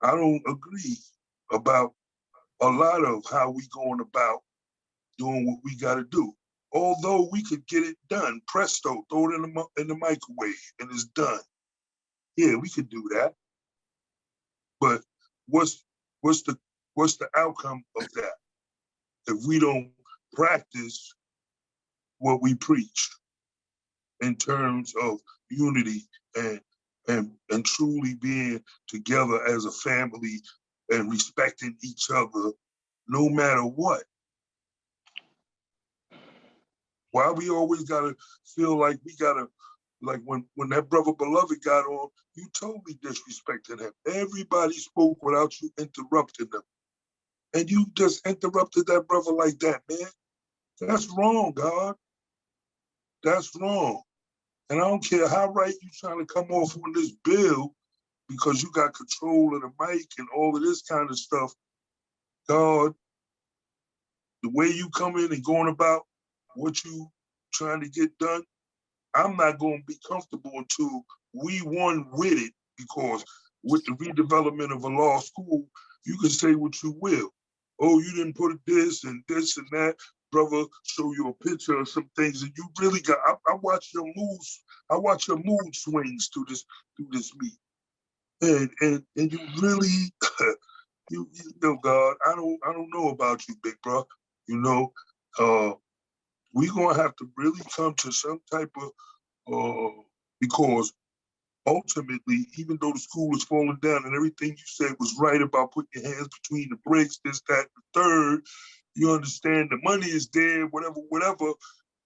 I don't agree about a lot of how we going about doing what we gotta do. Although we could get it done, presto, throw it in the microwave and it's done. Yeah, we could do that. But what's the outcome of that if we don't practice what we preach in terms of unity and truly being together as a family and respecting each other no matter what? Why we always gotta feel like we gotta, like when that brother Beloved got on, you totally disrespected him. Everybody spoke without you interrupting them. And you just interrupted that brother like that, man. That's wrong, God. That's wrong. And I don't care how right you trying to come off on this bill because you got control of the mic and all of this kind of stuff. God, the way you come in and going about what you trying to get done, I'm not going to be comfortable until we won with it, because with the redevelopment of a law school, you can say what you will. Oh, you didn't put this and that. Brother, show you a picture of some things, and you really got. I watch your moves. I watch your mood swings through this meet, and you really, you know, God, I don't know about you, big bro. You know, we're gonna have to really come to some type of because ultimately, even though the school is falling down and everything you said was right about putting your hands between the bricks, this, that, and the third, you understand the money is there, whatever.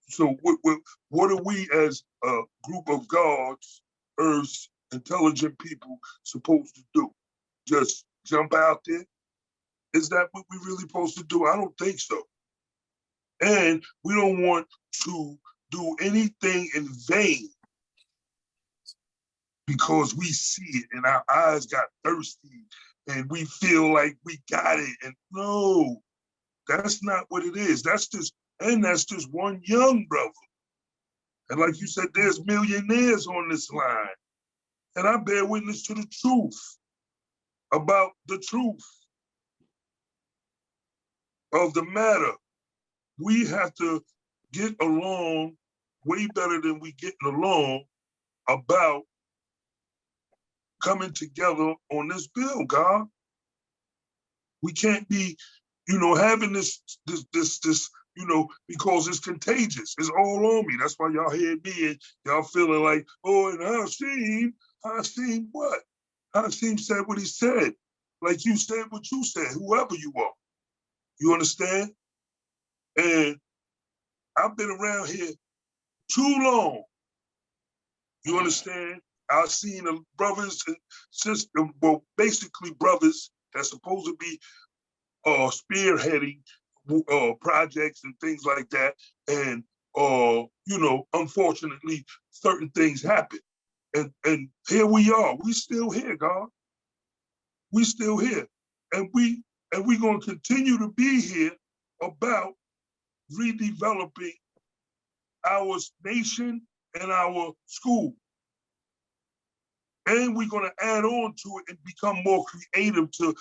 So what are we as a group of gods, earth's intelligent people supposed to do? Just jump out there? Is that what we really supposed to do? I don't think so. And we don't want to do anything in vain because we see it and our eyes got thirsty and we feel like we got it. And no, that's not what it is. That's just one young brother. And like you said, there's millionaires on this line. And I bear witness to the truth about the truth of the matter. We have to get along way better than we getting along about coming together on this bill, God. We can't be, having this, because it's contagious. It's all on me. That's why y'all hear me and y'all feeling like, oh, and Hashim what? Hashim said what he said. Like you said what you said, whoever you are. You understand? And I've been around here too long. You understand? I've seen the brothers and sisters, well, basically brothers that's supposed to be spearheading projects and things like that. And, unfortunately, certain things happen. And here we are. We still here, God. We still here. And we're going to continue to be here about redeveloping our nation and our school. And we're going to add on to it and become more creative to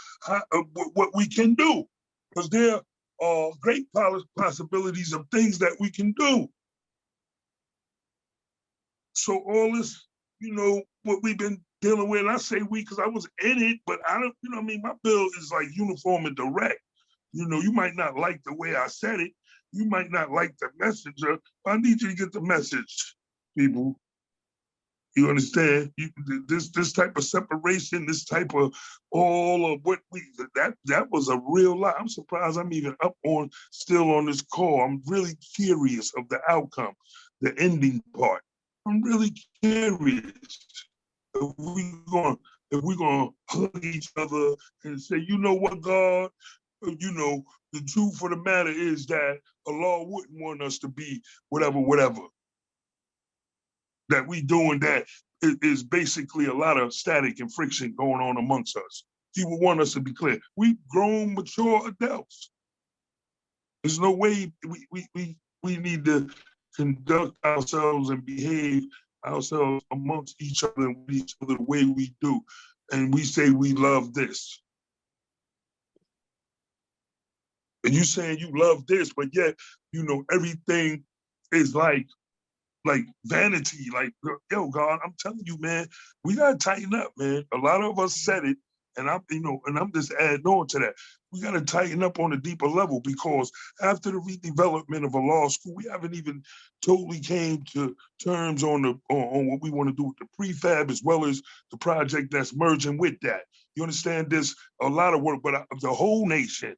what we can do. Because there are great possibilities of things that we can do. So all this, what we've been dealing with, and I say we because I was in it, but I don't, my bill is like uniform and direct. You might not like the way I said it. You might not like the messenger, but I need you to get the message, people. You understand? This type of separation, this type of all of what that was a real lot. I'm surprised I'm even still on this call. I'm really curious of the outcome, the ending part. I'm really curious if we're gonna hug each other and say, you know what, God, the truth of the matter is that Allah wouldn't want us to be whatever. That we doing that is basically a lot of static and friction going on amongst us. He would want us to be clear. We've grown, mature adults. There's no way we need to conduct ourselves and behave ourselves amongst each other and with each other the way we do. And we say we love this. And you saying you love this, but yet, everything is like vanity, like, yo, God, I'm telling you, man, we gotta tighten up, man. A lot of us said it, and I'm just adding on to that. We gotta tighten up on a deeper level because after the redevelopment of a law school, we haven't even totally came to terms on what we want to do with the prefab as well as the project that's merging with that. You understand? There's a lot of work, but the whole nation,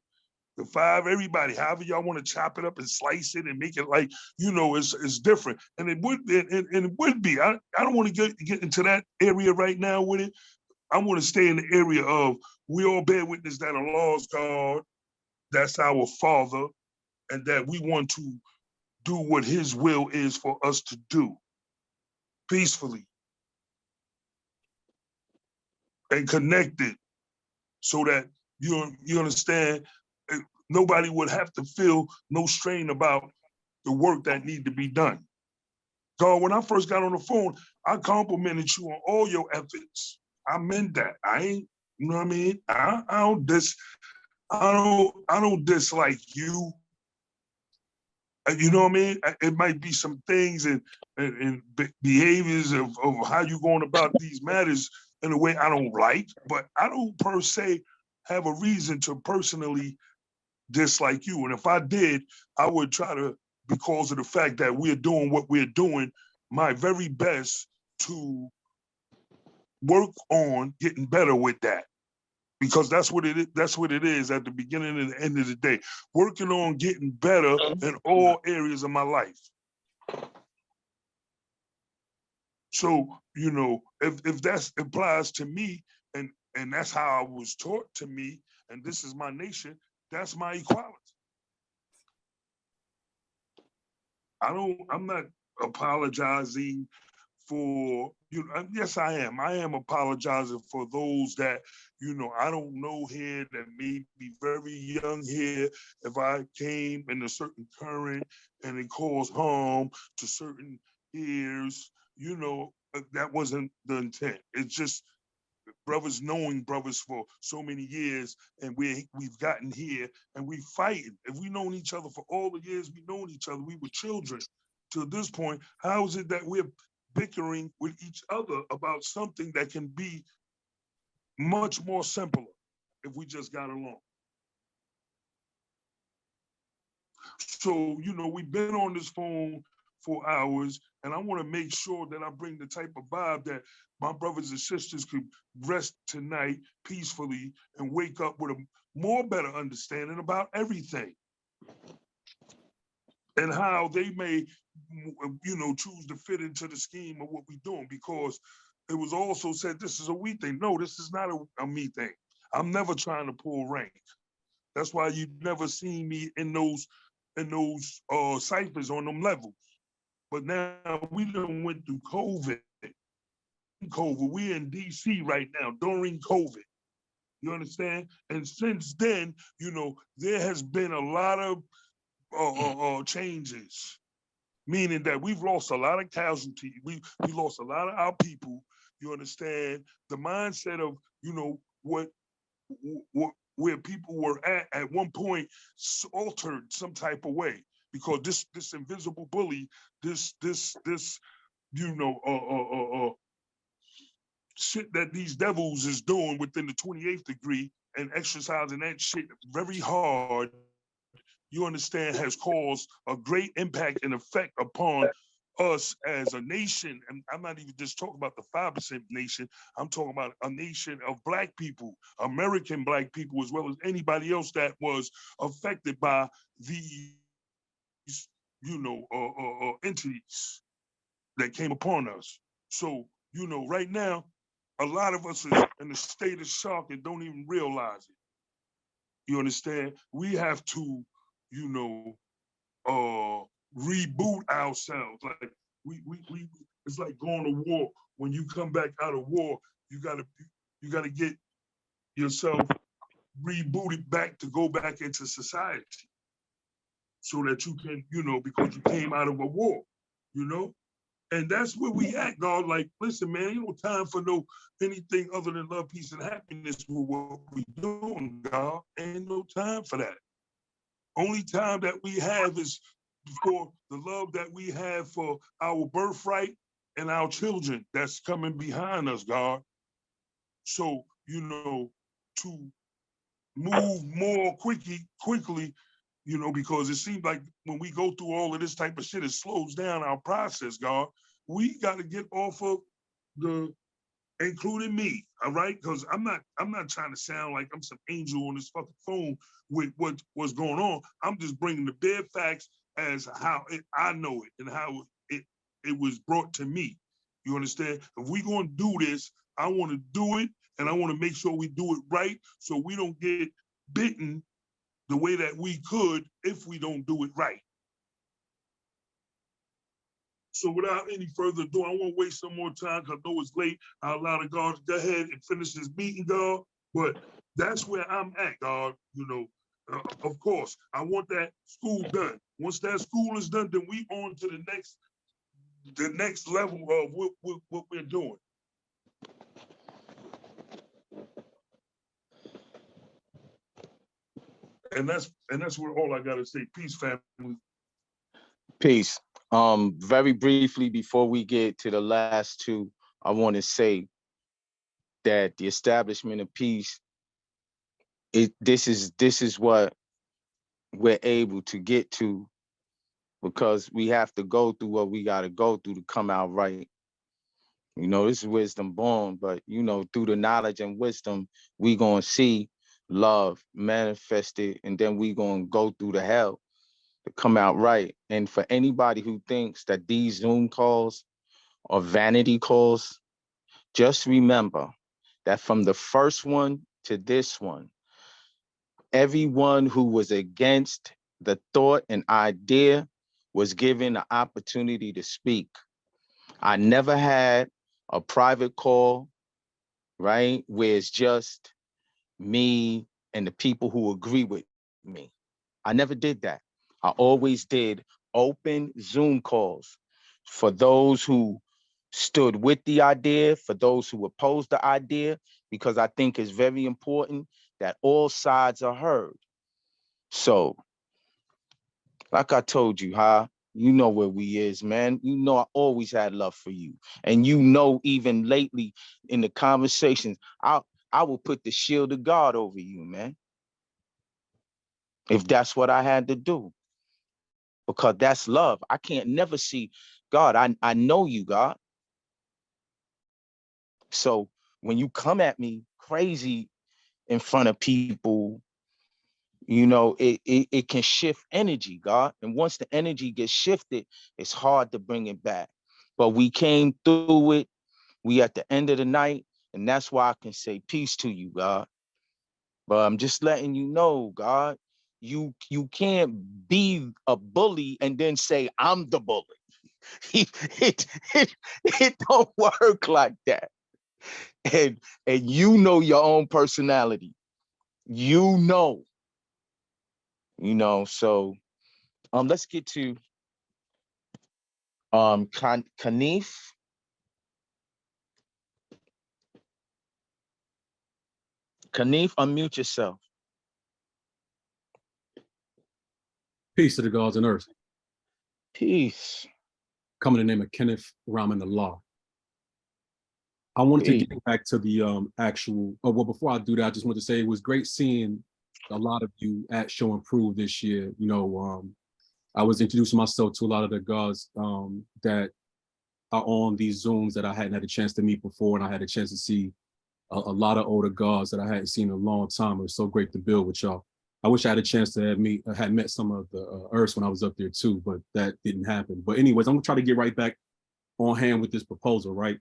the five, everybody, however y'all want to chop it up and slice it and make it like, it's different. And it would be. I don't want to get into that area right now with it. I want to stay in the area of we all bear witness that Allah's God, that's our Father, and that we want to do what his will is for us to do. peacefully and connected so that you understand nobody would have to feel no strain about the work that need to be done. God, when I first got on the phone, I complimented you on all your efforts. I meant that. I ain't, you know what I mean? I don't dislike you. You know what I mean? It might be some things and behaviors of how you going about these matters in a way I don't like, but I don't per se have a reason to personally dislike you. And if I did, I would try to, because of the fact that we're doing what we're doing, my very best to work on getting better with that. Because that's what it is. That's what it is at the beginning and the end of the day. Working on getting better in all areas of my life. So, you know, if that applies to me, and that's how I was taught to me, and this is my nation, that's my equality. I'm not apologizing for, you know, yes, I am. I am apologizing for those that, you know, I don't know here that may be very young here. If I came in a certain current and it caused harm to certain ears, you know, that wasn't the intent. It's just brothers knowing brothers for so many years, and we've gotten here and we fighting. If we known each other for all the years we known each other, we were children to this point. How is it that we're bickering with each other about something that can be much more simpler if we just got along? So, you know, we've been on this phone for hours, and I want to make sure that I bring the type of vibe that my brothers and sisters could rest tonight peacefully and wake up with a more better understanding about everything and how they may, you know, choose to fit into the scheme of what we're doing, because it was also said this is a we thing. No, this is not a me thing. I'm never trying to pull rank. That's why you never seen me in those ciphers on them levels. But now we done went through COVID. We're in DC right now during COVID. You understand? And since then, you know, there has been a lot of changes, meaning that we've lost a lot of casualties. We lost a lot of our people. You understand? The mindset of, you know, where people were at one point altered some type of way, because this invisible bully, this you know shit that these devils is doing within the 28th degree and exercising that shit very hard, you understand, has caused a great impact and effect upon us as a nation. And I'm not even just talking about the 5% nation. I'm talking about a nation of Black people, American Black people, as well as anybody else that was affected by these, you know, entities that came upon us. So, you know, right now, a lot of us is in a state of shock and don't even realize it. You understand? We have to, you know, reboot ourselves. Like we it's like going to war. When you come back out of war, you gotta get yourself rebooted back to go back into society, so that you can, you know, because you came out of a war, you know. And that's where we at, God. Like, listen, man, ain't no time for anything other than love, peace, and happiness with what we doing, God. Ain't no time for that. Only time that we have is for the love that we have for our birthright and our children that's coming behind us, God. So, you know, to move more quickly, you know, because it seems like when we go through all of this type of shit, it slows down our process, God. We got to get off of including me, all right? Because I'm not trying to sound like I'm some angel on this fucking phone with what's going on. I'm just bringing the bare facts as how I know it and how it was brought to me. You understand? If we gonna do this, I want to do it, and I want to make sure we do it right, so we don't get bitten the way that we could if we don't do it right. So without any further ado, I won't waste some more time because I know it's late. I'll allow the guard to go ahead and finish this meeting, God. But that's where I'm at, God. You know, of course, I want that school done. Once that school is done, then we on to the next level of what we're doing. And that's where all I gotta say. Peace, family. Peace. Very briefly before we get to the last two, I want to say that the establishment of peace, this is what we're able to get to, because we have to go through what we got to go through to come out right. You know, this is wisdom born, but you know, through the knowledge and wisdom, we gonna see love manifested, and then we gonna go through the hell to come out right. And for anybody who thinks that these Zoom calls are vanity calls, just remember that from the first one to this one, everyone who was against the thought and idea was given the opportunity to speak. I never had a private call, right, where it's just me and the people who agree with me. I never did that. I always did open Zoom calls for those who stood with the idea, for those who opposed the idea, because I think it's very important that all sides are heard. So, like I told you, you know where we is, man. You know I always had love for you. And you know, even lately in the conversations, I will put the shield of God over you, man. If that's what I had to do. Because that's love. I can't never see God. I know you, God. So when you come at me crazy in front of people, you know, it can shift energy, God. And once the energy gets shifted, it's hard to bring it back. But we came through it. We at the end of the night, and that's why I can say peace to you, God. But I'm just letting you know, God, you can't be a bully and then say I'm the bully. It don't work like that. And you know your own personality. You know, so let's get to Kanif. Kanif, unmute yourself. Peace to the gods on earth. Peace. Come in the name of Kenneth Raman Allah. I wanted to get back to the actual, well, before I do that, I just want to say it was great seeing a lot of you at Show and Prove this year. You know, I was introducing myself to a lot of the gods that are on these Zooms that I hadn't had a chance to meet before, and I had a chance to see a lot of older gods that I hadn't seen in a long time. It was so great to build with y'all. I wish I had a chance to have met some of the Earths when I was up there too, but that didn't happen. But anyways, I'm gonna try to get right back on hand with this proposal, right?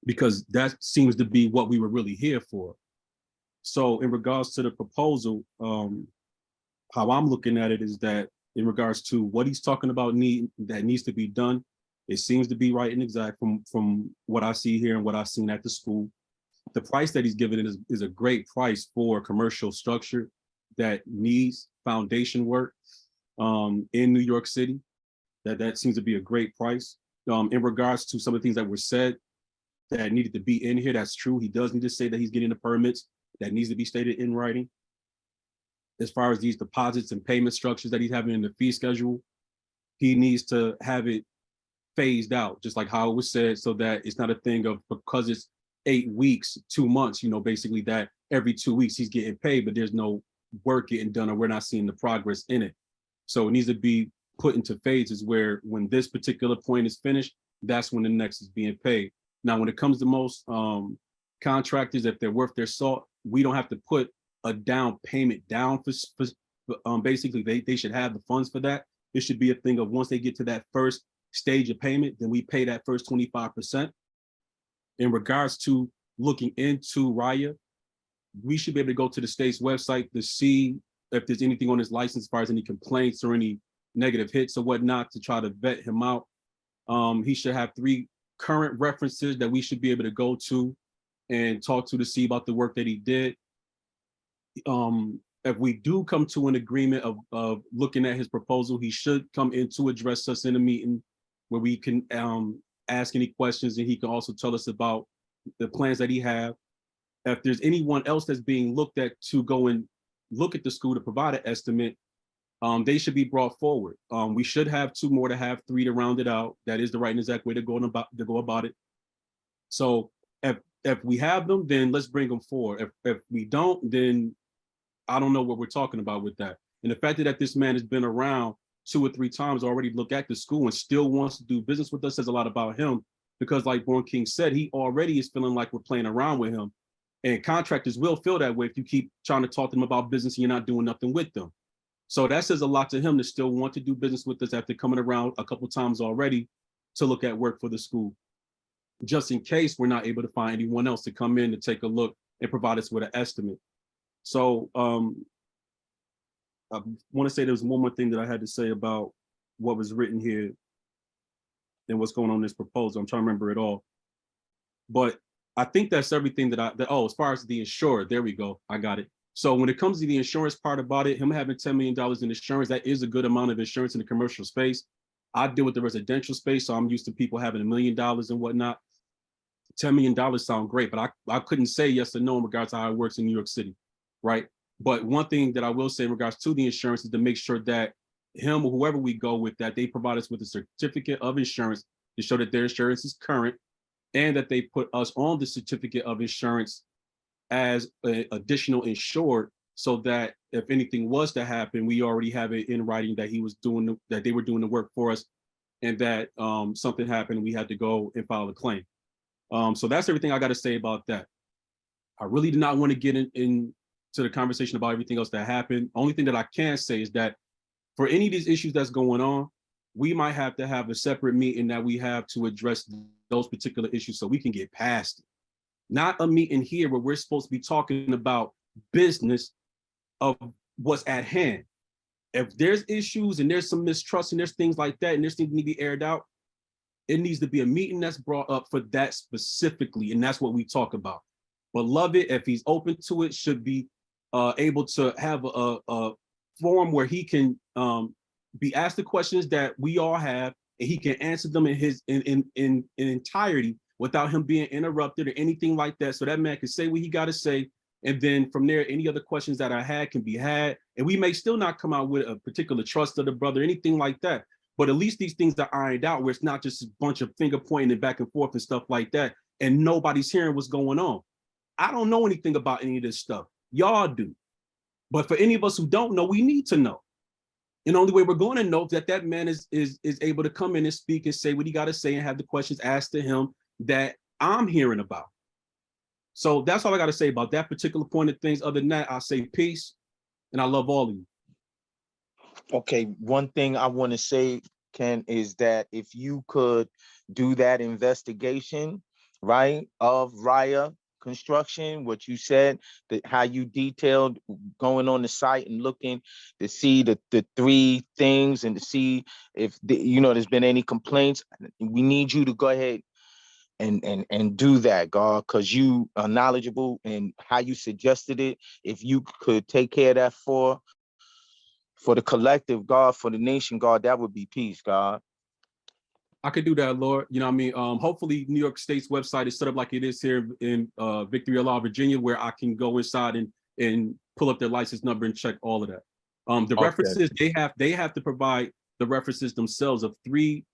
Because that seems to be what we were really here for. So in regards to the proposal, how I'm looking at it is that in regards to what he's talking about that needs to be done, it seems to be right and exact from what I see here and what I've seen at the school. The price that he's given it is a great price for commercial structure that needs foundation work in New York City. That seems to be a great price. In regards to some of the things that were said that needed to be in here, that's true. He does need to say that he's getting the permits. That needs to be stated in writing. As far as these deposits and payment structures that he's having in the fee schedule, he needs to have it phased out, just like how it was said, so that it's not a thing of because it's 8 weeks, 2 months, basically that every 2 weeks he's getting paid, but there's no work getting done or we're not seeing the progress in it. So it needs to be put into phases where when this particular point is finished, that's when the next is being paid. Now, when it comes to most contractors, if they're worth their salt, we don't have to put a down payment down for basically they should have the funds for that. It should be a thing of once they get to that first stage of payment, then we pay that first 25%. In regards to looking into Raya, we should be able to go to the state's website to see if there's anything on his license as far as any complaints or any negative hits or whatnot to try to vet him out. He should have 3 current references that we should be able to go to and talk to see about the work that he did. If we do come to an agreement of looking at his proposal, he should come in to address us in a meeting where we can ask any questions, and he can also tell us about the plans that he have. If there's anyone else that's being looked at to go and look at the school to provide an estimate, they should be brought forward. We should have 2 more to have 3 to round it out. That is the right and exact way to go about it. So if we have them, then let's bring them forward. If we don't, then I don't know what we're talking about with that. And the fact that this man has been around 2 or 3 times already, look at the school and still wants to do business with us, says a lot about him. Because like Born King said, he already is feeling like we're playing around with him. And contractors will feel that way if you keep trying to talk to them about business and you're not doing nothing with them. So that says a lot to him to still want to do business with us after coming around a couple times already to look at work for the school, just in case we're not able to find anyone else to come in to take a look and provide us with an estimate. So I want to say there's one more thing that I had to say about what was written here and what's going on in this proposal. I'm trying to remember it all. But I think that's everything as far as the insurer, there we go, I got it. So when it comes to the insurance part about it, him having $10 million in insurance, that is a good amount of insurance in the commercial space. I deal with the residential space, so I'm used to people having $1 million and whatnot. $10 million sound great, but I couldn't say yes or no in regards to how it works in New York City, right? But one thing that I will say in regards to the insurance is to make sure that him or whoever we go with, that they provide us with a certificate of insurance to show that their insurance is current, and that they put us on the certificate of insurance as an additional insured, so that if anything was to happen, we already have it in writing that they were doing the work for us, and that something happened, we had to go and file a claim. So that's everything I got to say about that. I really do not want to get into the conversation about everything else that happened. Only thing that I can say is that for any of these issues that's going on, we might have to have a separate meeting that we have to address those particular issues so we can get past it. Not a meeting here where we're supposed to be talking about business of what's at hand. If there's issues and there's some mistrust and there's things like that and there's things that need to be aired out, it needs to be a meeting that's brought up for that specifically, and that's what we talk about. Beloved, if he's open to it, should be able to have a forum where he can be asked the questions that we all have, and he can answer them in entirety without him being interrupted or anything like that. So that man can say what he got to say, and then from there, any other questions that I had can be had, and we may still not come out with a particular trust of the brother, anything like that. But at least these things are ironed out, where it's not just a bunch of finger pointing and back and forth and stuff like that, and nobody's hearing what's going on. I don't know anything about any of this stuff. Y'all do. But for any of us who don't know, we need to know. And the only way we're going to know is that man is able to come in and speak and say what he got to say and have the questions asked to him that I'm hearing about. So that's all I got to say about that particular point of things. Other than that, I'll say peace, and I love all of you. Okay, one thing I want to say, Ken, is that if you could do that investigation, right, of Raya Construction, what you said, that how you detailed going on the site and looking to see the 3 things and to see if there's been any complaints. We need you to go ahead and do that, God, because you are knowledgeable and how you suggested it. If you could take care of that for the collective, God, for the nation, God, that would be peace, God. I could do that, Lord. You know what I mean? Hopefully New York State's website is set up like it is here in Victory Law, Virginia, where I can go inside and pull up their license number and check all of that. The references, they have to provide the references themselves of 3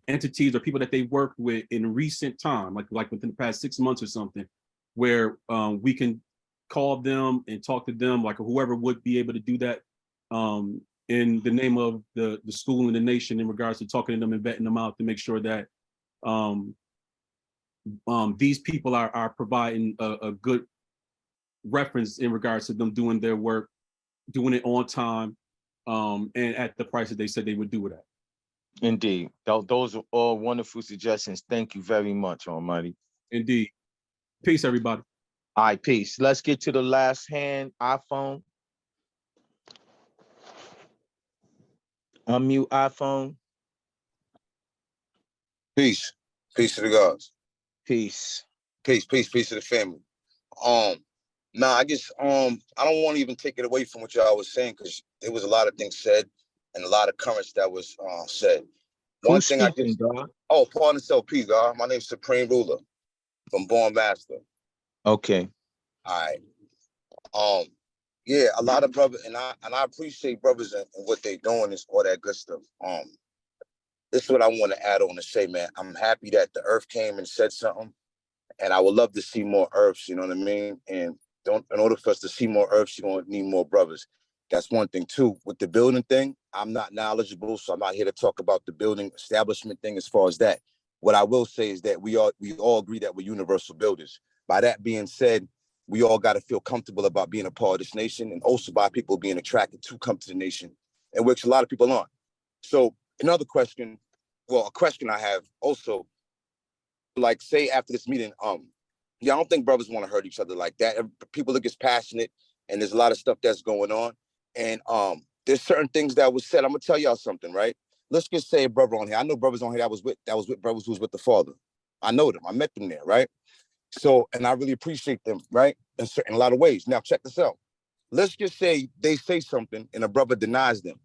entities or people that they worked with in recent time, like within the past 6 months or something, where we can call them and talk to them, like whoever would be able to do that in the name of the school and the nation, in regards to talking to them and vetting them out to make sure that these people are providing a good reference in regards to them doing their work, doing it on time, and at the price that they said they would do it at. Indeed. Those are all wonderful suggestions. Thank you very much, Almighty. Indeed. Peace, everybody. All right, peace. Let's get to the last hand, iPhone. Unmute iPhone. Peace. Peace to the gods. Peace. Peace to the family. Nah, I guess I don't want to even take it away from what y'all was saying, because there was a lot of things said and a lot of currents that was said. One Who's thing I speaking, just God? pardon itself, peace, God. My name's Supreme Ruler from Born Master. Okay. All right. Yeah, a lot of brothers, and I appreciate brothers and what they doing is all that good stuff. This is what I want to add on to say, man. I'm happy that the Earth came and said something, and I would love to see more Earths. You know what I mean? And in order for us to see more Earths, you're gonna need more brothers. That's one thing too. With the building thing, I'm not knowledgeable, so I'm not here to talk about the building establishment thing as far as that. What I will say is that we all agree that we're universal builders. By that being said, we all got to feel comfortable about being a part of this nation, and also by people being attracted to come to the nation, in which a lot of people aren't. So another question, well, a question I have also, like, say after this meeting, yeah, I don't think brothers want to hurt each other like that. People are just passionate, and there's a lot of stuff that's going on. And there's certain things that was said. I'm gonna tell y'all something, right? Let's just say a brother on here. I know brothers on here that was with brothers who was with the father. I know them. I met them there, right? So, and I really appreciate them, right? In a lot of ways. Now, check this out. Let's just say they say something and a brother denies them.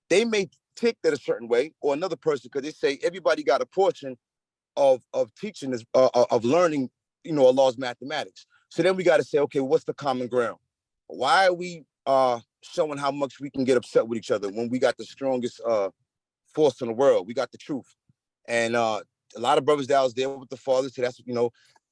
They may take that a certain way, or another person, because they say everybody got a portion of teaching this, of learning, Allah's mathematics. So then we got to say, okay, what's the common ground? Why are we showing how much we can get upset with each other when we got the strongest force in the world? We got the truth. And a lot of brothers that was there with the father, so that's,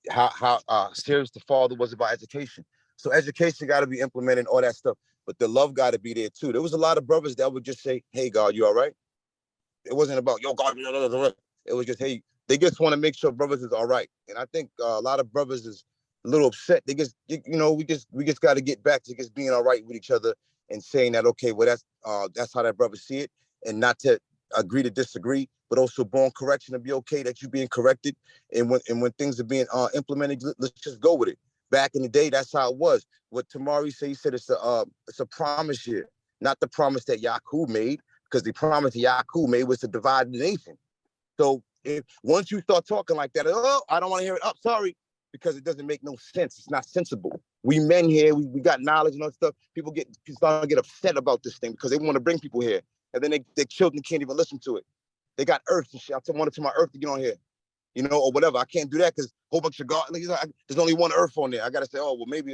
how serious the father was about education. So education got to be implemented and all that stuff, but the love got to be there too. There was a lot of brothers that would just say, hey, God, you all right? It wasn't about, yo, God, it was just, hey, they just want to make sure brothers is all right. And I think a lot of brothers is a little upset. They just, we just got to get back to just being all right with each other and saying that, okay, well, that's how that brother see it, and not to agree to disagree, but also born correction to be okay that you're being corrected. And when things are being implemented, let's just go with it. Back in the day, that's how it was. What Tamari said, he said it's a promise year, not the promise that Yaqub made, because the promise that Yaqub made was to divide the nation. So once you start talking like that, oh, I don't want to hear it. Oh, sorry, because it doesn't make no sense. It's not sensible. We men here, we got knowledge and all that stuff. People start to get upset about this thing because they want to bring people here, and then their children can't even listen to it. They got Earth and shit. I wanted to my Earth to get on here, or whatever. I can't do that because a whole bunch of God. There's only one Earth on there. I gotta say, oh well, maybe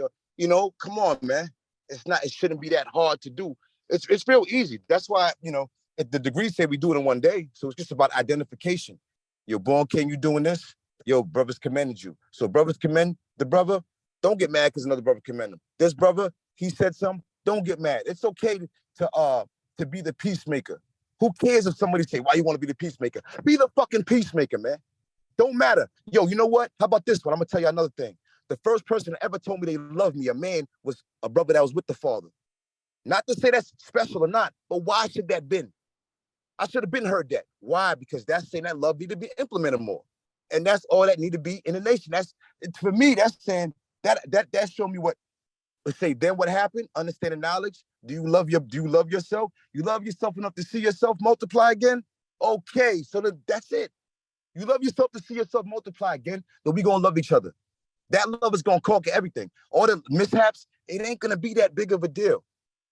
come on, man. It shouldn't be that hard to do. It's real easy. That's why the degrees say we do it in one day. So it's just about identification. You're born king, you doing this. Yo, brothers commended you. So brothers commend the brother. Don't get mad because another brother commend him. This brother, he said something. Don't get mad. It's okay to be the peacemaker. Who cares if somebody say, why you want to be the peacemaker? Be the fucking peacemaker, man. Don't matter. Yo, you know what? How about this one? I'm going to tell you another thing. The first person that ever told me they loved me, a man, was a brother that was with the father. Not to say that's special or not, but why should that been? I should have been heard that. Why? Because that's saying that love need to be implemented more. And that's all that need to be in the nation. That's, for me, that's saying that showed me what, let's say, then what happened? Understanding knowledge. Do you love yourself? You love yourself enough to see yourself multiply again? Okay, so that's it. You love yourself to see yourself multiply again, then we gonna love each other. That love is gonna conquer everything. All the mishaps, it ain't gonna be that big of a deal.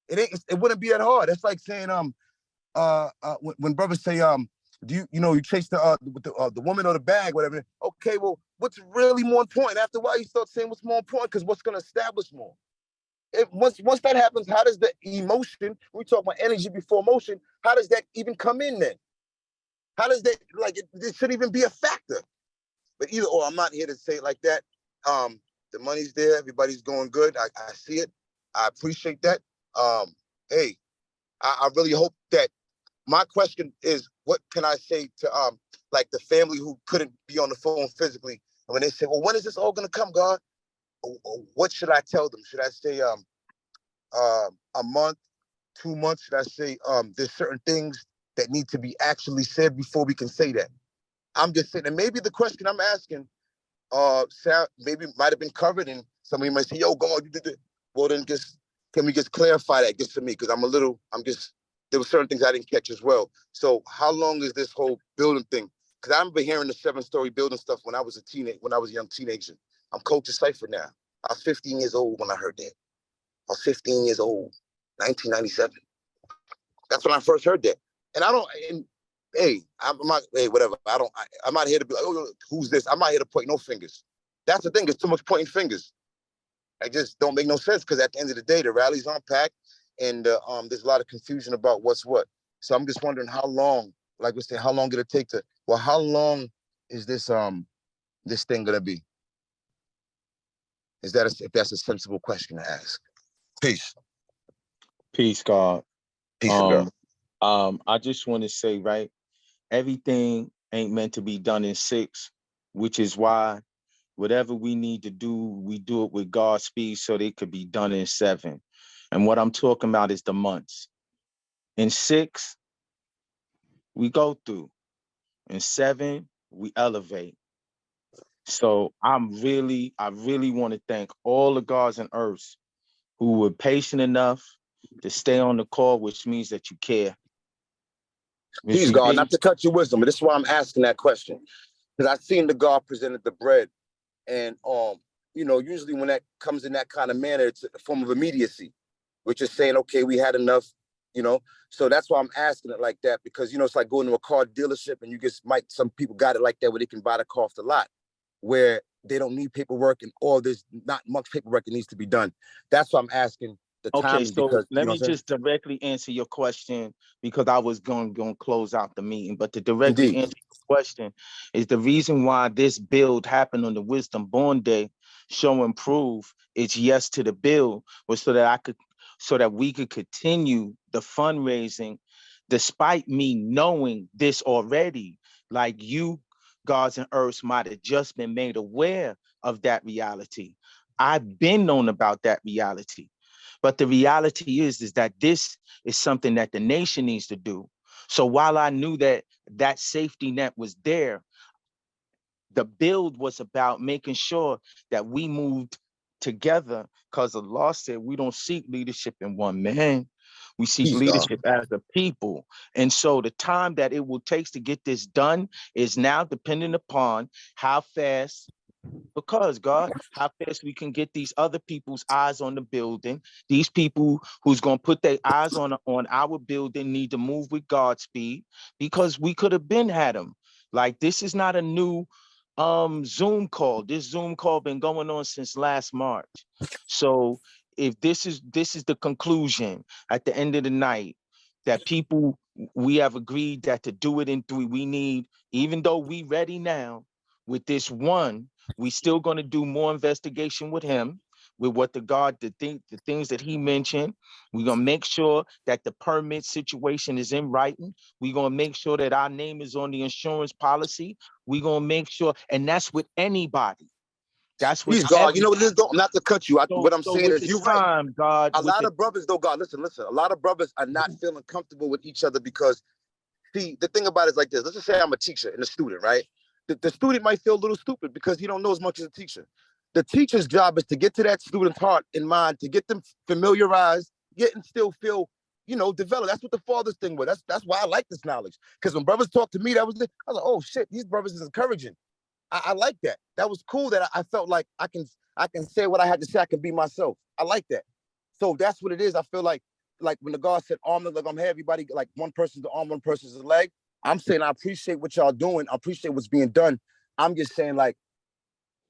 It wouldn't be that hard. That's like saying when brothers say do you chase the woman or the bag, whatever. Okay, well, what's really more important? After a while, you start saying what's more important, because what's gonna establish more? Once that happens, how does the emotion? We talk about energy before motion. How does that even come in then? How does that it shouldn't even be a factor? But either or, I'm not here to say it like that. The money's there. Everybody's going good. I see it. I appreciate that. Hey, I really hope that. My question is, what can I say to like the family who couldn't be on the phone physically? And when they say, well, when is this all gonna come, God? What should I tell them? Should I say a month, 2 months? Should I say there's certain things that need to be actually said before we can say that? I'm just saying, and maybe the question I'm asking maybe might have been covered, and somebody might say, yo, God, you did it. Well, then can we just clarify that just to me? Because there were certain things I didn't catch as well. So how long is this whole building thing? Because I remember hearing the 7-story building stuff when I was a young teenager. I'm Culture Cypher now. I was 15 years old when I heard that. I was 15 years old, 1997. That's when I first heard that. And I don't, and hey, I'm not, hey, whatever. I'm not here to be like, oh, who's this? I'm not here to point no fingers. That's the thing, there's too much pointing fingers. I just don't make no sense because at the end of the day, the rally's unpacked and there's a lot of confusion about what's what. So I'm just wondering how long, like we said, how long did it take to, well, how long is this this thing gonna be? Is that if that's a sensible question to ask? Peace. Peace, God. Peace and God. I just want to say, right, everything ain't meant to be done in 6, which is why whatever we need to do, we do it with God's speed so they could be done in 7. And what I'm talking about is the months. In 6, we go through. In 7, we elevate. So I really want to thank all the gods and earths who were patient enough to stay on the call, which means that you care. Peace, God, not to cut your wisdom, but this is why I'm asking that question. Because I've seen the God presented the bread. And you know, usually when that comes in that kind of manner, it's a form of immediacy, which is saying, okay, we had enough, you know. So that's why I'm asking it like that, because you know, it's like going to a car dealership and you just some people got it like that where they can buy the car off the lot, where they don't need paperwork and all there's not much paperwork that needs to be done. That's why I'm asking the Okay, timing, so because let you know me just directly answer your question because I was going to close out the meeting. But to directly answer your question is the reason why this build happened on the Wisdom Born Day, Show and Prove, it's yes to the bill, was so that we could continue the fundraising, despite me knowing this already. Like you, gods and earths, might have just been made aware of that reality. I've been known about that reality. But the reality is that this is something that the nation needs to do. So while I knew that that safety net was there, the build was about making sure that we moved together, because the law said we don't seek leadership in one man. We seek leadership as a people. And so the time that it will take to get this done is now dependent upon how fast, because God, how fast we can get these other people's eyes on the building. These people who's going to put their eyes on our building need to move with God's speed, because we could have been had them. Like, this is not a new Zoom call. This Zoom call been going on since last March. So if this is the conclusion at the end of the night, that people, we have agreed that to do it in 3, we need, even though we ready now with this one, we still going to do more investigation with him, with what the things that he mentioned. We're going to make sure that the permit situation is in writing. We're going to make sure that our name is on the insurance policy. We're going to make sure, and that's with anybody. That's with God, you know what this is, not to cut you. What I'm saying is you're right. God, a lot of brothers though, God, listen, a lot of brothers are not feeling comfortable with each other because, see, the thing about it is like this. Let's just say I'm a teacher and a student, right? The student might feel a little stupid because he don't know as much as a teacher. The teacher's job is to get to that student's heart and mind, to get them familiarized, yet and still feel, you know, developed. That's what the father's thing was. That's why I like this knowledge. Because when brothers talk to me, that was it. I was like, oh shit, these brothers is encouraging. I like that. That was cool that I felt like I can say what I had to say. I can be myself. I like that. So that's what it is. I feel like when the God said arm the leg, I'm here, everybody, like one person's the arm, one person's the leg. I'm saying I appreciate what y'all doing. I appreciate what's being done. I'm just saying, like,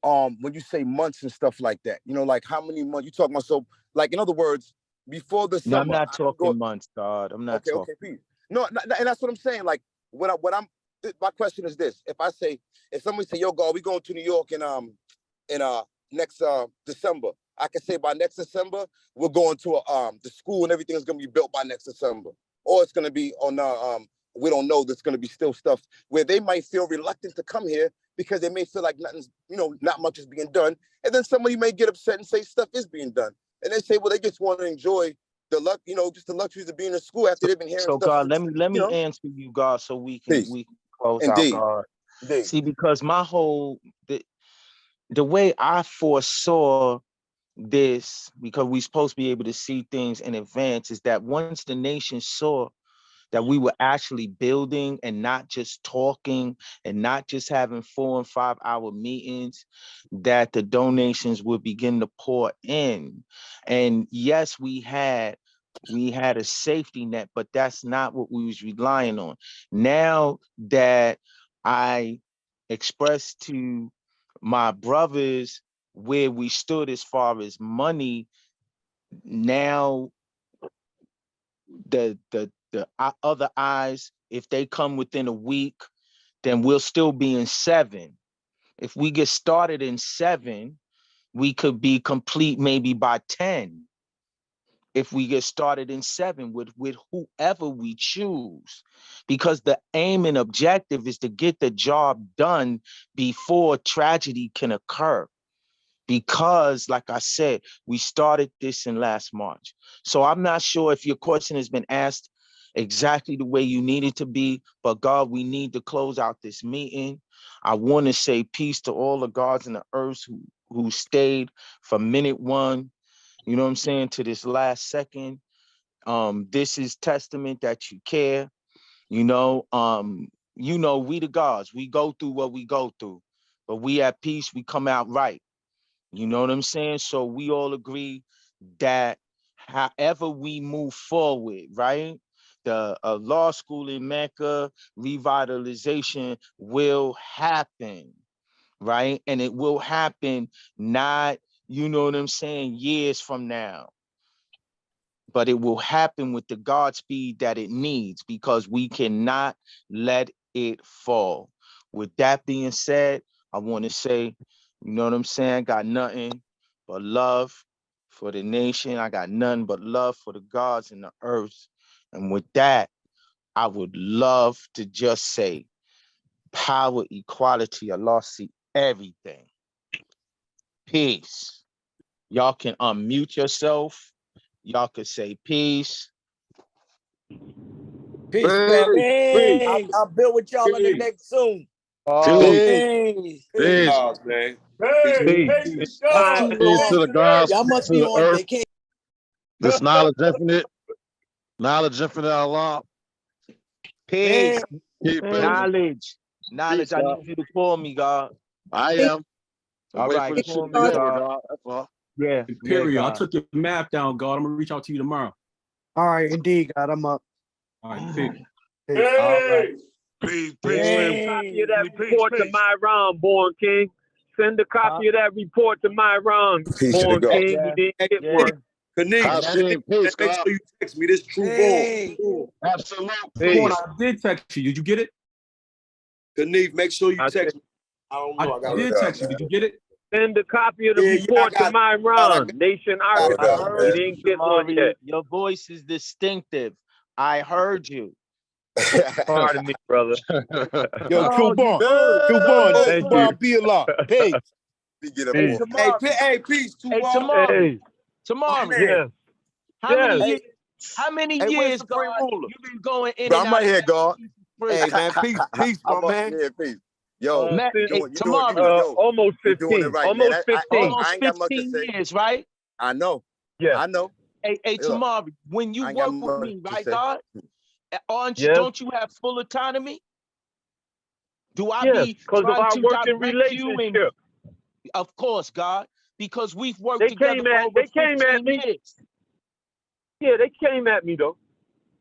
when you say months and stuff like that, you know, like how many months you talking about? So, like, in other words, before the summer. No, I'm not talking months, God. I'm not talking. Okay, peace. No, and that's what I'm saying. Like, my question is this: if somebody say, "Yo, God, we going to New York in next December," I can say by next December we're going to the school and everything is going to be built by next December, or it's going to be on we don't know. There's going to be still stuff where they might feel reluctant to come here because they may feel like nothing's, you know, not much is being done, and then somebody may get upset and say stuff is being done, and they say, well, they just want to enjoy the luck, you know, just the luxuries of being in school after they've been hearing so stuff. God, let me answer you, God, so we can close Indeed. out, God. Indeed. See, because my whole the way I foresaw this, because we're supposed to be able to see things in advance, is that once the nation saw that we were actually building and not just talking and not just having 4 and 5 hour meetings, that the donations would begin to pour in. And yes, we had a safety net, but that's not what we was relying on. Now that I expressed to my brothers where we stood as far as money, now the other eyes, if they come within a week, then we'll still be in 7. If we get started in 7, we could be complete maybe by 10. If we get started in 7 with whoever we choose, because the aim and objective is to get the job done before tragedy can occur. Because, like I said, we started this in last March. So I'm not sure if your question has been asked exactly the way you need it to be, but God, we need to close out this meeting. I want to say peace to all the gods in the earth who stayed from minute 1, you know what I'm saying, to this last second. This is testament that you care. We the gods, we go through what we go through, but we at peace, we come out right. You know what I'm saying? So we all agree that however we move forward, right? The law school in Mecca, revitalization will happen, right? And it will happen not, you know what I'm saying, years from now, but it will happen with the Godspeed that it needs, because we cannot let it fall. With that being said, I want to say, you know what I'm saying? Got nothing but love for the nation. I got nothing but love for the gods and the earth. And with that, I would love to just say power, equality, Allah see everything. Peace. Y'all can unmute yourself. Y'all could say peace. Peace, family. I'll build with y'all on the next Zoom. Peace. Peace. Man. Peace. That's too Peace to long. the gods, Y'all must to be the on earth. vacation. This knowledge infinite Allah. Peace. Keep Knowledge. Peace, I God. need you to call me, God. I am. All Wait right, for the call shit me, to deliver, God. God. That's all. Yeah. Imperial, I God. took your map down, God. I'm gonna reach out to you tomorrow. All right, indeed, God, I'm up. All right, peace. All right. Peace, Send a copy of that report to Myron, Born King. Send a copy of that report to Myron, Peace to the Born God. King. He didn't get one. I've seen peace, Make God. sure you text me this true ball. Absolute Corn, peace. I did text you. Did you get it? Kanief, make sure you I text me. I don't know. I got did it text you. Did you get it? Send a copy of the Yeah, report I to got Myron, Nation I Architect. He heard didn't you, get one Jamari. yet. Your voice is distinctive. I heard you. Pardon me, brother. Yo, Oh, True Born. good. True Born. This Thank is you. Bob Bielock. Peace. Hey, tomorrow. Hey, peace, Hey, Tubar. tomorrow. Hey, Tomorrow. yes, How many yes. years? How many Hey, where's years, God, Supreme Ruler? you've been going in Bro, and I'm out right of here, that God. prison? Hey, man, peace, my man. Yeah, peace. Yo, Since, Hey, you tomorrow. almost you're doing it 15. right, man. Almost 15. I Almost ain't got much to 15 say. years, right? I know. Yes, I know. Hey, Look, tomorrow, when you I ain't got work with much me, to right, say. God? yes, Don't you have full autonomy? Do I yes. be Because of trying our to working direct you? And relationship. of course, God, because we've worked They together came for at over they came at 15 me. years. Yeah, they came at me though.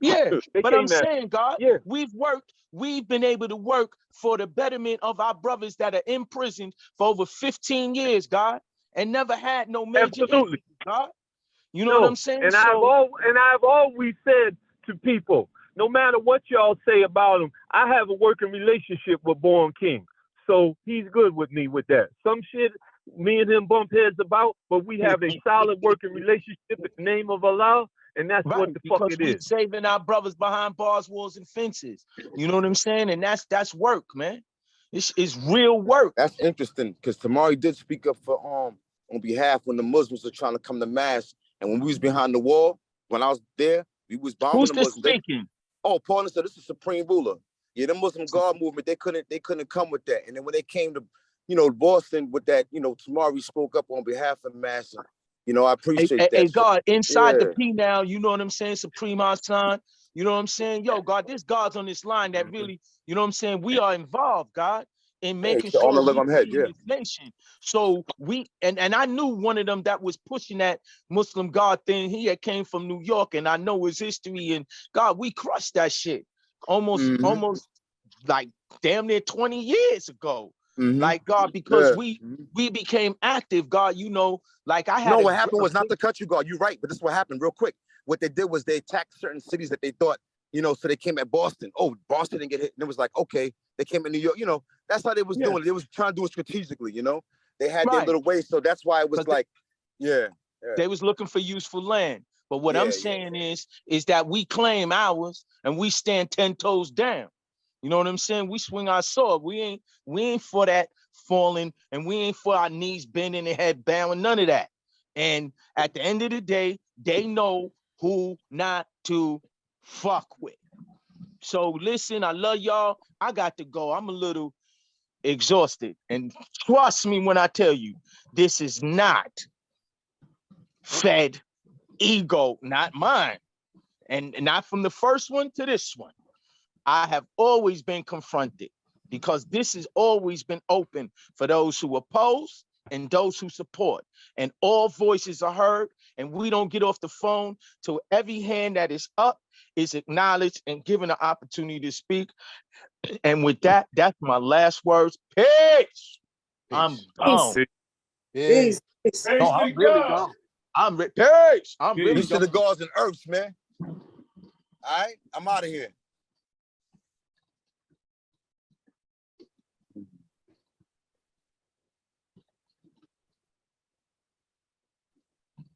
Yeah, They but I'm came at me. saying, God, Yeah. we've been able to work for the betterment of our brothers that are in prison for over 15 years, God, and never had no major Absolutely. issues, God. You know what I'm No. saying? And I've always said to people, no matter what y'all say about him, I have a working relationship with Born King. So he's good with me with that. Some shit me and him bump heads about, but we have a solid working relationship in the name of Allah, and that's Right, what the fuck because it we is. saving our brothers behind bars, walls, and fences. You know what I'm saying? And that's work, man. It's real work. That's interesting because Tamari did speak up for on behalf when the Muslims were trying to come to mass, and when we was behind the wall, when I was there, we was bombing Who's the this Muslims. speaking? Paul said this is Supreme Ruler. Yeah, the Muslim Guard movement, they couldn't come with that. And then when they came to, Boston with that, Tamari spoke up on behalf of mass. And, I appreciate that. Hey, God, inside the yeah. P now, you know what I'm saying? Supreme Hassan, You know what I'm saying? Yo, God, there's gods on this line that really, you know what I'm saying? We are involved, God, in making the honor sure live we on head, free this nation. So we, and I knew one of them that was pushing that Muslim God thing. He had came from New York, and I know his history. And God, we crushed that shit almost like damn near 20 years ago. Like God, because we became active, God, you know, like I had No, what happened was, not to cut you, God, you're right, but this is what happened real quick. What they did was they attacked certain cities that they thought, you know, so they came at Boston. Oh, Boston didn't get hit. And it was like, okay, they came in New York, you know, that's how they was doing it. They was trying to do it strategically, you know. They had their little ways. So that's why it was like, they was looking for useful land. But what I'm saying is that we claim ours and we stand 10 toes down. You know what I'm saying? We swing our sword. We ain't for that falling, and we ain't for our knees bending and head bowing, none of that. And at the end of the day, they know who not to fuck with. So listen, I love y'all. I got to go. I'm a little exhausted. And trust me when I tell you, this is not fed ego, not mine. And not from the first one to this one. I have always been confronted because this has always been open for those who oppose and those who support. And all voices are heard, and we don't get off the phone till every hand that is up is acknowledged and given an opportunity to speak. And with that, that's my last words. Peace. I'm gone. Peace. No, I'm really gone. I'm peace. I'm really Peace to gone. the gods and earths, man. All right, I'm out of here.